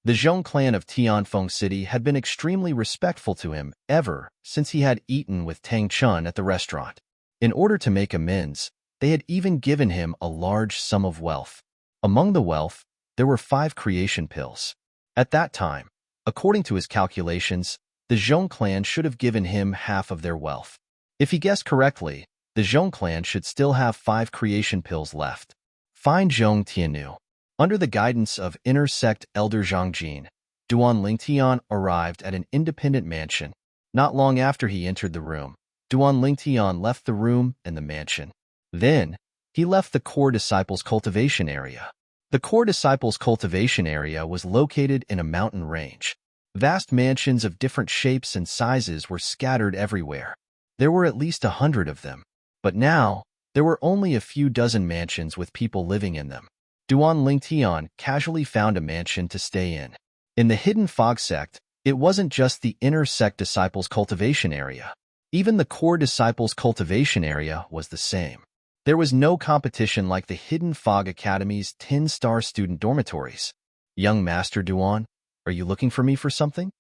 The Zhong clan of Tianfeng City had been extremely respectful to him ever since he had eaten with Tang Chun at the restaurant. In order to make amends, they had even given him a large sum of wealth. Among the wealth, there were 5 creation pills. At that time, according to his calculations, the Zhong clan should have given him half of their wealth. If he guessed correctly, the Zhong clan should still have 5 creation pills left. Find Zhong Tiannu. Under the guidance of inner sect elder Zhang Jin, Duan Lingtian arrived at an independent mansion. Not long after he entered the room, Duan Lingtian left the room and the mansion. Then, he left the Core Disciples cultivation area. The Core Disciples cultivation area was located in a mountain range. Vast mansions of different shapes and sizes were scattered everywhere. There were at least 100 of them. But now, there were only a few dozen mansions with people living in them. Duan Lingtian casually found a mansion to stay in. In the Hidden Fog sect, it wasn't just the inner sect disciples' cultivation area. Even the Core Disciples' cultivation area was the same. There was no competition like the Hidden Fog Academy's 10-star student dormitories. "Young Master Duan, are you looking for me for something?"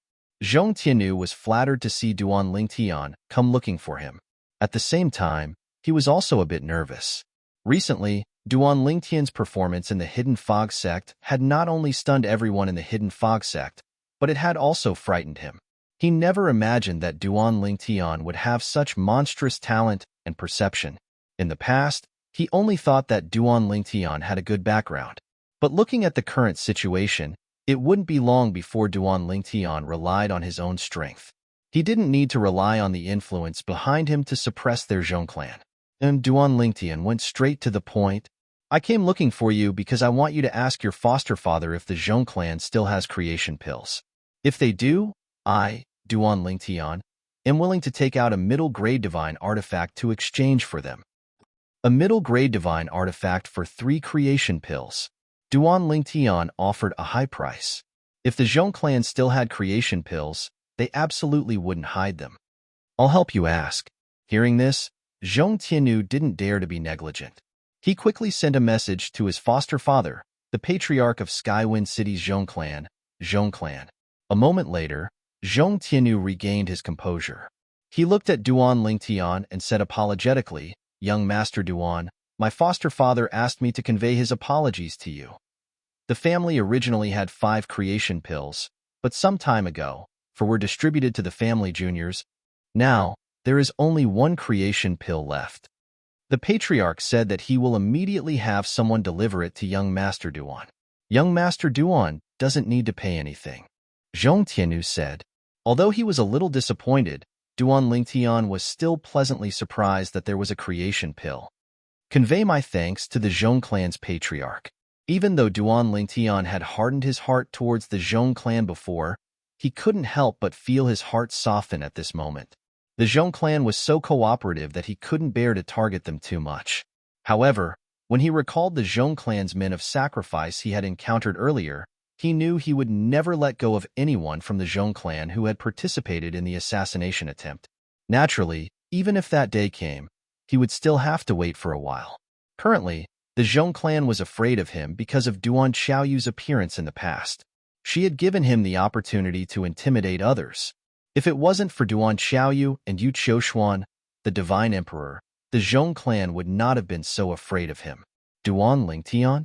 Zhong Tiannu was flattered to see Duan Lingtian come looking for him. At the same time, he was also a bit nervous. Recently, Duan Lingtian's performance in the Hidden Fog sect had not only stunned everyone in the Hidden Fog sect, but it had also frightened him. He never imagined that Duan Lingtian would have such monstrous talent and perception. In the past, he only thought that Duan Lingtian had a good background. But looking at the current situation, it wouldn't be long before Duan Lingtian relied on his own strength. He didn't need to rely on the influence behind him to suppress their Zhong clan. And Duan Lingtian went straight to the point. "I came looking for you because I want you to ask your foster father if the Zhong clan still has creation pills. If they do, I, Duan Lingtian, am willing to take out a middle-grade divine artifact to exchange for them." A middle-grade divine artifact for 3 creation pills. Duan Lingtian offered a high price. If the Zhong clan still had creation pills, they absolutely wouldn't hide them. "I'll help you ask." Hearing this, Zhong Tiannu didn't dare to be negligent. He quickly sent a message to his foster father, the patriarch of Skywind City's Zhong clan. A moment later, Zhong Tiannu regained his composure. He looked at Duan Lingtian and said apologetically, "Young Master Duan, my foster father asked me to convey his apologies to you. The family originally had 5 creation pills, but some time ago, were distributed to the family juniors. Now, there is only 1 creation pill left. The patriarch said that he will immediately have someone deliver it to young Master Duan. Young Master Duan doesn't need to pay anything," Zhong Tiannu said. Although he was a little disappointed, Duan Lingtian was still pleasantly surprised that there was a creation pill. "Convey my thanks to the Zhong clan's patriarch." Even though Duan Lingtian had hardened his heart towards the Zhong clan before, he couldn't help but feel his heart soften at this moment. The Zhong clan was so cooperative that he couldn't bear to target them too much. However, when he recalled the Zhong clan's men of sacrifice he had encountered earlier, he knew he would never let go of anyone from the Zhong clan who had participated in the assassination attempt. Naturally, even if that day came, he would still have to wait for a while. Currently, the Zhong clan was afraid of him because of Duan Xiaoyu's appearance in the past. She had given him the opportunity to intimidate others. If it wasn't for Duan Xiaoyu and Yu Qiushuan, the Divine Emperor, the Zhong clan would not have been so afraid of him. Duan Lingtian?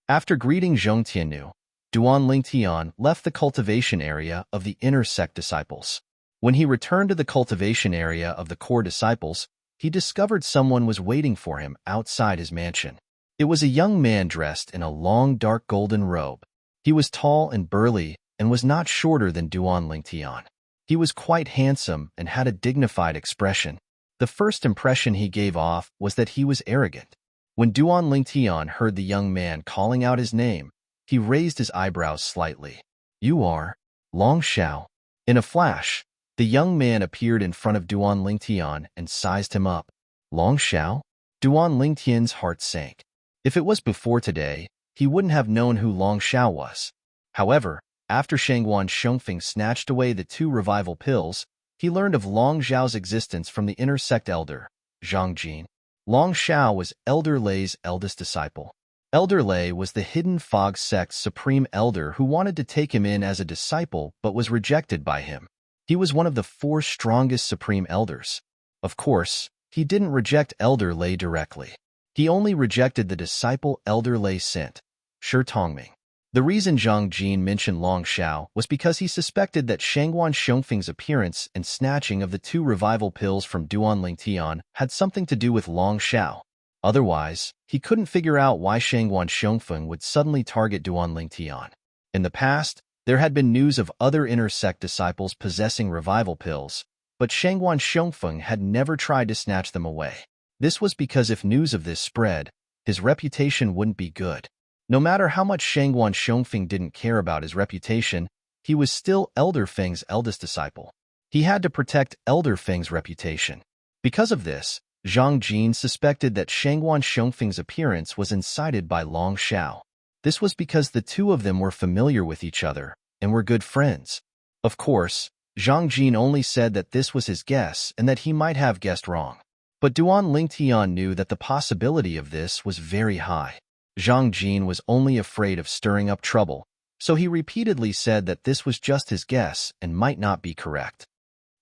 After greeting Zhong Tiannu, Duan Lingtian left the cultivation area of the inner sect disciples. When he returned to the cultivation area of the core disciples, he discovered someone was waiting for him outside his mansion. It was a young man dressed in a long dark golden robe. He was tall and burly and was not shorter than Duan Lingtian. He was quite handsome and had a dignified expression. The first impression he gave off was that he was arrogant. When Duan Lingtian heard the young man calling out his name, he raised his eyebrows slightly. "You are Long Xiao." In a flash, the young man appeared in front of Duan Lingtian and sized him up. Long Xiao? Duan Lingtian's heart sank. If it was before today, he wouldn't have known who Long Xiao was. However, after Shangguan Shengfeng snatched away the 2 revival pills, he learned of Long Xiao's existence from the inner sect elder, Zhang Jin. Long Xiao was Elder Lei's eldest disciple. Elder Lei was the Hidden Fog sect's supreme elder who wanted to take him in as a disciple but was rejected by him. He was one of the 4 strongest supreme elders. Of course, he didn't reject Elder Lei directly. He only rejected the disciple Elder Lei sent, Shi Tongming. The reason Zhang Jin mentioned Long Xiao was because he suspected that Shangguan Shengfeng's appearance and snatching of the 2 revival pills from Duan Lingtian had something to do with Long Xiao. Otherwise, he couldn't figure out why Shangguan Shengfeng would suddenly target Duan Lingtian. In the past, there had been news of other inner sect disciples possessing revival pills, but Shangguan Shengfeng had never tried to snatch them away. This was because if news of this spread, his reputation wouldn't be good. No matter how much Shangguan Shengfeng didn't care about his reputation, he was still Elder Feng's eldest disciple. He had to protect Elder Feng's reputation. Because of this, Zhang Jin suspected that Shangguan Shengfeng's appearance was incited by Long Xiao. This was because the 2 of them were familiar with each other and were good friends. Of course, Zhang Jin only said that this was his guess and that he might have guessed wrong. But Duan Lingtian knew that the possibility of this was very high. Zhang Jin was only afraid of stirring up trouble, so he repeatedly said that this was just his guess and might not be correct.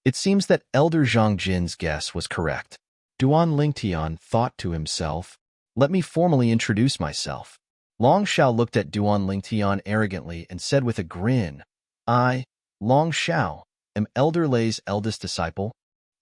It seems that Elder Zhang Jin's guess was correct. Duan Lingtian thought to himself, "Let me formally introduce myself." Long Xiao looked at Duan Lingtian arrogantly and said with a grin, "I, Long Xiao, am Elder Lei's eldest disciple.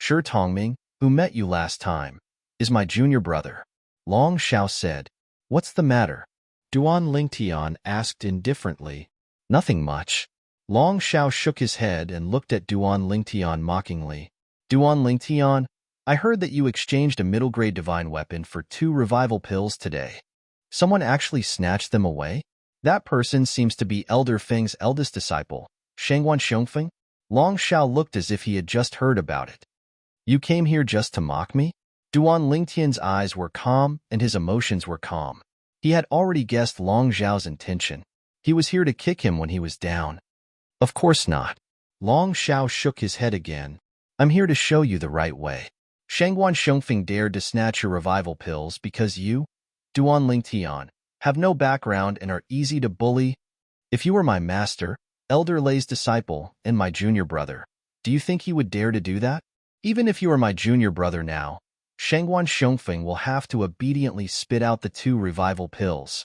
Shi Tongming, who met you last time, is my junior brother." Long Xiao said, "What's the matter?" Duan Lingtian asked indifferently. "Nothing much." Long Xiao shook his head and looked at Duan Lingtian mockingly. "Duan Lingtian, I heard that you exchanged a middle-grade divine weapon for 2 revival pills today. Someone actually snatched them away? That person seems to be Elder Feng's eldest disciple, Shangguan Shengfeng." Long Xiao looked as if he had just heard about it. "You came here just to mock me?" Duan Lingtian's eyes were calm and his emotions were calm. He had already guessed Long Xiao's intention. He was here to kick him when he was down. "Of course not." Long Xiao shook his head again. "I'm here to show you the right way. Shangguan Shengfeng dared to snatch your revival pills because you, Duan Lingtian, have no background and are easy to bully. If you were my master, Elder Lei's disciple, and my junior brother, do you think he would dare to do that? Even if you are my junior brother now, Shangguan Shengfeng will have to obediently spit out the 2 revival pills."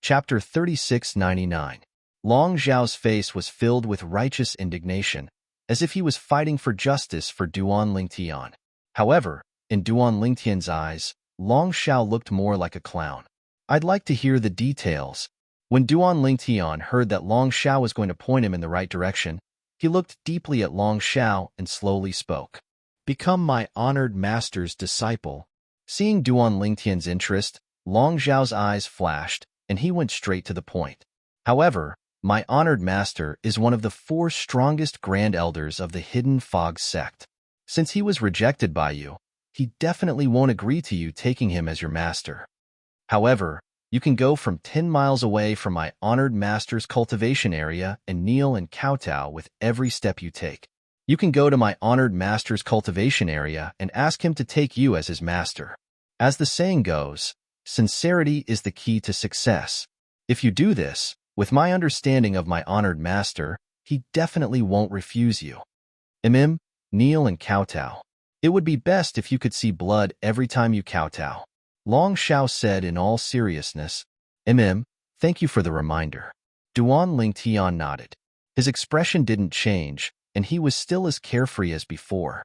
Chapter 3699. Long Xiao's face was filled with righteous indignation, as if he was fighting for justice for Duan Lingtian. However, in Duan Lingtian's eyes, Long Xiao looked more like a clown. "I'd like to hear the details." When Duan Lingtian heard that Long Xiao was going to point him in the right direction, he looked deeply at Long Xiao and slowly spoke. "Become my honored master's disciple." Seeing Duan Lingtian's interest, Long Xiao's eyes flashed, and he went straight to the point. "However, my honored master is one of the 4 strongest grand elders of the Hidden Fog sect. Since he was rejected by you, he definitely won't agree to you taking him as your master. However, you can go from 10 miles away from my honored master's cultivation area and kneel and kowtow with every step you take. You can go to my honored master's cultivation area and ask him to take you as his master. As the saying goes, sincerity is the key to success. If you do this, with my understanding of my honored master, he definitely won't refuse you. Kneel and kowtow. It would be best if you could see blood every time you kowtow." Long Xiao said in all seriousness. Thank you for the reminder. Duan Lingtian nodded. His expression didn't change, and he was still as carefree as before.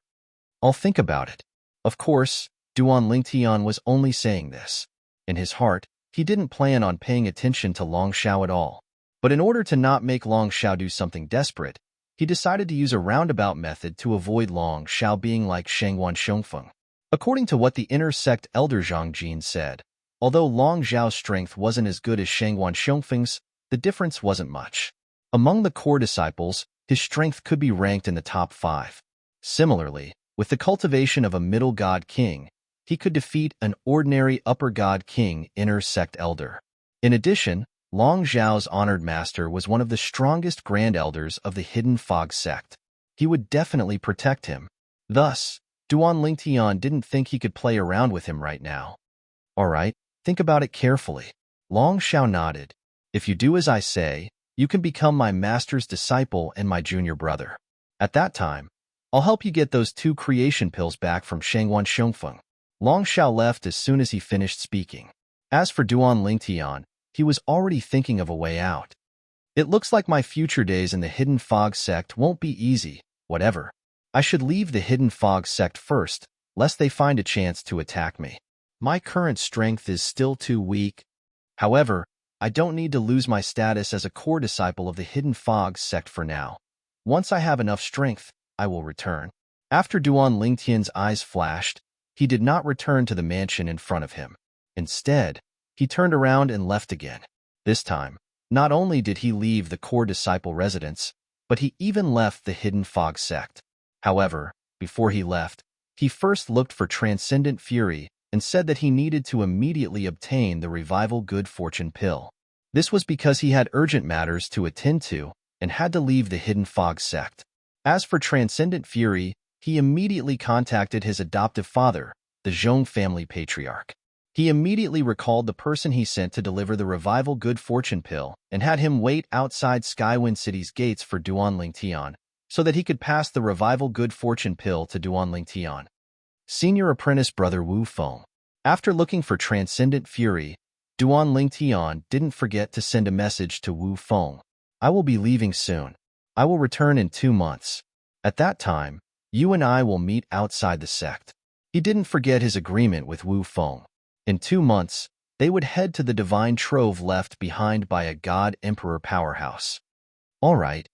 I'll think about it. Of course, Duan Lingtian was only saying this. In his heart, he didn't plan on paying attention to Long Xiao at all. But in order to not make Long Xiao do something desperate, he decided to use a roundabout method to avoid Long Xiao being like Shangwan Xiongfeng. According to what the inner sect elder Zhang Jin said, although Long Xiao's strength wasn't as good as Shangwan Xiongfeng's, the difference wasn't much. Among the core disciples, his strength could be ranked in the top 5. Similarly, with the cultivation of a middle god king, he could defeat an ordinary upper god king inner sect elder. In addition, Long Xiao's honored master was one of the strongest grand elders of the Hidden Fog sect. He would definitely protect him. Thus, Duan Lingtian didn't think he could play around with him right now. All right, think about it carefully. Long Xiao nodded. If you do as I say, you can become my master's disciple and my junior brother. At that time, I'll help you get those 2 creation pills back from Shangwan Xiongfeng. Long Xiao left as soon as he finished speaking. As for Duan Lingtian, he was already thinking of a way out. It looks like my future days in the Hidden Fog sect won't be easy, whatever. I should leave the Hidden Fog sect first, lest they find a chance to attack me. My current strength is still too weak. However, I don't need to lose my status as a core disciple of the Hidden Fog sect for now. Once I have enough strength, I will return. After Duan Lingtian's eyes flashed, he did not return to the mansion in front of him. Instead, he turned around and left again. This time, not only did he leave the core disciple residence, but he even left the Hidden Fog sect. However, before he left, he first looked for Transcendent Fury and said that he needed to immediately obtain the Revival Good Fortune pill. This was because he had urgent matters to attend to and had to leave the Hidden Fog sect. As for Transcendent Fury, he immediately contacted his adoptive father, the Zhong family patriarch. He immediately recalled the person he sent to deliver the Revival Good Fortune pill and had him wait outside Skywind City's gates for Duan Lingtian, so that he could pass the Revival Good Fortune pill to Duan Lingtian. Senior apprentice brother Wu Feng. After looking for Transcendent Fury, Duan Lingtian didn't forget to send a message to Wu Feng. I will be leaving soon. I will return in 2 months. At that time, you and I will meet outside the sect. He didn't forget his agreement with Wu Feng. In 2 months, they would head to the divine trove left behind by a god-emperor powerhouse. All right.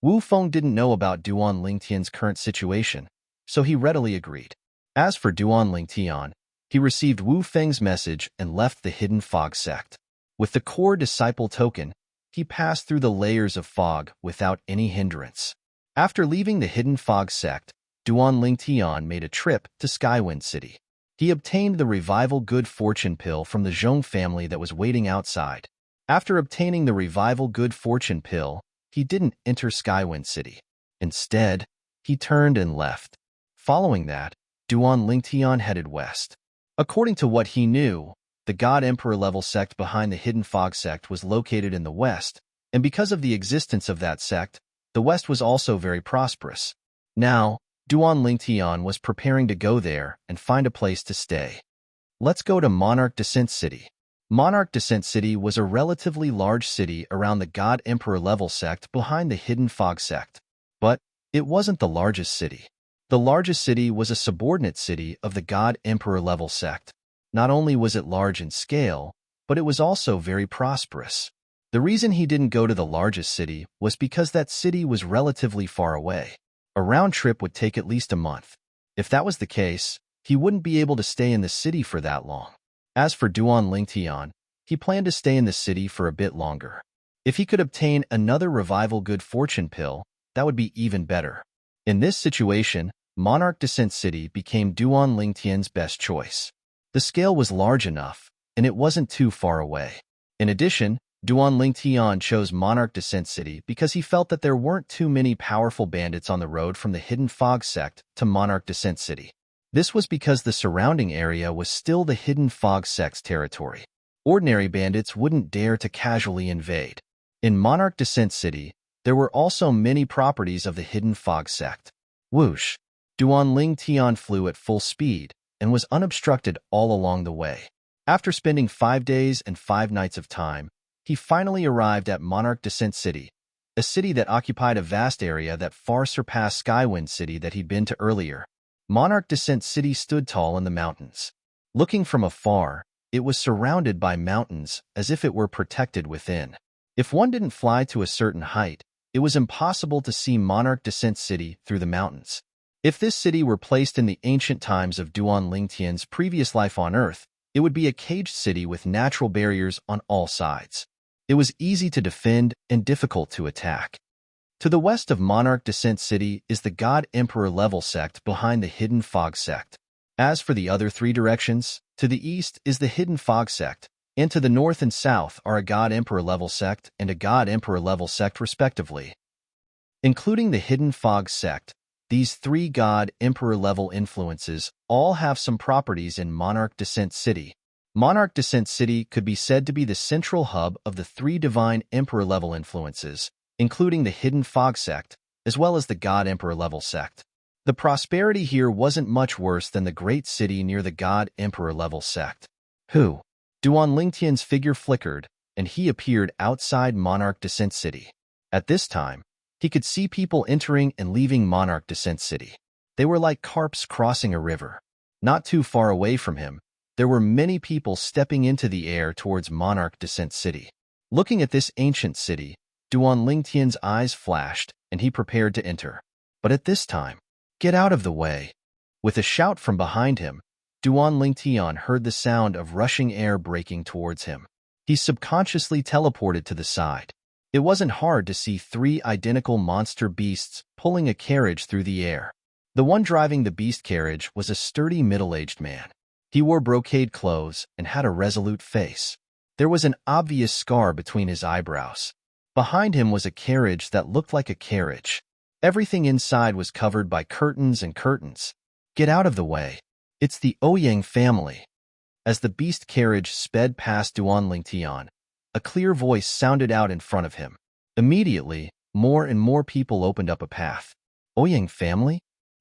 Wu Feng didn't know about Duan Lingtian's current situation, so he readily agreed. As for Duan Lingtian, he received Wu Feng's message and left the Hidden Fog sect. With the core disciple token, he passed through the layers of fog without any hindrance. After leaving the Hidden Fog sect, Duan Lingtian made a trip to Skywind City. He obtained the Revival Good Fortune pill from the Zhong family that was waiting outside. After obtaining the Revival Good Fortune pill, he didn't enter Skywind City. Instead, he turned and left. Following that, Duan Lingtian headed west. According to what he knew, the God Emperor level sect behind the Hidden Fog sect was located in the west, and because of the existence of that sect, the west was also very prosperous. Now, Duan Lingtian was preparing to go there and find a place to stay. Let's go to Monarch Descent City. Monarch Descent City was a relatively large city around the God Emperor level sect behind the Hidden Fog sect. But it wasn't the largest city. The largest city was a subordinate city of the God Emperor level sect. Not only was it large in scale, but it was also very prosperous. The reason he didn't go to the largest city was because that city was relatively far away. A round trip would take at least a month. If that was the case, he wouldn't be able to stay in the city for that long. As for Duan Lingtian, he planned to stay in the city for a bit longer. If he could obtain another Revival Good Fortune pill, that would be even better. In this situation, Monarch Descent City became Duan Lingtian's best choice. The scale was large enough, and it wasn't too far away. In addition, Duan Lingtian chose Monarch Descent City because he felt that there weren't too many powerful bandits on the road from the Hidden Fog sect to Monarch Descent City. This was because the surrounding area was still the Hidden Fog sect's territory. Ordinary bandits wouldn't dare to casually invade. In Monarch Descent City, there were also many properties of the Hidden Fog sect. Whoosh! Duan Lingtian flew at full speed and was unobstructed all along the way. After spending 5 days and 5 nights of time, he finally arrived at Monarch Descent City, a city that occupied a vast area that far surpassed Skywind City that he'd been to earlier. Monarch Descent City stood tall in the mountains. Looking from afar, it was surrounded by mountains as if it were protected within. If one didn't fly to a certain height, it was impossible to see Monarch Descent City through the mountains. If this city were placed in the ancient times of Duan Lingtian's previous life on Earth, it would be a caged city with natural barriers on all sides. It was easy to defend and difficult to attack. To the west of Monarch Descent City is the God Emperor level sect behind the Hidden Fog sect. As for the other three directions, to the east is the Hidden Fog sect, and to the north and south are a God Emperor level sect and a God Emperor level sect respectively. Including the Hidden Fog sect, these three God Emperor level influences all have some properties in Monarch Descent City. Monarch Descent City could be said to be the central hub of the three Divine Emperor level influences, including the Hidden Fog sect, as well as the God Emperor level sect. The prosperity here wasn't much worse than the great city near the God Emperor level sect. Duan Lingtian's figure flickered, and he appeared outside Monarch Descent City. At this time, he could see people entering and leaving Monarch Descent City. They were like carps crossing a river. Not too far away from him, there were many people stepping into the air towards Monarch Descent City. Looking at this ancient city, Duan Lingtian's eyes flashed, and he prepared to enter. But at this time, "Get out of the way!" With a shout from behind him, Duan Lingtian heard the sound of rushing air breaking towards him. He subconsciously teleported to the side. It wasn't hard to see three identical monster beasts pulling a carriage through the air. The one driving the beast carriage was a sturdy middle-aged man. He wore brocade clothes and had a resolute face. There was an obvious scar between his eyebrows. Behind him was a carriage that looked like a carriage. Everything inside was covered by curtains and curtains. "Get out of the way. It's the Ouyang family." As the beast carriage sped past Duan Lingtian, a clear voice sounded out in front of him. Immediately, more and more people opened up a path. Ouyang family?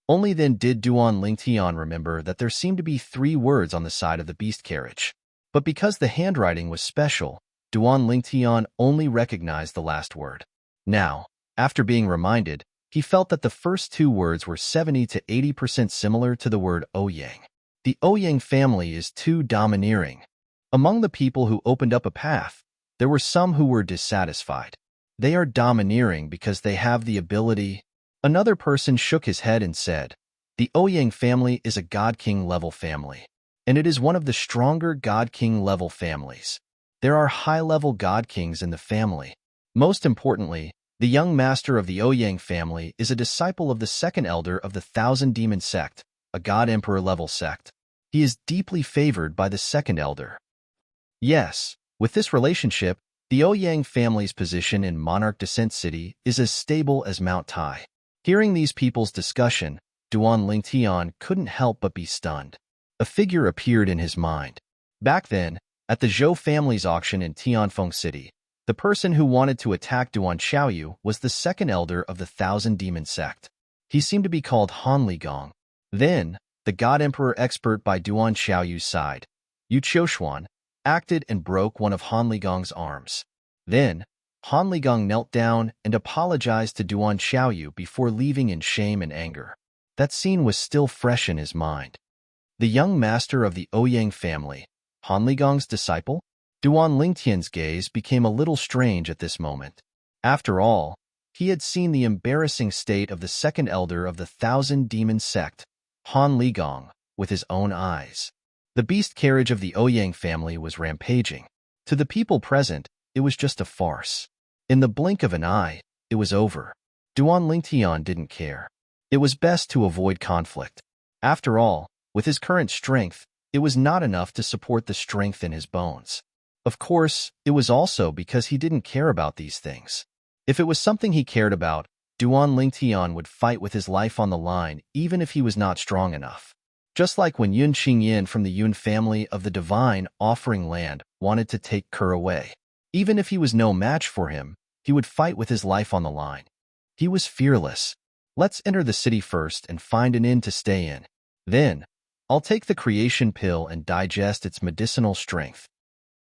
Only then did Duan Lingtian remember that there seemed to be 3 words on the side of the beast carriage. But because the handwriting was special, Duan Lingtian only recognized the last word. Now, after being reminded, he felt that the first 2 words were 70 to 80% similar to the word Ouyang. The Ouyang family is too domineering. Among the people who opened up a path, there were some who were dissatisfied. They are domineering because they have the ability. Another person shook his head and said, "The Ouyang family is a God King level family, and it is one of the stronger God King level families. There are high-level God Kings in the family. Most importantly, the young master of the Ouyang family is a disciple of the second elder of the Thousand Demon sect, a God Emperor level sect. He is deeply favored by the second elder." Yes, with this relationship, the Ouyang family's position in Monarch Descent City is as stable as Mount Tai. Hearing these people's discussion, Duan Lingtian couldn't help but be stunned. A figure appeared in his mind. Back then, at the Zhou family's auction in Tianfeng City, the person who wanted to attack Duan Xiaoyu was the second elder of the Thousand Demon sect. He seemed to be called Han Ligong. Then, the God Emperor expert by Duan Xiaoyu's side, Yu Qiushuan, acted and broke one of Han Ligong's arms. Then, Han Ligong knelt down and apologized to Duan Xiaoyu before leaving in shame and anger. That scene was still fresh in his mind. The young master of the Ouyang family, Han Ligong's disciple? Duan Lingtian's gaze became a little strange at this moment. After all, he had seen the embarrassing state of the second elder of the Thousand Demon sect, Han Ligong, with his own eyes. The beast carriage of the Ouyang family was rampaging. To the people present, it was just a farce. In the blink of an eye, it was over. Duan Lingtian didn't care. It was best to avoid conflict. After all, with his current strength, it was not enough to support the strength in his bones. Of course, it was also because he didn't care about these things. If it was something he cared about, Duan Lingtian would fight with his life on the line even if he was not strong enough. Just like when Yun Qingyin from the Yun family of the Divine Offering Land wanted to take Ke away. Even if he was no match for him, he would fight with his life on the line. He was fearless. "Let's enter the city first and find an inn to stay in. Then, I'll take the creation pill and digest its medicinal strength.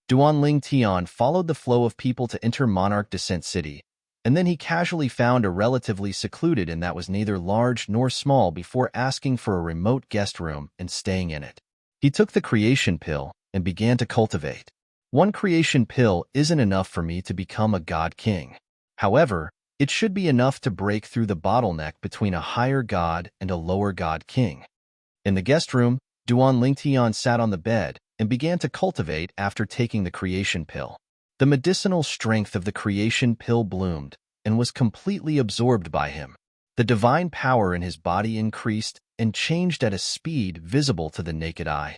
Duanling Tian followed the flow of people to enter Monarch Descent City, and then he casually found a relatively secluded inn that was neither large nor small before asking for a remote guest room and staying in it. He took the creation pill and began to cultivate. One creation pill isn't enough for me to become a god king. However, it should be enough to break through the bottleneck between a higher god and a lower god king. In the guest room, Duanling Tian sat on the bed and began to cultivate after taking the creation pill. The medicinal strength of the creation pill bloomed and was completely absorbed by him. The divine power in his body increased and changed at a speed visible to the naked eye.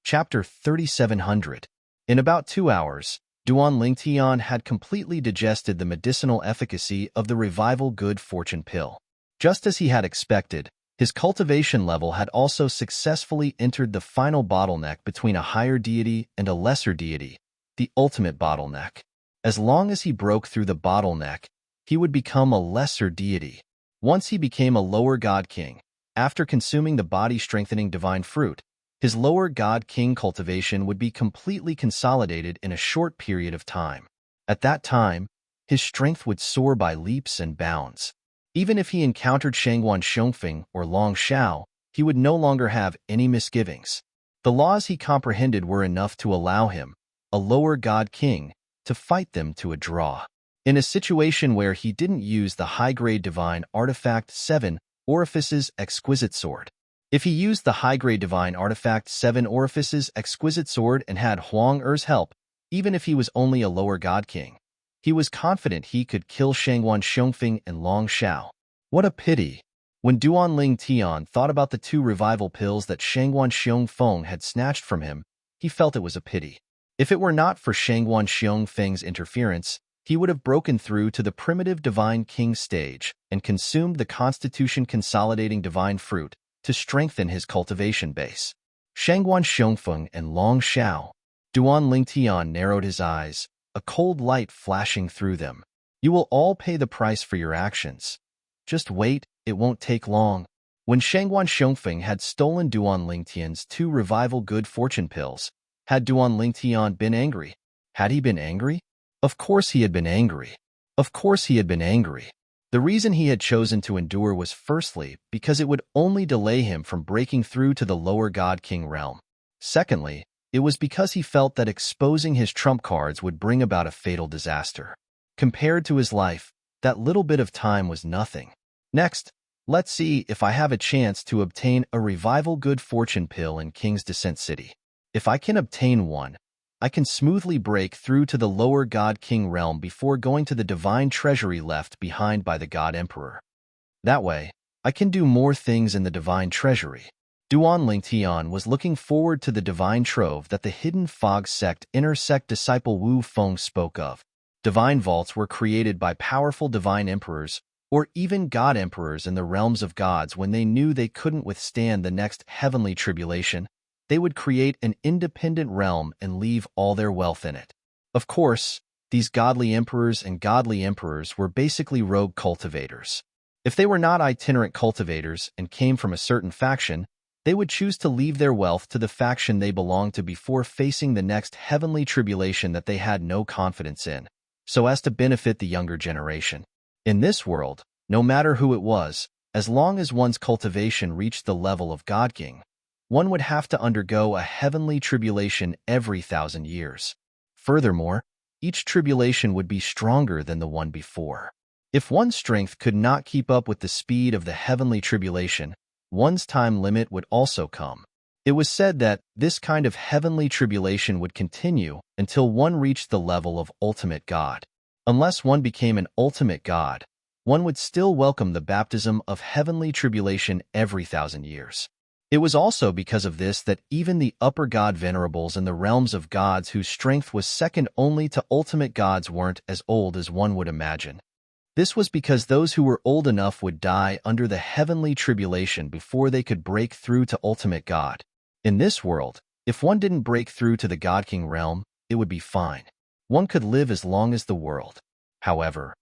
Chapter 3700. In about 2 hours, Duanling Tian had completely digested the medicinal efficacy of the revival good fortune pill. Just as he had expected, his cultivation level had also successfully entered the final bottleneck between a higher deity and a lesser deity, the ultimate bottleneck. As long as he broke through the bottleneck, he would become a lesser deity. Once he became a lower god king, after consuming the body-strengthening divine fruit, his lower god king cultivation would be completely consolidated in a short period of time. At that time, his strength would soar by leaps and bounds. Even if he encountered Shangguan Xiongfeng or Long Shao, he would no longer have any misgivings. The laws he comprehended were enough to allow him, a lower god king, to fight them to a draw. In a situation where he didn't use the high-grade divine artifact 7 Orifices Exquisite Sword. If he used the high-grade divine artifact 7 Orifices Exquisite Sword and had Huang Er's help, even if he was only a lower god king, he was confident he could kill Shangguan Xiongfeng and Long Shao. What a pity! When Duanling Tian thought about the 2 revival pills that Shangguan Xiongfeng had snatched from him, he felt it was a pity. If it were not for Shangguan Xiongfeng's interference, he would have broken through to the primitive divine king stage and consumed the constitution consolidating divine fruit to strengthen his cultivation base. Shangguan Xiongfeng and Long Shao. Duanling Tian narrowed his eyes, a cold light flashing through them. You will all pay the price for your actions. Just wait, it won't take long. When Shangguan Xiongfeng had stolen Duanling Tian's 2 revival good fortune pills, had Duanling Tian been angry? Had he been angry? Of course he had been angry. Of course he had been angry. The reason he had chosen to endure was firstly because it would only delay him from breaking through to the lower god king realm. Secondly, it was because he felt that exposing his trump cards would bring about a fatal disaster. Compared to his life, that little bit of time was nothing. Next, let's see if I have a chance to obtain a revival good fortune pill in King's Descent City. If I can obtain one, I can smoothly break through to the lower god king realm before going to the divine treasury left behind by the god emperor. That way, I can do more things in the divine treasury. Duanling Tian was looking forward to the divine trove that the hidden fog sect inner sect disciple Wu Feng spoke of. Divine vaults were created by powerful divine emperors, or even god emperors in the realms of gods. When they knew they couldn't withstand the next heavenly tribulation, they would create an independent realm and leave all their wealth in it. Of course, these godly emperors and godly emperors were basically rogue cultivators. If they were not itinerant cultivators and came from a certain faction, they would choose to leave their wealth to the faction they belonged to before facing the next heavenly tribulation that they had no confidence in, so as to benefit the younger generation. In this world, no matter who it was, as long as one's cultivation reached the level of God King, one would have to undergo a heavenly tribulation every 1,000 years. Furthermore, each tribulation would be stronger than the one before. If one's strength could not keep up with the speed of the heavenly tribulation, one's time limit would also come. It was said that this kind of heavenly tribulation would continue until one reached the level of ultimate God. Unless one became an ultimate God, one would still welcome the baptism of heavenly tribulation every 1,000 years. It was also because of this that even the upper god venerables in the realms of gods whose strength was second only to ultimate gods weren't as old as one would imagine. This was because those who were old enough would die under the heavenly tribulation before they could break through to ultimate God. In this world, if one didn't break through to the God King realm, it would be fine. One could live as long as the world. However,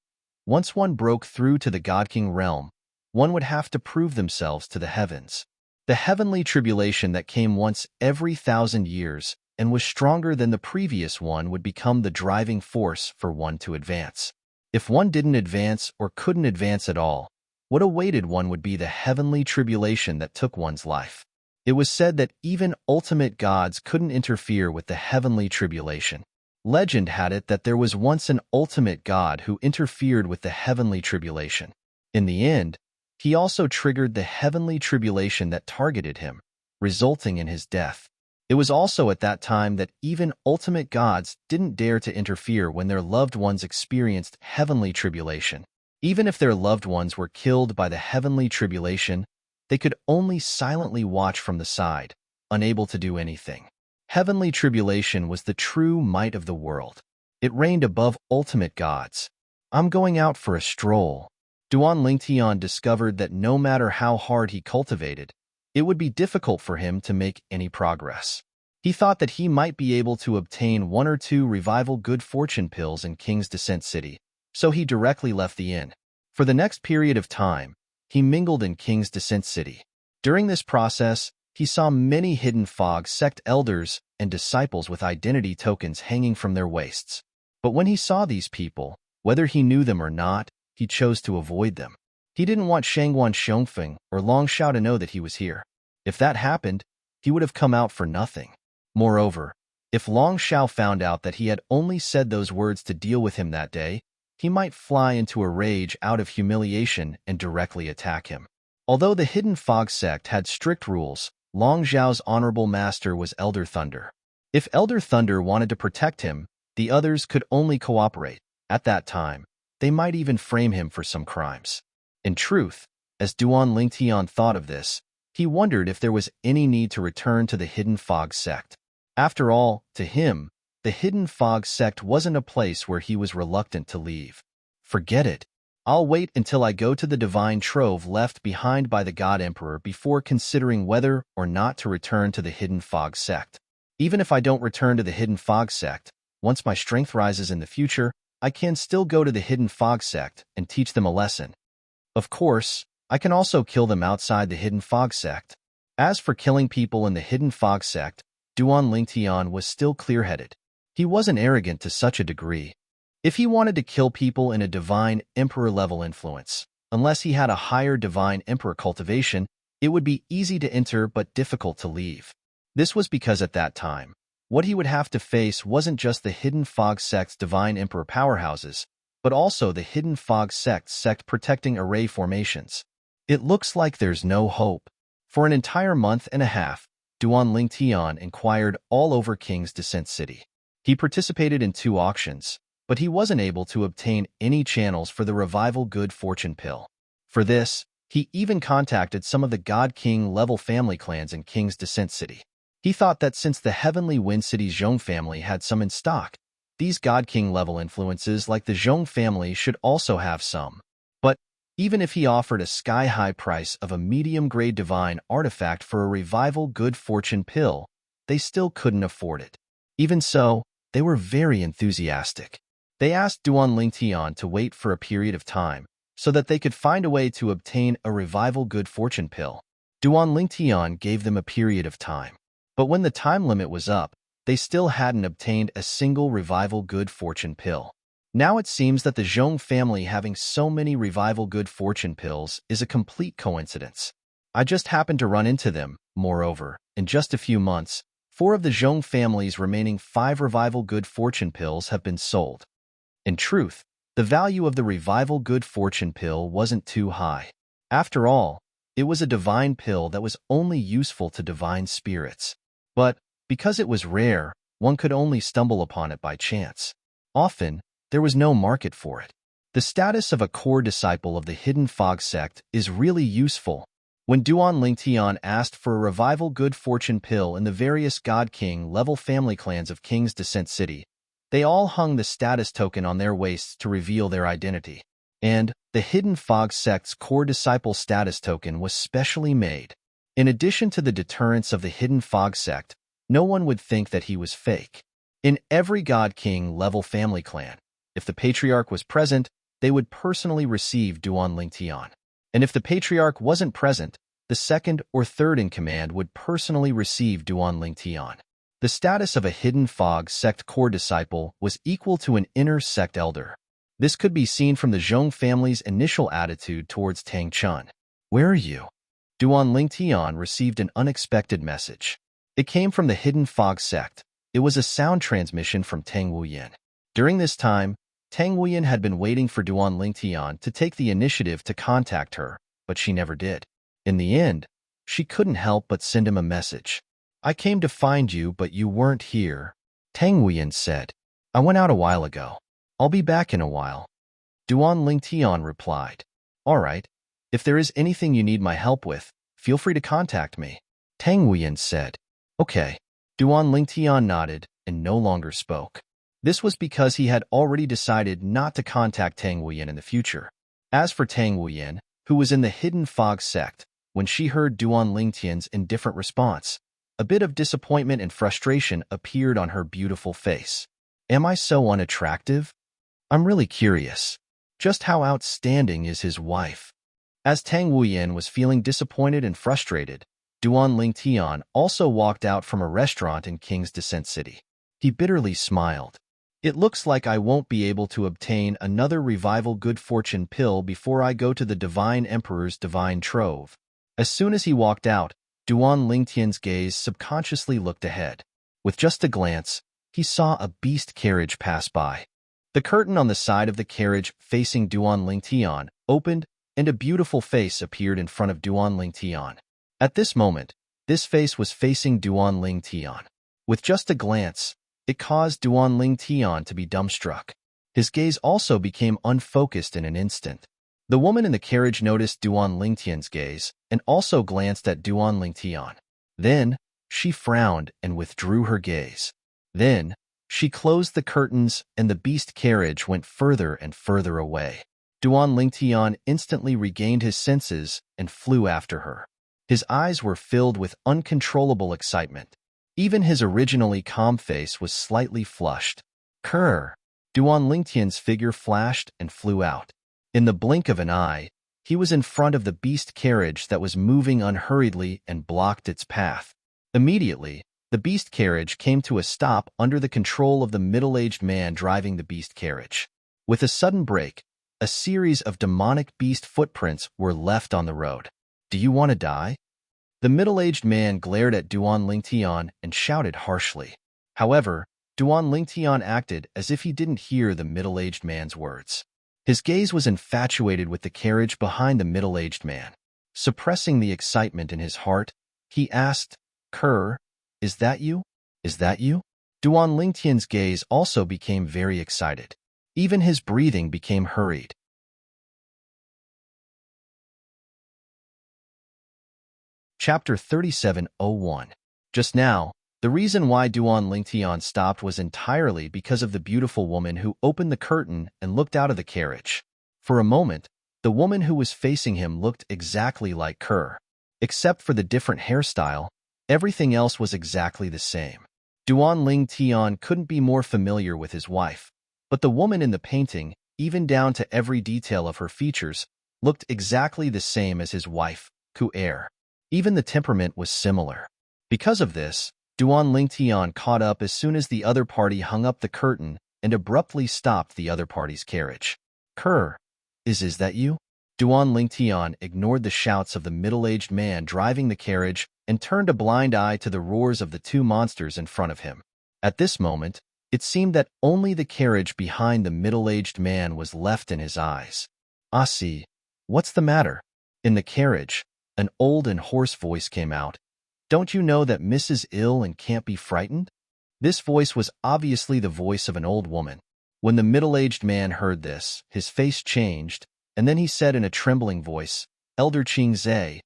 once one broke through to the God King realm, one would have to prove themselves to the heavens. The heavenly tribulation that came once every 1,000 years and was stronger than the previous one would become the driving force for one to advance. If one didn't advance or couldn't advance at all, what awaited one would be the heavenly tribulation that took one's life. It was said that even ultimate gods couldn't interfere with the heavenly tribulation. Legend had it that there was once an ultimate god who interfered with the heavenly tribulation. In the end, he also triggered the heavenly tribulation that targeted him, resulting in his death. It was also at that time that even ultimate gods didn't dare to interfere when their loved ones experienced heavenly tribulation. Even if their loved ones were killed by the heavenly tribulation, they could only silently watch from the side, unable to do anything. Heavenly tribulation was the true might of the world. It reigned above ultimate gods. I'm going out for a stroll. Duan Lingtian discovered that no matter how hard he cultivated, it would be difficult for him to make any progress. He thought that he might be able to obtain 1 or 2 revival good fortune pills in King's Descent City, so he directly left the inn. For the next period of time, he mingled in King's Descent City. During this process, he saw many hidden fog sect elders and disciples with identity tokens hanging from their waists. But when he saw these people, whether he knew them or not, he chose to avoid them. He didn't want Shangguan Xiongfeng or Long Xiao to know that he was here. If that happened, he would have come out for nothing. Moreover, if Long Xiao found out that he had only said those words to deal with him that day, he might fly into a rage out of humiliation and directly attack him. Although the Hidden Fog sect had strict rules, Long Xiao's honorable master was Elder Thunder. If Elder Thunder wanted to protect him, the others could only cooperate. At that time, they might even frame him for some crimes. In truth, as Duan Lingtian thought of this, he wondered if there was any need to return to the Hidden Fog sect. After all, to him, the Hidden Fog sect wasn't a place where he was reluctant to leave. Forget it. I'll wait until I go to the divine trove left behind by the God Emperor before considering whether or not to return to the Hidden Fog sect. Even if I don't return to the Hidden Fog sect, once my strength rises in the future, I can still go to the Hidden Fog sect and teach them a lesson. Of course, I can also kill them outside the Hidden Fog sect. As for killing people in the Hidden Fog sect, Duan Lingtian was still clear-headed. He wasn't arrogant to such a degree. If he wanted to kill people in a divine emperor-level influence, unless he had a higher divine emperor cultivation, it would be easy to enter but difficult to leave. This was because at that time, what he would have to face wasn't just the Hidden Fog sect's divine emperor powerhouses, but also the Hidden Fog sect protecting array formations. It looks like there's no hope. For an entire month and a half, Duan Lingtian inquired all over King's Descent City. He participated in 2 auctions, but he wasn't able to obtain any channels for the Revival Good Fortune Pill. For this, he even contacted some of the God King level family clans in King's Descent City. He thought that since the Heavenly Wind City's Zhong family had some in stock, these God King level influences like the Zhong family should also have some. But even if he offered a sky-high price of a medium-grade divine artifact for a Revival Good Fortune Pill, they still couldn't afford it. Even so, they were very enthusiastic. They asked Duan Lingtian to wait for a period of time so that they could find a way to obtain a Revival Good Fortune Pill. Duan Lingtian gave them a period of time. But when the time limit was up, they still hadn't obtained a single Revival Good Fortune Pill. Now it seems that the Zhong family having so many Revival Good Fortune Pills is a complete coincidence. I just happened to run into them. Moreover, in just a few months, 4 of the Zhong family's remaining 5 Revival Good Fortune Pills have been sold. In truth, the value of the Revival Good Fortune Pill wasn't too high. After all, it was a divine pill that was only useful to divine spirits. But, because it was rare, one could only stumble upon it by chance. Often, there was no market for it. The status of a core disciple of the Hidden Fog sect is really useful. When Duan Lingtian asked for a Revival Good Fortune Pill in the various God King level family clans of King's Descent City, they all hung the status token on their waists to reveal their identity. And the Hidden Fog sect's core disciple status token was specially made. In addition to the deterrence of the Hidden Fog sect, no one would think that he was fake. In every God King level family clan, if the patriarch was present, they would personally receive Duan Lingtian. And if the patriarch wasn't present, the second or third in command would personally receive Duan Tian. The status of a hidden fog sect core disciple was equal to an inner sect elder. This could be seen from the Zhong family's initial attitude towards Tang Chun. "Where are you?" Duan Tian received an unexpected message. It came from the hidden fog sect. It was a sound transmission from Tang Wuyin. During this time, Tang Wuyin had been waiting for Duan Tian to take the initiative to contact her, but she never did. In the end, she couldn't help but send him a message. "I came to find you, but you weren't here," Tang Wuyin said. "I went out a while ago. I'll be back in a while." Duan Tian replied, "All right. If there is anything you need my help with, feel free to contact me." Tang Wuyin said, "Okay." Duan Tian nodded and no longer spoke. This was because he had already decided not to contact Tang Wuyin in the future. As for Tang Wuyin, who was in the hidden fog sect, when she heard Duan Tian's indifferent response, a bit of disappointment and frustration appeared on her beautiful face. "Am I so unattractive? I'm really curious. Just how outstanding is his wife?" As Tang Wuyin was feeling disappointed and frustrated, Duan Tian also walked out from a restaurant in King's Descent City. He bitterly smiled. "It looks like I won't be able to obtain another revival good fortune pill before I go to the Divine Emperor's Divine Trove." As soon as he walked out, Duan Tian's gaze subconsciously looked ahead. With just a glance, he saw a beast carriage pass by. The curtain on the side of the carriage facing Duan Tian opened, and a beautiful face appeared in front of Duan Tian. At this moment, this face was facing Duan Tian. With just a glance, it caused Duan Tian to be dumbstruck. His gaze also became unfocused in an instant. The woman in the carriage noticed Duan Tian's gaze and also glanced at Duan Tian. Then, she frowned and withdrew her gaze. Then, she closed the curtains and the beast carriage went further and further away. Duan Tian instantly regained his senses and flew after her. His eyes were filled with uncontrollable excitement. Even his originally calm face was slightly flushed. "Kerr!" Duan Tian's figure flashed and flew out. In the blink of an eye, he was in front of the beast carriage that was moving unhurriedly and blocked its path. Immediately, the beast carriage came to a stop under the control of the middle-aged man driving the beast carriage. With a sudden break, a series of demonic beast footprints were left on the road. "Do you want to die?" The middle-aged man glared at Duan Tian and shouted harshly. However, Duan Tian acted as if he didn't hear the middle-aged man's words. His gaze was infatuated with the carriage behind the middle-aged man. Suppressing the excitement in his heart, he asked, "Kerr, is that you? Is that you?" Duan Tian's gaze also became very excited. Even his breathing became hurried. Chapter 37:01. Just now, the reason why Duan Tian stopped was entirely because of the beautiful woman who opened the curtain and looked out of the carriage. For a moment, the woman who was facing him looked exactly like Kerr. Except for the different hairstyle, everything else was exactly the same. Duan Tian couldn't be more familiar with his wife, but the woman in the painting, even down to every detail of her features, looked exactly the same as his wife, Ku-er. Even the temperament was similar. Because of this, Duan Tian caught up as soon as the other party hung up the curtain and abruptly stopped the other party's carriage. "Kerr, is that you?" Duan Tian ignored the shouts of the middle-aged man driving the carriage and turned a blind eye to the roars of the two monsters in front of him. At this moment, it seemed that only the carriage behind the middle-aged man was left in his eyes. "See, what's the matter?" In the carriage, an old and hoarse voice came out. "Don't you know that Miss is ill and can't be frightened?" This voice was obviously the voice of an old woman. When the middle-aged man heard this, his face changed, and then he said in a trembling voice, "Elder Ching Zhe,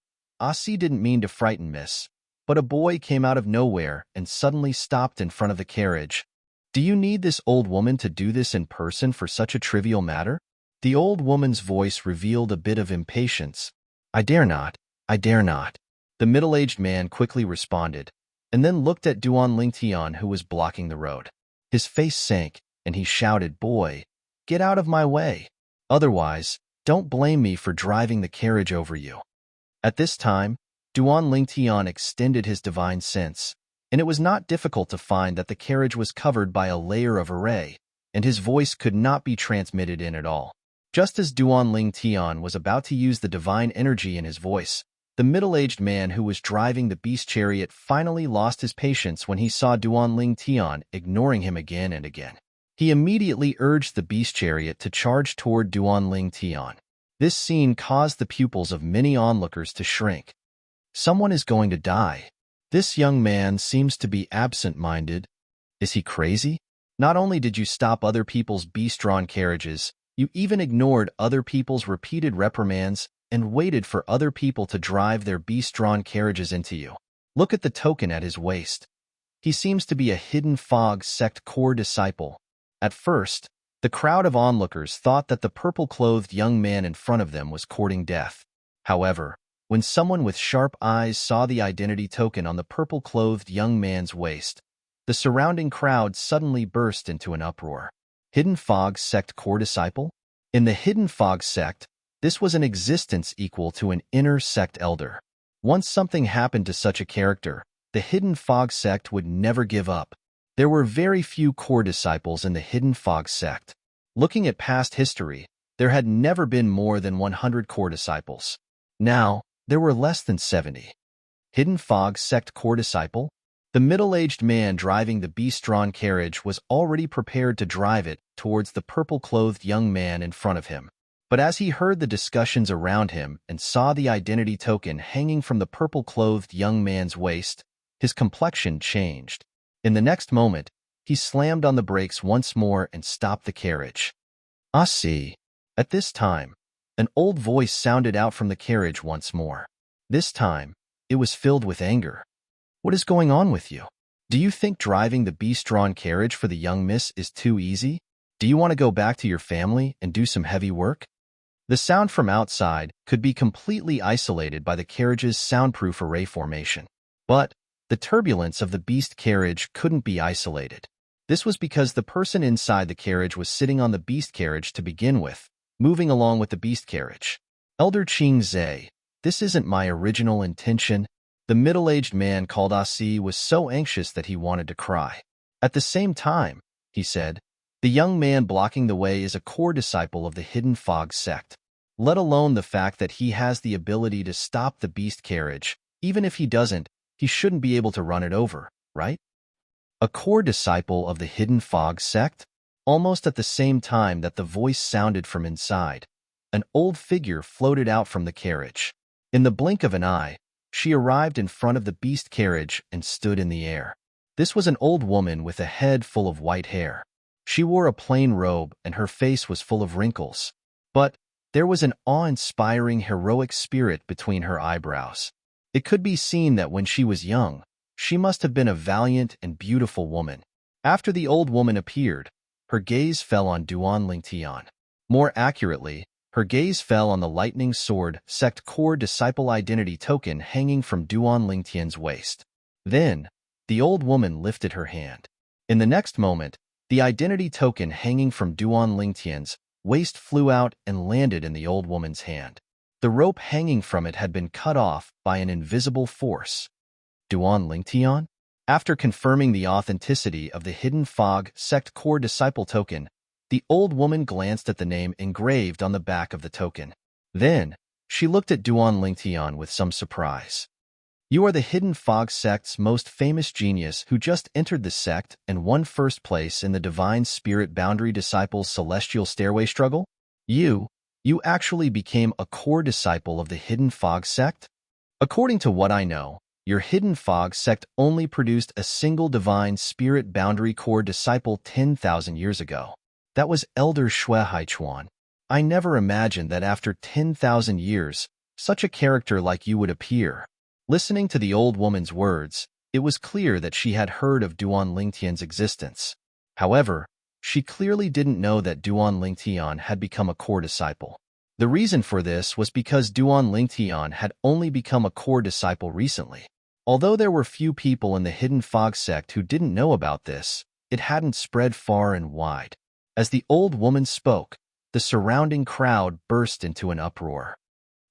Si didn't mean to frighten Miss, but a boy came out of nowhere and suddenly stopped in front of the carriage. Do you need this old woman to do this in person for such a trivial matter?" The old woman's voice revealed a bit of impatience. I dare not. The middle-aged man quickly responded, and then looked at Duan Tian who was blocking the road. His face sank, and he shouted, "Boy, get out of my way. Otherwise, Don't blame me for driving the carriage over you." At this time, Duan Lingtian extended his divine sense, and it was not difficult to find that the carriage was covered by a layer of array, and his voice could not be transmitted in at all. Just as Duan Lingtian was about to use the divine energy in his voice, the middle-aged man who was driving the beast chariot finally lost his patience when he saw Duan Lingtian ignoring him again and again. He immediately urged the beast chariot to charge toward Duan Lingtian. This scene caused the pupils of many onlookers to shrink. Someone is going to die. This young man seems to be absent-minded. Is he crazy? Not only did you stop other people's beast-drawn carriages, you even ignored other people's repeated reprimands and waited for other people to drive their beast-drawn carriages into you. Look at the token at his waist. He seems to be a hidden fog sect core disciple. At first, the crowd of onlookers thought that the purple-clothed young man in front of them was courting death. However, when someone with sharp eyes saw the identity token on the purple-clothed young man's waist, the surrounding crowd suddenly burst into an uproar. Hidden Fog Sect Core Disciple? In the Hidden Fog Sect, this was an existence equal to an inner sect elder. Once something happened to such a character, the Hidden Fog Sect would never give up. There were very few core disciples in the Hidden Fog Sect. Looking at past history, there had never been more than 100 core disciples. Now, there were less than 70. Hidden Fog Sect Core Disciple? The middle-aged man driving the beast-drawn carriage was already prepared to drive it towards the purple-clothed young man in front of him. But as he heard the discussions around him and saw the identity token hanging from the purple-clothed young man's waist, his complexion changed. In the next moment, he slammed on the brakes once more and stopped the carriage. "Ah, see." At this time, an old voice sounded out from the carriage once more. This time, it was filled with anger. "What is going on with you? Do you think driving the beast-drawn carriage for the young miss is too easy? Do you want to go back to your family and do some heavy work?" The sound from outside could be completely isolated by the carriage's soundproof array formation. But the turbulence of the beast carriage couldn't be isolated. This was because the person inside the carriage was sitting on the beast carriage to begin with, moving along with the beast carriage. "Elder Qing Zhe, this isn't my original intention." The middle-aged man called Asi was so anxious that he wanted to cry. "At the same time," he said, "the young man blocking the way is a core disciple of the Hidden Fog Sect. Let alone the fact that he has the ability to stop the beast carriage. Even if he doesn't, he shouldn't be able to run it over, right?" A core disciple of the Hidden Fog Sect? Almost at the same time that the voice sounded from inside, an old figure floated out from the carriage. In the blink of an eye, she arrived in front of the beast carriage and stood in the air. This was an old woman with a head full of white hair. She wore a plain robe and her face was full of wrinkles. But there was an awe-inspiring heroic spirit between her eyebrows. It could be seen that when she was young, she must have been a valiant and beautiful woman. After the old woman appeared, her gaze fell on Duan Lingtian. More accurately, her gaze fell on the lightning sword sect core disciple identity token hanging from Duan Lingtian's waist. Then, the old woman lifted her hand. In the next moment, the identity token hanging from Duan Lingtian's waist flew out and landed in the old woman's hand. The rope hanging from it had been cut off by an invisible force. Duan Lingtian? After confirming the authenticity of the Hidden Fog Sect Core Disciple token, the old woman glanced at the name engraved on the back of the token. Then, she looked at Duan Lingtian with some surprise. "You are the Hidden Fog Sect's most famous genius who just entered the sect and won first place in the Divine Spirit Boundary Disciples Celestial Stairway Struggle? You actually became a core disciple of the Hidden Fog Sect? According to what I know, your Hidden Fog Sect only produced a single Divine Spirit Boundary Core disciple 10,000 years ago. That was Elder Shui Haichuan. I never imagined that after 10,000 years, such a character like you would appear." Listening to the old woman's words, it was clear that she had heard of Duan Lingtian's existence. However, she clearly didn't know that Duan Lingtian had become a core disciple. The reason for this was because Duan Lingtian had only become a core disciple recently. Although there were few people in the Hidden Fog Sect who didn't know about this, it hadn't spread far and wide. As the old woman spoke, the surrounding crowd burst into an uproar.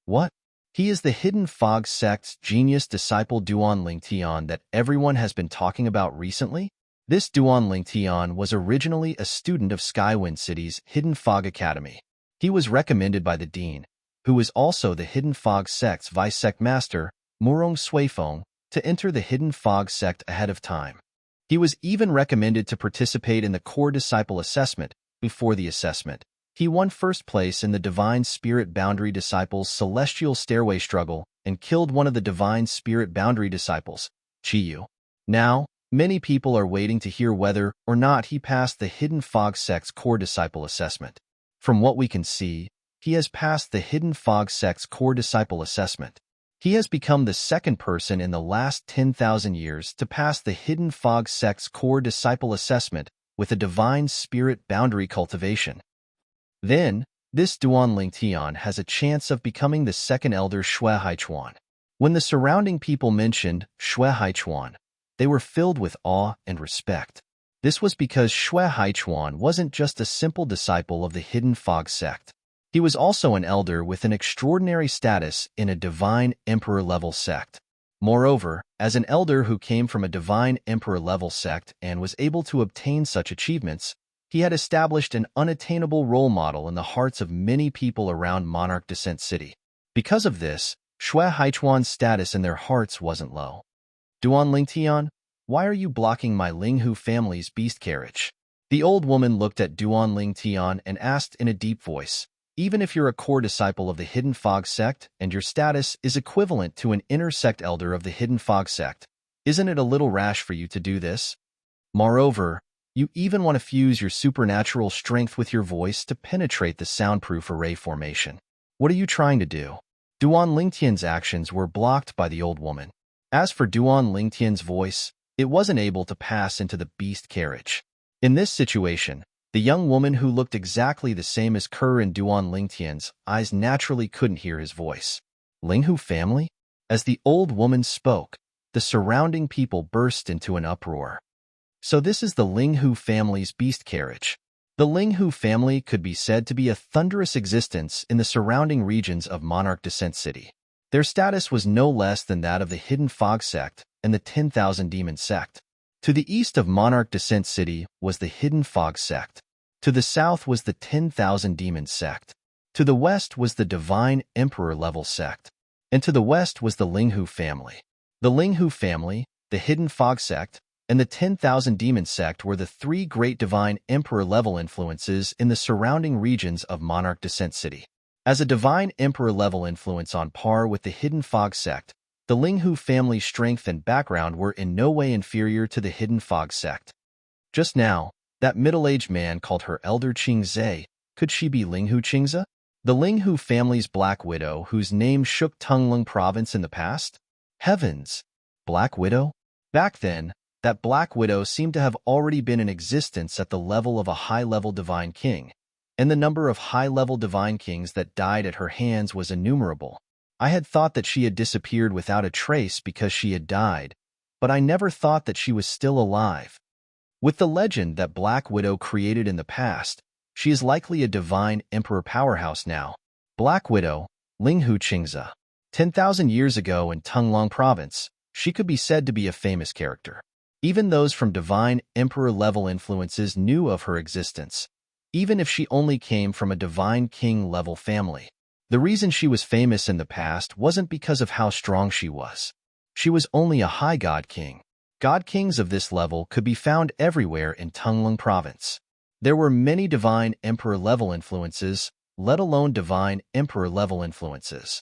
What? He is the Hidden Fog sect's genius disciple Duan Lingtian that everyone has been talking about recently? This Duan Lingtian was originally a student of Skywind City's Hidden Fog Academy. He was recommended by the dean, who is also the Hidden Fog sect's vice-sect master, Murong Suifeng, to enter the Hidden Fog sect ahead of time. He was even recommended to participate in the core disciple assessment. Before the assessment, he won first place in the Divine Spirit Boundary Disciples' Celestial Stairway struggle and killed one of the Divine Spirit Boundary Disciples, Chiyu. Now, many people are waiting to hear whether or not he passed the Hidden Fog sect's core disciple assessment. From what we can see, he has passed the Hidden Fog sect's core disciple assessment. He has become the second person in the last 10,000 years to pass the Hidden Fog sect's core disciple assessment with a Divine Spirit Boundary cultivation. Then, this Duan Lingtian has a chance of becoming the second elder Shui Haichuan. When the surrounding people mentioned Shui Haichuan, they were filled with awe and respect. This was because Shui Haichuan wasn't just a simple disciple of the Hidden Fog sect. He was also an elder with an extraordinary status in a Divine Emperor-level sect. Moreover, as an elder who came from a Divine Emperor-level sect and was able to obtain such achievements, he had established an unattainable role model in the hearts of many people around Monarch Descent City. Because of this, Shui Haichuan's status in their hearts wasn't low. Duan Lingtian, why are you blocking my Linghu family's beast carriage? The old woman looked at Duan Lingtian and asked in a deep voice, even if you're a core disciple of the Hidden Fog sect and your status is equivalent to an inner sect elder of the Hidden Fog sect, isn't it a little rash for you to do this? Moreover, you even want to fuse your supernatural strength with your voice to penetrate the soundproof array formation. What are you trying to do? Duan Lingtian's actions were blocked by the old woman. As for Duan Lingtian's voice, it wasn't able to pass into the beast carriage. In this situation, the young woman who looked exactly the same as Kerr and Duan Lingtian's eyes naturally couldn't hear his voice. Linghu family? As the old woman spoke, the surrounding people burst into an uproar. So this is the Linghu family's beast carriage. The Linghu family could be said to be a thunderous existence in the surrounding regions of Monarch Descent City. Their status was no less than that of the Hidden Fog sect and the 10,000 Demon sect. To the east of Monarch Descent City was the Hidden Fog sect. To the south was the 10,000 Demon sect. To the west was the Divine Emperor-level sect. And to the west was the Linghu family. The Linghu family, the Hidden Fog sect, and the 10,000 Demon sect were the three great Divine Emperor-level influences in the surrounding regions of Monarch Descent City. As a Divine Emperor-level influence on par with the Hidden Fog sect, the Linghu family's strength and background were in no way inferior to the Hidden Fog sect. Just now, that middle-aged man called her Elder Qingze. Could she be Linghu Qingze? The Linghu family's Black Widow whose name shook Tunglung province in the past? Heavens! Black Widow? Back then, that Black Widow seemed to have already been in existence at the level of a high-level Divine King, and the number of high-level Divine Kings that died at her hands was innumerable. I had thought that she had disappeared without a trace because she had died, but I never thought that she was still alive. With the legend that Black Widow created in the past, she is likely a Divine Emperor powerhouse now. Black Widow, Linghu Qingze. 10,000 years ago in Tunglong province, she could be said to be a famous character. Even those from Divine Emperor-level influences knew of her existence, even if she only came from a Divine King-level family. The reason she was famous in the past wasn't because of how strong she was. She was only a high God King. God Kings of this level could be found everywhere in Tunglung province. There were many Divine Emperor-level influences, let alone Divine Emperor-level influences.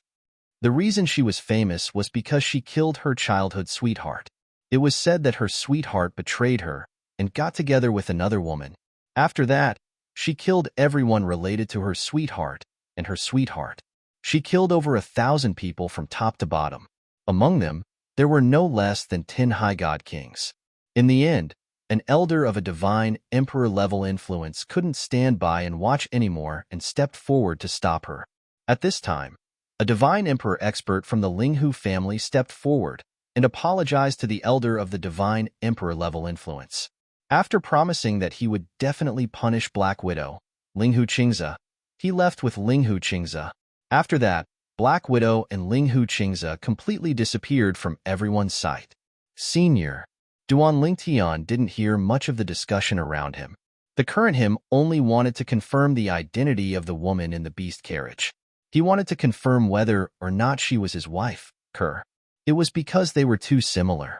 The reason she was famous was because she killed her childhood sweetheart. It was said that her sweetheart betrayed her and got together with another woman. After that, she killed everyone related to her sweetheart and her sweetheart. She killed over 1,000 people from top to bottom. Among them, there were no less than 10 high god kings. In the end, an elder of a Divine Emperor-level influence couldn't stand by and watch anymore and stepped forward to stop her. At this time, a Divine Emperor expert from the Linghu family stepped forward and apologized to the elder of the Divine Emperor-level influence. After promising that he would definitely punish Black Widow, Linghu Qingze, He left with Linghu Qingze. After that, Black Widow and Linghu Qingze completely disappeared from everyone's sight. Senior. Duan Lingtian didn't hear much of the discussion around him. The current him only wanted to confirm the identity of the woman in the beast carriage. He wanted to confirm whether or not she was his wife, Kerr. It was because they were too similar.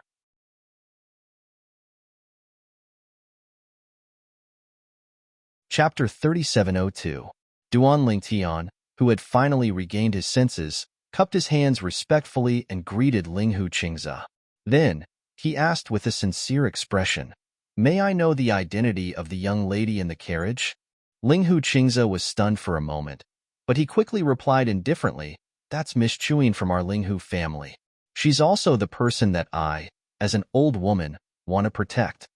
Chapter 3702. Duan Lingtian, who had finally regained his senses, cupped his hands respectfully and greeted Linghu Qingze. Then, he asked with a sincere expression, "May I know the identity of the young lady in the carriage?" Linghu Qingze was stunned for a moment, but he quickly replied indifferently, "That's Miss Chewing from our Linghu family. She's also the person that I, as an old woman, want to protect."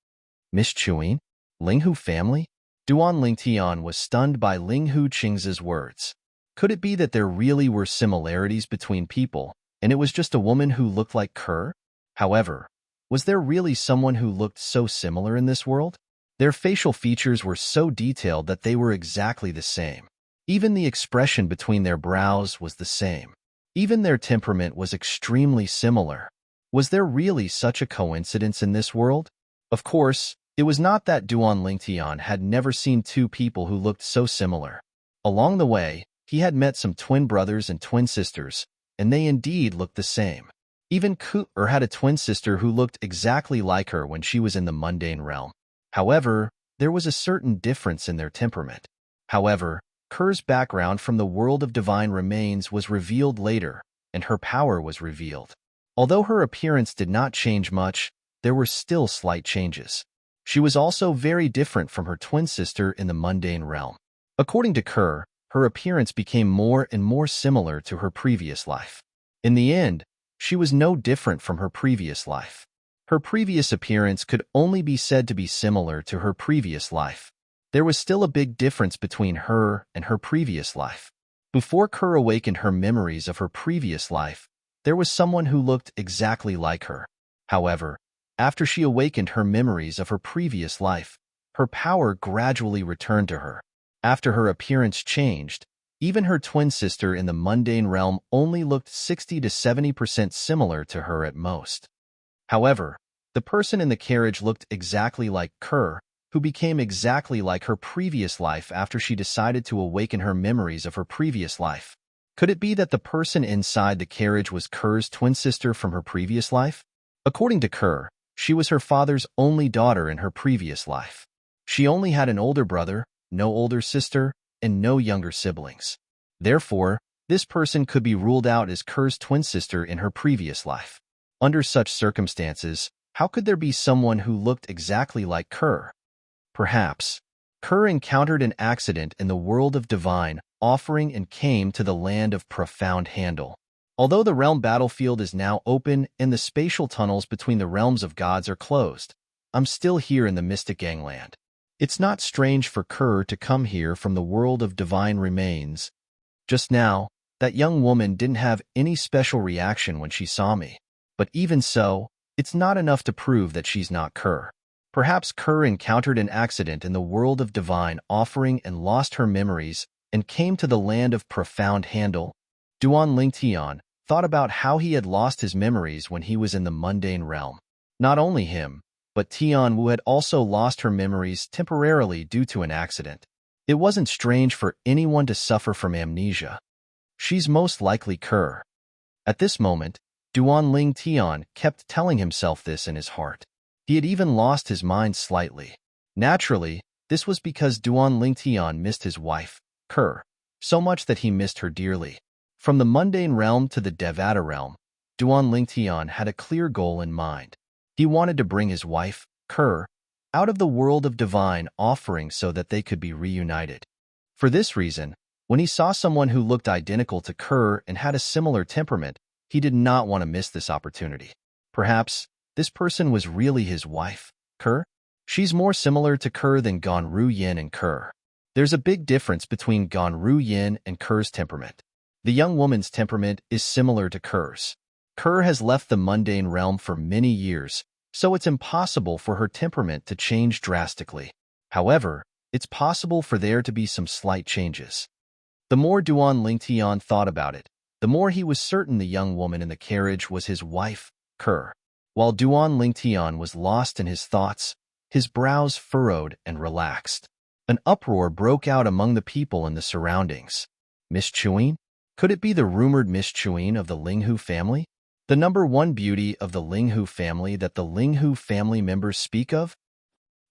Miss Chewing? Linghu family? Duan Lingtian was stunned by Linghu Qingze's words. Could it be that there really were similarities between people, and it was just a woman who looked like Kerr? However, was there really someone who looked so similar in this world? Their facial features were so detailed that they were exactly the same. Even the expression between their brows was the same. Even their temperament was extremely similar. Was there really such a coincidence in this world? Of course, it was not that Duan Lingtian had never seen two people who looked so similar. Along the way, he had met some twin brothers and twin sisters, and they indeed looked the same. Even Kerr had a twin sister who looked exactly like her when she was in the mundane realm. However, there was a certain difference in their temperament. However, Kerr's background from the world of divine remains was revealed later, and her power was revealed. Although her appearance did not change much, there were still slight changes. She was also very different from her twin sister in the mundane realm. According to Kerr, her appearance became more and more similar to her previous life. In the end, she was no different from her previous life. Her previous appearance could only be said to be similar to her previous life. There was still a big difference between her and her previous life. Before Kerr awakened her memories of her previous life, there was someone who looked exactly like her. However, after she awakened her memories of her previous life, her power gradually returned to her. After her appearance changed, even her twin sister in the mundane realm only looked 60 to 70% similar to her at most. However, the person in the carriage looked exactly like Kerr, who became exactly like her previous life after she decided to awaken her memories of her previous life. Could it be that the person inside the carriage was Kerr's twin sister from her previous life? According to Kerr, she was her father's only daughter in her previous life. She only had an older brother, no older sister, and no younger siblings. Therefore, this person could be ruled out as Kerr's twin sister in her previous life. Under such circumstances, how could there be someone who looked exactly like Kerr? Perhaps, Kerr encountered an accident in the world of divine offering and came to the land of profound handle. Although the realm battlefield is now open and the spatial tunnels between the realms of gods are closed, I'm still here in the mystic gangland. It's not strange for Kerr to come here from the world of divine remains. Just now, that young woman didn't have any special reaction when she saw me. But even so, it's not enough to prove that she's not Kerr. Perhaps Kerr encountered an accident in the world of divine offering and lost her memories and came to the land of profound handle. Duan Lingtian thought about how he had lost his memories when he was in the mundane realm. Not only him, but Tian Wu had also lost her memories temporarily due to an accident. It wasn't strange for anyone to suffer from amnesia. She's most likely Kerr. At this moment, Duan Lingtian kept telling himself this in his heart. He had even lost his mind slightly. Naturally, this was because Duan Lingtian missed his wife, Kerr, so much that he missed her dearly. From the mundane realm to the Devata realm, Duan Lingtian had a clear goal in mind. He wanted to bring his wife, Kerr, out of the world of divine offering so that they could be reunited. For this reason, when he saw someone who looked identical to Kerr and had a similar temperament, he did not want to miss this opportunity. Perhaps, this person was really his wife, Kerr? She's more similar to Kerr than Ganru Yin and Kerr. There's a big difference between Ganru Yin and Kerr's temperament. The young woman's temperament is similar to Kerr's. Kerr has left the mundane realm for many years, so it's impossible for her temperament to change drastically. However, it's possible for there to be some slight changes. The more Duan Lingtian thought about it, the more he was certain the young woman in the carriage was his wife, Kerr. While Duan Lingtian was lost in his thoughts, his brows furrowed and relaxed. An uproar broke out among the people in the surroundings. Miss Chuin? Could it be the rumored Miss Chuin of the Linghu family? The number one beauty of the Linghu family that the Linghu family members speak of?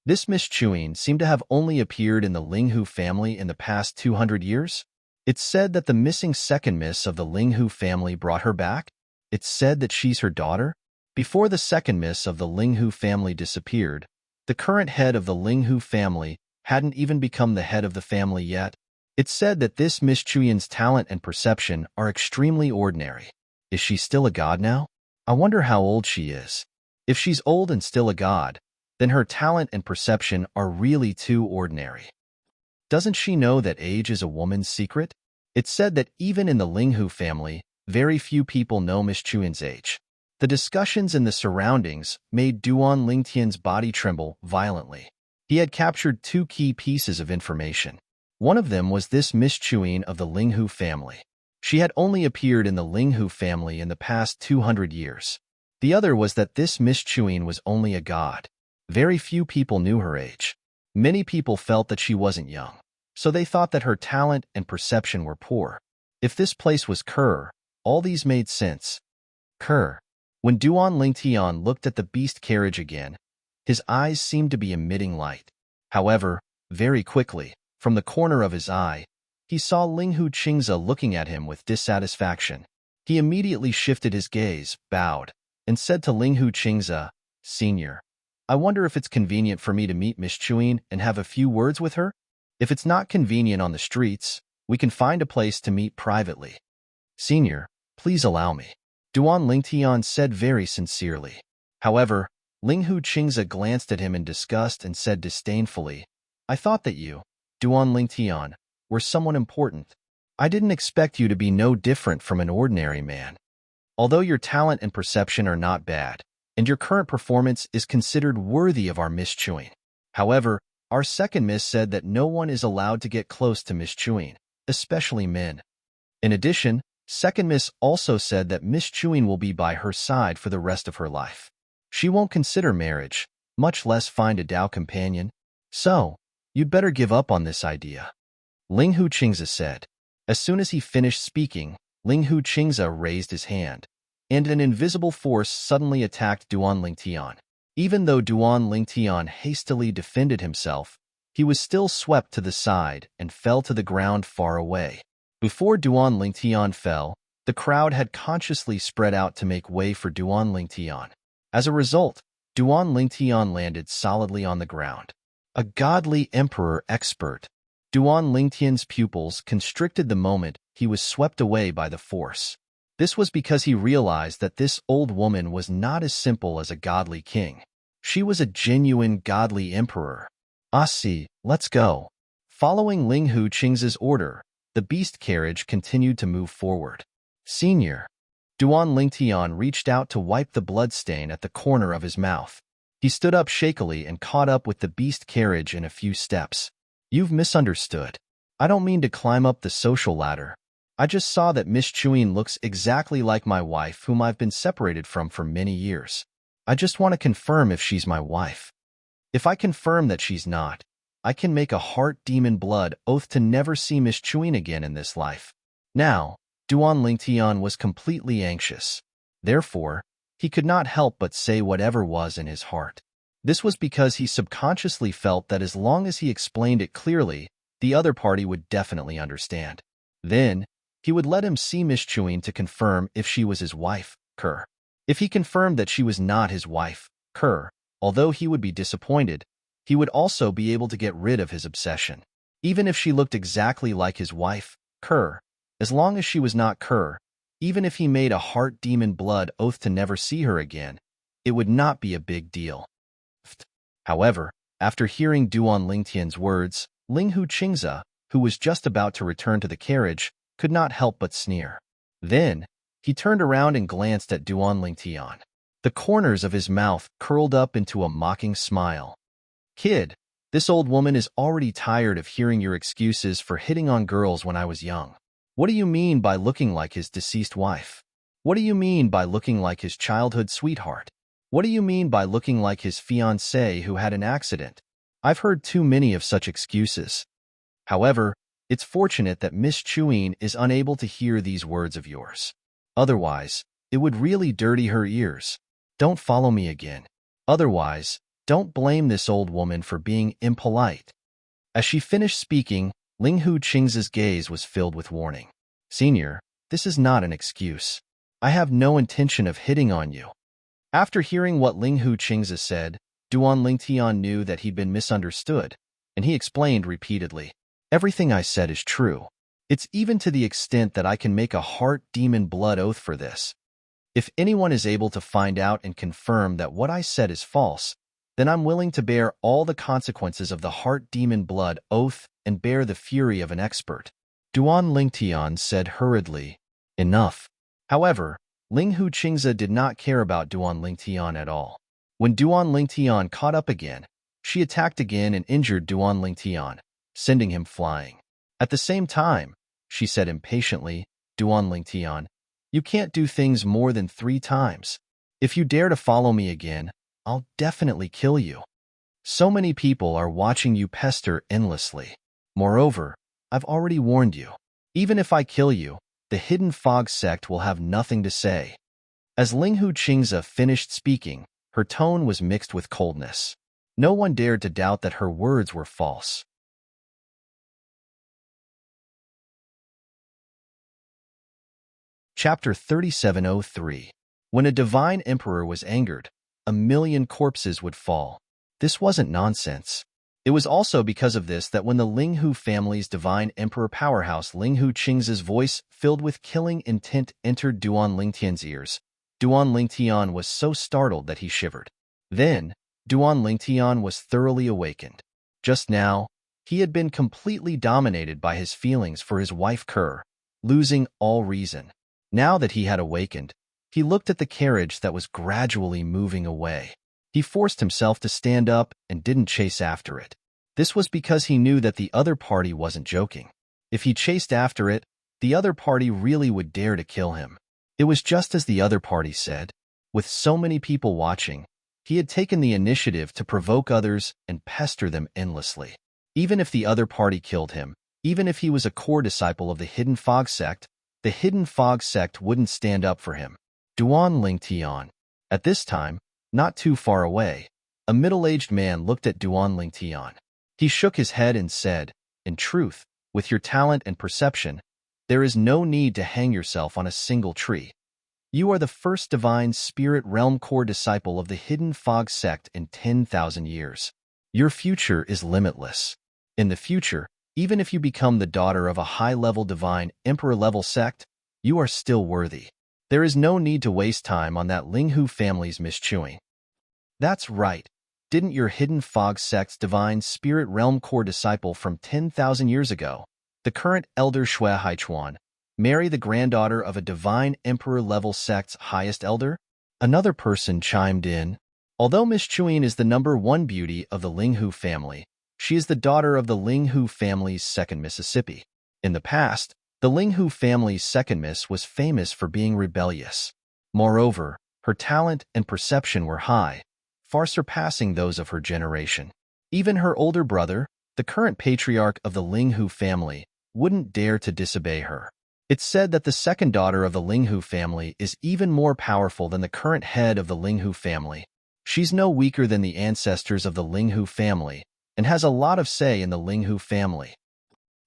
This Miss Chuin seemed to have only appeared in the Linghu family in the past 200 years. It's said that the missing second miss of the Linghu family brought her back. It's said that she's her daughter. Before the second miss of the Linghu family disappeared, the current head of the Linghu family hadn't even become the head of the family yet. It's said that this Miss Chuyan's talent and perception are extremely ordinary. Is she still a god now? I wonder how old she is. If she's old and still a god, then her talent and perception are really too ordinary. Doesn't she know that age is a woman's secret? It's said that even in the Linghu family, very few people know Miss Chuyan's age. The discussions in the surroundings made Duan Lingtian's body tremble violently. He had captured two key pieces of information. One of them was this Miss Chuin of the Linghu family. She had only appeared in the Linghu family in the past 200 years. The other was that this Miss Chuin was only a god. Very few people knew her age. Many people felt that she wasn't young, so they thought that her talent and perception were poor. If this place was Kerr, all these made sense. Kerr. When Duan Lingtian looked at the beast carriage again, his eyes seemed to be emitting light. However, very quickly, from the corner of his eye, he saw Linghu Qingze looking at him with dissatisfaction. He immediately shifted his gaze, bowed, and said to Linghu Qingze, "Senior, I wonder if it's convenient for me to meet Miss Chuin and have a few words with her? If it's not convenient on the streets, we can find a place to meet privately." "Senior, please allow me," Duan Lingtian said very sincerely. However, Linghu Qingze glanced at him in disgust and said disdainfully, "I thought that you, Duan Lingtian, were someone important. I didn't expect you to be no different from an ordinary man. Although your talent and perception are not bad, and your current performance is considered worthy of our Miss Chuin. However, our second miss said that no one is allowed to get close to Miss Chuin, especially men. In addition, second miss also said that Miss Chuin will be by her side for the rest of her life. She won't consider marriage, much less find a Tao companion. So, you'd better give up on this idea," Linghu Qingze said. As soon as he finished speaking, Linghu Qingze raised his hand, and an invisible force suddenly attacked Duan Lingtian. Even though Duan Lingtian hastily defended himself, he was still swept to the side and fell to the ground far away. Before Duan Lingtian fell, the crowd had consciously spread out to make way for Duan Lingtian. As a result, Duan Lingtian landed solidly on the ground. A godly emperor expert. Duan Lingtian's pupils constricted the moment he was swept away by the force. This was because he realized that this old woman was not as simple as a godly king. She was a genuine godly emperor. "See, let's go." Following Linghu Qingze's order, the beast carriage continued to move forward. "Senior." Duan Lingtian reached out to wipe the blood stain at the corner of his mouth. He stood up shakily and caught up with the beast carriage in a few steps. "You've misunderstood. I don't mean to climb up the social ladder. I just saw that Miss Chuin looks exactly like my wife, whom I've been separated from for many years. I just want to confirm if she's my wife. If I confirm that she's not, I can make a heart demon blood oath to never see Miss Chuin again in this life." Now, Duan Lingtian was completely anxious. Therefore, he could not help but say whatever was in his heart. This was because he subconsciously felt that as long as he explained it clearly, the other party would definitely understand. Then, he would let him see Miss Chuin to confirm if she was his wife, Kerr. If he confirmed that she was not his wife, Kerr, although he would be disappointed, he would also be able to get rid of his obsession. Even if she looked exactly like his wife, Kerr, as long as she was not Kerr, even if he made a heart demon blood oath to never see her again, it would not be a big deal. However, after hearing Duan Lingtian's words, Linghu Qingze, who was just about to return to the carriage, could not help but sneer. Then, he turned around and glanced at Duan Lingtian. The corners of his mouth curled up into a mocking smile. "Kid, This old woman is already tired of hearing your excuses for hitting on girls when I was young. What do you mean by looking like his deceased wife? What do you mean by looking like his childhood sweetheart? What do you mean by looking like his fiancée who had an accident? I've heard too many of such excuses. However, it's fortunate that Miss Chewine is unable to hear these words of yours. Otherwise, it would really dirty her ears. Don't follow me again. Otherwise, don't blame this old woman for being impolite. As she finished speaking, Ling Hu Qing's gaze was filled with warning. Senior, this is not an excuse. I have no intention of hitting on you. After hearing what Ling Hu Qing's said, Duan Lingtian knew that he'd been misunderstood, and he explained repeatedly. Everything I said is true. It's even to the extent that I can make a heart demon blood oath for this. If anyone is able to find out and confirm that what I said is false, then I'm willing to bear all the consequences of the heart demon blood oath and bear the fury of an expert. Duan Lingtian said hurriedly, Enough. However, Ling Hu Qingze did not care about Duan Lingtian at all. When Duan Lingtian caught up again, she attacked again and injured Duan Lingtian, sending him flying. At the same time, she said impatiently, Duan Lingtian, you can't do things more than 3 times. If you dare to follow me again, I'll definitely kill you. So many people are watching you pester endlessly. Moreover, I've already warned you. Even if I kill you, the Hidden Fog sect will have nothing to say. As Ling Hu Qingze finished speaking, her tone was mixed with coldness. No one dared to doubt that her words were false. Chapter 3703. When a divine emperor was angered, 1,000,000 corpses would fall. This wasn't nonsense. It was also because of this that when the Ling Hu family's divine emperor powerhouse Ling Hu Qing's voice filled with killing intent entered Duan Lingtian's ears, Duan Lingtian was so startled that he shivered. Then, Duan Lingtian was thoroughly awakened. Just now, he had been completely dominated by his feelings for his wife Kerr, losing all reason. Now that he had awakened, he looked at the carriage that was gradually moving away. He forced himself to stand up and didn't chase after it. This was because he knew that the other party wasn't joking. If he chased after it, the other party really would dare to kill him. It was just as the other party said. With so many people watching, he had taken the initiative to provoke others and pester them endlessly. Even if the other party killed him, even if he was a core disciple of the Hidden Fog sect, the Hidden Fog sect wouldn't stand up for him. Duan Lingtian. At this time, not too far away, a middle-aged man looked at Duan Lingtian. He shook his head and said, In truth, with your talent and perception, there is no need to hang yourself on a single tree. You are the first divine spirit realm core disciple of the Hidden Fog sect in 10,000 years. Your future is limitless. In the future, even if you become the daughter of a high-level divine emperor-level sect, you are still worthy. There is no need to waste time on that Ling Hu family's mischewing. That's right. Didn't your Hidden Fog sect's divine spirit realm core disciple from 10,000 years ago, the current elder Shui Haichuan, marry the granddaughter of a divine emperor-level sect's highest elder? Another person chimed in. Although Miss Chewine is the #1 beauty of the Ling Hu family, she is the daughter of the Ling Hu family's second Mississippi. In the past, the Ling Hu family's second miss was famous for being rebellious. Moreover, her talent and perception were high, far surpassing those of her generation. Even her older brother, the current patriarch of the Ling Hu family, wouldn't dare to disobey her. It's said that the second daughter of the Ling Hu family is even more powerful than the current head of the Ling Hu family. She's no weaker than the ancestors of the Ling Hu family and has a lot of say in the Ling Hu family.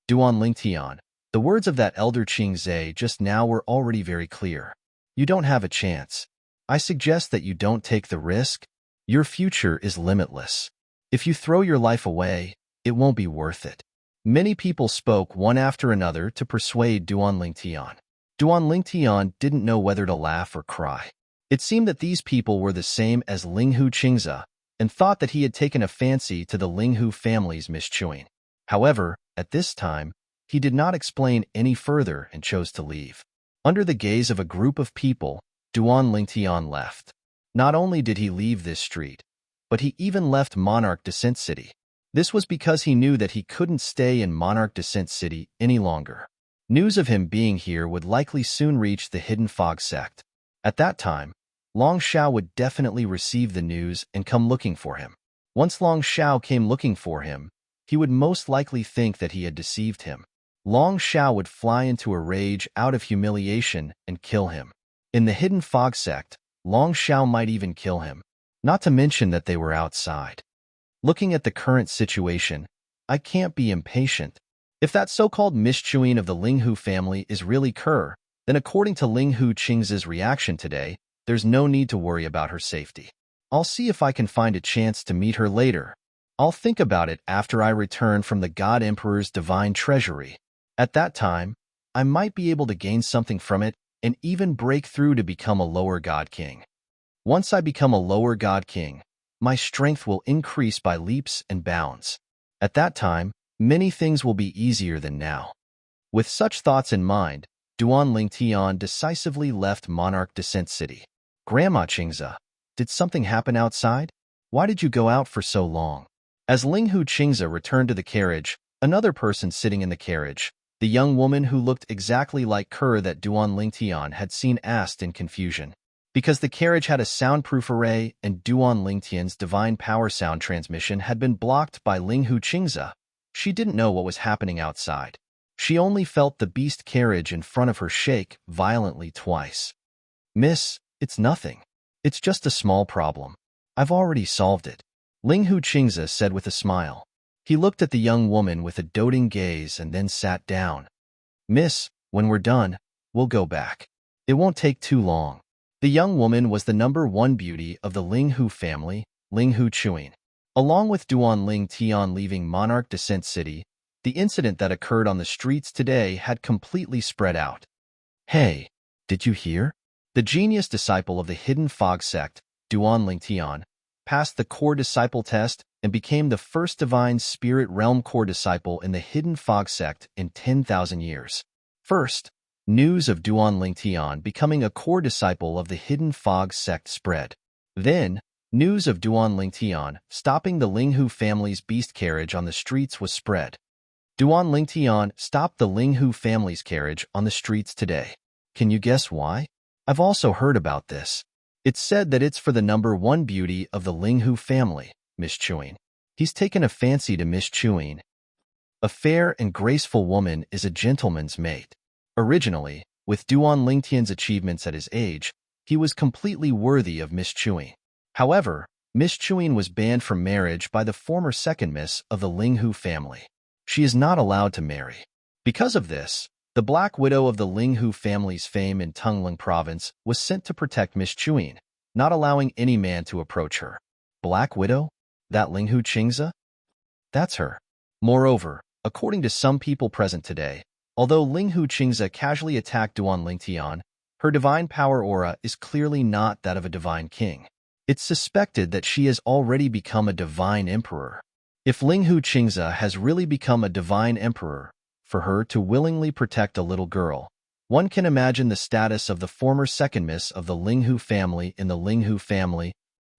Duan Lingtian, the words of that elder Qing Zhe just now were already very clear. You don't have a chance. I suggest that you don't take the risk. Your future is limitless. If you throw your life away, it won't be worth it. Many people spoke one after another to persuade Duan Lingtian. Duan Lingtian didn't know whether to laugh or cry. It seemed that these people were the same as Ling Hu Qingze and thought that he had taken a fancy to the Ling Hu family's mischewing. However, at this time, he did not explain any further and chose to leave. Under the gaze of a group of people, Duan Lingtian left. Not only did he leave this street, but he even left Monarch Descent City. This was because he knew that he couldn't stay in Monarch Descent City any longer. News of him being here would likely soon reach the Hidden Fog sect. At that time, Long Xiao would definitely receive the news and come looking for him. Once Long Xiao came looking for him, he would most likely think that he had deceived him. Long Xiao would fly into a rage out of humiliation and kill him. In the Hidden Fog sect, Long Xiao might even kill him, not to mention that they were outside. Looking at the current situation, I can't be impatient. If that so-called mischewing of the Linghu family is really Kerr, then according to Linghu Qing's reaction today, there's no need to worry about her safety. I'll see if I can find a chance to meet her later. I'll think about it after I return from the God Emperor's divine treasury. At that time, I might be able to gain something from it and even break through to become a lower God King. Once I become a lower God King, my strength will increase by leaps and bounds. At that time, many things will be easier than now. With such thoughts in mind, Duan Lingtian decisively left Monarch Descent City. Grandma Qingze, did something happen outside? Why did you go out for so long? As Linghu Qingze returned to the carriage, another person sitting in the carriage, the young woman who looked exactly like Kerr that Duan Lingtian had seen, asked in confusion. Because the carriage had a soundproof array and Duan Lingtian's divine power sound transmission had been blocked by Linghu Qingze, she didn't know what was happening outside. She only felt the beast carriage in front of her shake violently twice. Miss, it's nothing. It's just a small problem. I've already solved it, Linghu Qingze said with a smile. He looked at the young woman with a doting gaze and then sat down. Miss, when we're done, we'll go back. It won't take too long. The young woman was the #1 beauty of the Linghu family, Linghu Qing. Along with Duan Lingtian leaving Monarch Descent City, the incident that occurred on the streets today had completely spread out. Hey, did you hear? The genius disciple of the Hidden Fog sect, Duan Lingtian, passed the core disciple test and became the first divine spirit realm core disciple in the Hidden Fog sect in 10,000 years. First, news of Duan Lingtian becoming a core disciple of the Hidden Fog sect spread. Then, news of Duan Lingtian stopping the Linghu family's beast carriage on the streets was spread. Duan Lingtian stopped the Linghu family's carriage on the streets today. Can you guess why? I've also heard about this. It's said that it's for the #1 beauty of the Linghu family, Miss Chewing. He's taken a fancy to Miss Chewing. A fair and graceful woman is a gentleman's mate. Originally, with Duan Lingtian's achievements at his age, he was completely worthy of Miss Chewing. However, Miss Chewing was banned from marriage by the former second miss of the Linghu family. She is not allowed to marry. Because of this, the Black Widow of the Linghu family's fame in Tungling province was sent to protect Miss Chewing, not allowing any man to approach her. Black Widow? That Linghu Qingze? That's her. Moreover, according to some people present today, although Linghu Qingze casually attacked Duan Lingtian, her divine power aura is clearly not that of a divine king. It's suspected that she has already become a divine emperor. If Linghu Qingze has really become a divine emperor, for her to willingly protect a little girl, one can imagine the status of the former second miss of the Linghu family in the Linghu family.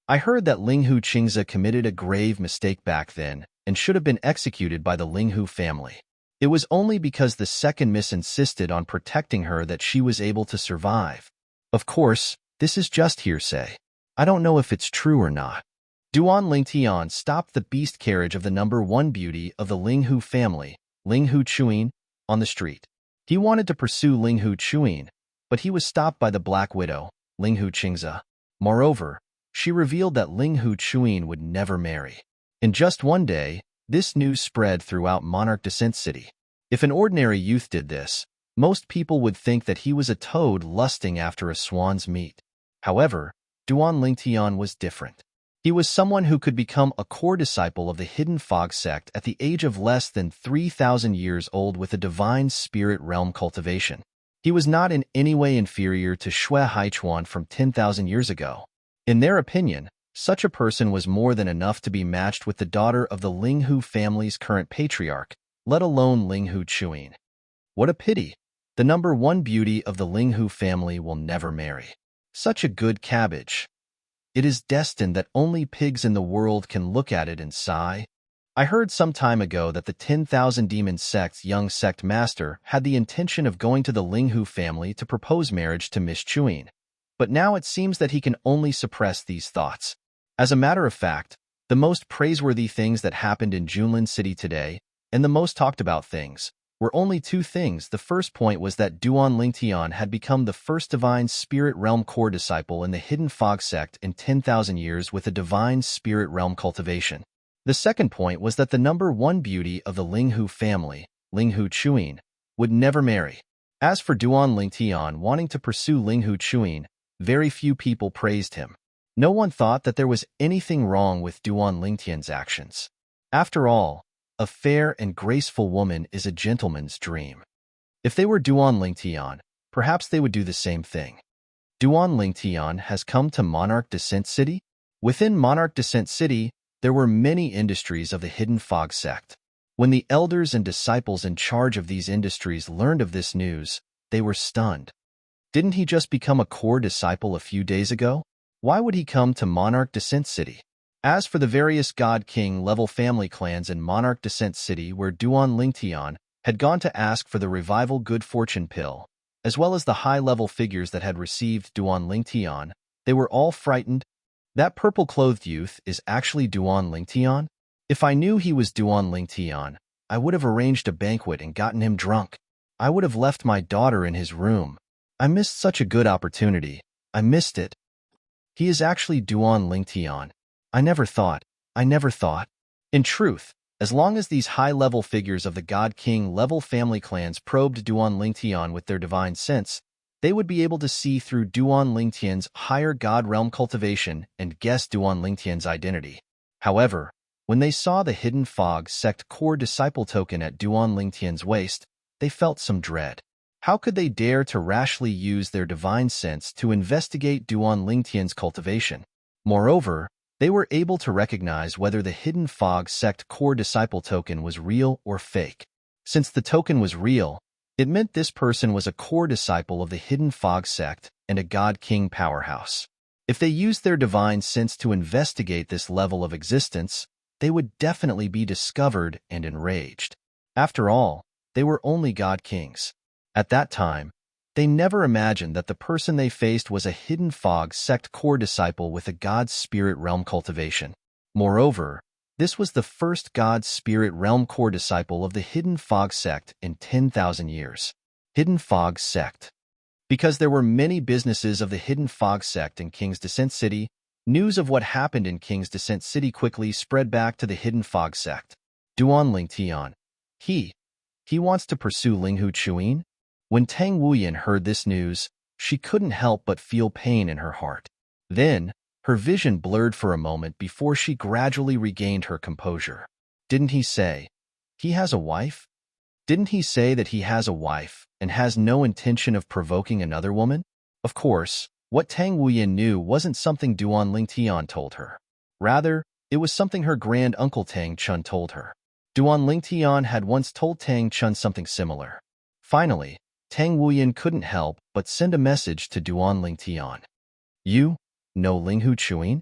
I heard that Linghu Qingze committed a grave mistake back then and should have been executed by the Linghu family. It was only because the second miss insisted on protecting her that she was able to survive. Of course, this is just hearsay. I don't know if it's true or not. Duan Lingtian stopped the beast carriage of the #1 beauty of the Linghu family, Linghu Qing, on the street. He wanted to pursue Linghu Qing, but he was stopped by the Black Widow, Linghu Qingze. Moreover, she revealed that Linghu Qing would never marry. In just one day, this news spread throughout Monarch Descent City. If an ordinary youth did this, most people would think that he was a toad lusting after a swan's meat. However, Duan Lingtian was different. He was someone who could become a core disciple of the Hidden Fog sect at the age of less than 3,000 years old with a divine spirit realm cultivation. He was not in any way inferior to Shui Haichuan from 10,000 years ago. In their opinion, such a person was more than enough to be matched with the daughter of the Linghu family's current patriarch, let alone Linghu Qing. What a pity! The #1 beauty of the Linghu family will never marry. Such a good cabbage. It is destined that only pigs in the world can look at it and sigh. I heard some time ago that the 10,000 Demon Sect's young sect master had the intention of going to the Linghu family to propose marriage to Miss Chuin. But now it seems that he can only suppress these thoughts. As a matter of fact, the most praiseworthy things that happened in Junlin City today, and the most talked about things, were only two things. The first point was that Duan Lingtian had become the first Divine Spirit Realm core disciple in the Hidden Fog sect in 10,000 years with a Divine Spirit Realm cultivation. The second point was that the number one beauty of the Linghu family, Linghu Chuin, would never marry. As for Duan Lingtian wanting to pursue Linghu Chuin, very few people praised him. No one thought that there was anything wrong with Duan Lingtian's actions. After all, a fair and graceful woman is a gentleman's dream. If they were Duan Lingtian, perhaps they would do the same thing. Duan Lingtian has come to Monarch Descent City? Within Monarch Descent City, there were many industries of the Hidden Fog sect. When the elders and disciples in charge of these industries learned of this news, they were stunned. Didn't he just become a core disciple a few days ago? Why would he come to Monarch Descent City? As for the various God King level family clans in Monarch Descent City where Duan Lingtian had gone to ask for the Revival Good Fortune Pill, as well as the high-level figures that had received Duan Lingtian, they were all frightened. That purple-clothed youth is actually Duan Lingtian? If I knew he was Duan Lingtian, I would have arranged a banquet and gotten him drunk. I would have left my daughter in his room. I missed such a good opportunity. I missed it. He is actually Duan Lingtian. I never thought. In truth, as long as these high-level figures of the God King level family clans probed Duan Lingtian with their divine sense, they would be able to see through Duan Lingtian's higher God realm cultivation and guess Duan Lingtian's identity. However, when they saw the Hidden Fog sect core disciple token at Duan Lingtian's waist, they felt some dread. How could they dare to rashly use their divine sense to investigate Duan Lingtian's cultivation? Moreover, they were able to recognize whether the Hidden Fog sect core disciple token was real or fake. Since the token was real, it meant this person was a core disciple of the Hidden Fog sect and a God King powerhouse. If they used their divine sense to investigate this level of existence, they would definitely be discovered and enraged. After all, they were only God Kings. At that time, they never imagined that the person they faced was a Hidden Fog sect core disciple with a God Spirit Realm cultivation. Moreover, this was the first God Spirit Realm core disciple of the Hidden Fog sect in 10,000 years. Hidden Fog sect. Because there were many businesses of the Hidden Fog sect in King's Descent City, news of what happened in King's Descent City quickly spread back to the Hidden Fog sect. Duan Lingtian. He wants to pursue Linghu Chuin? When Tang Wuyan heard this news, she couldn't help but feel pain in her heart. Then, her vision blurred for a moment before she gradually regained her composure. Didn't he say he has a wife? Didn't he say that he has a wife and has no intention of provoking another woman? Of course, what Tang Wuyan knew wasn't something Duan Lingtian told her. Rather, it was something her grand uncle Tang Chun told her. Duan Lingtian had once told Tang Chun something similar. Finally, Tang Wuyan couldn't help but send a message to Duan Lingtian. You know Linghu Chuin?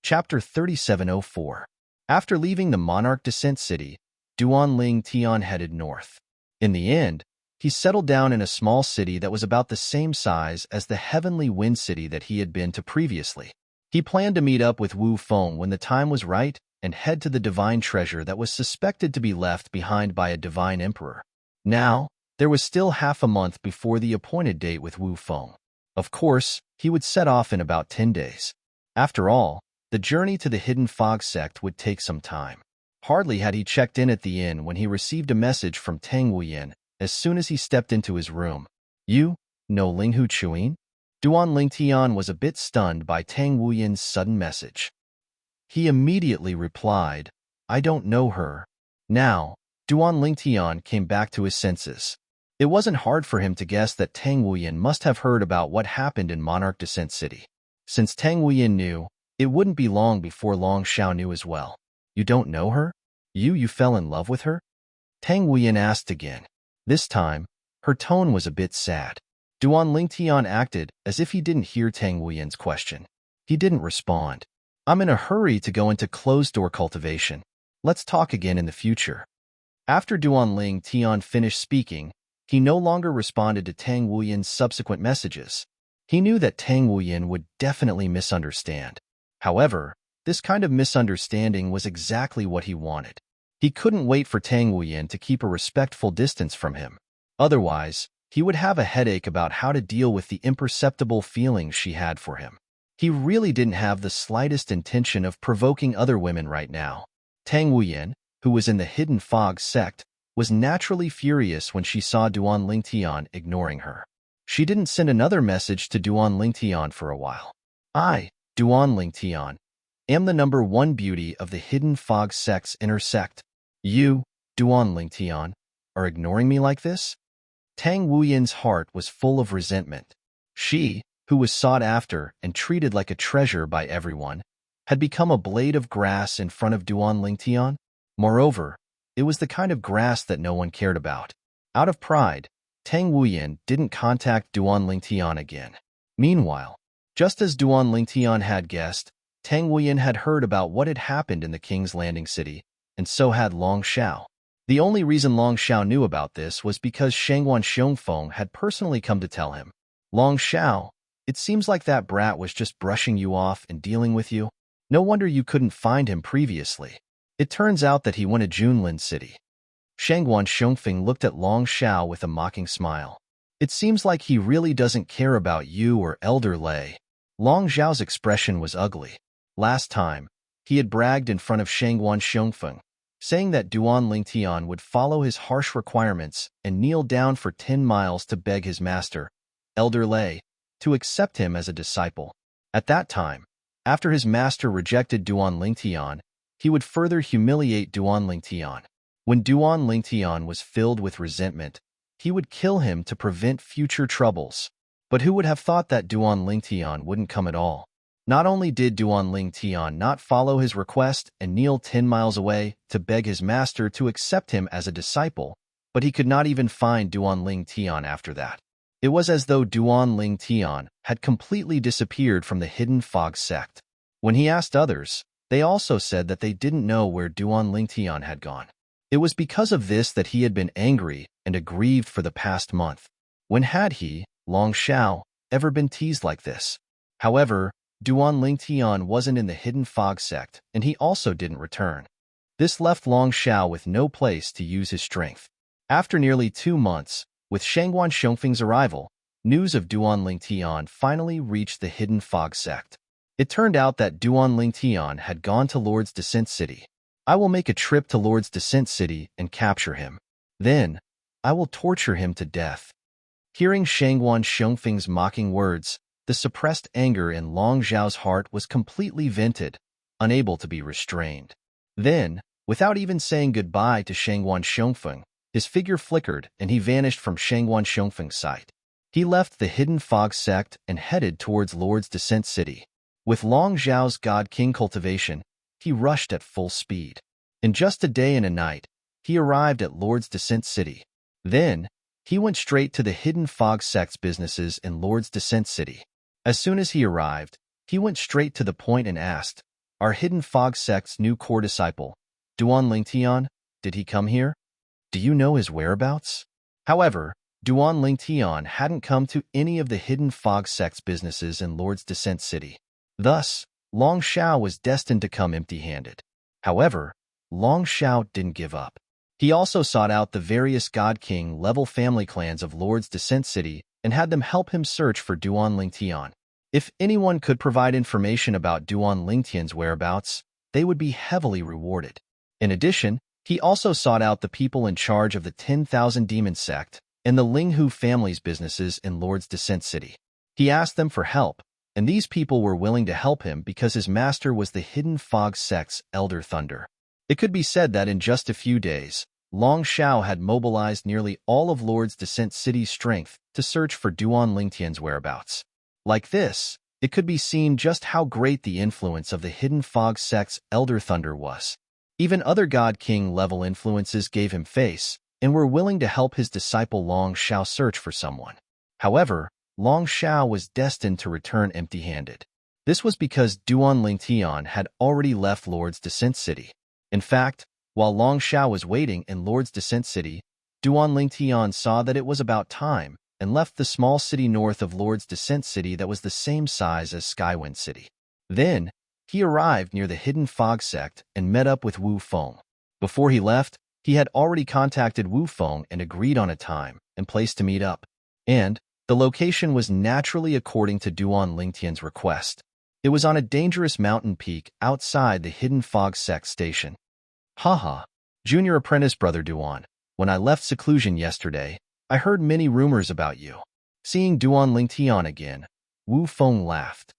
Chapter 3704. After leaving the Monarch Descent City, Duan Lingtian headed north. In the end, he settled down in a small city that was about the same size as the Heavenly Wind City that he had been to previously. He planned to meet up with Wu Feng when the time was right and head to the divine treasure that was suspected to be left behind by a divine emperor. Now, there was still half a month before the appointed date with Wu Feng. Of course, he would set off in about 10 days. After all, the journey to the Hidden Fog sect would take some time. Hardly had he checked in at the inn when he received a message from Tang Wuyan as soon as he stepped into his room. You know Linghu Chuin? Duan Lingtian was a bit stunned by Tang Wuyan's sudden message. He immediately replied, I don't know her. Now, Duan Lingtian came back to his senses. It wasn't hard for him to guess that Tang Wuyan must have heard about what happened in Monarch Descent City. Since Tang Wuyan knew, it wouldn't be long before Long Xiao knew as well. You don't know her? You fell in love with her? Tang Wuyan asked again. This time, her tone was a bit sad. Duan Lingtian acted as if he didn't hear Tang Wuyan's question. He didn't respond. I'm in a hurry to go into closed-door cultivation. Let's talk again in the future. After Duan Lingtian finished speaking, he no longer responded to Tang Wuyan's subsequent messages. He knew that Tang Wuyan would definitely misunderstand. However, this kind of misunderstanding was exactly what he wanted. He couldn't wait for Tang Wuyan to keep a respectful distance from him. Otherwise, he would have a headache about how to deal with the imperceptible feelings she had for him. He really didn't have the slightest intention of provoking other women right now. Tang Wuyan, who was in the Hidden Fog sect, was naturally furious when she saw Duan Lingtian ignoring her. She didn't send another message to Duan Lingtian for a while. I, Duan Lingtian, am the #1 beauty of the Hidden Fog sect's inner sect. You, Duan Lingtian, are ignoring me like this? Tang Wuyan's heart was full of resentment. She, who was sought after and treated like a treasure by everyone, had become a blade of grass in front of Duan Lingtian. Moreover, it was the kind of grass that no one cared about. Out of pride, Tang Wuyan didn't contact Duan Lingtian again. Meanwhile, just as Duan Lingtian had guessed, Tang Wuyan had heard about what had happened in the King's Landing City, and so had Long Xiao. The only reason Long Xiao knew about this was because Shangguan Xiongfeng had personally come to tell him. Long Xiao, it seems like that brat was just brushing you off and dealing with you. No wonder you couldn't find him previously. It turns out that he went to Junlin City. Shangguan Xiongfeng looked at Long Xiao with a mocking smile. It seems like he really doesn't care about you or Elder Lei. Long Xiao's expression was ugly. Last time, he had bragged in front of Shangguan Xiongfeng, saying that Duan Lingtian would follow his harsh requirements and kneel down for 10 miles to beg his master, Elder Lei, to accept him as a disciple. At that time, after his master rejected Duan Lingtian, he would further humiliate Duan Lingtian. When Duan Lingtian was filled with resentment, he would kill him to prevent future troubles. But who would have thought that Duan Lingtian wouldn't come at all? Not only did Duan Lingtian not follow his request and kneel 10 miles away to beg his master to accept him as a disciple, but he could not even find Duan Lingtian after that. It was as though Duan Lingtian had completely disappeared from the Hidden Fog sect. When he asked others, they also said that they didn't know where Duan Lingtian had gone. It was because of this that he had been angry and aggrieved for the past month. When had he, Long Xiao, ever been teased like this? However, Duan Lingtian wasn't in the Hidden Fog sect, and he also didn't return. This left Long Xiao with no place to use his strength. After nearly 2 months, with Shangguan Xiongfeng's arrival, news of Duan Lingtian finally reached the Hidden Fog sect. It turned out that Duan Lingtian had gone to Lord's Descent City. I will make a trip to Lord's Descent City and capture him. Then, I will torture him to death. Hearing Shangguan Xiongfeng's mocking words, the suppressed anger in Long Xiao's heart was completely vented, unable to be restrained. Then, without even saying goodbye to Shangguan Xiongfeng, his figure flickered and he vanished from Shangguan Xiongfeng's sight. He left the Hidden Fog sect and headed towards Lord's Descent City. With Long Xiao's God King cultivation, he rushed at full speed. In just a day and a night, he arrived at Lord's Descent City. Then, he went straight to the Hidden Fog sect's businesses in Lord's Descent City. As soon as he arrived, he went straight to the point and asked, "Our Hidden Fog sect's new core disciple, Duan Lingtian, did he come here? Do you know his whereabouts?" However, Duan Lingtian hadn't come to any of the Hidden Fog sect's businesses in Lord's Descent City. Thus, Long Xiao was destined to come empty-handed. However, Long Xiao didn't give up. He also sought out the various God King level family clans of Lord's Descent City and had them help him search for Duan Lingtian. If anyone could provide information about Duan Lingtian's whereabouts, they would be heavily rewarded. In addition, he also sought out the people in charge of the 10,000 Demon sect and the Linghu family's businesses in Lord's Descent City. He asked them for help, and these people were willing to help him because his master was the Hidden Fog sect's Elder Thunder. It could be said that in just a few days, Long Xiao had mobilized nearly all of Lord's Descent City's strength to search for Duan Lingtian's whereabouts. Like this, it could be seen just how great the influence of the Hidden Fog sect's Elder Thunder was. Even other God King level influences gave him face and were willing to help his disciple Long Xiao search for someone. However, Long Shao was destined to return empty-handed. This was because Duan Lingtian had already left Lord's Descent City. In fact, while Long Shao was waiting in Lord's Descent City, Duan Lingtian saw that it was about time and left the small city north of Lord's Descent City that was the same size as Skywind City. Then, he arrived near the Hidden Fog Sect and met up with Wu Feng. Before he left, he had already contacted Wu Feng and agreed on a time and place to meet up. And the location was naturally according to Duan Lingtian's request. It was on a dangerous mountain peak outside the Hidden Fog Sect station. Haha, Junior Apprentice Brother Duan, when I left seclusion yesterday, I heard many rumors about you. Seeing Duan Lingtian again, Wu Feng laughed.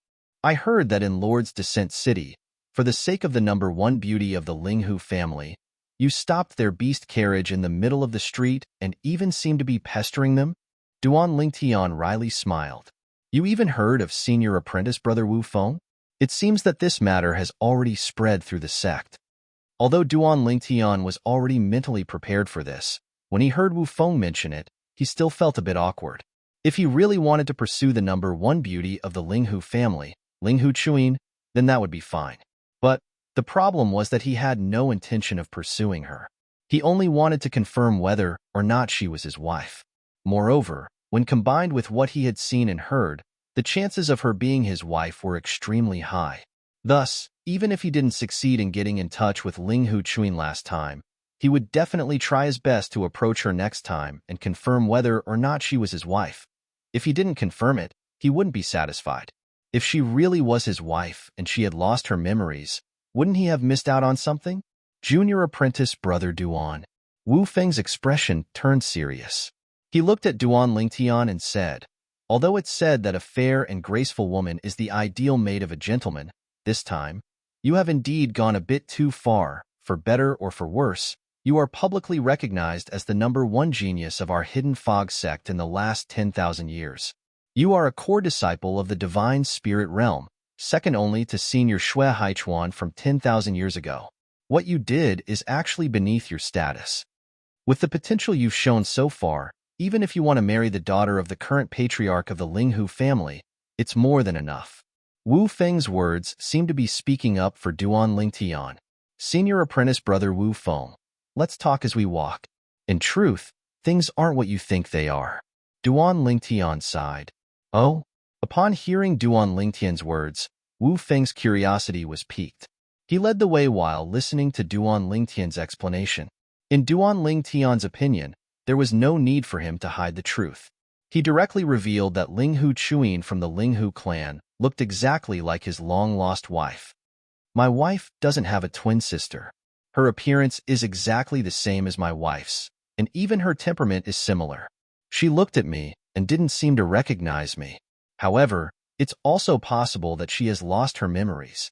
I heard that in Lord's Descent City, for the sake of the number one beauty of the Linghu family, you stopped their beast carriage in the middle of the street and even seemed to be pestering them? Duan Lingtian wryly smiled. You even heard of Senior Apprentice Brother Wu Feng? It seems that this matter has already spread through the sect. Although Duan Lingtian was already mentally prepared for this, when he heard Wu Feng mention it, he still felt a bit awkward. If he really wanted to pursue the number one beauty of the Linghu family, Linghu Chuyin, then that would be fine. But the problem was that he had no intention of pursuing her. He only wanted to confirm whether or not she was his wife. Moreover, when combined with what he had seen and heard, the chances of her being his wife were extremely high. Thus, even if he didn't succeed in getting in touch with Linghu Chuyin last time, he would definitely try his best to approach her next time and confirm whether or not she was his wife. If he didn't confirm it, he wouldn't be satisfied. If she really was his wife and she had lost her memories, wouldn't he have missed out on something? Junior Apprentice Brother Duan. Wu Feng's expression turned serious. He looked at Duan Lingtian and said, although it's said that a fair and graceful woman is the ideal mate of a gentleman, this time, you have indeed gone a bit too far. For better or for worse, you are publicly recognized as the number one genius of our Hidden Fog sect in the last 10,000 years. You are a core disciple of the Divine Spirit Realm, second only to Senior Xue Haichuan from 10,000 years ago. What you did is actually beneath your status. With the potential you've shown so far, even if you want to marry the daughter of the current patriarch of the Linghu family, it's more than enough. Wu Feng's words seemed to be speaking up for Duan Lingtian. Senior Apprentice Brother Wu Feng, let's talk as we walk. In truth, things aren't what you think they are. Duan Lingtian sighed. Oh? Upon hearing Duan Lingtian's words, Wu Feng's curiosity was piqued. He led the way while listening to Duan Lingtian's explanation. In Duan Lingtian's opinion, there was no need for him to hide the truth. He directly revealed that Linghu Chuyin from the Linghu clan looked exactly like his long-lost wife. My wife doesn't have a twin sister. Her appearance is exactly the same as my wife's, and even her temperament is similar. She looked at me and didn't seem to recognize me. However, it's also possible that she has lost her memories.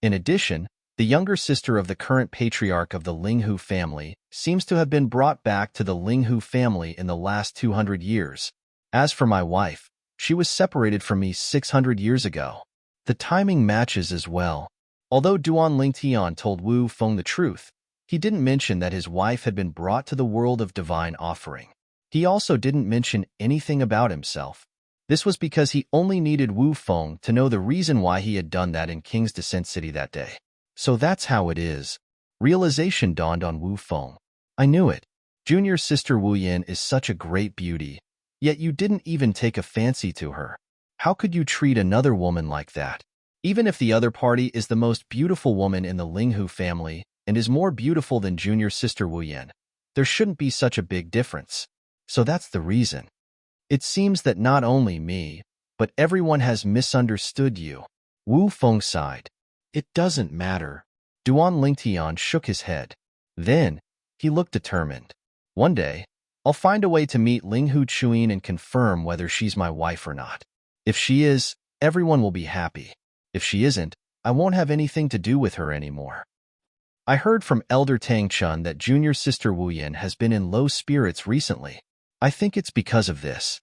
In addition, the younger sister of the current patriarch of the Linghu family seems to have been brought back to the Linghu family in the last 200 years. As for my wife, she was separated from me 600 years ago. The timing matches as well. Although Duan Lingtian told Wu Feng the truth, he didn't mention that his wife had been brought to the world of divine offering. He also didn't mention anything about himself. This was because he only needed Wu Feng to know the reason why he had done that in King's Descent City that day. So that's how it is. Realization dawned on Wu Feng. I knew it. Junior sister Wu Yin is such a great beauty, yet you didn't even take a fancy to her. How could you treat another woman like that? Even if the other party is the most beautiful woman in the Linghu family and is more beautiful than junior sister Wu Yin, there shouldn't be such a big difference. So that's the reason. It seems that not only me, but everyone has misunderstood you. Wu Feng sighed. It doesn't matter. Duan Lingtian shook his head. Then, he looked determined. One day, I'll find a way to meet Linghu Chuyin and confirm whether she's my wife or not. If she is, everyone will be happy. If she isn't, I won't have anything to do with her anymore. I heard from Elder Tang Chun that junior sister Wu Yin has been in low spirits recently. I think it's because of this.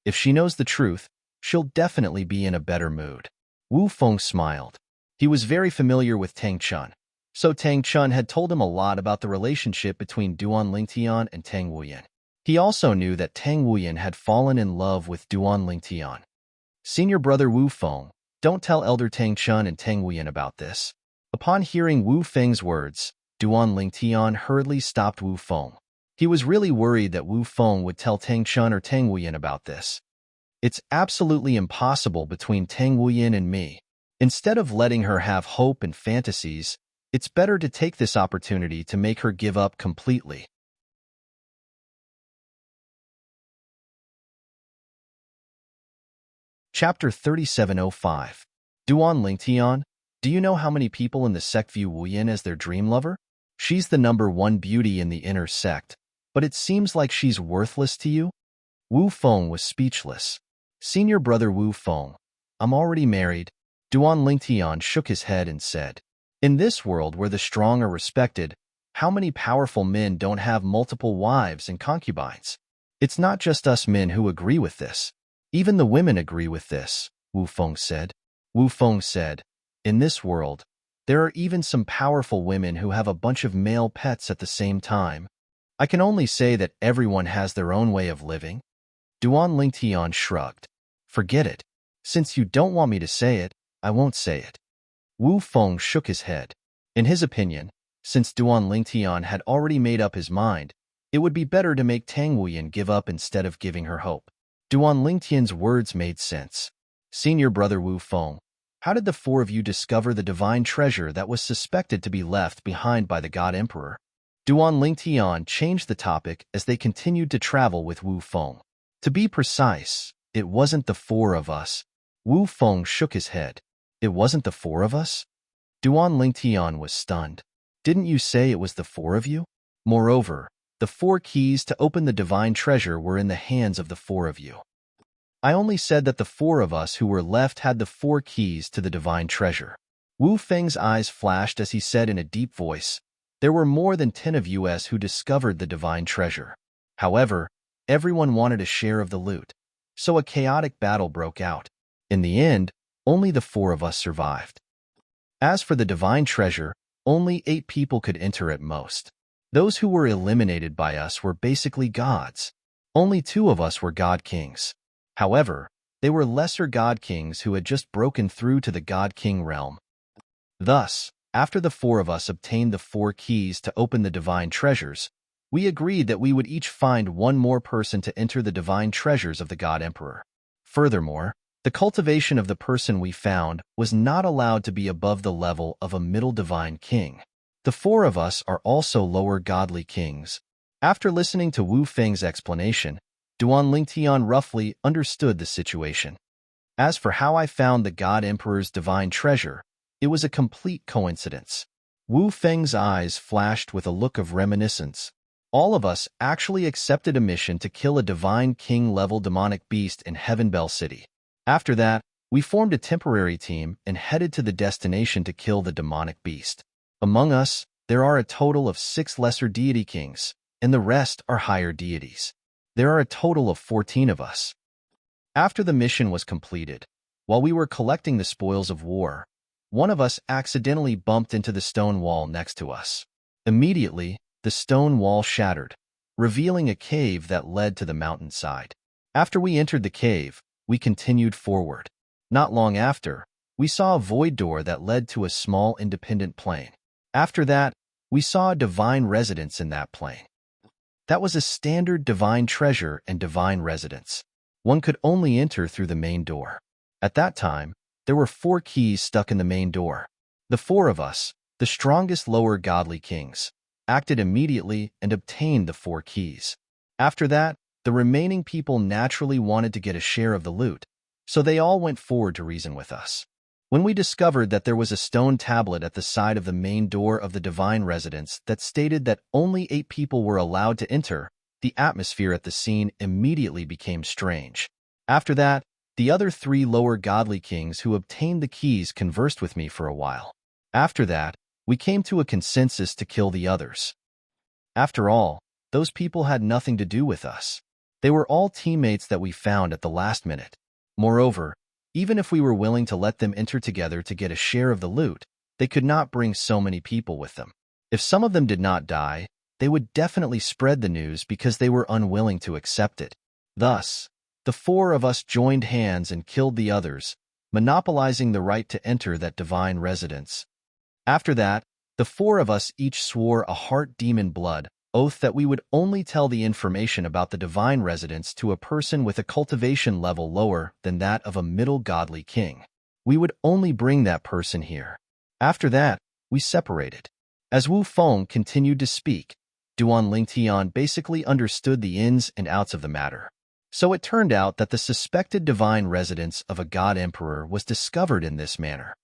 If she knows the truth, she'll definitely be in a better mood. Wu Feng smiled. He was very familiar with Tang Chun, so Tang Chun had told him a lot about the relationship between Duan Lingtian and Tang Wu Yin. He also knew that Tang Wuyan had fallen in love with Duan Lingtian. Senior brother Wu Feng, don't tell Elder Tang Chun and Tang Wuyan about this. Upon hearing Wu Feng's words, Duan Lingtian hurriedly stopped Wu Feng. He was really worried that Wu Feng would tell Tang Chun or Tang Wuyan about this. It's absolutely impossible between Tang Wuyan and me. Instead of letting her have hope and fantasies, it's better to take this opportunity to make her give up completely. Chapter 3705. Duan Lingtian, do you know how many people in the sect view Wuyan as their dream lover? She's the #1 beauty in the inner sect, but it seems like she's worthless to you? Wu Feng was speechless. Senior brother Wu Feng, I'm already married. Duan Lingtian shook his head and said, in this world where the strong are respected, how many powerful men don't have multiple wives and concubines? It's not just us men who agree with this. Even the women agree with this, Wu Feng said. Wu Feng said, in this world, there are even some powerful women who have a bunch of male pets at the same time. I can only say that everyone has their own way of living. Duan Lingtian shrugged. Forget it. Since you don't want me to say it, I won't say it. Wu Feng shook his head. In his opinion, since Duan Lingtian had already made up his mind, it would be better to make Tang Wuyan give up instead of giving her hope. Duan Lingtian's words made sense. Senior brother Wu Feng, how did the four of you discover the divine treasure that was suspected to be left behind by the God Emperor? Duan Lingtian changed the topic as they continued to travel with Wu Feng. To be precise, it wasn't the four of us. Wu Feng shook his head. It wasn't the four of us? Duan Lingtian was stunned. Didn't you say it was the four of you? Moreover, the 4 keys to open the divine treasure were in the hands of the 4 of you. I only said that the 4 of us who were left had the 4 keys to the divine treasure. Wu Feng's eyes flashed as he said in a deep voice, there were more than 10 of us who discovered the divine treasure. However, everyone wanted a share of the loot, so a chaotic battle broke out. In the end, only the 4 of us survived. As for the divine treasure, only 8 people could enter at most. Those who were eliminated by us were basically gods. Only 2 of us were god kings. However, they were lesser god kings who had just broken through to the god king realm. Thus, after the 4 of us obtained the 4 keys to open the divine treasures, we agreed that we would each find 1 more person to enter the divine treasures of the god emperor. Furthermore, the cultivation of the person we found was not allowed to be above the level of a middle divine king. The 4 of us are also lower godly kings. After listening to Wu Feng's explanation, Duan Lingtian roughly understood the situation. As for how I found the God Emperor's divine treasure, it was a complete coincidence. Wu Feng's eyes flashed with a look of reminiscence. All of us actually accepted a mission to kill a divine king-level demonic beast in Heaven Bell City. After that, we formed a temporary team and headed to the destination to kill the demonic beast. Among us, there are a total of 6 lesser deity kings, and the rest are higher deities. There are a total of 14 of us. After the mission was completed, while we were collecting the spoils of war, one of us accidentally bumped into the stone wall next to us. Immediately, the stone wall shattered, revealing a cave that led to the mountainside. After we entered the cave, we continued forward. Not long after, we saw a void door that led to a small independent plane. After that, we saw a divine residence in that plane. That was a standard divine treasure and divine residence. One could only enter through the main door. At that time, there were 4 keys stuck in the main door. The 4 of us, the strongest lower godly kings, acted immediately and obtained the 4 keys. After that, the remaining people naturally wanted to get a share of the loot, so they all went forward to reason with us. When we discovered that there was a stone tablet at the side of the main door of the divine residence that stated that only 8 people were allowed to enter, the atmosphere at the scene immediately became strange. After that, the other 3 lower godly kings who obtained the keys conversed with me for a while. After that, we came to a consensus to kill the others. After all, those people had nothing to do with us. They were all teammates that we found at the last minute. Moreover, even if we were willing to let them enter together to get a share of the loot, they could not bring so many people with them. If some of them did not die, they would definitely spread the news because they were unwilling to accept it. Thus, the four of us joined hands and killed the others, monopolizing the right to enter that divine residence. After that, the four of us each swore a heart demon blood oath that we would only tell the information about the divine residence to a person with a cultivation level lower than that of a middle godly king. We would only bring that person here. After that, we separated. As Wu Feng continued to speak, Duan Lingtian basically understood the ins and outs of the matter. So it turned out that the suspected divine residence of a god emperor was discovered in this manner.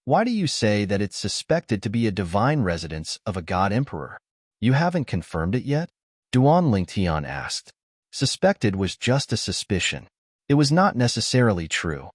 Why do you say that it's suspected to be a divine residence of a god emperor? You haven't confirmed it yet? Duan Lingtian asked. Suspected was just a suspicion. It was not necessarily true.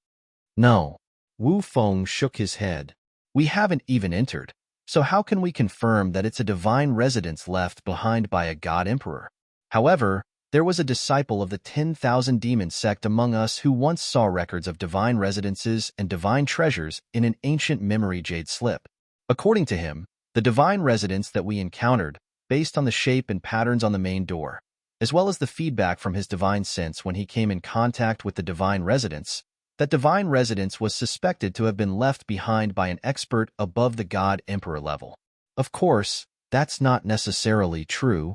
No. Wu Feng shook his head. We haven't even entered, so how can we confirm that it's a divine residence left behind by a god emperor? However, there was a disciple of the 10,000 demon sect among us who once saw records of divine residences and divine treasures in an ancient memory jade slip. According to him, the divine residence that we encountered, based on the shape and patterns on the main door, as well as the feedback from his divine sense when he came in contact with the divine residence, that divine residence was suspected to have been left behind by an expert above the god emperor level. Of course, that's not necessarily true.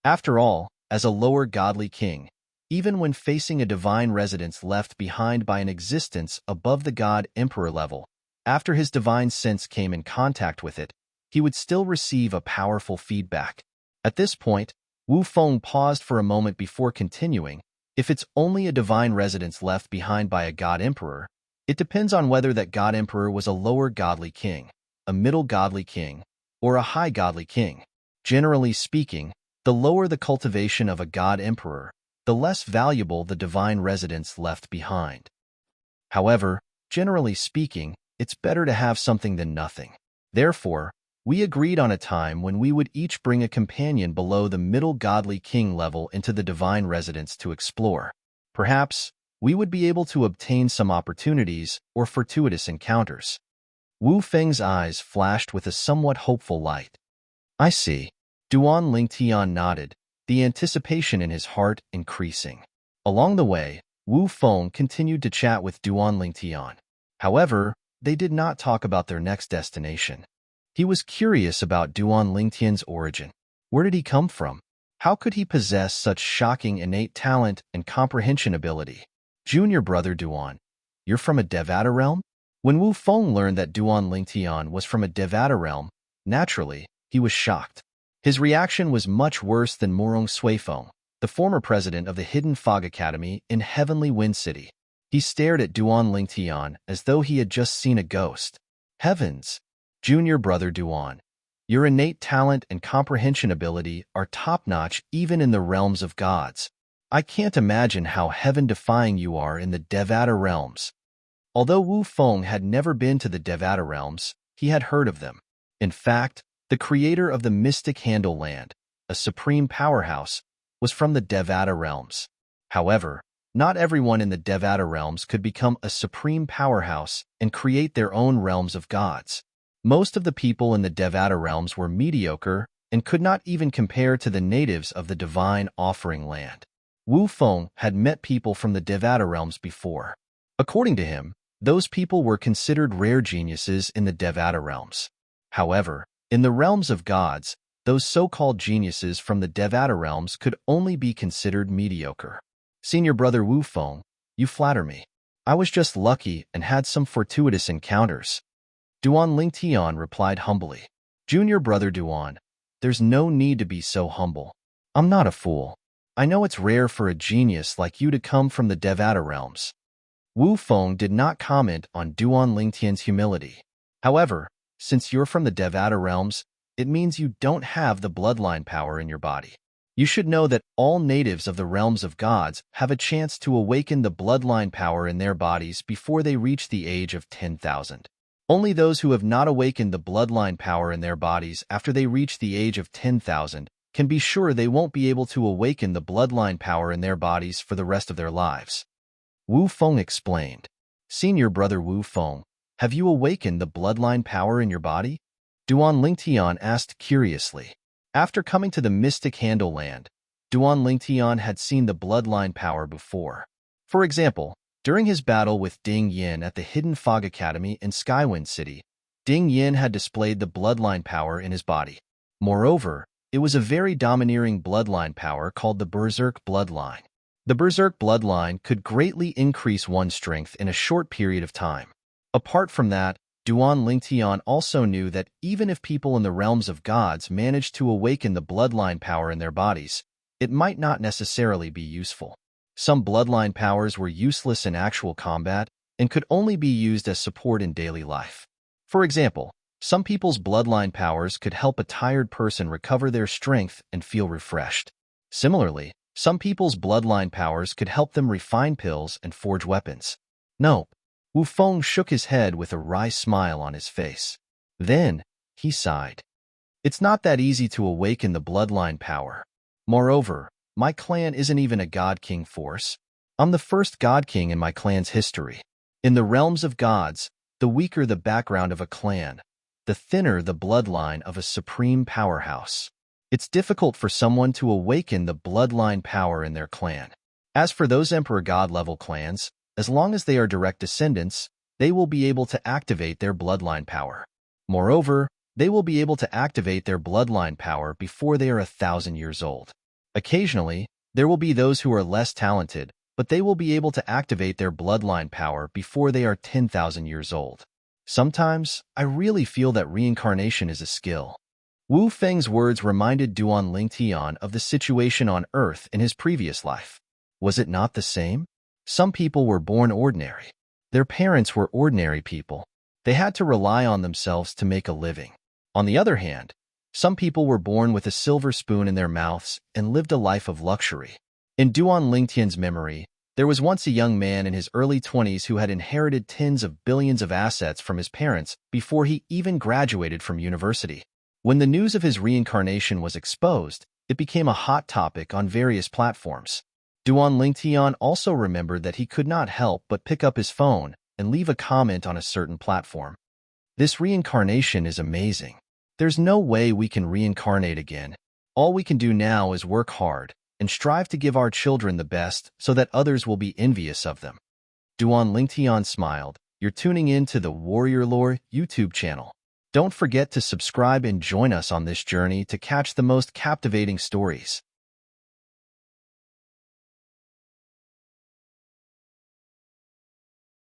After all, as a lower godly king, even when facing a divine residence left behind by an existence above the god emperor level, after his divine sense came in contact with it, he would still receive a powerful feedback. At this point, Wu Feng paused for a moment before continuing. If it's only a divine residence left behind by a god emperor, it depends on whether that god emperor was a lower godly king, a middle godly king, or a high godly king. Generally speaking, the lower the cultivation of a god emperor, the less valuable the divine residence left behind. However, generally speaking, it's better to have something than nothing. Therefore, we agreed on a time when we would each bring a companion below the middle godly king level into the divine residence to explore. Perhaps, we would be able to obtain some opportunities or fortuitous encounters. Wu Feng's eyes flashed with a somewhat hopeful light. I see. Duan Lingtian nodded, the anticipation in his heart increasing. Along the way, Wu Feng continued to chat with Duan Lingtian. However, they did not talk about their next destination. He was curious about Duan Lingtian's origin. Where did he come from? How could he possess such shocking innate talent and comprehension ability? Junior brother Duan, you're from a Devata realm? When Wu Feng learned that Duan Lingtian was from a Devata realm, naturally, he was shocked. His reaction was much worse than Morong Suifeng, the former president of the Hidden Fog Academy in Heavenly Wind City. He stared at Duan Lingtian as though he had just seen a ghost. Heavens! Junior brother Duan, your innate talent and comprehension ability are top-notch even in the realms of gods. I can't imagine how heaven-defying you are in the Devata realms. Although Wu Feng had never been to the Devata realms, he had heard of them. In fact, the creator of the mystic Handle Land, a supreme powerhouse, was from the Devata realms. However, not everyone in the Devata realms could become a supreme powerhouse and create their own realms of gods. Most of the people in the Devata realms were mediocre and could not even compare to the natives of the divine offering land. Wu Feng had met people from the Devata realms before. According to him, those people were considered rare geniuses in the Devata realms. However, in the realms of gods, those so-called geniuses from the Devata realms could only be considered mediocre. Senior brother Wu Feng, you flatter me. I was just lucky and had some fortuitous encounters. Duan Lingtian replied humbly. Junior brother Duan, there's no need to be so humble. I'm not a fool. I know it's rare for a genius like you to come from the Devata realms. Wu Feng did not comment on Duan Lingtian's humility. However, since you're from the Devata realms, it means you don't have the bloodline power in your body. You should know that all natives of the realms of gods have a chance to awaken the bloodline power in their bodies before they reach the age of 10,000. Only those who have not awakened the bloodline power in their bodies after they reach the age of 10,000 can be sure they won't be able to awaken the bloodline power in their bodies for the rest of their lives. Wu Feng explained. Senior brother Wu Feng, have you awakened the bloodline power in your body? Duan Lingtian asked curiously. After coming to the mystic Handle land, Duan Lingtian had seen the bloodline power before. For example, during his battle with Ding Yin at the Hidden Fog Academy in Skywind City, Ding Yin had displayed the bloodline power in his body. Moreover, it was a very domineering bloodline power called the Berserk bloodline. The Berserk bloodline could greatly increase one's strength in a short period of time. Apart from that, Duan Lingtian also knew that even if people in the realms of gods managed to awaken the bloodline power in their bodies, it might not necessarily be useful. Some bloodline powers were useless in actual combat and could only be used as support in daily life. For example, some people's bloodline powers could help a tired person recover their strength and feel refreshed. Similarly, some people's bloodline powers could help them refine pills and forge weapons. Nope. Wu Feng shook his head with a wry smile on his face. Then, he sighed. It's not that easy to awaken the bloodline power. Moreover, my clan isn't even a God King force. I'm the first God King in my clan's history. In the realms of gods, the weaker the background of a clan, the thinner the bloodline of a supreme powerhouse. It's difficult for someone to awaken the bloodline power in their clan. As for those Emperor God-level clans, as long as they are direct descendants, they will be able to activate their bloodline power. Moreover, they will be able to activate their bloodline power before they are 1,000 years old. Occasionally, there will be those who are less talented, but they will be able to activate their bloodline power before they are 10,000 years old. Sometimes, I really feel that reincarnation is a skill. Wu Feng's words reminded Duan Lingtian of the situation on Earth in his previous life. Was it not the same? Some people were born ordinary. Their parents were ordinary people. They had to rely on themselves to make a living. On the other hand, some people were born with a silver spoon in their mouths and lived a life of luxury. In Duan Lingtian's memory, there was once a young man in his early 20s who had inherited tens of billions of assets from his parents before he even graduated from university. When the news of his reincarnation was exposed, it became a hot topic on various platforms. Duan Lingtian also remembered that he could not help but pick up his phone and leave a comment on a certain platform. This reincarnation is amazing. There's no way we can reincarnate again. All we can do now is work hard and strive to give our children the best so that others will be envious of them. Duan Lingtian smiled. You're tuning in to the Warrior Lore YouTube channel. Don't forget to subscribe and join us on this journey to catch the most captivating stories.